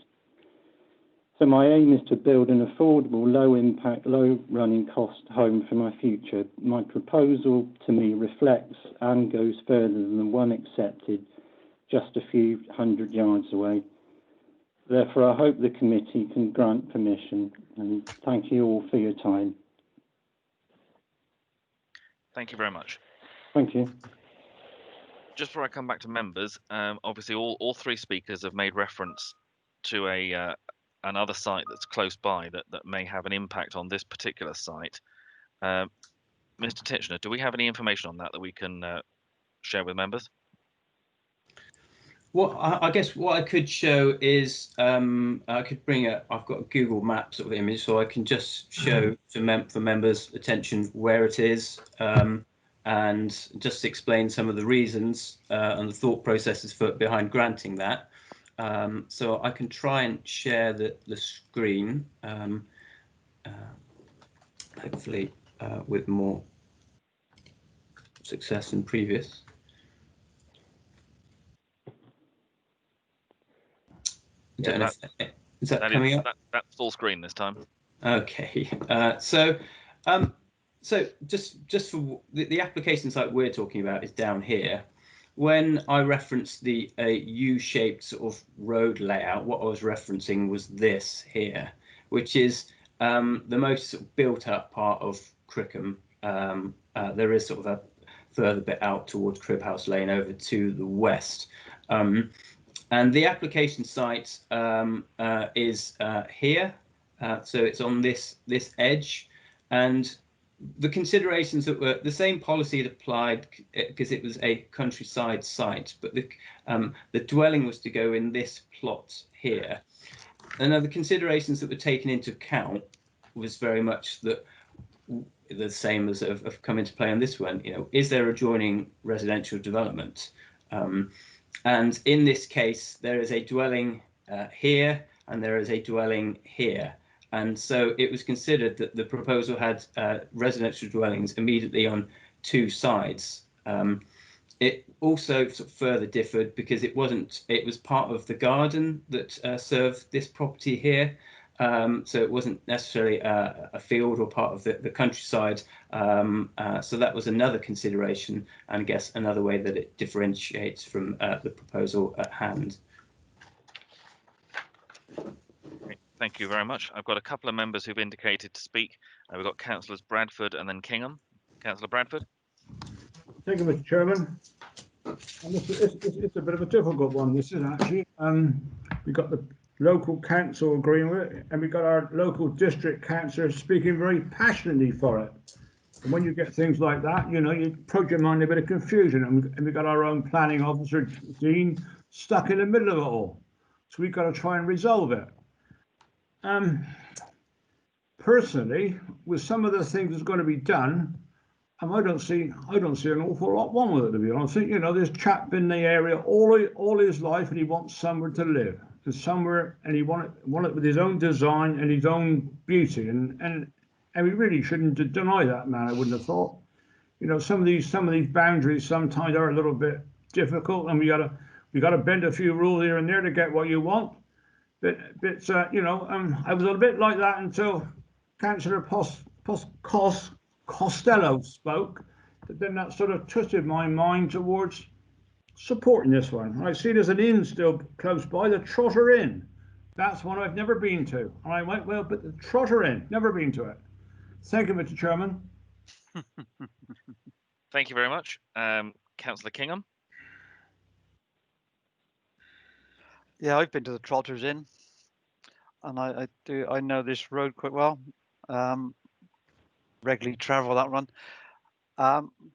So my aim is to build an affordable, low-impact, low-running cost home for my future. My proposal to me reflects and goes further than the one accepted just a few hundred yards away. Therefore, I hope the committee can grant permission, and thank you all for your time. Thank you very much. Thank you. Just before I come back to members, obviously all 3 speakers have made reference to another site that's close by that may have an impact on this particular site. Mr. Titchener, do we have any information on that we can share with members? Well, I guess what I could show is I could bring I've got a Google Maps sort of image, so I can just show for members' attention where it is, and just explain some of the reasons and the thought processes behind granting that. So I can try and share the screen. hopefully with more success than previous. Don't know if, is that coming up? That's full screen this time. Okay, so just for the application site we're talking about is down here. When I referenced the U-shaped sort of road layout, what I was referencing was this here, which is the most sort of built up part of Crickham. There is sort of a further bit out towards Cribhouse Lane over to the west. And the application site is here, so it's on this edge, and the considerations that were the same policy had applied because it was a countryside site, but the dwelling was to go in this plot here. And the considerations that were taken into account was very much that the same as have come into play on this one. You know, is there adjoining residential development? And in this case, there is a dwelling here and there is a dwelling here. And so it was considered that the proposal had residential dwellings immediately on two sides. It also sort of further differed because it was part of the garden that served this property here. So it wasn't necessarily a field or part of the countryside. So that was another consideration, and I guess another way that it differentiates from the proposal at hand. Thank you very much. I've got a couple of members who've indicated to speak. We've got Councillors Bradford and then Kingham. Councillor Bradford. Thank you, Mr. Chairman. And it's a bit of a difficult one, this is actually. We've got the local council agreeing with it, and we've got our local district councillor speaking very passionately for it. And when you get things like that, you know, you put your mind in a bit of confusion, and we've got our own planning officer, Dean, stuck in the middle of it all. So we've got to try and resolve it. Personally, with some of the things that's going to be done, I don't see an awful lot wrong with it, to be honest. I think, you know, this chap been in the area all his life, and he wants somewhere to live, and he want it with his own design and his own beauty, and we really shouldn't deny that man. I wouldn't have thought. You know, some of these boundaries sometimes are a little bit difficult, and we gotta bend a few rules here and there to get what you want. But you know, I was a bit like that until Councillor Costello spoke, but then that sort of twisted my mind towards supporting this one. I see there's an inn still close by, the Trotter Inn. That's one I've never been to. And I went, well, but the Trotter Inn, never been to it. Thank you, Mr. Chairman. Thank you very much. Councillor Kingham. Yeah, I've been to the Trotters Inn, and I know this road quite well. Regularly travel that run.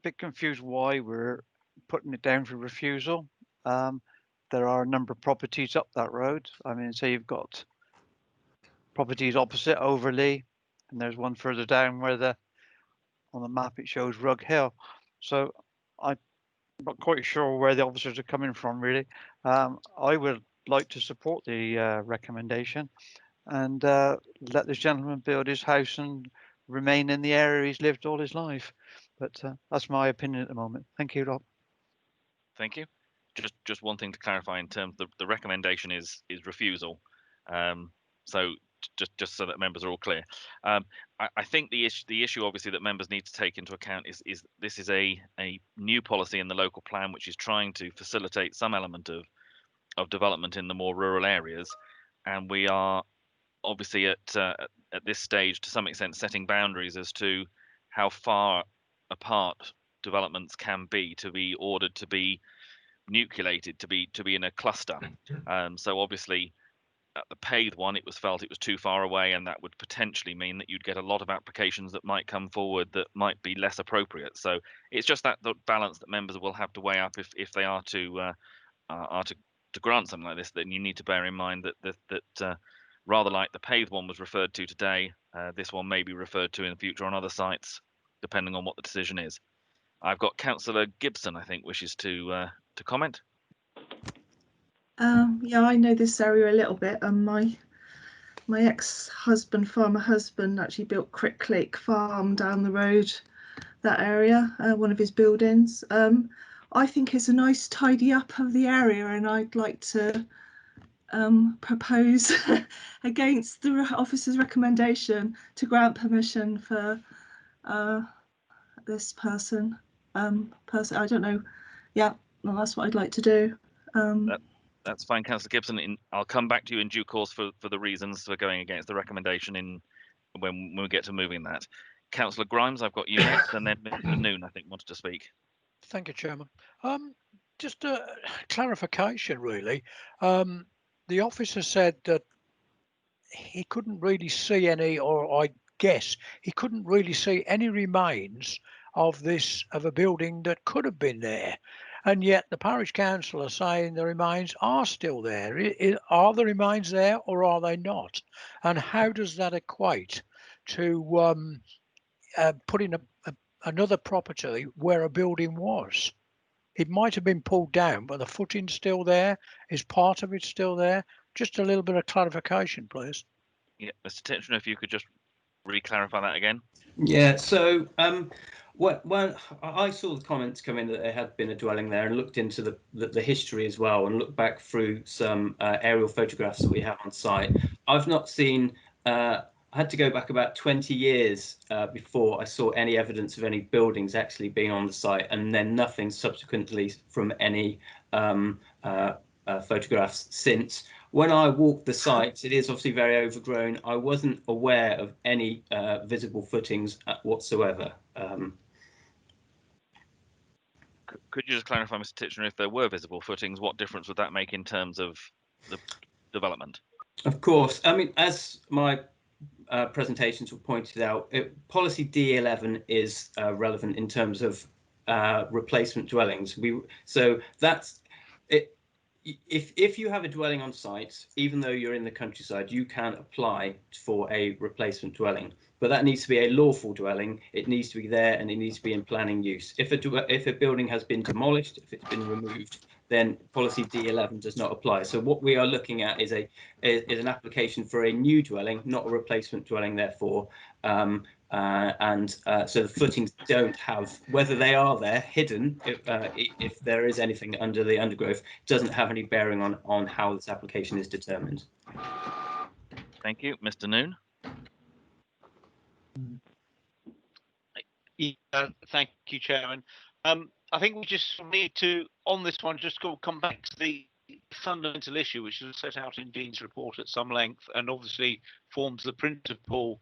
Bit confused why we're putting it down for refusal. There are a number of properties up that road. I mean, so you've got properties opposite Overley, and there's one further down where on the map it shows Rug Hill. So I'm not quite sure where the officers are coming from, really. I would like to support the recommendation and let this gentleman build his house and remain in the area he's lived all his life. But that's my opinion at the moment. Thank you, Rob. Thank you. Just one thing to clarify in terms of the recommendation is refusal. So just so that members are all clear. I think the issue obviously that members need to take into account is this is a new policy in the local plan which is trying to facilitate some element of development in the more rural areas, and we are obviously at this stage to some extent setting boundaries as to how far apart developments can be to be ordered to be nucleated, to be in a cluster. So obviously at the paved one it was felt it was too far away, and that would potentially mean that you'd get a lot of applications that might come forward that might be less appropriate. So it's just that the balance that members will have to weigh up if they are to grant something like this. Then you need to bear in mind that rather like the paved one was referred to today, this one may be referred to in the future on other sites, depending on what the decision is. I've got Councillor Gibson, I think, wishes to comment. Yeah, I know this area a little bit, and my my ex-husband, farmer husband, actually built Crick Lake Farm down the road, that area, one of his buildings. I think it's a nice tidy up of the area, and I'd like to propose against the officer's recommendation to grant permission for this person. I don't know. Yeah, well, that's what I'd like to do. That's fine, Councillor Gibson. I'll come back to you in due course for the reasons for going against the recommendation when we get to moving that. Councillor Grimes, I've got you next, and then Mr. Noon, I think, wanted to speak. Thank you, Chairman. Just a clarification, really. The officer said that he couldn't really see any, or I guess he couldn't really see any remains of a building that could have been there. And yet the parish council are saying the remains are still there. Are the remains there or are they not? And how does that equate to putting another property where a building was? It might have been pulled down, but the footing's still there. Is part of it still there? Just a little bit of clarification, please. Yeah, Mr. Titchener, if you could just re-clarify that again. Yeah, so well, I saw the comments come in that there had been a dwelling there, and looked into the history as well, and looked back through some aerial photographs that we have on site. I've not seen. I had to go back about 20 years before I saw any evidence of any buildings actually being on the site, and then nothing subsequently from any photographs since. When I walked the site, it is obviously very overgrown. I wasn't aware of any visible footings whatsoever. Could you just clarify, Mr. Titchener, if there were visible footings, what difference would that make in terms of the development? Of course. I mean, as my presentations were pointed out, policy D11 is relevant in terms of replacement dwellings. So that's it. If you have a dwelling on site, even though you're in the countryside, you can apply for a replacement dwelling, but that needs to be a lawful dwelling. It needs to be there, and it needs to be in planning use. If a building has been demolished, if it's been removed, then policy D11 does not apply. So what we are looking at is an application for a new dwelling, not a replacement dwelling, therefore. So the footings don't have, whether they are there hidden, if there is anything under the undergrowth, doesn't have any bearing on how this application is determined. Thank you. Mr. Noon. Thank you, Chairman. I think we just need to, on this one, just come back to the fundamental issue, which is set out in Dean's report at some length, and obviously forms the principal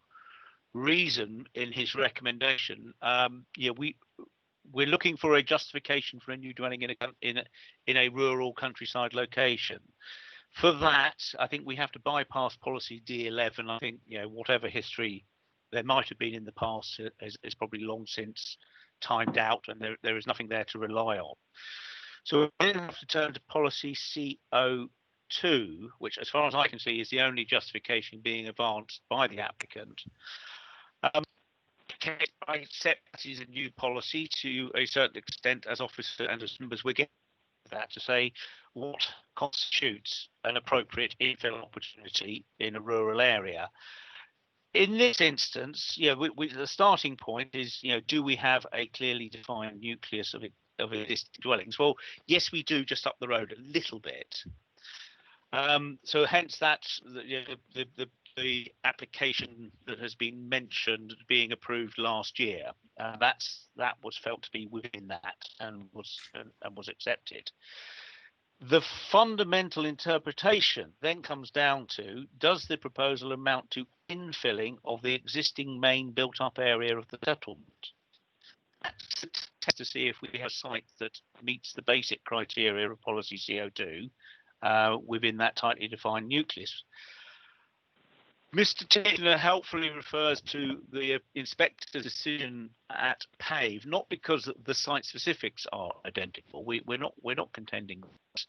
reason in his recommendation. Yeah, we're looking for a justification for a new dwelling in a rural countryside location. For that, I think we have to bypass policy D11. I think, you know, whatever history there might have been in the past is probably long since timed out, and there is nothing there to rely on. So we then have to turn to policy CO2, which, as far as I can see, is the only justification being advanced by the applicant. I accept that is a new policy to a certain extent. As officer and as members, we're getting that to say what constitutes an appropriate infill opportunity in a rural area. In this instance, the starting point is, do we have a clearly defined nucleus of existing dwellings? Well, yes, we do, just up the road a little bit. So hence that's the application that has been mentioned being approved last year. That was felt to be within that and was accepted. The fundamental interpretation then comes down to, does the proposal amount to infilling of the existing main built-up area of the settlement? That's a test to see if we have a site that meets the basic criteria of policy CO2 within that tightly defined nucleus. Mr. Taylor helpfully refers to the inspector's decision at PAVE, not because the site specifics are identical. We're not contending that,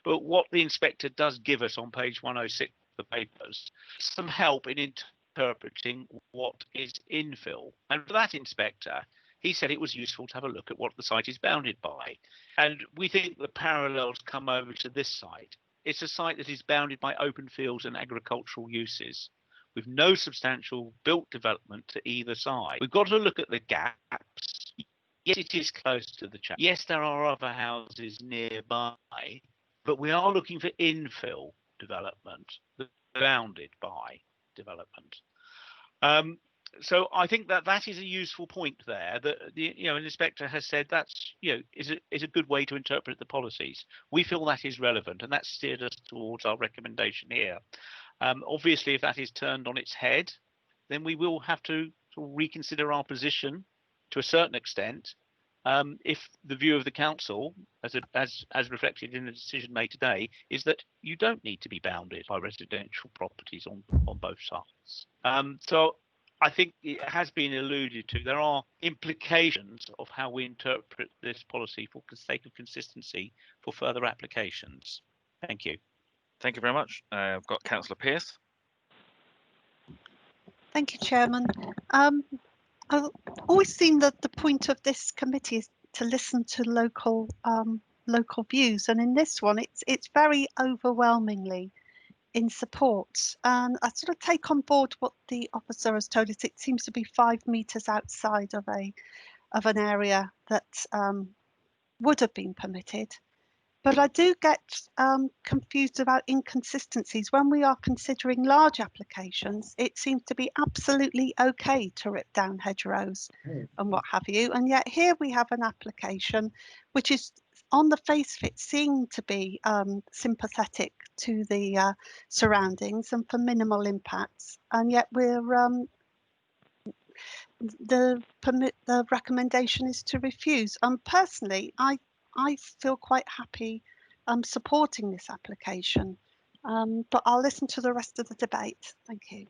but what the inspector does give us on page 106 of the papers, some help in interpreting what is infill. And for that inspector, he said it was useful to have a look at what the site is bounded by. And we think the parallels come over to this site. It's a site that is bounded by open fields and agricultural uses. with no substantial built development to either side. We've got to look at the gaps. Yes, it is close to the channel. Yes, there are other houses nearby, but we are looking for infill development, bounded by development. So I think that is a useful point there. That an inspector has said that's is a good way to interpret the policies. We feel that is relevant, and that steered us towards our recommendation here. Obviously, if that is turned on its head, then we will have to sort of reconsider our position to a certain extent. If the view of the council, as reflected in the decision made today, is that you don't need to be bounded by residential properties on both sides. So I think it has been alluded to. There are implications of how we interpret this policy for the sake of consistency for further applications. Thank you. Thank you very much. I've got Councillor Pearce. Thank you, Chairman. I've always seen that the point of this committee is to listen to local views, and in this one, it's very overwhelmingly in support. And I sort of take on board what the officer has told us. It seems to be 5 metres outside of an area that would have been permitted. But I do get confused about inconsistencies. When we are considering large applications, it seems to be absolutely okay to rip down hedgerows and what have you. And yet here we have an application which is on the face of it seemed to be sympathetic to the surroundings and for minimal impacts. And yet we're the recommendation is to refuse. Personally, I feel quite happy supporting this application, but I'll listen to the rest of the debate. Thank you.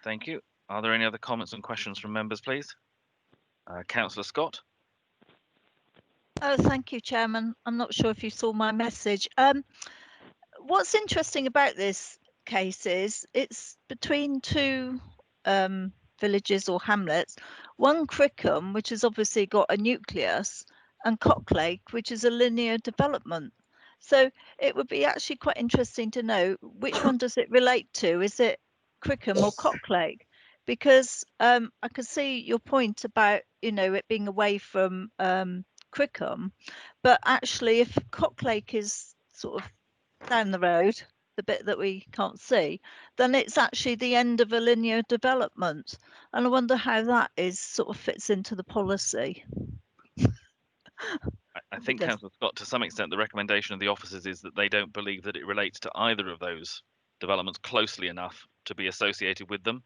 Thank you. Are there any other comments and questions from members, please? Councillor Scott. Oh, thank you, Chairman. I'm not sure if you saw my message. What's interesting about this case is it's between two villages or hamlets, one Crickham, which has obviously got a nucleus, and Cocklake, which is a linear development. So it would be actually quite interesting to know which one does it relate to? Is it Crickham or Cocklake? Because I could see your point about it being away from Crickham, but actually if Cocklake is sort of down the road, the bit that we can't see, then it's actually the end of a linear development, and I wonder how that is sort of fits into the policy. I think, Councillor Scott, to some extent, the recommendation of the officers is that they don't believe that it relates to either of those developments closely enough to be associated with them.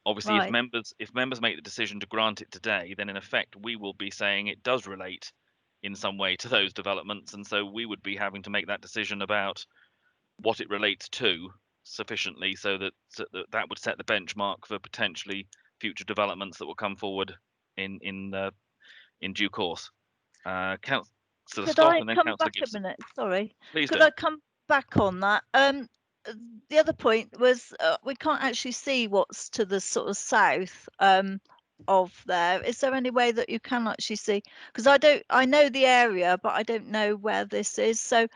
Obviously, Right. if members make the decision to grant it today, then in effect we will be saying it does relate in some way to those developments, and so we would be having to make that decision about what it relates to sufficiently so that that would set the benchmark for potentially future developments that will come forward in due course. Councillor Could Scott I and then come Councillor back a Gibson. minute? Sorry. Please Could do. I come back on that? The other point was we can't actually see what's to the sort of south of there. Is there any way that you can actually see? Because I know the area, but I don't know where this is. So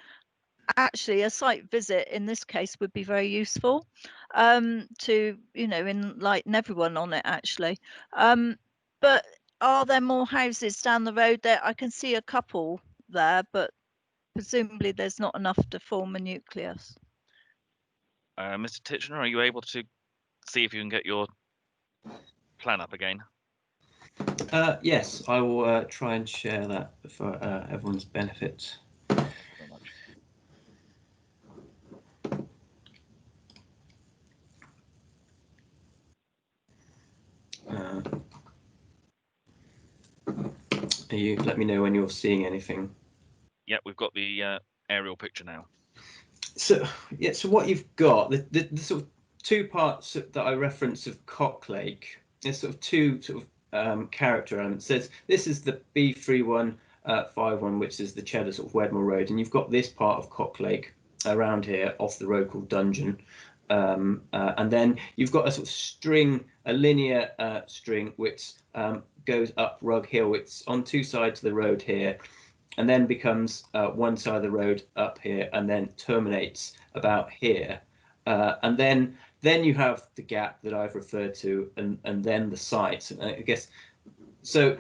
actually a site visit in this case would be very useful to enlighten everyone on it actually. But are there more houses down the road there? I can see a couple there, but presumably there's not enough to form a nucleus. Mr. Titchener, are you able to see if you can get your plan up again? Yes, I will try and share that for everyone's benefit. Thank you very much. You let me know when you're seeing anything. Yeah, we've got the aerial picture now. So yeah, so what you've got, the sort of two parts that I referenced of Cocklake, there's sort of two sort of character elements. There's this is the B3151, which is the Cheddar sort of Wedmore Road, and you've got this part of Cocklake around here off the road called Dungeon, and then you've got a sort of string, a linear string which goes up Rug Hill. It's on two sides of the road here, and then becomes one side of the road up here, and then terminates about here. And then Then you have the gap that I've referred to, and then the site. And I guess so.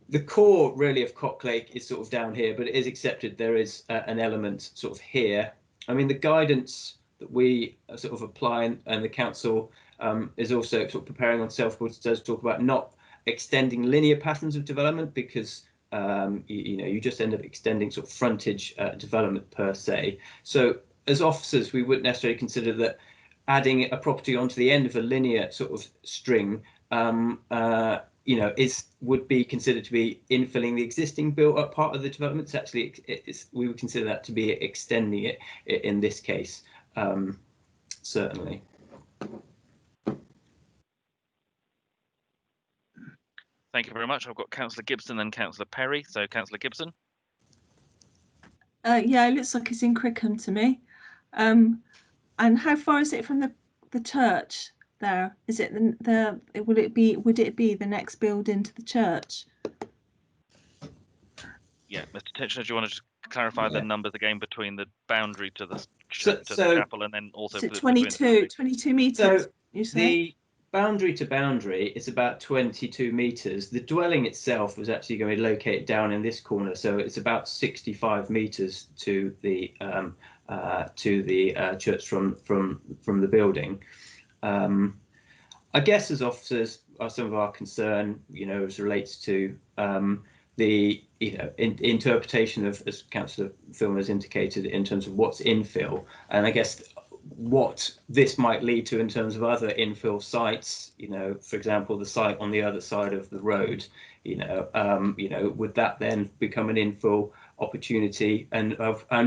The core really of Cock Lake is sort of down here, but it is accepted there is an element sort of here. I mean, the guidance that we sort of apply, and the council is also sort of preparing on self-reported, does talk about not extending linear patterns of development, because you just end up extending sort of frontage development per se. So as officers, we wouldn't necessarily consider that adding a property onto the end of a linear sort of string would be considered to be infilling the existing built-up part of the development. It's actually, we would consider that to be extending it in this case, certainly. Thank you very much. I've got Councillor Gibson and Councillor Perry. So, Councillor Gibson. Yeah, it looks like it's in Crickham to me. And how far is it from the church there? Is it would it be the next building to the church? Yeah, Mr. Titchener, do you want to just clarify the numbers again between the boundary to the So, chapel, and then also is it 22 meters? So you say? The boundary to boundary is about 22 meters. The dwelling itself was actually going to be located down in this corner, so it's about 65 meters to the church from the building. I guess as officers, some of our concern, as relates to the interpretation of, as Councillor Filmer has indicated, in terms of what's infill, and I guess what this might lead to in terms of other infill sites. For example, the site on the other side of the road. Would that then become an infill opportunity? And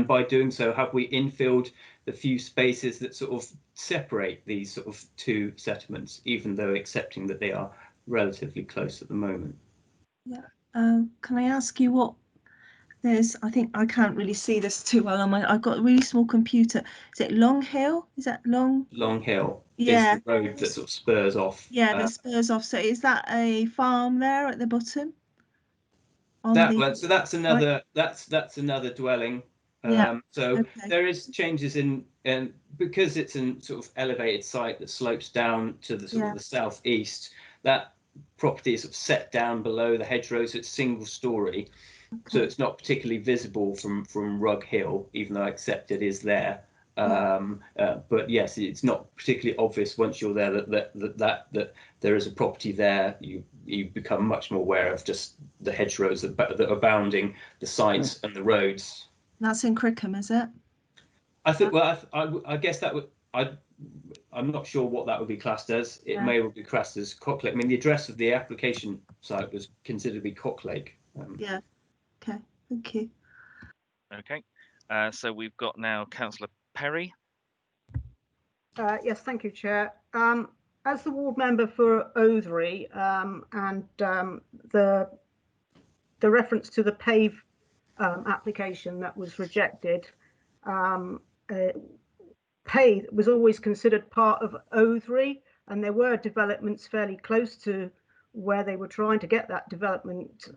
by doing so, have we infilled the few spaces that sort of separate these sort of two settlements, even though accepting that they are relatively close at the moment? Yeah. Can I ask you what there's? I think I can't really see this too well on I've got a really small computer. Is it Long Hill? Is that Long Hill? Yeah. Is the road that sort of spurs off. Yeah, that spurs off. So is that a farm there at the bottom? So that's another dwelling. Yeah. So okay. there is changes in, because it's a sort of elevated site that slopes down to the sort of the southeast. That property is sort of set down below the hedgerows. It's single story, so it's not particularly visible from Rug Hill, even though I accept it is there. But yes, it's not particularly obvious once you're there that there is a property there. You become much more aware of just the hedgerows that are bounding the sites and the roads. That's in Crickham, is it? I think. Well, I guess that would. I'm not sure what that would be classed as. It may well be classed as Cock Lake. I mean, the address of the application site was considered to be Cock Lake. Yeah. Okay. Thank you. Okay. So we've got now Councillor Perry. Yes, thank you, Chair. As the ward member for Othery, and the reference to the PAVE application that was rejected, PAVE was always considered part of Othery, and there were developments fairly close to where they were trying to get that development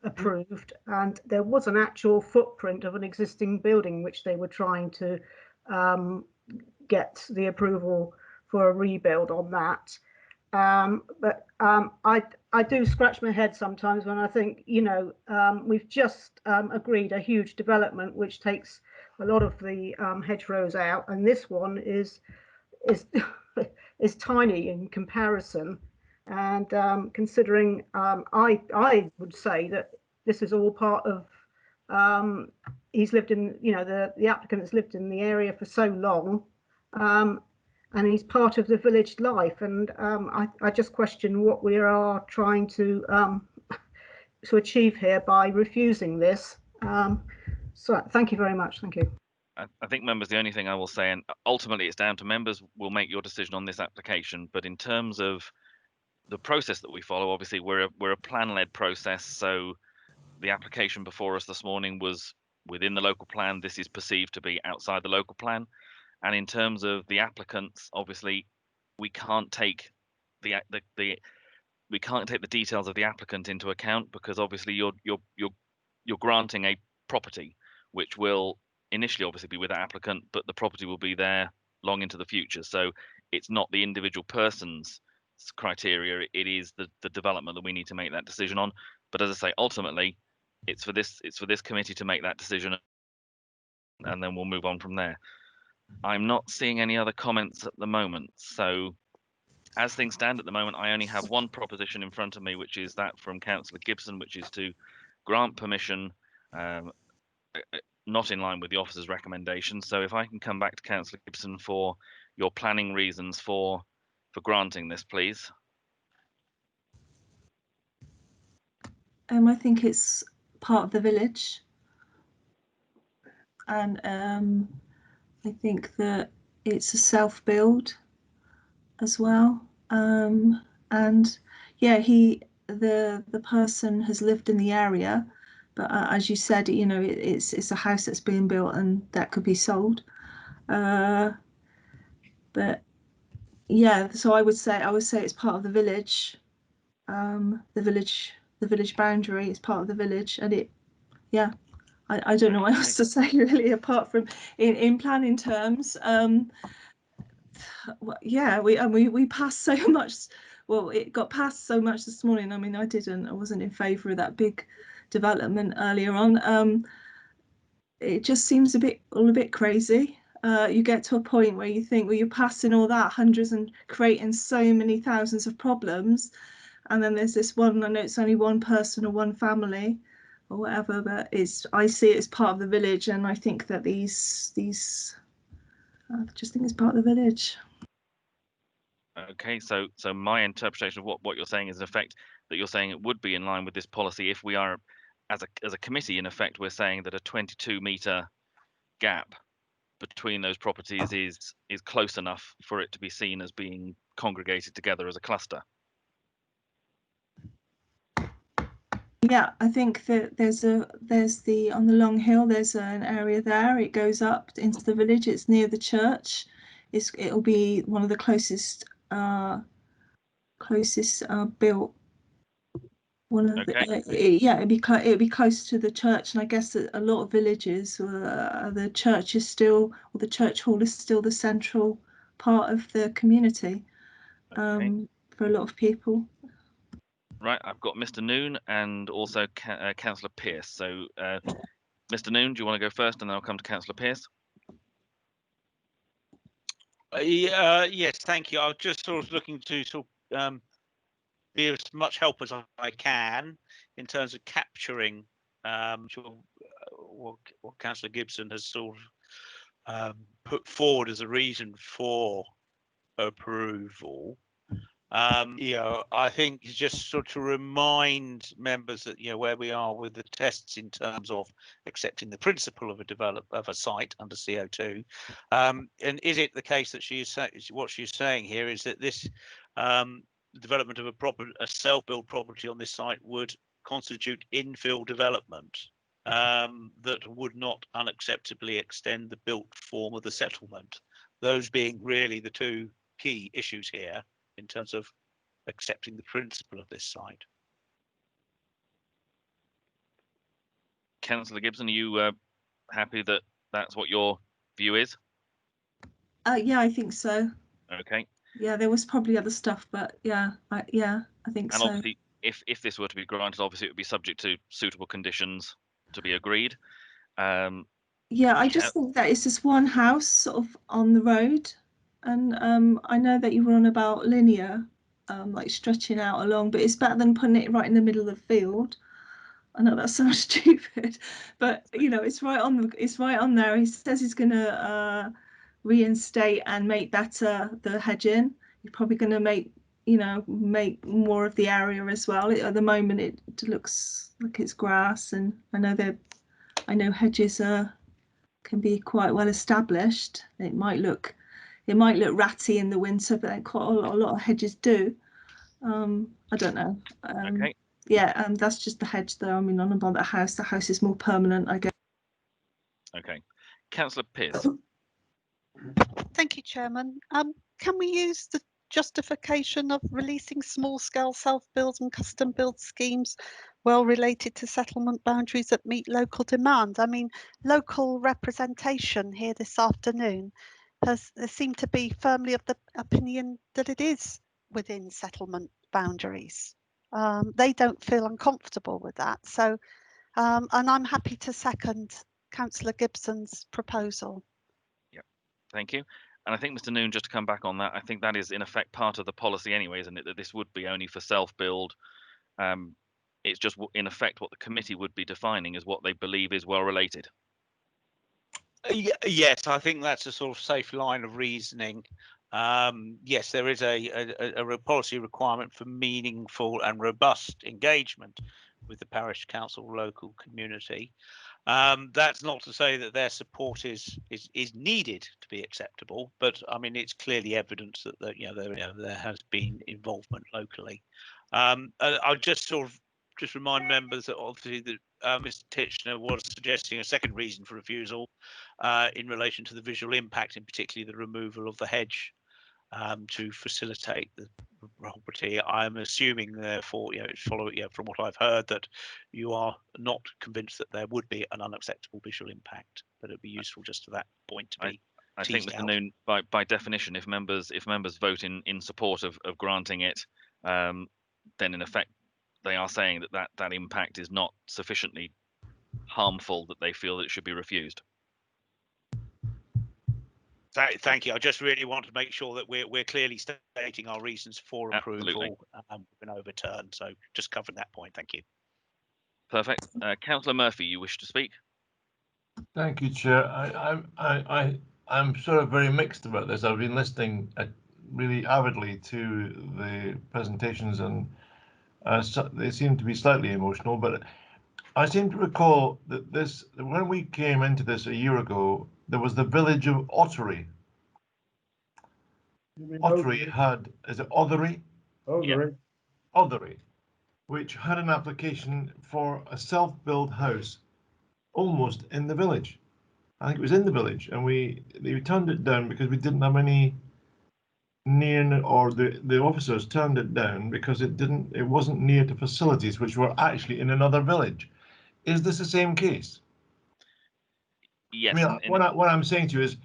approved, and there was an actual footprint of an existing building which they were trying to get the approval for a rebuild on that. But I do scratch my head sometimes when I think, we've just agreed a huge development which takes a lot of the hedgerows out, and this one is tiny in comparison. And considering, I would say that this is all part of, he's lived in, the applicant has lived in the area for so long, and he's part of the village life. And I just question what we are trying to achieve here by refusing this. So thank you very much. Thank you. I think, members, the only thing I will say, and ultimately it's down to members, will make your decision on this application. But in terms of the process that we follow, obviously we're a plan-led process. So the application before us this morning was within the local plan. This is perceived to be outside the local plan. And in terms of the applicants, obviously we can't take the details of the applicant into account, because obviously you're granting a property which will initially obviously be with the applicant, but the property will be there long into the future. So it's not the individual person's criteria, it is the development that we need to make that decision on. But as I say, ultimately it's for this committee to make that decision, and then we'll move on from there. I'm not seeing any other comments at the moment, so as things stand at the moment, I only have one proposition in front of me, which is that from Councillor Gibson, which is to grant permission not in line with the officer's recommendation. So if I can come back to Councillor Gibson for your planning reasons for granting this, please. I think it's part of the village, and I think that it's a self-build as well. And yeah, the person has lived in the area, but as you said, you know, it's a house that's being built and that could be sold. But yeah, so I would say it's part of the village. The village boundary is part of the village, and it, yeah, I don't know what else to say really, apart from in planning terms. Yeah, we passed so much. Well, it got passed so much this morning. I mean, I wasn't in favour of that big development earlier on. It just seems all a bit crazy. You get to a point where you think, well, you're passing all that hundreds and creating so many thousands of problems, and then there's this one. I know it's only one person or one family or whatever, but I see it as part of the village, and I think that these I just think it's part of the village. Okay, so my interpretation of what you're saying is, in effect, that you're saying it would be in line with this policy if we are, as a committee, in effect, we're saying that a 22-metre gap between those properties is close enough for it to be seen as being congregated together as a cluster. Yeah, I think that there's on the long hill, there's an area there. It goes up into the village. It's near the church. It'll be one of the closest built. One of it'd be close to the church, and I guess that a lot of villages, the church is still, or the church hall is still the central part of the community for a lot of people. Right, I've got Mr. Noon and also Councillor Pearce. So, Mr. Noon, do you want to go first, and then I'll come to Councillor Pearce? Yes, thank you. I was just sort of looking to be as much help as I can in terms of capturing what Councillor Gibson has sort of put forward as a reason for approval. I think just sort of remind members that where we are with the tests in terms of accepting the principle of a site under CO2, and is it the case that what she's saying here is that this development of a self-built property on this site would constitute infill development that would not unacceptably extend the built form of the settlement, those being really the two key issues here in terms of accepting the principle of this site. Councillor Gibson, are you happy that that's what your view is? Yeah, I think so. Okay. Yeah, there was probably other stuff, but yeah, I think and so. obviously, if this were to be granted, obviously it would be subject to suitable conditions to be agreed. Yeah, I just think that it's just one house sort of on the road, and I know that you were on about linear, like stretching out along, but it's better than putting it right in the middle of the field. I know that sounds stupid, but it's right on there. He says he's going to reinstate and make better the hedging. He's probably going to make more of the area as well. At the moment, it looks like it's grass, and I know hedges can be quite well established. It might look ratty in the winter, but quite a lot of hedges do. I don't know. Okay. Yeah, that's just the hedge though. I mean, on about the house. The house is more permanent, I guess. Okay. Councillor Pearce. Thank you, Chairman. Can we use the justification of releasing small-scale self-build and custom-build schemes well related to settlement boundaries that meet local demand? I mean, local representation here this afternoon seemed to be firmly of the opinion that it is within settlement boundaries. They don't feel uncomfortable with that. So, and I'm happy to second Councillor Gibson's proposal. Yep, thank you. And I think, Mr. Noon, just to come back on that, I think that is in effect part of the policy anyway, isn't it? That this would be only for self-build. It's just in effect what the committee would be defining as what they believe is well related. Yes, I think that's a sort of safe line of reasoning. Yes, there is a policy requirement for meaningful and robust engagement with the parish council local community. That's not to say that their support is needed to be acceptable, but I mean it's clearly evidence that there has been involvement locally. I'll just sort of remind members that obviously that Mr. Titchener was suggesting a second reason for refusal in relation to the visual impact, in particularly the removal of the hedge to facilitate the property. I'm assuming, therefore, from what I've heard, that you are not convinced that there would be an unacceptable visual impact, but it'd be useful just to that point to be I think, Mr. out. Noon, by definition, if members vote in support of granting it, then in effect they are saying that impact is not sufficiently harmful that they feel that it should be refused. Thank you. I just really want to make sure that we're clearly stating our reasons for approval and been overturned. So just covering that point. Thank you. Perfect. Councillor Murphy, you wish to speak? Thank you, Chair. I'm sort of very mixed about this. I've been listening really avidly to the presentations, and they seem to be slightly emotional. But I seem to recall that when we came into this a year ago, there was the village of Ottery. Ottery is it Othery? Othery. Othery, which had an application for a self-built house almost in the village. I think it was in the village, and they turned it down because we didn't have any near, or the officers turned it down because it wasn't near to facilities which were actually in another village. Is this the same case? Yes. I mean, what I'm saying to you is,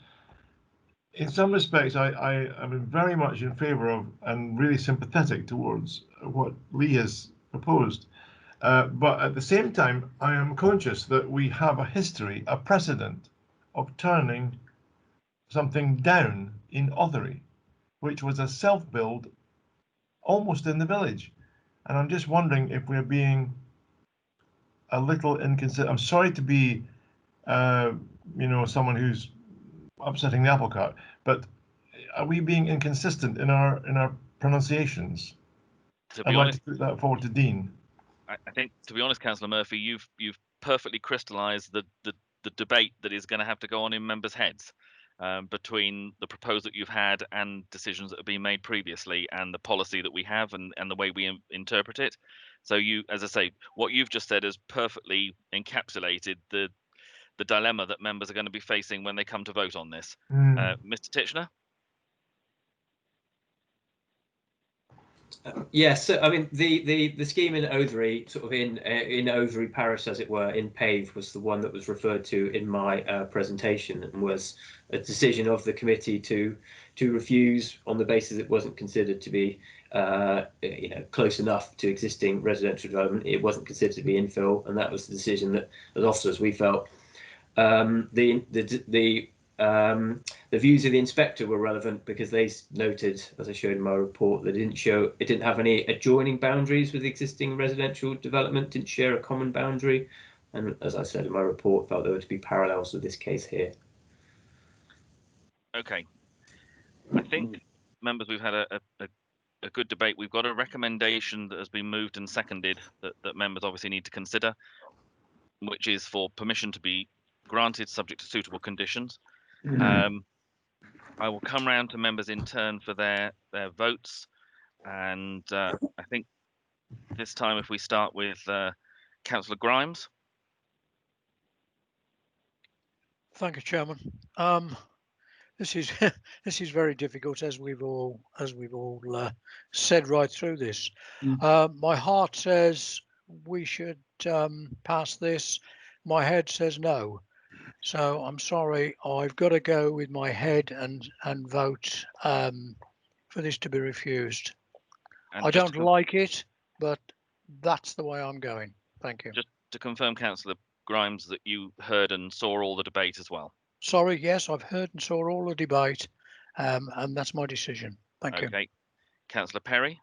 in some respects, I am very much in favour of and really sympathetic towards what Lee has proposed. But at the same time, I am conscious that we have a history, a precedent of turning something down in Othery, which was a self-build almost in the village. And I'm just wondering if we're being a little inconsistent. I'm sorry to be, someone who's upsetting the apple cart, but are we being inconsistent in our pronunciations? I'd like to put that forward to Dean. I think, to be honest, Councillor Murphy, you've perfectly crystallised the debate that is going to have to go on in members' heads between the proposal that you've had and decisions that have been made previously, and the policy that we have and the way we interpret it. So you, as I say, what you've just said has perfectly encapsulated the dilemma that members are going to be facing when they come to vote on this. Mr. Titchener? Yes, so, I mean the scheme in Othery, sort of in Othery Parish, as it were, in Pave, was the one that was referred to in my presentation, and was a decision of the committee to refuse on the basis it wasn't considered to be close enough to existing residential development. It wasn't considered to be infill, and that was the decision that as officers we felt the views of the inspector were relevant because they noted, as I showed in my report, that it didn't have any adjoining boundaries with the existing residential development, didn't share a common boundary, and as I said in my report, felt there were to be parallels with this case here. Okay, I think, members, we've had a good debate. We've got a recommendation that has been moved and seconded that members obviously need to consider, which is for permission to be granted subject to suitable conditions. I will come round to members in turn for their votes, and I think this time if we start with Councillor Grimes. Thank you, Chairman. This is this is very difficult, as we've all said right through this. My heart says we should pass this. My head says no. So I'm sorry, I've got to go with my head and vote for this to be refused. And I just don't like it, but that's the way I'm going. Thank you. just to confirm, Councillor Grimes, that you heard and saw all the debate as well. Sorry, yes, I've heard and saw all the debate, and that's my decision. Thank you. Okay. Councillor Perry?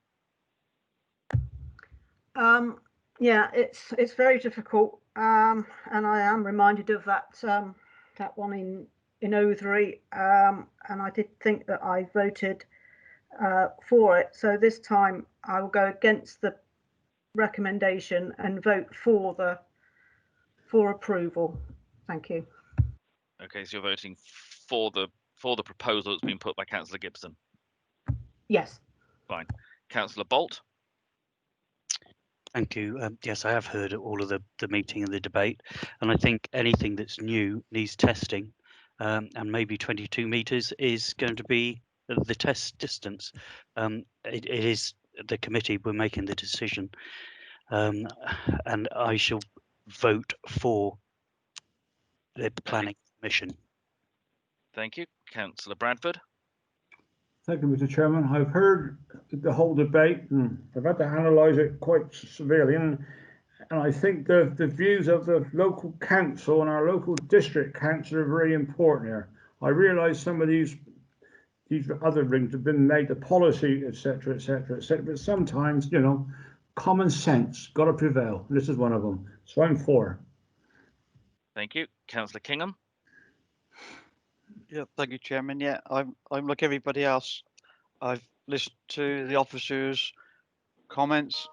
Yeah, it's very difficult, and I am reminded of that that one in Othery, and I did think that I voted for it. So this time I will go against the recommendation and vote for approval. Thank you. Okay, so you're voting for the proposal that's been put by Councillor Gibson. Yes. Fine. Councillor Bolt? Thank you. Yes, I have heard all of the meeting and the debate, and I think anything that's new needs testing, and maybe 22 metres is going to be the test distance. It is the committee, we're making the decision, and I shall vote for the planning commission. Thank you. Councillor Bradford? Thank you, Mr. Chairman. I've heard the whole debate and I've had to analyse it quite severely, and I think the views of the local council and our local district council are very important here. I realise some of these other rings have been made to policy, etc., etc., etc., but sometimes, you know, common sense got to prevail. This is one of them. So I'm for. Thank you. Councillor Kingham? Yeah, thank you, Chairman. Yeah, I'm like everybody else. I've listened to the officers' comments,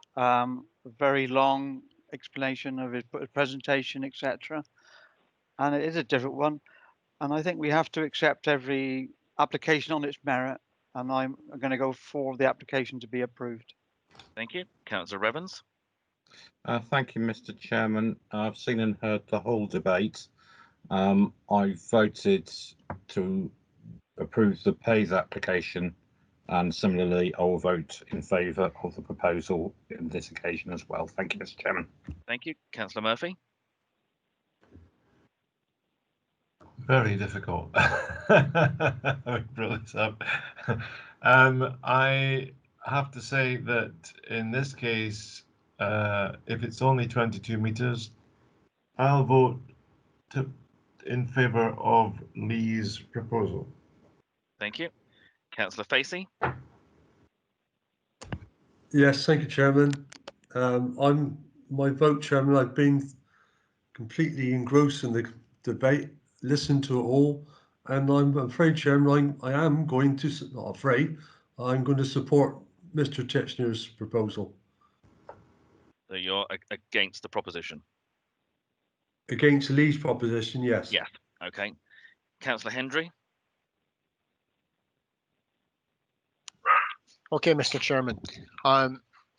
very long explanation of his presentation, etc. And it is a different one. And I think we have to accept every application on its merit. And I'm going to go for the application to be approved. Thank you. Councillor Revens? Thank you, Mr. Chairman. I've seen and heard the whole debate. I voted to approve the PAYS application, and similarly I will vote in favour of the proposal in this occasion as well. Thank you, Mr. Chairman. Thank you. Councillor Murphy? Very difficult. I brought this up. I have to say that in this case, if it's only 22 metres, I'll vote in favour of Lee's proposal. Thank you. Councillor Facey? Yes, thank you, Chairman. My vote, Chairman. I've been completely engrossed in the debate, listened to it all, and I'm afraid, Chairman, I am going to, not afraid, I'm going to support Mr. Titchener's proposal. So you're against the proposition? Against Lee's proposition, yes. Yes. Okay. Councillor Hendry? Okay, Mr. Chairman.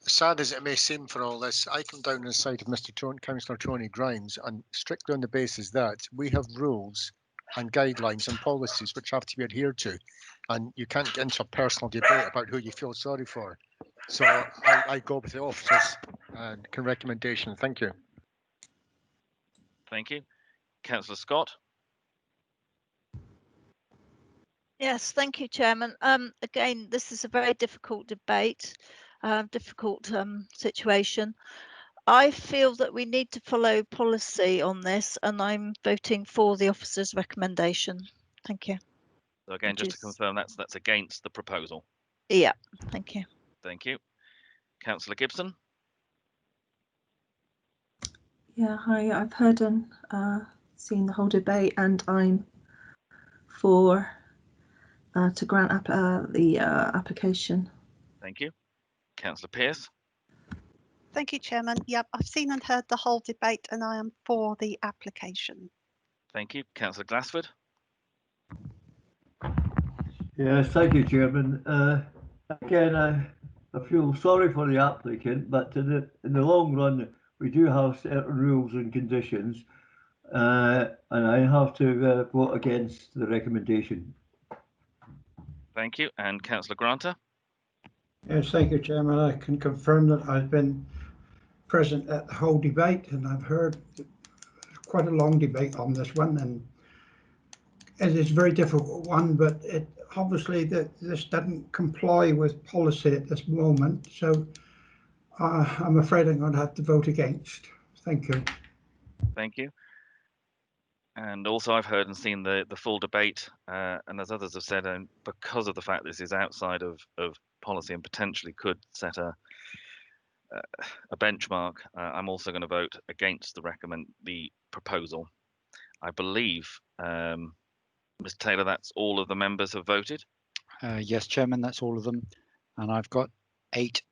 Sad as it may seem for all this, I come down on the side of Councillor Tony Grimes, and strictly on the basis that we have rules and guidelines and policies which have to be adhered to, and you can't get into a personal debate about who you feel sorry for. So I go with the officers and recommendation. Thank you. Thank you. Councillor Scott? Yes, thank you, Chairman. Again, this is a very difficult debate, difficult situation. I feel that we need to follow policy on this, and I'm voting for the officer's recommendation. Thank you. So again, just to confirm, that's against the proposal. Yeah, thank you. Thank you. Councillor Gibson? Yeah, hi. I've heard and seen the whole debate, and I'm for to grant the application. Thank you. Councillor Pearce? Thank you, Chairman. Yep, I've seen and heard the whole debate, and I am for the application. Thank you. Councillor Glassford? Yes, thank you, Chairman. Again, I feel sorry for the applicant, but in the long run, we do have certain rules and conditions, and I have to vote against the recommendation. Thank you. And Councillor Granter? Yes, thank you, Chairman. I can confirm that I've been present at the whole debate, and I've heard quite a long debate on this one, and it is a very difficult one, but it obviously this doesn't comply with policy at this moment. So I'm afraid I'm going to have to vote against. Thank you. Thank you. And also, I've heard and seen the full debate, and as others have said, and because of the fact this is outside of policy and potentially could set a benchmark, I'm also going to vote against the proposal. I believe, Mr. Taylor, that's all of the members have voted. Yes, Chairman, that's all of them, and I've got 8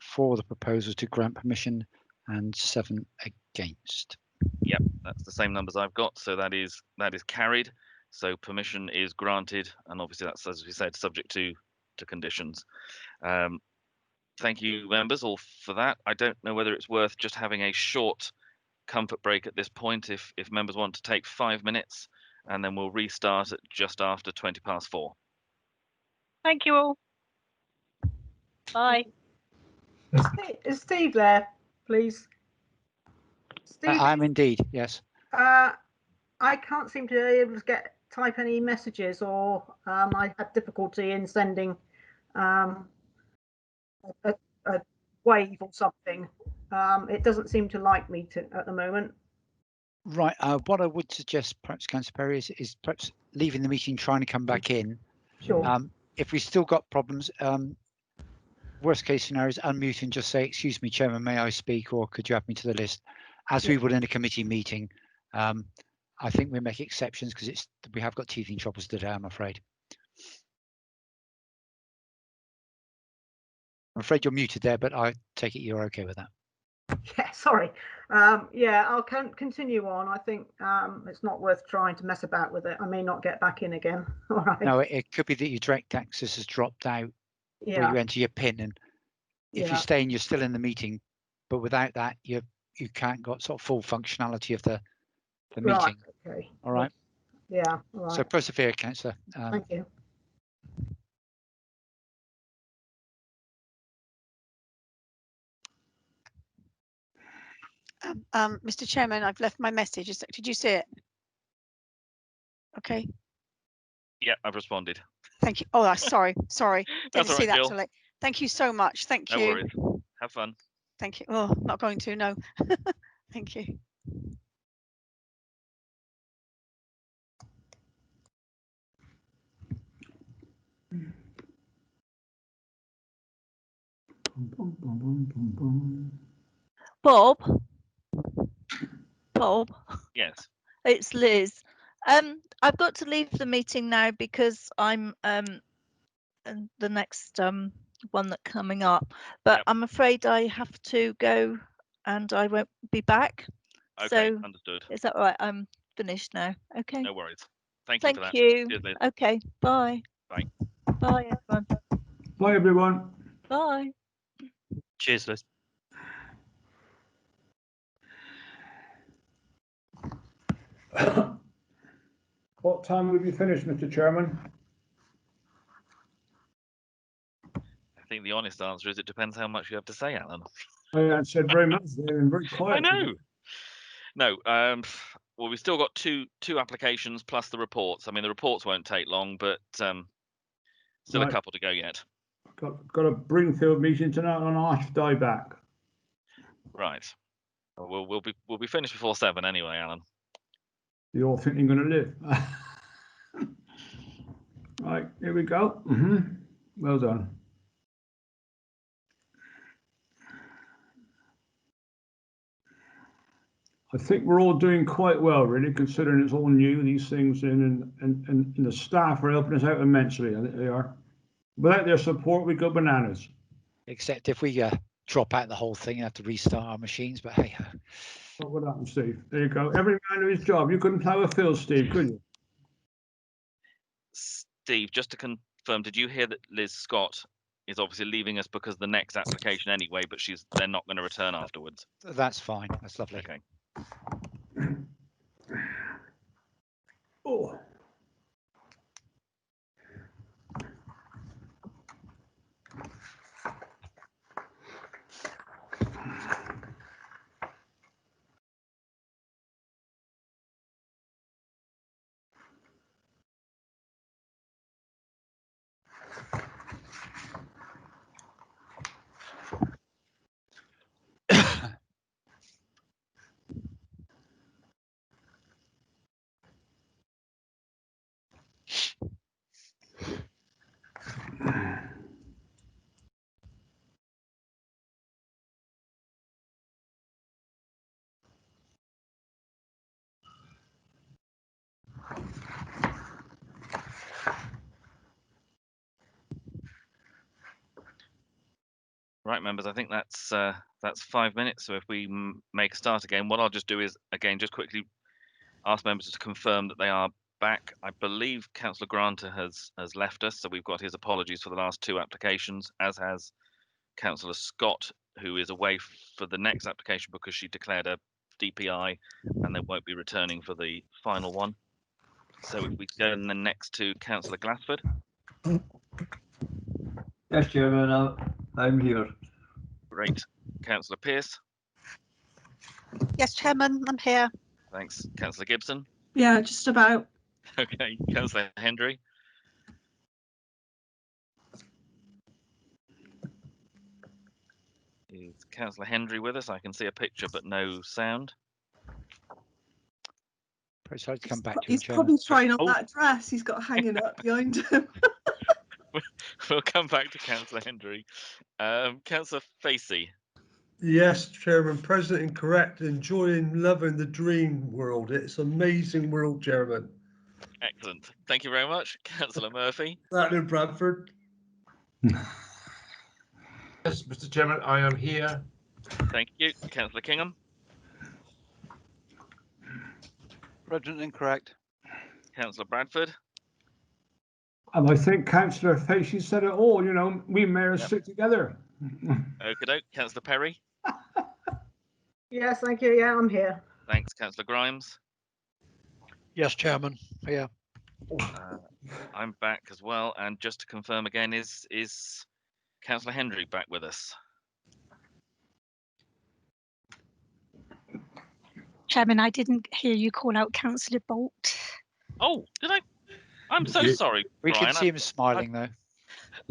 for the proposal to grant permission and 7 against. Yep, that's the same numbers I've got, so that is carried. So permission is granted, and obviously that's, as we said, subject to conditions. Thank you, members, all for that. I don't know whether it's worth just having a short comfort break at this point, if members want to take 5 minutes, and then we'll restart at just after 4:20. Thank you all. Bye. Is Steve there, please? Steve, I'm indeed, yes. I can't seem to be able to type any messages, or I had difficulty in sending a wave or something. It doesn't seem to like me at the moment. Right. What I would suggest, perhaps, Councillor Perry, is perhaps leaving the meeting, trying to come back in. Sure. If we still got problems, worst case scenario is unmute and just say, "Excuse me, Chairman, may I speak?" or "Could you add me to the list?" As we would in a committee meeting. I think we make exceptions because we have got teething troubles today, I'm afraid. I'm afraid you're muted there, but I take it you're okay with that. Yeah, sorry. Yeah, I'll continue on. I think it's not worth trying to mess about with it. I may not get back in again. All right. No, it could be that your direct access has dropped out where you enter your PIN, and if you stay in, you're still in the meeting, but without that, you can't got sort of full functionality of the meeting. Right. Okay. All right. Yeah. All right. So persevere, Councillor. Thank you. Mr. Chairman, I've left my message. Did you see it? Okay. Yeah, I've responded. Thank you. Oh, sorry. That's Didn't all see right, that Jill. till late. Thank you so much. Thank you. No worries. Have fun. Thank you. Oh, not going to, no. Thank you. Bob. Yes. It's Liz. I've got to leave the meeting now because I'm the next one that's coming up, but I'm afraid I have to go and I won't be back. Okay, So understood. is that right? I'm finished now. Okay. No worries. Thank you for that. You. Cheers, Liz. Okay. Bye. Bye. Bye, everyone. Bye, everyone. Bye. Cheers, Liz. What time will you finish, Mr. Chairman? I think the honest answer is it depends how much you have to say, Alan. I said very much. They've been very quiet. I know. No, well, we've still got two applications plus the reports. I mean, the reports won't take long, but still a couple to go yet. Got a Bringfield meeting tonight on Arch dieback. Right. Well, we'll be finished before 7 anyway, Alan. You all think you're going to live? Right, here we go. Well done. I think we're all doing quite well, really, considering it's all new, these things in, and the staff are helping us out immensely. I think they are. Without their support, we go bananas. Except if we drop out the whole thing and have to restart our machines, but hey. What would happen, Steve? There you go. Every man to his job. You couldn't plough a field, Steve, could you? Steve, just to confirm, did you hear that Liz Scott is obviously leaving us because of the next application anyway, but they're not going to return afterwards? That's fine. That's lovely. Okay. Oh. Right, members, I think that's 5 minutes. So if we make a start again, what I'll just do is, again, just quickly ask members to confirm that they are back. I believe Councillor Granter has left us, so we've got his apologies for the last 2 applications, as has Councillor Scott, who is away for the next application because she declared a DPI and then won't be returning for the final one. So if we go then next to Councillor Glassford. Yes, Chairman, I'm here. Great. Councillor Pearce. Yes, Chairman, I'm here. Thanks. Councillor Gibson. Yeah, just about. Okay. Councillor Hendry. Is Councillor Hendry with us? I can see a picture but no sound. Perhaps I'd come back to He's him, probably Chairman. trying on that dress he's got hanging up behind him. We'll come back to Councillor Hendry. Councillor Facey. Yes, Chairman, present and correct, enjoying, loving the dream world. It's amazing world, Chairman. Excellent. Thank you very much. Councillor Murphy. That in Bradford. Yes, Mr. Chairman, I am here. Thank you. Councillor Kingham. Present and correct. Councillor Bradford. And I think Councillor Facey said it all, you know, we mayors stick together. Okie doke. Councillor Perry. Yes, thank you. Yeah, I'm here. Thanks. Councillor Grimes. Yes, Chairman. Yeah. I'm back as well. And just to confirm again, is Councillor Hendry back with us? Chairman, I didn't hear you call out Councillor Bolt. Oh, did I? I'm so sorry, We Brian. can see him smiling though.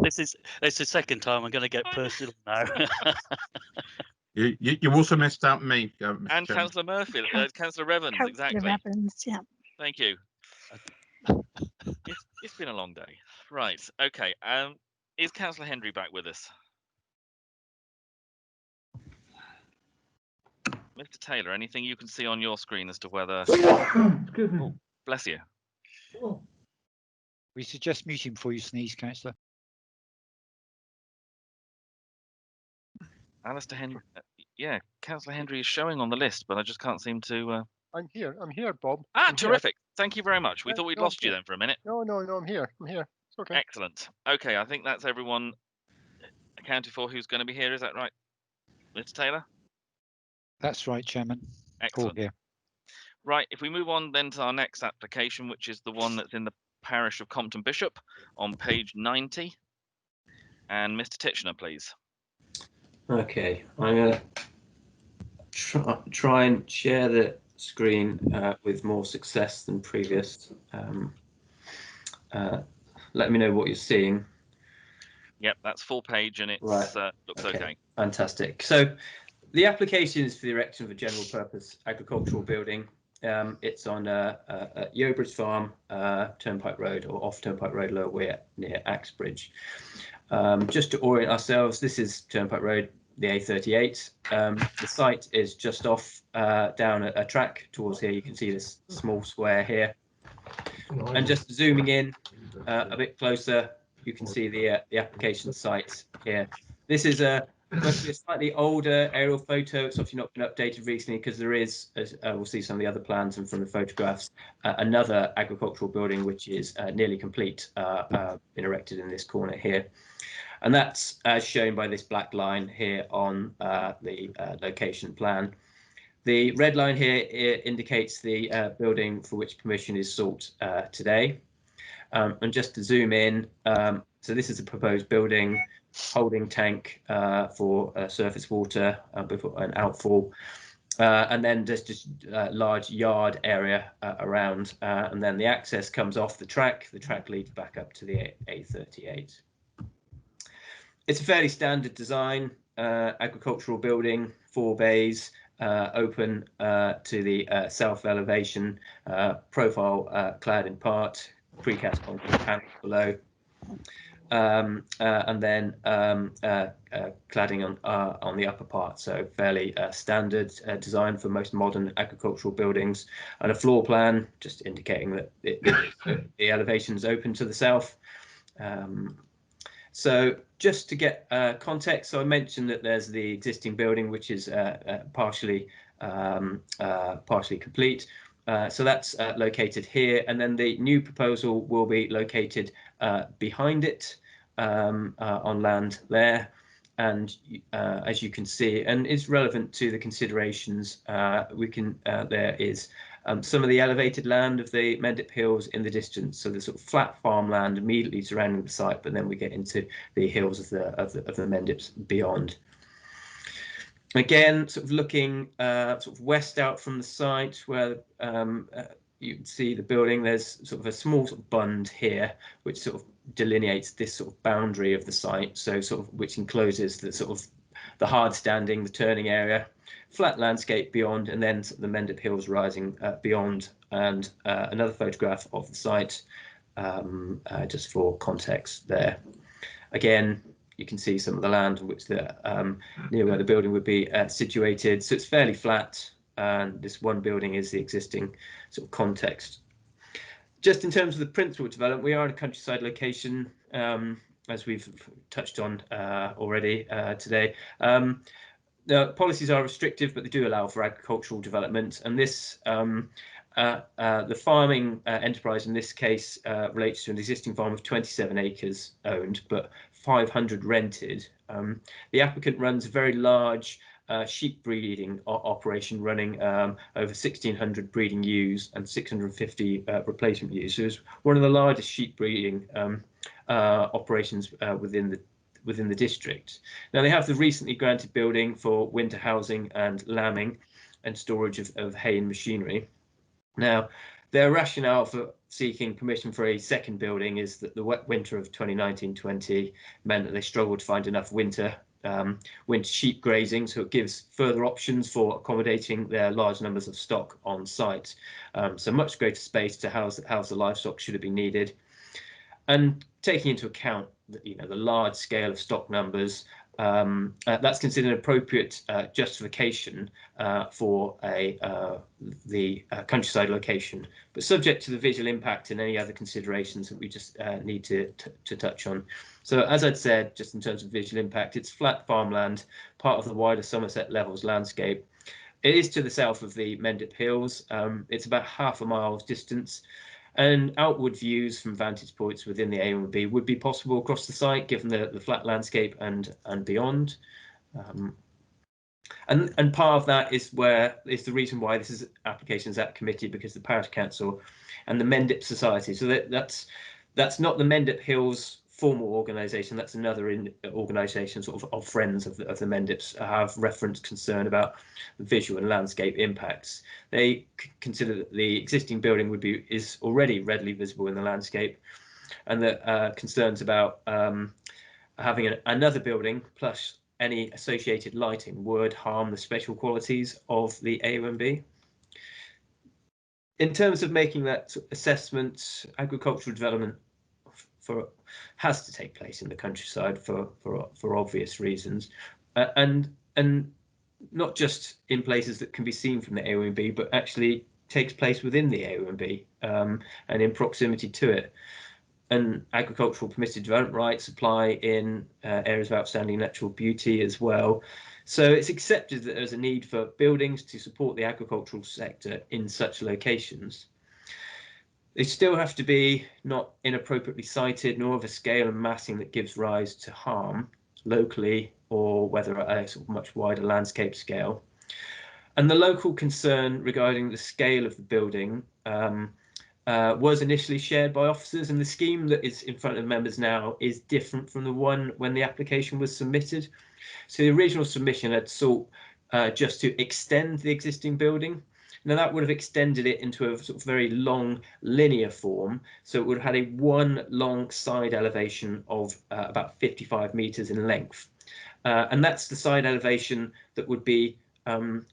It's the second time I'm going to get personal now. You also missed out me, Mr. And Chairman. Councillor Murphy, Councillor Evans, Councillor exactly. Evans, yeah. Thank you. It's been a long day. Right. Okay. Is Councillor Hendry back with us? Mr. Taylor, anything you can see on your screen as to whether? Excuse me. Oh, bless you. We suggest muting before you sneeze, Councillor. Alistair Henry. Yeah, Councillor Hendry is showing on the list, but I just can't seem to. I'm here, Bob. Ah, I'm here. terrific. Thank you very much. We Yeah, thought we'd no, lost you yeah. then for a minute. No, I'm here. It's okay. Excellent. Okay, I think that's everyone accounted for who's going to be here. Is that right, Mr. Taylor? That's right, Chairman. Excellent. All here. Right, if we move on then to our next application, which is the one that's in the parish of Compton Bishop on page 90. And Mr. Titchener, please. Okay, I'm going to try and share the screen with more success than previous. Let me know what you're seeing. Yep, that's full page and it Right. looks okay. Fantastic. So the application is for the erection of a general purpose agricultural building. It's on Yeobridge Farm, Turnpike Road, or off Turnpike Road, Lower Weir, near Axbridge. Just to orient ourselves, this is Turnpike Road, the A38. The site is just off down a track towards here. You can see this small square here. And just zooming in a bit closer, you can see the application site here. This is must be a slightly older aerial photo. It's obviously not been updated recently because there is, as we'll see some of the other plans and from the photographs, another agricultural building which is nearly complete, been erected in this corner here. And that's as shown by this black line here on the location plan. The red line here indicates the building for which permission is sought today. And just to zoom in, so this is a proposed building, holding tank for surface water before an outfall, and then just large yard area around, and then the access comes off the track. The track leads back up to the A38. It's a fairly standard design, agricultural building, 4 bays, open to the south elevation, profile clad in part, precast concrete panels below, and then cladding on the upper part. So fairly standard design for most modern agricultural buildings, and a floor plan just indicating that the elevation is open to the south. So just to get context, so I mentioned that there's the existing building, which is partially complete. So that's located here, and then the new proposal will be located behind it on land there. And as you can see, and it's relevant to the considerations, there is some of the elevated land of the Mendip Hills in the distance, so the sort of flat farmland immediately surrounding the site, but then we get into the hills of the Mendips beyond. Again, sort of looking sort of west out from the site, where you can see the building. There's sort of a small sort of bund here, which sort of delineates this sort of boundary of the site. So sort of which encloses the sort of the hard standing, the turning area, flat landscape beyond, and then sort of the Mendip Hills rising beyond. And another photograph of the site, just for context there. Again, you can see some of the land on which the near where the building would be situated. So it's fairly flat, and this one building is the existing sort of context. Just in terms of the principal development, we are in a countryside location, as we've touched on already today. The policies are restrictive, but they do allow for agricultural development, and this the farming enterprise in this case relates to an existing farm of 27 acres owned, but 500 rented. The applicant runs a very large sheep breeding operation, running over 1,600 breeding ewes and 650 replacement ewes. So it's one of the largest sheep breeding operations within the district. Now they have the recently granted building for winter housing and lambing and storage of hay and machinery. Now, their rationale for seeking permission for a second building is that the wet winter of 2019-20 meant that they struggled to find enough winter sheep grazing, so it gives further options for accommodating their large numbers of stock on site. So much greater space to house the livestock should it be needed. And taking into account the large scale of stock numbers, that's considered an appropriate justification for the countryside location, but subject to the visual impact and any other considerations that we just need to touch on. So as I'd said, just in terms of visual impact, it's flat farmland, part of the wider Somerset Levels landscape. It is to the south of the Mendip Hills. It's about half a mile's distance, and outward views from vantage points within the A1B would be possible across the site, given the flat landscape and beyond. And part of that is the reason why this application is at committee, because the Parish Council and the Mendip Society. So that's not the Mendip Hills formal organisation. That's another organisation, sort of friends of the Mendips, have referenced concern about visual and landscape impacts. They consider that the existing building is already readily visible in the landscape, and that concerns about having another building plus any associated lighting would harm the spatial qualities of the AONB. In terms of making that assessment, agricultural development has to take place in the countryside for obvious reasons, and not just in places that can be seen from the AONB, but actually takes place within the AONB and in proximity to it. And agricultural permitted development rights apply in areas of outstanding natural beauty as well. So it's accepted that there's a need for buildings to support the agricultural sector in such locations. They still have to be not inappropriately sited, nor of a scale and massing that gives rise to harm locally, or whether at a sort of much wider landscape scale. And the local concern regarding the scale of the building was initially shared by officers, and the scheme that is in front of members now is different from the one when the application was submitted. So the original submission had sought just to extend the existing building. Now that would have extended it into a sort of very long linear form, so it would have had a one long side elevation of about 55 meters in length, and that's the side elevation that would be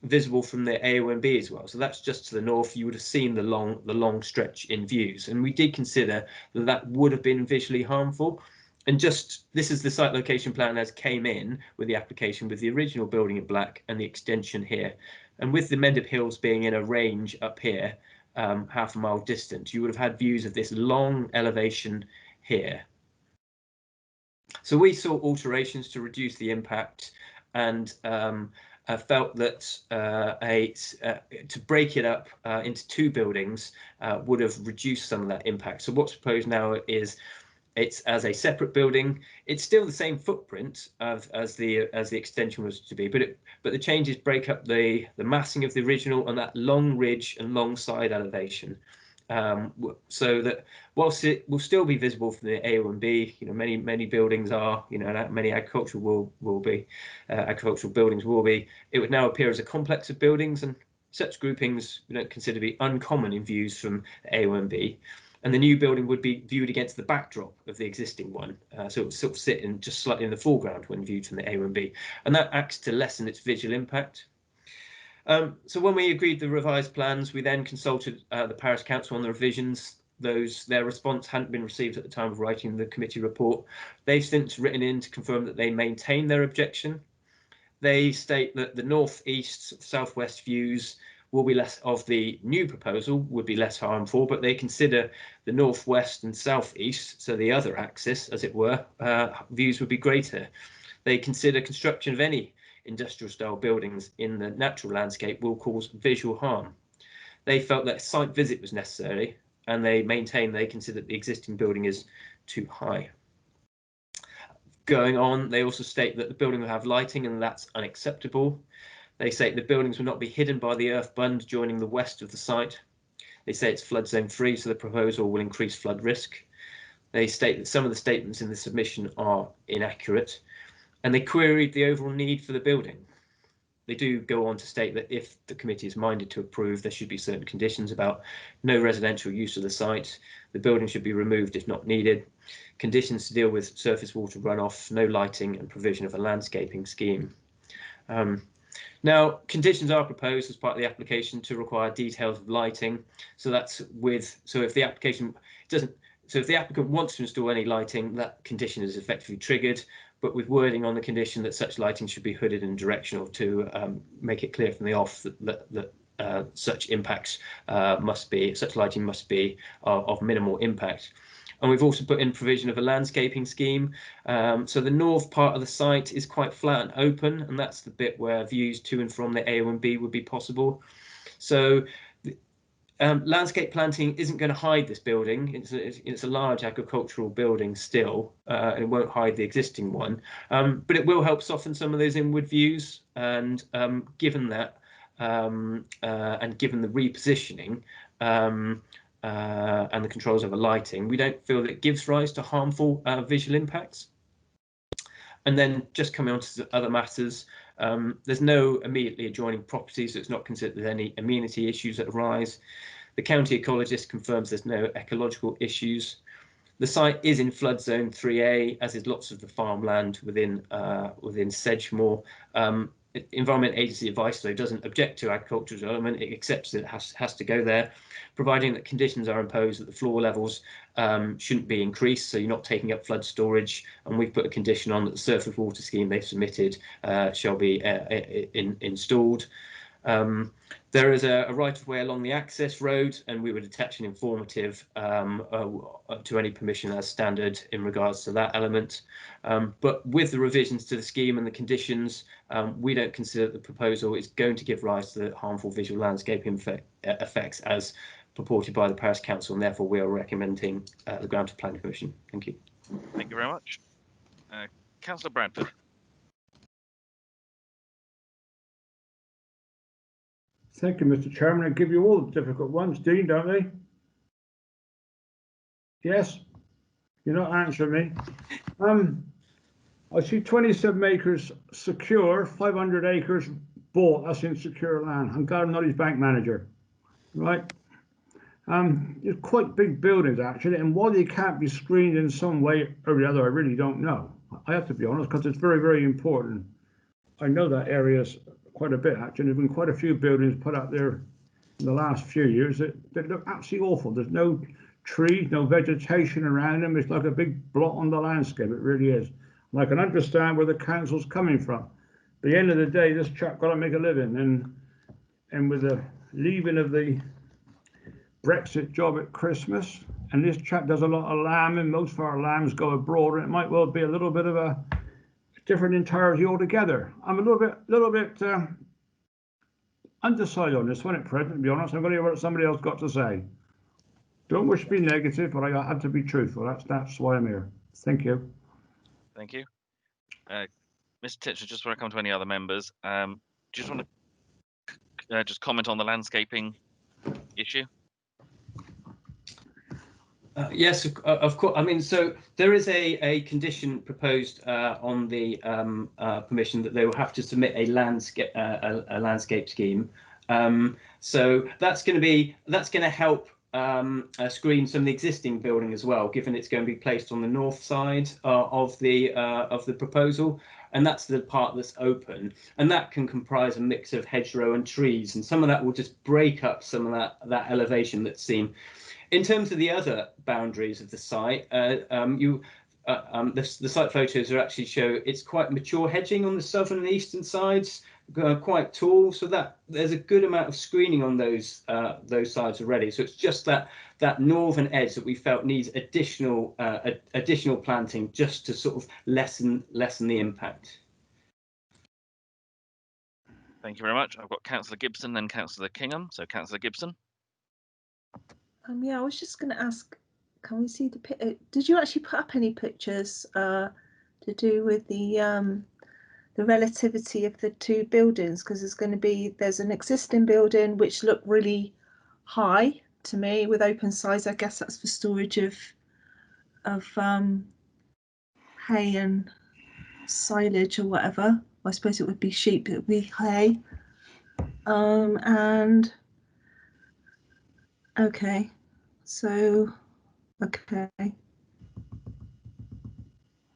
visible from the AONB as well. So that's just to the north. You would have seen the long stretch in views, and we did consider that that would have been visually harmful. And just this is the site location plan as came in with the application, with the original building in black and the extension here. And with the Mendip Hills being in a range up here, half a mile distant, you would have had views of this long elevation here. So we saw alterations to reduce the impact, and felt that to break it up into 2 buildings would have reduced some of that impact. So what's proposed now is it's as a separate building. It's still the same footprint as the extension was to be, but the changes break up the massing of the original and that long ridge and long side elevation, so that whilst it will still be visible from the A and B, many buildings are, many agricultural agricultural buildings will be. It would now appear as a complex of buildings, and such groupings we don't consider to be uncommon in views from A and B. And the new building would be viewed against the backdrop of the existing one, so it would sort of sit in just slightly in the foreground when viewed from the A and B, and that acts to lessen its visual impact. So when we agreed the revised plans, we then consulted the Parish Council on the revisions. Their response hadn't been received at the time of writing the committee report. They've since written in to confirm that they maintain their objection. They state that the north-east, south-west views will be less of the new proposal would be less harmful, but they consider the northwest and southeast, so the other axis, as it were, views would be greater. They consider construction of any industrial style buildings in the natural landscape will cause visual harm. They felt that a site visit was necessary, and they consider the existing building is too high. Going on, they also state that the building will have lighting, and that's unacceptable. They say the buildings will not be hidden by the earth bund joining the west of the site. They say it's flood zone free, so the proposal will increase flood risk. They state that some of the statements in the submission are inaccurate, and they queried the overall need for the building. They do go on to state that if the committee is minded to approve, there should be certain conditions about no residential use of the site, the building should be removed if not needed, conditions to deal with surface water runoff, no lighting, and provision of a landscaping scheme. Now, conditions are proposed as part of the application to require details of lighting. So that's if the applicant wants to install any lighting, that condition is effectively triggered, but with wording on the condition that such lighting should be hooded and directional to make it clear from the off that such lighting must be of minimal impact. And we've also put in provision of a landscaping scheme. So the north part of the site is quite flat and open, and that's the bit where views to and from the A and B would be possible. So landscape planting isn't going to hide this building. It's a large agricultural building still, and it won't hide the existing one, but it will help soften some of those inward views. And given that, and given the repositioning, and the controls over lighting, we don't feel that it gives rise to harmful visual impacts. And then just coming on to other matters, there's no immediately adjoining properties, so it's not considered there's any amenity issues that arise. The county ecologist confirms there's no ecological issues. The site is in flood zone 3A, as is lots of the farmland within Sedgemoor. Environment Agency advice, though, doesn't object to agricultural development. It accepts that it has to go there, providing that conditions are imposed that the floor levels shouldn't be increased, so you're not taking up flood storage. And we've put a condition on that the surface water scheme they've submitted shall be installed. There is a right-of-way along the access road, and we would attach an informative to any permission as standard in regards to that element. But with the revisions to the scheme and the conditions, we don't consider the proposal is going to give rise to the harmful visual landscaping effects as purported by the Parish Council, and therefore we are recommending the grant of planning permission. Thank you. Thank you very much. Councillor Bradford. Thank you, Mr. Chairman. I give you all the difficult ones, Dean, don't they? Yes? You're not answering me. I see 27 acres secure, 500 acres bought. That's in secure land. I'm glad I'm not his bank manager. Right? There's quite big buildings, actually, and why they can't be screened in some way or the other, I really don't know. I have to be honest, because it's very, very important. I know that area's quite a bit, actually. There's been quite a few buildings put up there in the last few years that look absolutely awful. There's no trees, no vegetation around them. It's like a big blot on the landscape. It really is. And I can understand where the council's coming from. At the end of the day, this chap got to make a living, and with the leaving of the Brexit job at Christmas, and this chap does a lot of lambing. Most of our lambs go abroad, and it might well be a little bit of a different entirety altogether. I'm a little bit undecided on this one at present, to be honest. I'm going to hear what somebody else got to say. Don't wish to be negative, but I have to be truthful. That's why I'm here. Thank you. Thank you. Mr. Titcher, just before I come to any other members, do you just want to just comment on the landscaping issue? Yes, of course. I mean, so there is a condition proposed on the permission that they will have to submit a landscape scheme. So that's going to help screen some of the existing building as well, given it's going to be placed on the north side of the proposal, and that's the part that's open, and that can comprise a mix of hedgerow and trees, and some of that will just break up some of that elevation that's seen. In terms of the other boundaries of the site, the site photos are actually show it's quite mature hedging on the southern and eastern sides, quite tall, so that there's a good amount of screening on those sides already. So it's just that northern edge that we felt needs additional planting just to sort of lessen the impact. Thank you very much. I've got Councillor Gibson, then Councillor Kingham. So Councillor Gibson. Yeah, I was just going to ask, can we see the did you actually put up any pictures to do with the relativity of the two buildings? Because there's an existing building which looked really high to me with open sides. I guess that's for storage of hay and silage or whatever. I suppose it would be sheep, it would be hay. And okay. So, okay,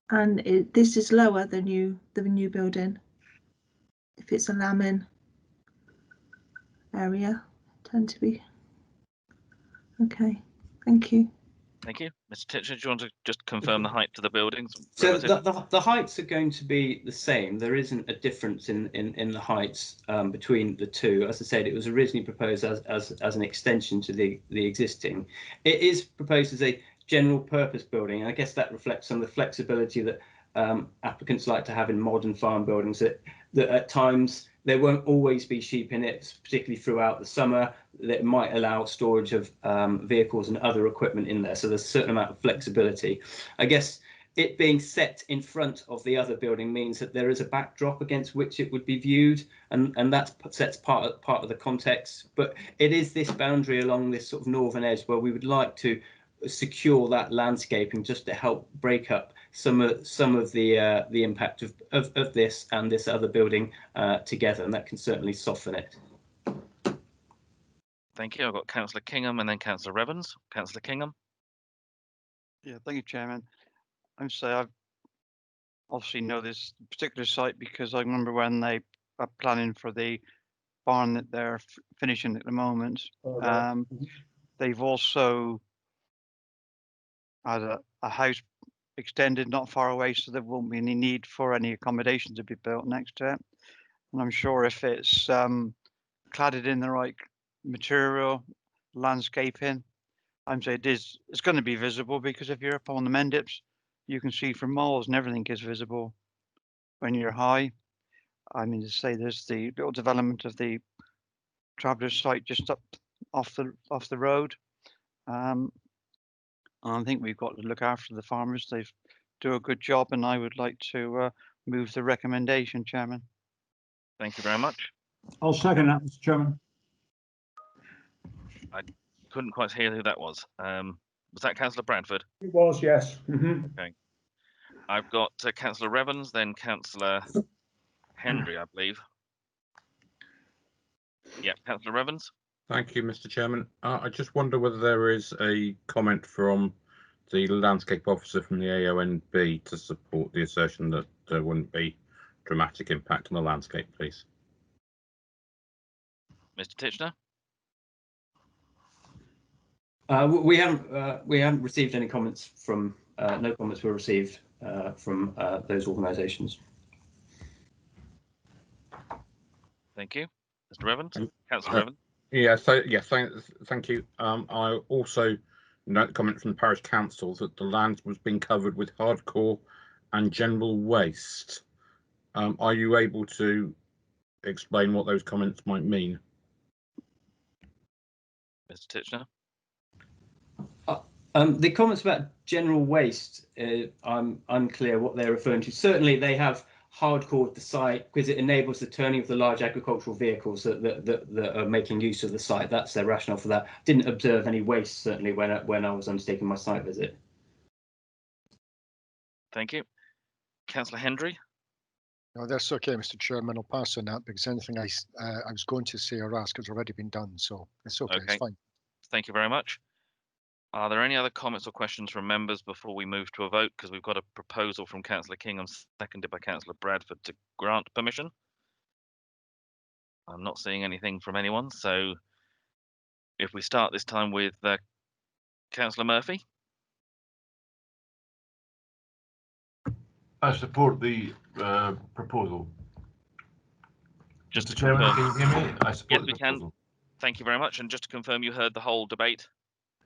and this is lower than the new building. If it's a lambing area, tend to be. Okay, thank you. Thank you. Mr. Titcher, do you want to just confirm the height of the buildings? So the heights are going to be the same. There isn't a difference in the heights between the two. As I said, it was originally proposed as an extension to the existing. It is proposed as a general purpose building, and I guess that reflects some of the flexibility that applicants like to have in modern farm buildings, that at times there won't always be sheep in it, particularly throughout the summer. That might allow storage of vehicles and other equipment in there. So there's a certain amount of flexibility. I guess it being set in front of the other building means that there is a backdrop against which it would be viewed, and that sets part of the context. But it is this boundary along this sort of northern edge where we would like to secure that landscaping just to help break up some of the impact of this and this other building together, and that can certainly soften it. Thank you. I've got Councillor Kingham and then Councillor Evans. Councillor Kingham. Yeah, thank you, Chairman. I obviously know this particular site because I remember when they are planning for the barn that they're finishing at the moment. They've also had a house extended not far away, so there won't be any need for any accommodation to be built next to it. And I'm sure if it's cladded in the right material, landscaping, it's going to be visible, because if you're up on the Mendips, you can see for miles and everything is visible when you're high. I mean, to say there's the little development of the traveller's site just up off the road. I think we've got to look after the farmers. They do a good job, and I would like to move the recommendation, Chairman. Thank you very much. I'll second that, Mr. Chairman. I couldn't quite hear who that was. Was that Councillor Bradford? It was, yes. Okay. I've got Councillor Evans, then Councillor Henry, I believe. Yeah, Councillor Evans. Thank you, Mr. Chairman. I just wonder whether there is a comment from the landscape officer from the AONB to support the assertion that there wouldn't be dramatic impact on the landscape, please. Mr. Titchener. We haven't received any comments from no comments were received from those organisations. Thank you, Mr. Evans. Councillor Evans. Yeah. So yes, thank you. I also note comment from the parish council that the land was being covered with hardcore and general waste. Are you able to explain what those comments might mean? Mr. Titchener? The comments about general waste, I'm unclear what they're referring to. Certainly they have hardcore the site because it enables the turning of the large agricultural vehicles that are making use of the site. That's their rationale for that. Didn't observe any waste certainly when I was undertaking my site visit. Thank you. Councillor Hendry? No, that's okay, Mr. Chairman. I'll pass on that because anything I was going to say or ask has already been done, so it's okay. It's fine. Thank you very much. Are there any other comments or questions from members before we move to a vote? Because we've got a proposal from Councillor Kingham, seconded by Councillor Bradford, to grant permission. I'm not seeing anything from anyone, so if we start this time with Councillor Murphy. I support the proposal. Just Mr. to Chairman, confirm, can you hear me? I support yes, the we proposal. can. Thank you very much. And just to confirm, you heard the whole debate?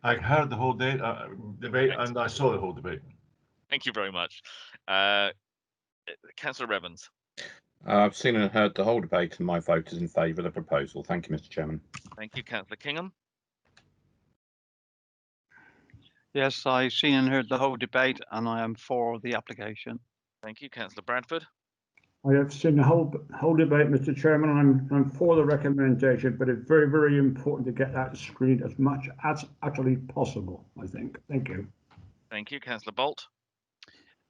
I heard the whole debate and I saw the whole debate. Thank you very much. Councillor Evans. I've seen and heard the whole debate and my vote is in favour of the proposal. Thank you, Mr. Chairman. Thank you. Councillor Kingham. Yes, I've seen and heard the whole debate and I am for the application. Thank you. Councillor Bradford. I have seen the whole debate, Mr. Chairman. I'm for the recommendation, but it's very, very important to get that screened as much as utterly possible, I think. Thank you. Thank you. Councillor Bolt.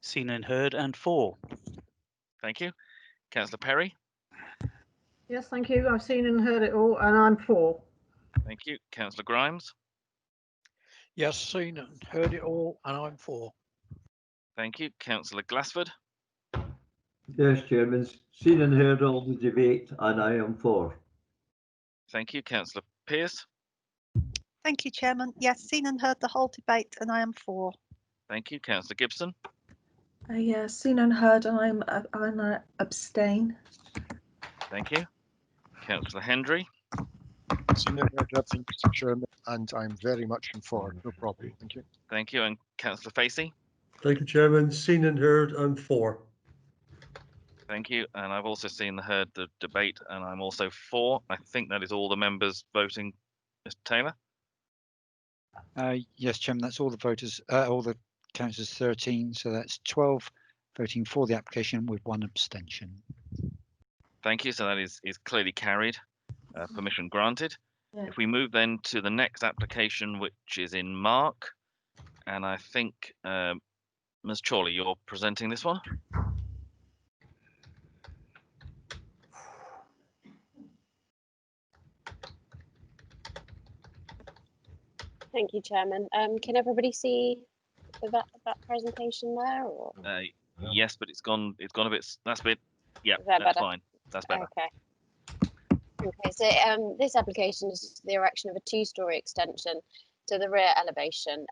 Seen and heard and for. Thank you. Councillor Perry. Yes, thank you. I've seen and heard it all and I'm for. Thank you. Councillor Grimes. Yes, seen and heard it all and I'm for. Thank you. Councillor Glassford. Yes, Chairman. Seen and heard all the debate and I am for. Thank you. Councillor Pearce. Thank you, Chairman. Yes, seen and heard the whole debate and I am for. Thank you. Councillor Gibson. Yeah, seen and heard and I'm abstain. Thank you. Councillor Hendry. Seen and heard everything, Mr. Chairman, and I'm very much in for. No problem. Thank you. Thank you. And Councillor Facey. Thank you, Chairman. Seen and heard and for. Thank you. And I've also seen and heard the debate and I'm also for. I think that is all the members voting. Mr. Taylor. Yes, Chairman, that's all the voters, all the councillors 13, so that's 12 voting for the application with 1 abstention. Thank you. So that is clearly carried. Permission granted. Yeah. If we move then to the next application, which is in Mark, and I think Ms. Chorley, you're presenting this one. Thank you, Chairman. Can everybody see that presentation there? Or? Yes, but it's gone a bit. That's a bit. Yeah, Is that that's better? fine. That's better. Okay. Okay. So this application is the erection of a 2-storey extension to the rear elevation.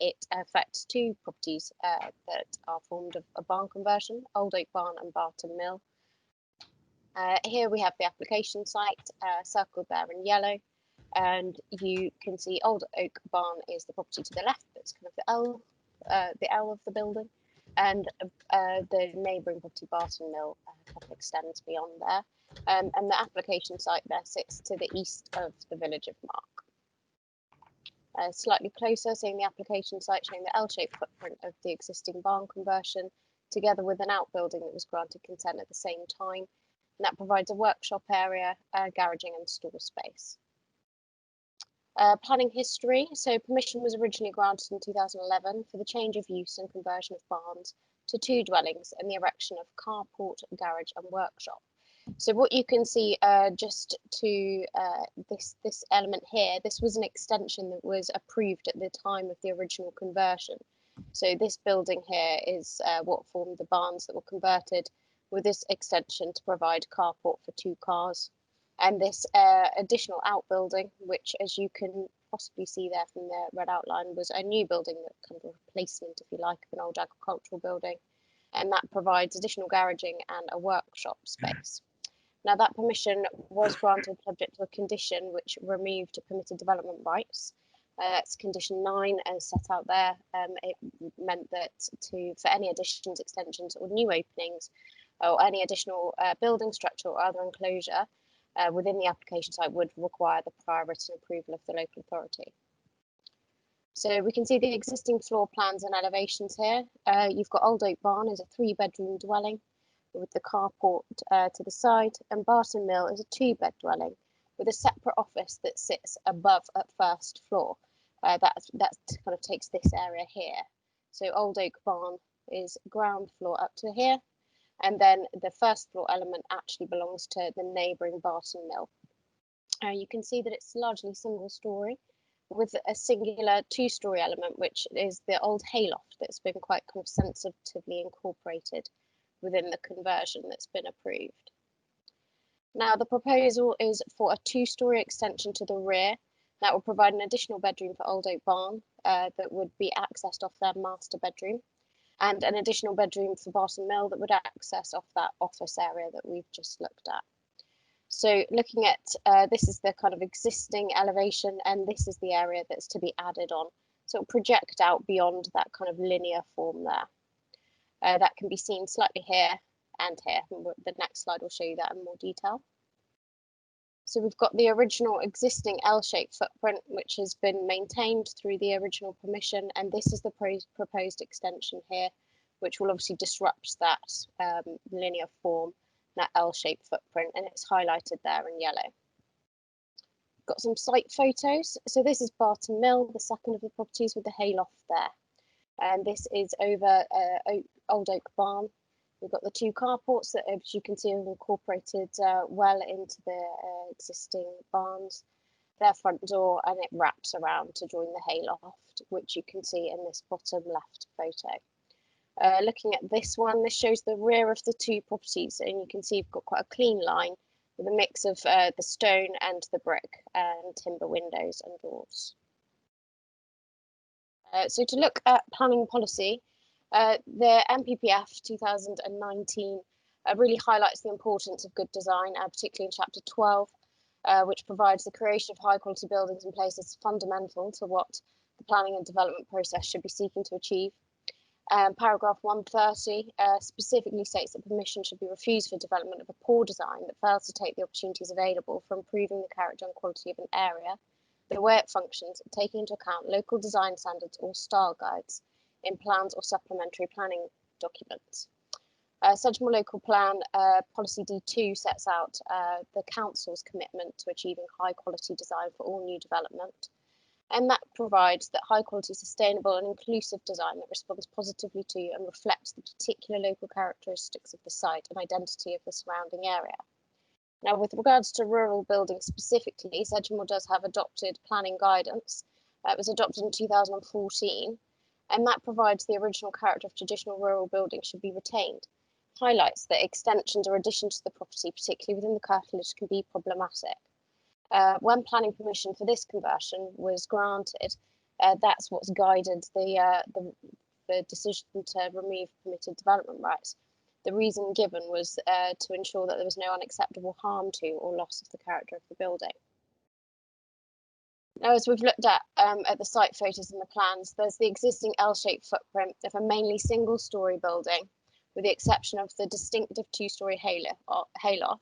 It affects 2 properties that are formed of a barn conversion, Old Oak Barn and Barton Mill. Here we have the application site circled there in yellow. And you can see Old Oak Barn is the property to the left. That's kind of the L of the building, and the neighbouring property Barton Mill extends beyond there. And the application site there sits to the east of the village of Mark. Slightly closer, seeing the application site showing the L-shaped footprint of the existing barn conversion, together with an outbuilding that was granted consent at the same time, and that provides a workshop area, garaging, and store space. Planning history. So permission was originally granted in 2011 for the change of use and conversion of barns to 2 dwellings and the erection of carport, garage and workshop. So what you can see just to this element here, this was an extension that was approved at the time of the original conversion. So this building here is what formed the barns that were converted with this extension to provide carport for 2 cars. And this additional outbuilding, which as you can possibly see there from the red outline, was a new building, that kind of a replacement, if you like, of an old agricultural building. And that provides additional garaging and a workshop space. Now that permission was granted subject to a condition which removed permitted development rights. That's condition 9 as set out there. It meant that for any additions, extensions or new openings or any additional building structure or other enclosure within the application site would require the prior written approval of the local authority. So we can see the existing floor plans and elevations here. You've got Old Oak Barn as a 3-bedroom dwelling with the carport to the side, and Barton Mill is a 2-bed dwelling with a separate office that sits above at first floor. That kind of takes this area here. So Old Oak Barn is ground floor up to here, and then the first floor element actually belongs to the neighbouring Barton Mill. You can see that it's largely single story with a singular 2-story element, which is the old hayloft that's been quite kind of sensitively incorporated within the conversion that's been approved. Now the proposal is for a 2-story extension to the rear that will provide an additional bedroom for Old Oak Barn that would be accessed off their master bedroom, and an additional bedroom for Barton Mill that would access off that office area that we've just looked at. So looking at, this is the kind of existing elevation, and this is the area that's to be added on. So it'll project out beyond that kind of linear form there. That can be seen slightly here and here. The next slide will show you that in more detail. So we've got the original existing L-shaped footprint, which has been maintained through the original permission, and this is the proposed extension here, which will obviously disrupt that linear form, that L-shaped footprint, and it's highlighted there in yellow. Got some site photos. So this is Barton Mill, the second of the properties with the hayloft there. And this is over Old Oak Barn. We've got the 2 carports that, as you can see, are incorporated well into the existing barns, their front door, and it wraps around to join the hayloft, which you can see in this bottom left photo. Looking at this one, this shows the rear of the 2 properties, and you can see you've got quite a clean line with a mix of the stone and the brick and timber windows and doors. So to look at planning policy, the MPPF 2019 really highlights the importance of good design, particularly in Chapter 12, which provides the creation of high quality buildings and places fundamental to what the planning and development process should be seeking to achieve. Paragraph 130 specifically states that permission should be refused for development of a poor design that fails to take the opportunities available for improving the character and quality of an area, the way it functions, taking into account local design standards or style guides in plans or supplementary planning documents. Sedgemoor Local Plan Policy D2 sets out the Council's commitment to achieving high quality design for all new development. And that provides that high quality, sustainable and inclusive design that responds positively to and reflects the particular local characteristics of the site and identity of the surrounding area. Now, with regards to rural building specifically, Sedgemoor does have adopted planning guidance. It was adopted in 2014, and that provides the original character of traditional rural buildings should be retained. Highlights that extensions or additions to the property, particularly within the curtilage, can be problematic. When planning permission for this conversion was granted, that's what's guided the decision to remove permitted development rights. The reason given was to ensure that there was no unacceptable harm to or loss of the character of the building. Now, as we've looked at the site photos and the plans, there's the existing L-shaped footprint of a mainly single-storey building, with the exception of the distinctive 2-storey hayloft,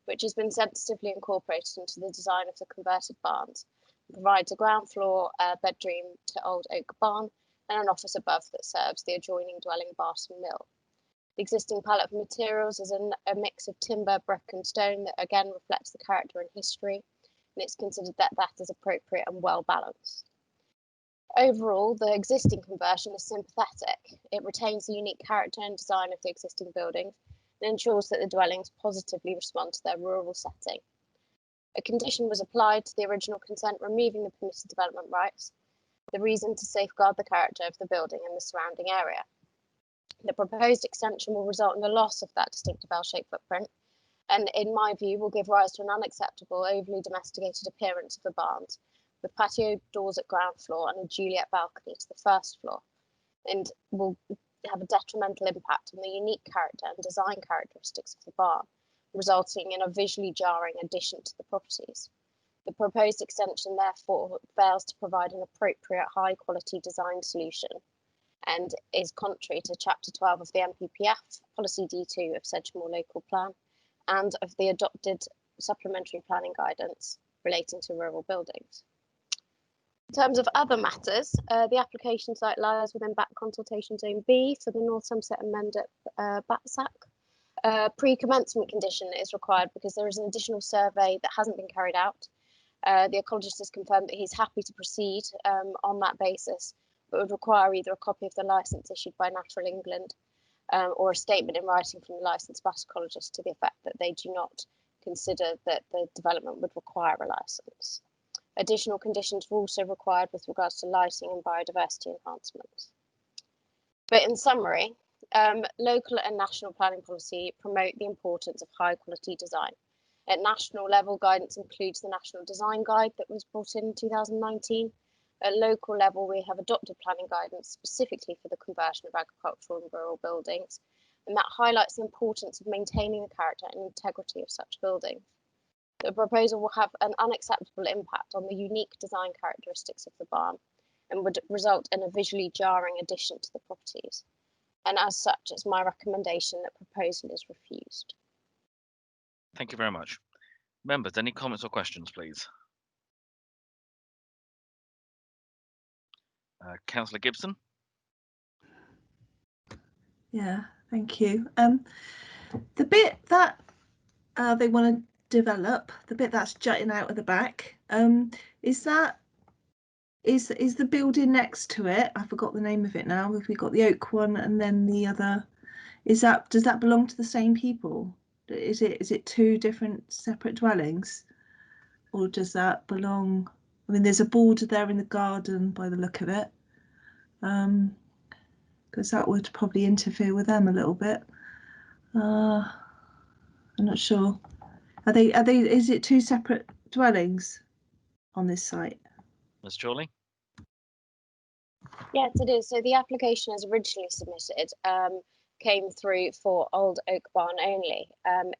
which has been sensitively incorporated into the design of the converted barns. It provides a ground floor bedroom to Old Oak Barn and an office above that serves the adjoining dwelling Barton Mill. The existing palette of materials is a mix of timber, brick and stone that again reflects the character and history, and it's considered that that is appropriate and well balanced. Overall, the existing conversion is sympathetic. It retains the unique character and design of the existing buildings and ensures that the dwellings positively respond to their rural setting. A condition was applied to the original consent, removing the permitted development rights, the reason to safeguard the character of the building and the surrounding area. The proposed extension will result in the loss of that distinctive L-shaped footprint, and in my view will give rise to an unacceptable, overly domesticated appearance of the barns, with patio doors at ground floor and a Juliet balcony to the first floor, and will have a detrimental impact on the unique character and design characteristics of the barn, resulting in a visually jarring addition to the properties. The proposed extension therefore fails to provide an appropriate high quality design solution and is contrary to Chapter 12 of the NPPF, Policy D2 of Sedgemoor Local Plan, and of the adopted supplementary planning guidance relating to rural buildings. In terms of other matters, the application site lies within Back Consultation Zone B for the North Somerset and Mendip BATSAC. Pre-commencement condition is required because there is an additional survey that hasn't been carried out. The ecologist has confirmed that he's happy to proceed on that basis, but would require either a copy of the licence issued by Natural England or a statement in writing from the licensed bat ecologist to the effect that they do not consider that the development would require a licence. Additional conditions were also required with regards to lighting and biodiversity enhancement. But in summary, local and national planning policy promote the importance of high quality design. At national level, guidance includes the National Design Guide that was brought in 2019. At local level, we have adopted planning guidance specifically for the conversion of agricultural and rural buildings, and that highlights the importance of maintaining the character and integrity of such buildings. The proposal will have an unacceptable impact on the unique design characteristics of the barn and would result in a visually jarring addition to the properties. And as such, it's my recommendation that proposal is refused. Thank you very much. Members, any comments or questions, please? Councillor Gibson. Yeah, thank you. The bit that they want to develop, the bit that's jutting out of the back, is the building next to it? I forgot the name of it now. We've got the oak one and then the other. Does that belong to the same people? Is it two different separate dwellings, or does that belong? I mean, there's a border there in the garden by the look of it, because that would probably interfere with them a little bit. I'm not sure. Are they? Is it two separate dwellings on this site? Ms. Chorley? Yes, it is. So the application as originally submitted came through for Old Oak Barn only.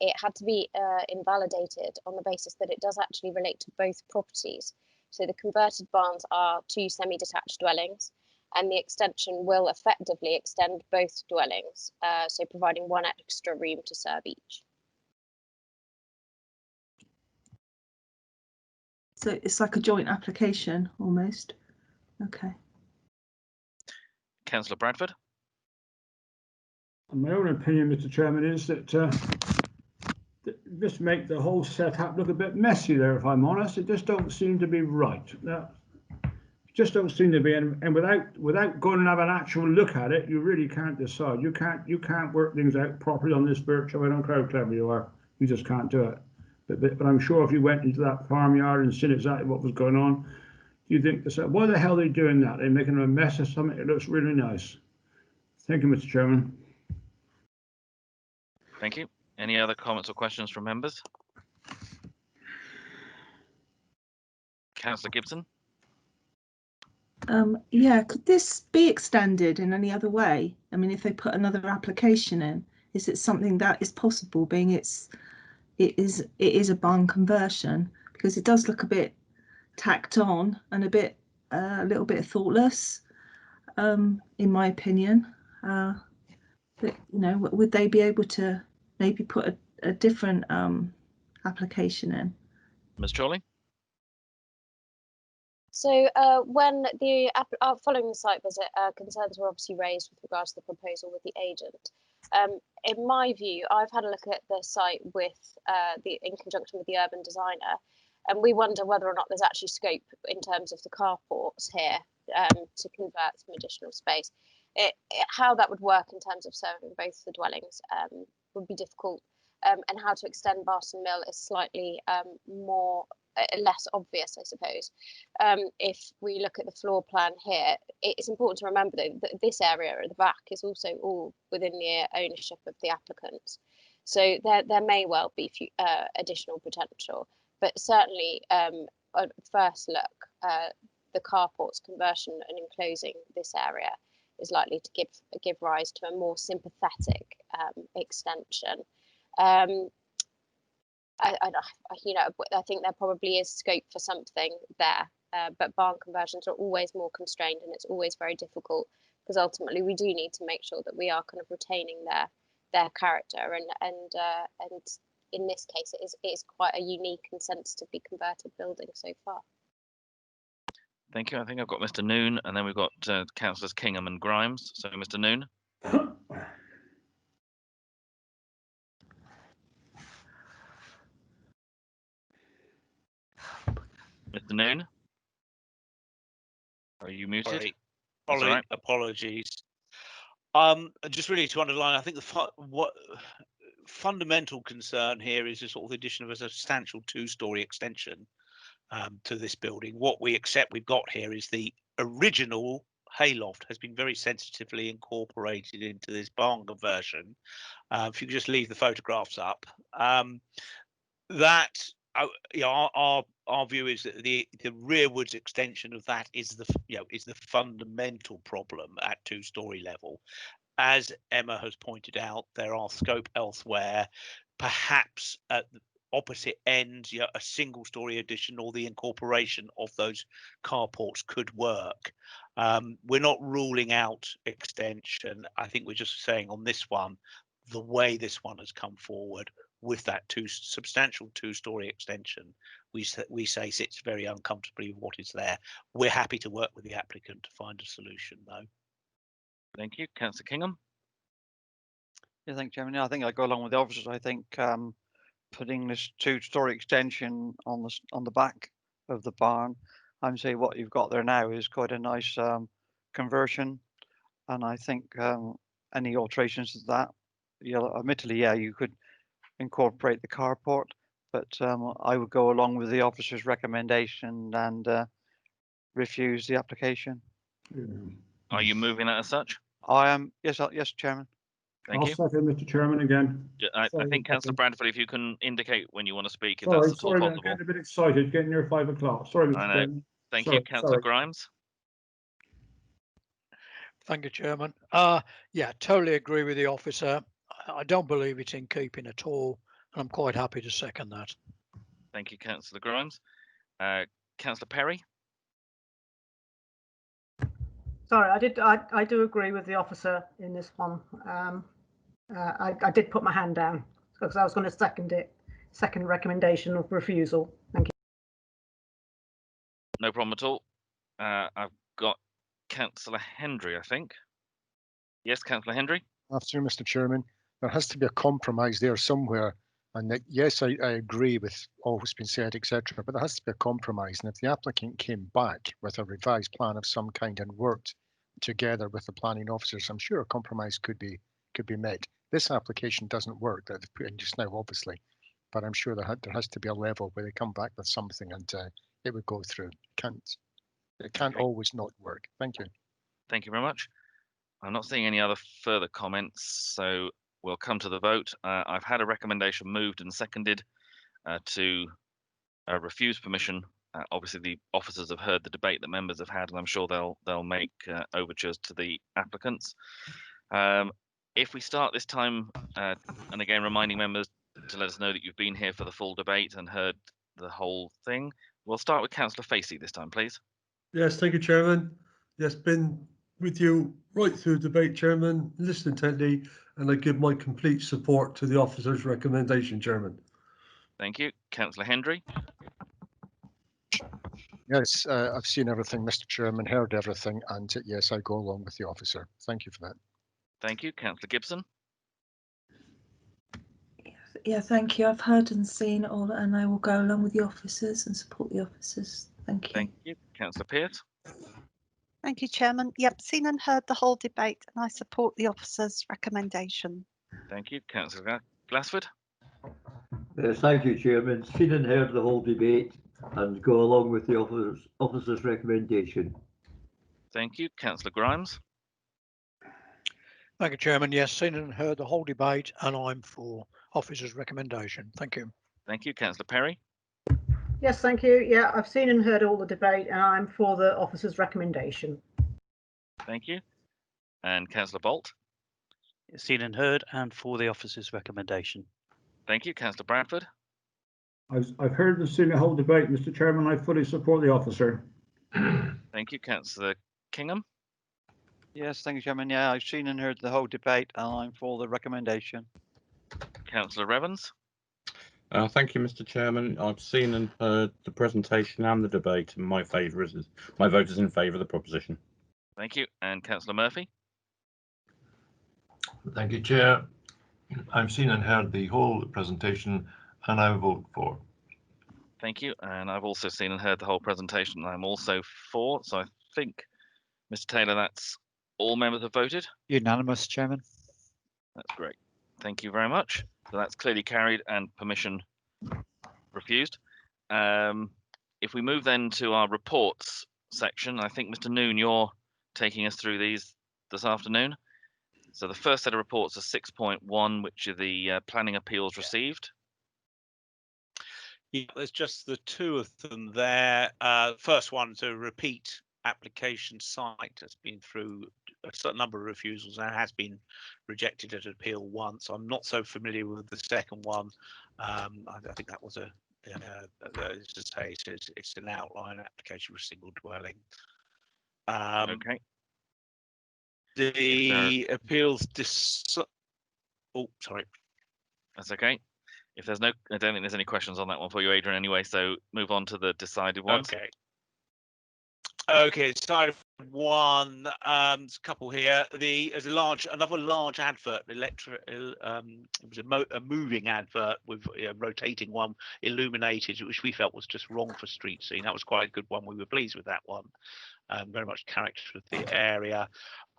It had to be invalidated on the basis that it does actually relate to both properties. So the converted barns are two semi-detached dwellings, and the extension will effectively extend both dwellings, so providing one extra room to serve each. So it's like a joint application almost. Okay. Councillor Bradford? My own opinion, Mr. Chairman, is that just make the whole setup look a bit messy there, if I'm honest. It just don't seem to be right. Just don't seem to be, and without going and have an actual look at it, you really can't decide. You can't work things out properly on this birch. I don't care how clever you are. You just can't do it. But I'm sure if you went into that farmyard and seen exactly what was going on, you think to yourself, why the hell are they doing that? They're making a mess of something. It looks really nice. Thank you, Mr. Chairman. Thank you. Any other comments or questions from members? Councillor Gibson? Yeah, could this be extended in any other way? I mean, if they put another application in, is it something that is possible, being it is a barn conversion? Because it does look a bit tacked on and a little bit thoughtless, in my opinion. But, would they be able to maybe put a different application in? Ms. Chorley? So when following the site visit, concerns were obviously raised with regards to the proposal with the agent. In my view, I've had a look at the site in conjunction with the urban designer, and we wonder whether or not there's actually scope in terms of the carports here to convert some additional space. How that would work in terms of serving both the dwellings would be difficult, and how to extend Barton Mill is slightly less obvious, I suppose. If we look at the floor plan here, it's important to remember though that this area at the back is also all within the ownership of the applicant. So there may well be additional potential, but certainly at first look, the carports conversion and enclosing this area is likely to give rise to a more sympathetic extension. you know, I think there probably is scope for something there, but barn conversions are always more constrained, and it's always very difficult because ultimately we do need to make sure that we are kind of retaining their character, and in this case it is quite a unique and sensitively converted building so far. Thank you. I think I've got Mr. Noon, and then we've got Councillors Kingham and Grimes. So, Mr. Noon. Mr. Noon, are you muted? Sorry. Apologies. Just really to underline, I think the fundamental concern here is the sort of addition of a substantial two-storey extension to this building. What we accept we've got here is the original hayloft has been very sensitively incorporated into this barn conversion. If you could just leave the photographs up, our view is that the rearwards extension of that is the fundamental problem at two-storey level. As Emma has pointed out, there are scope elsewhere, perhaps at the opposite ends, a single-storey addition or the incorporation of those carports could work. We're not ruling out extension. I think we're just saying on this one, the way this one has come forward with that substantial two-storey extension, we say sits very uncomfortably with what is there. We're happy to work with the applicant to find a solution, though. Thank you, Councillor Kingham. Yeah, thank you, Chairman. Yeah, I think I go along with the officers. I think putting this two-storey extension on the back of the barn, I'm saying what you've got there now is quite a nice conversion, and I think any alterations to that, admittedly, yeah, you could incorporate the carport, but I would go along with the officer's recommendation and refuse the application. Are you moving that as such? I am. Yes, yes, Chairman. Thank you. I'll second, Mr. Chairman, again. I think, Councillor Bradford, if you can indicate when you want to speak, if Sorry, that's at all I'm possible. getting a bit excited, getting near 5 o'clock. Sorry, Mr. I know. Chairman. Thank Sorry, you, Councillor sorry. Grimes. Thank you, Chairman. Yeah, totally agree with the officer. I don't believe it's in keeping at all, and I'm quite happy to second that. Thank you, Councillor Grimes. Councillor Perry. Sorry, I do agree with the officer in this one. I did put my hand down because I was going to second it. Second recommendation of refusal. Thank you. No problem at all. I've got Councillor Hendry, I think. Yes, Councillor Hendry. Afternoon, Mr. Chairman. There has to be a compromise there somewhere. And that, yes, I agree with all what's been said, etc. But there has to be a compromise. And if the applicant came back with a revised plan of some kind and worked together with the planning officers, I'm sure a compromise could be met. This application doesn't work that they've put in just now, obviously, but I'm sure there has to be a level where they come back with something and it would go through. It can't always not work. Thank you. Thank you very much. I'm not seeing any other further comments, so we'll come to the vote. I've had a recommendation moved and seconded to refuse permission. Obviously, the officers have heard the debate that members have had, and I'm sure they'll make overtures to the applicants. If we start this time, and again reminding members to let us know that you've been here for the full debate and heard the whole thing, we'll start with Councillor Facey this time, please. Yes, thank you, Chairman. Yes, been with you right through the debate, Chairman, listen intently, and I give my complete support to the officer's recommendation, Chairman. Thank you. Councillor Hendry. Yes, I've seen everything, Mr. Chairman, heard everything, and yes, I go along with the officer. Thank you for that. Thank you. Councillor Gibson. Yeah, thank you. I've heard and seen all, and I will go along with the officers and support the officers. Thank you. Thank you. Councillor Pearce. Thank you, Chairman. Yep, seen and heard the whole debate, and I support the officer's recommendation. Thank you. Councillor Glassford. Yes, thank you, Chairman. Seen and heard the whole debate and go along with the officer's recommendation. Thank you. Councillor Grimes. Thank you, Chairman. Yes, seen and heard the whole debate, and I'm for officer's recommendation. Thank you. Thank you. Councillor Perry. Yes, thank you. Yeah, I've seen and heard all the debate, and I'm for the officer's recommendation. Thank you. And Councillor Bolt. Seen and heard and for the officer's recommendation. Thank you. Councillor Bradford. I've heard and seen the whole debate, Mr. Chairman. I fully support the officer. Thank you, Councillor Kingham. Yes, thank you, Chairman. Yeah, I've seen and heard the whole debate, and I'm for the recommendation. Councillor Evans. Thank you, Mr. Chairman. I've seen and heard the presentation and the debate, and my vote is in favour of the proposition. Thank you, and Councillor Murphy. Thank you, Chair. I've seen and heard the whole presentation, and I vote for. Thank you, and I've also seen and heard the whole presentation, and I'm also for. So I think, Mr. Taylor, that's all members have voted. Unanimous, Chairman. That's great. Thank you very much. So that's clearly carried and permission refused. If we move then to our reports section, I think, Mr. Noon, you're taking us through these this afternoon. So the first set of reports are 6.1, which are the planning appeals received. Yeah, there's just the two of them there. First one's a repeat application site that's been through a certain number of refusals and has been rejected at appeal once. I'm not so familiar with the second one. I think that was it's an outline application for a single dwelling. Okay. The appeals oh, sorry. That's okay. If there's no, I don't think there's any questions on that one for you, Adrian, anyway, so move on to the decided ones. Okay. Okay, decided one, there's a couple here. There's another large advert, it was a moving advert with a rotating one, illuminated, which we felt was just wrong for street scene. That was quite a good one. We were pleased with that one. Very much character of the area.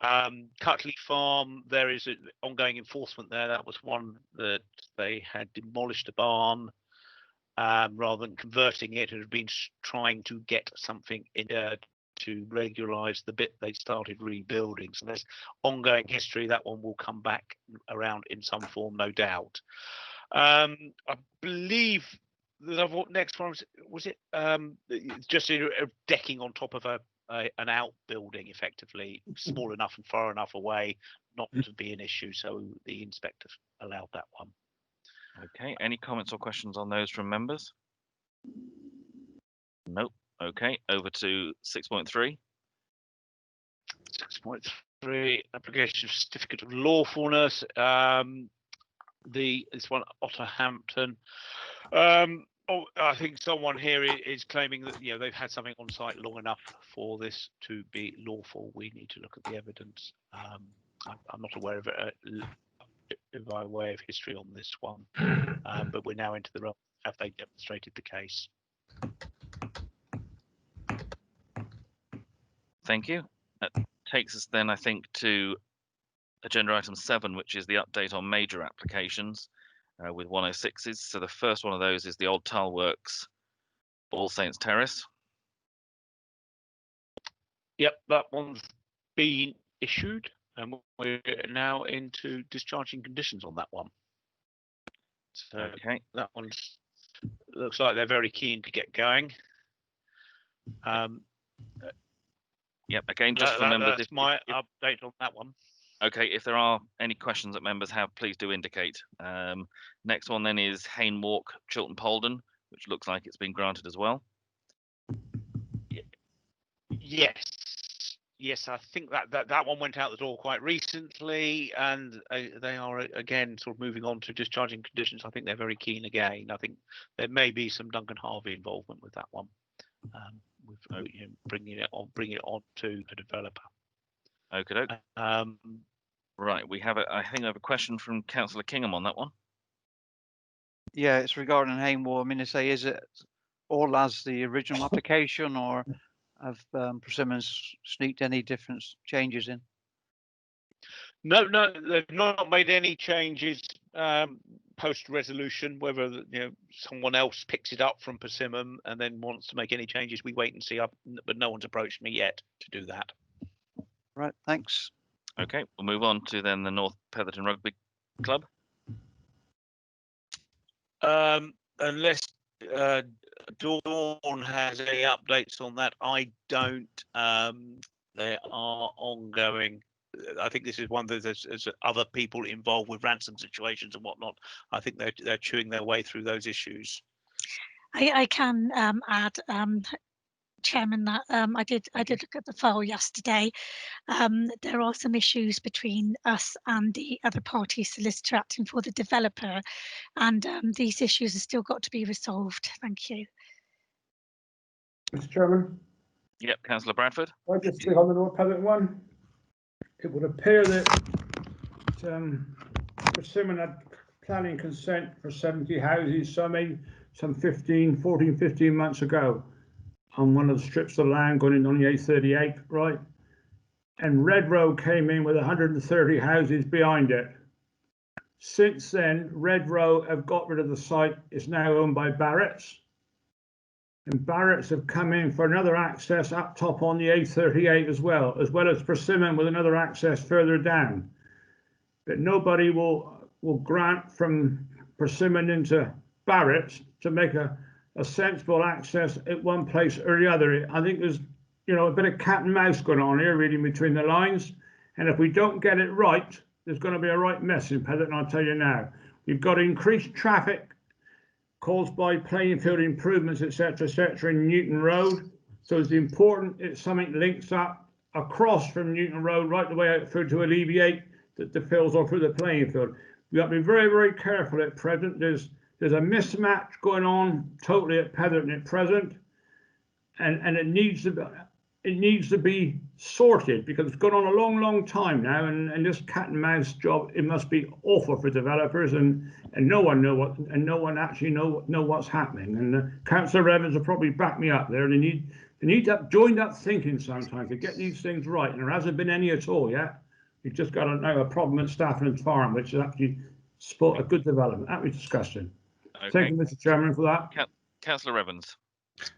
Cutley Farm, there is ongoing enforcement there. That was one that they had demolished a barn rather than converting it. It had been trying to get something in to regularise the bit they started rebuilding. So there's ongoing history. That one will come back around in some form, no doubt. I believe the next one was it just a decking on top of an outbuilding, effectively small enough and far enough away not to be an issue, so the inspector allowed that one. Okay, any comments or questions on those from members? Nope. Okay, over to 6.3. 6.3, application of certificate of lawfulness. This one, Otterhampton. I think someone here is claiming that they've had something on site long enough for this to be lawful. We need to look at the evidence. I'm not aware of it by way of history on this one, but we're now into the realm. Have they demonstrated the case? Thank you. That takes us then, I think, to agenda item 7, which is the update on major applications with 106s. So the first one of those is the Old Tile Works, All Saints Terrace. Yep, that one's been issued, and we're now into discharging conditions on that one. So okay, that one looks like they're very keen to get going. Yep, again, just for members. That's my update on that one. Okay, if there are any questions that members have, please do indicate. Next one then is Hayne Walk, Chiltern Polden, which looks like it's been granted as well. Yes, I think that one went out the door quite recently, and they are again sort of moving on to discharging conditions. I think they're very keen again. I think there may be some Duncan Harvey involvement with that one, with bringing it on to a developer. Okay. Right, we have I think I have a question from Councillor Kingham on that one. Yeah, it's regarding Hainwall. I mean, to say, is it all as the original application, or have Persimmons sneaked any different changes in? No, they've not made any changes post resolution. Whether someone else picks it up from Persimmon and then wants to make any changes, we wait and see. But no one's approached me yet to do that. Right, thanks. Okay, we'll move on to then the North Petherton Rugby Club. Unless Dawn has any updates on that, I don't. They are ongoing. I think this is one that there's other people involved with ransom situations and whatnot. I think they're chewing their way through those issues. I can add, Chairman, that I did look at the file yesterday. There are some issues between us and the other party solicitor acting for the developer, and these issues have still got to be resolved. Thank you. Mr. Chairman. Yep, Councillor Bradford. I just speak on the North Petherton one. It would appear that Persimmon had planning consent for 70 houses, some 15 months ago on one of the strips of land going in on the A38, right? And Red Row came in with 130 houses behind it. Since then, Red Row have got rid of the site. It's now owned by Barrett's. And Barrett's have come in for another access up top on the A38 as well as Persimmon with another access further down. But nobody will grant from Persimmon into Barrett's to make a sensible access at one place or the other. I think there's, a bit of cat and mouse going on here, reading between the lines. And if we don't get it right, there's going to be a right mess in Petherton, I'll tell you now. We've got increased traffic caused by playing field improvements, etc., in Newton Road. So it's important that something links up across from Newton Road right the way out through to alleviate the fills or through the playing field. We've got to be very, very careful at present. There's a mismatch going on totally at Petherton at present, and it needs to be sorted because it's gone on a long, long time now, and this cat and mouse job, it must be awful for developers, and no one actually know what's happening. And Councillor Evans will probably back me up there. They need that joined up thinking sometimes to get these things right, and there hasn't been any at all yet. We've just got a problem at Stafford Farm, which is actually sport a good development. That was disgusting. Okay. Thank you, Mr. Chairman, for that. Councillor Evans.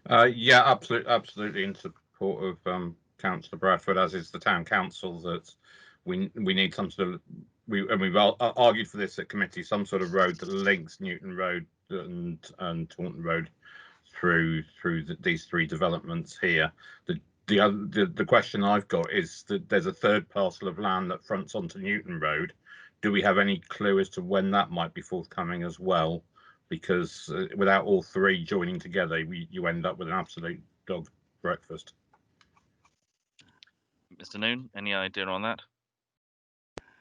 Yeah, absolutely in support of Councillor Bradford, as is the town council, that we need some sort of we've argued for this at committee, some sort of road that links Newton Road and Taunton Road through these three developments here. The question I've got is that there's a third parcel of land that fronts onto Newton Road. Do we have any clue as to when that might be forthcoming as well? Because without all three joining together, you end up with an absolute dog breakfast. Mr. Noon, any idea on that?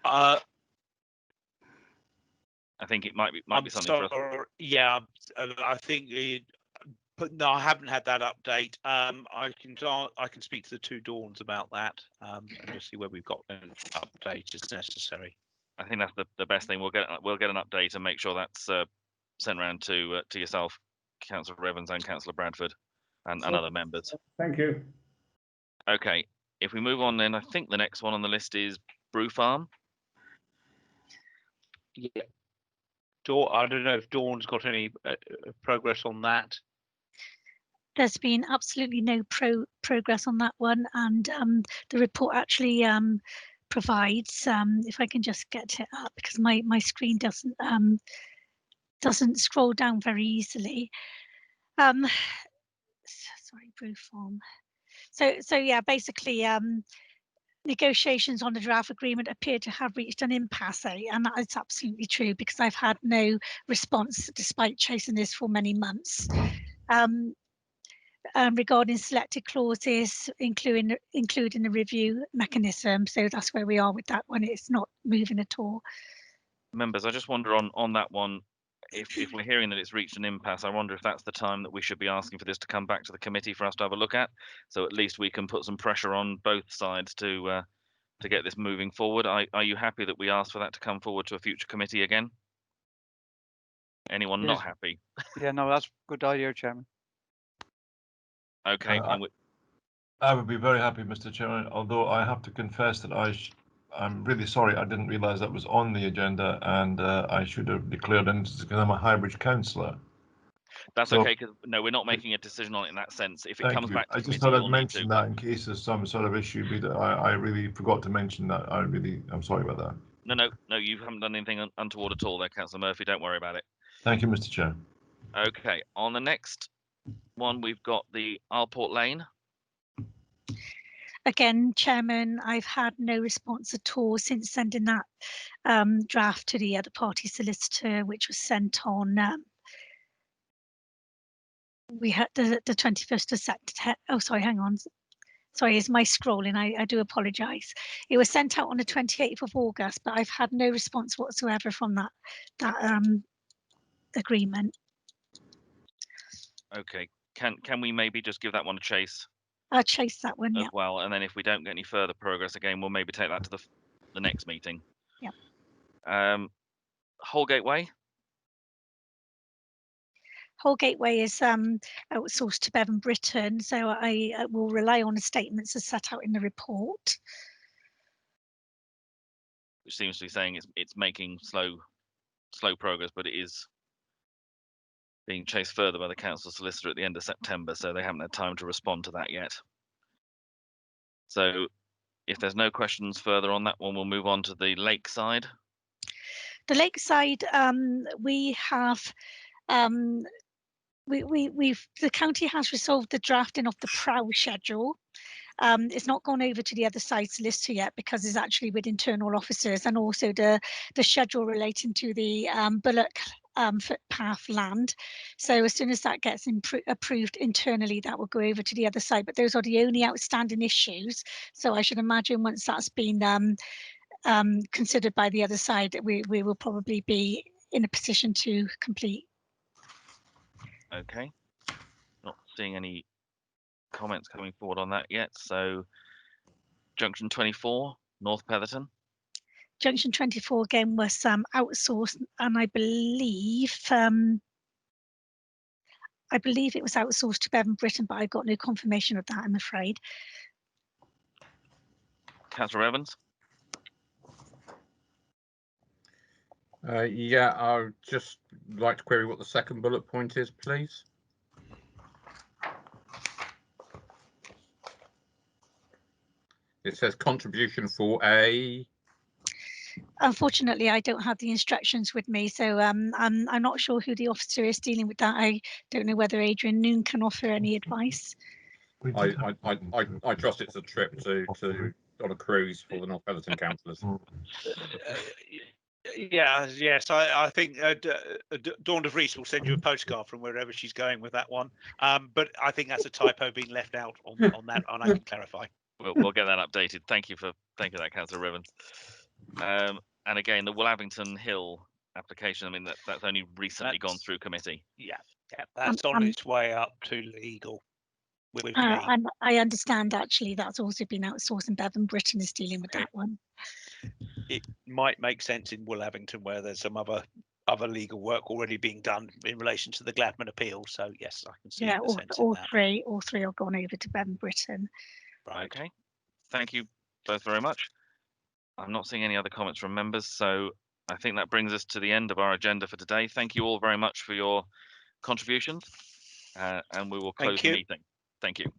I think it might be something for us. Yeah, I think but no, I haven't had that update. I can speak to the two Dawns about that and just see where we've got an update as necessary. I think that's the best thing. We'll get an update and make sure that's sent around to yourself, Councillor Evans, and Councillor Bradford, and other members. Thank you. Okay, if we move on, then I think the next one on the list is Brew Farm. Yeah, I don't know if Dawn's got any progress on that. There's been absolutely no progress on that one, and the report actually provides. If I can just get it up, because my screen doesn't scroll down very easily. Sorry, Brew Farm. So yeah, basically, negotiations on the draft agreement appear to have reached an impasse, and that is absolutely true because I've had no response despite chasing this for many months. Regarding selected clauses, including the review mechanism. So that's where we are with that one. It's not moving at all. Members, I just wonder on that one, if we're hearing that it's reached an impasse, I wonder if that's the time that we should be asking for this to come back to the committee for us to have a look at. So at least we can put some pressure on both sides to get this moving forward. Are you happy that we ask for that to come forward to a future committee again? Anyone not happy? Yeah, no, that's a good idea, Chairman. Okay. I would be very happy, Mr. Chairman, although I have to confess that I'm really sorry I didn't realise that was on the agenda, and I should have declared interest because I'm a hybrid councillor. That's okay, because no, we're not making a decision on it in that sense. If it comes back to I just committee, thought I'd we'll mention that in case there's some sort of issue, but I really forgot to mention that. I'm sorry about that. No, you haven't done anything untoward at all there, Councillor Murphy. Don't worry about it. Thank you, Mr. Chair. Okay, on the next one, we've got the Alport Lane. Again, Chairman, I've had no response at all since sending that draft to the other party solicitor, which was sent on We had the 21st of September. Oh, sorry, hang on. Sorry, it's my scrolling. I do apologise. It was sent out on the 28th of August, but I've had no response whatsoever from that agreement. Okay, can we maybe just give that one a chase I'll chase that one, as yeah. well, and then if we don't get any further progress again, we'll maybe take that to the next meeting. Yeah. Holgate Way. Holgate Way is outsourced to Bevan Britton, so I will rely on the statements as set out in the report. Which seems to be saying it's making slow progress, but it is being chased further by the council solicitor at the end of September, so they haven't had time to respond to that yet. So if there's no questions further on that one, we'll move on to the Lakeside. The Lakeside, we have the county has resolved the drafting of the PROW schedule. It's not gone over to the other side solicitor yet because it's actually with internal officers, and also the schedule relating to the Bullock footpath land. So as soon as that gets approved internally, that will go over to the other side. But those are the only outstanding issues. So I should imagine once that's been considered by the other side, that we will probably be in a position to complete. Okay, not seeing any comments coming forward on that yet. So Junction 24, North Petherton. Junction 24 again was outsourced, and I believe it was outsourced to Bevan Britton, but I got no confirmation of that, I'm afraid. Councillor Evans. Yeah, I'd just like to query what the second bullet point is, please. It says contribution for a... Unfortunately, I don't have the instructions with me, so I'm not sure who the officer is dealing with that. I don't know whether Adrian Noon can offer any advice. I trust it's a trip to on a cruise for the North Petherton councillors. Yes, I think Dawn de Vries will send you a postcard from wherever she's going with that one. But I think that's a typo being left out on that, and I can clarify. We'll get that updated. Thank you for that, Councillor Riven. And again, the Willabington Hill application, I mean, that's only recently gone through committee. Yeah, that's on its way up to legal with me. And I understand actually that's also been outsourced, and Bevan Britton is dealing with that one. It might make sense in Willabington where there's some other legal work already being done in relation to the Gladman appeal. So yes, I can see Yeah, the sense all in that. three have gone over to Bevan Britton. Right. Okay. Thank you both very much. I'm not seeing any other comments from members, so I think that brings us to the end of our agenda for today. Thank you all very much for your contributions, and we will close the meeting. Thank you.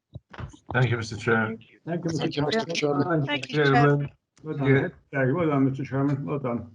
Thank you, Mr. Chair. Thank you, Thank you, Mr. Mr. Chairman. Chairman. Thank you, Chairman. Chair. Well done, Mr. Chairman. Well done.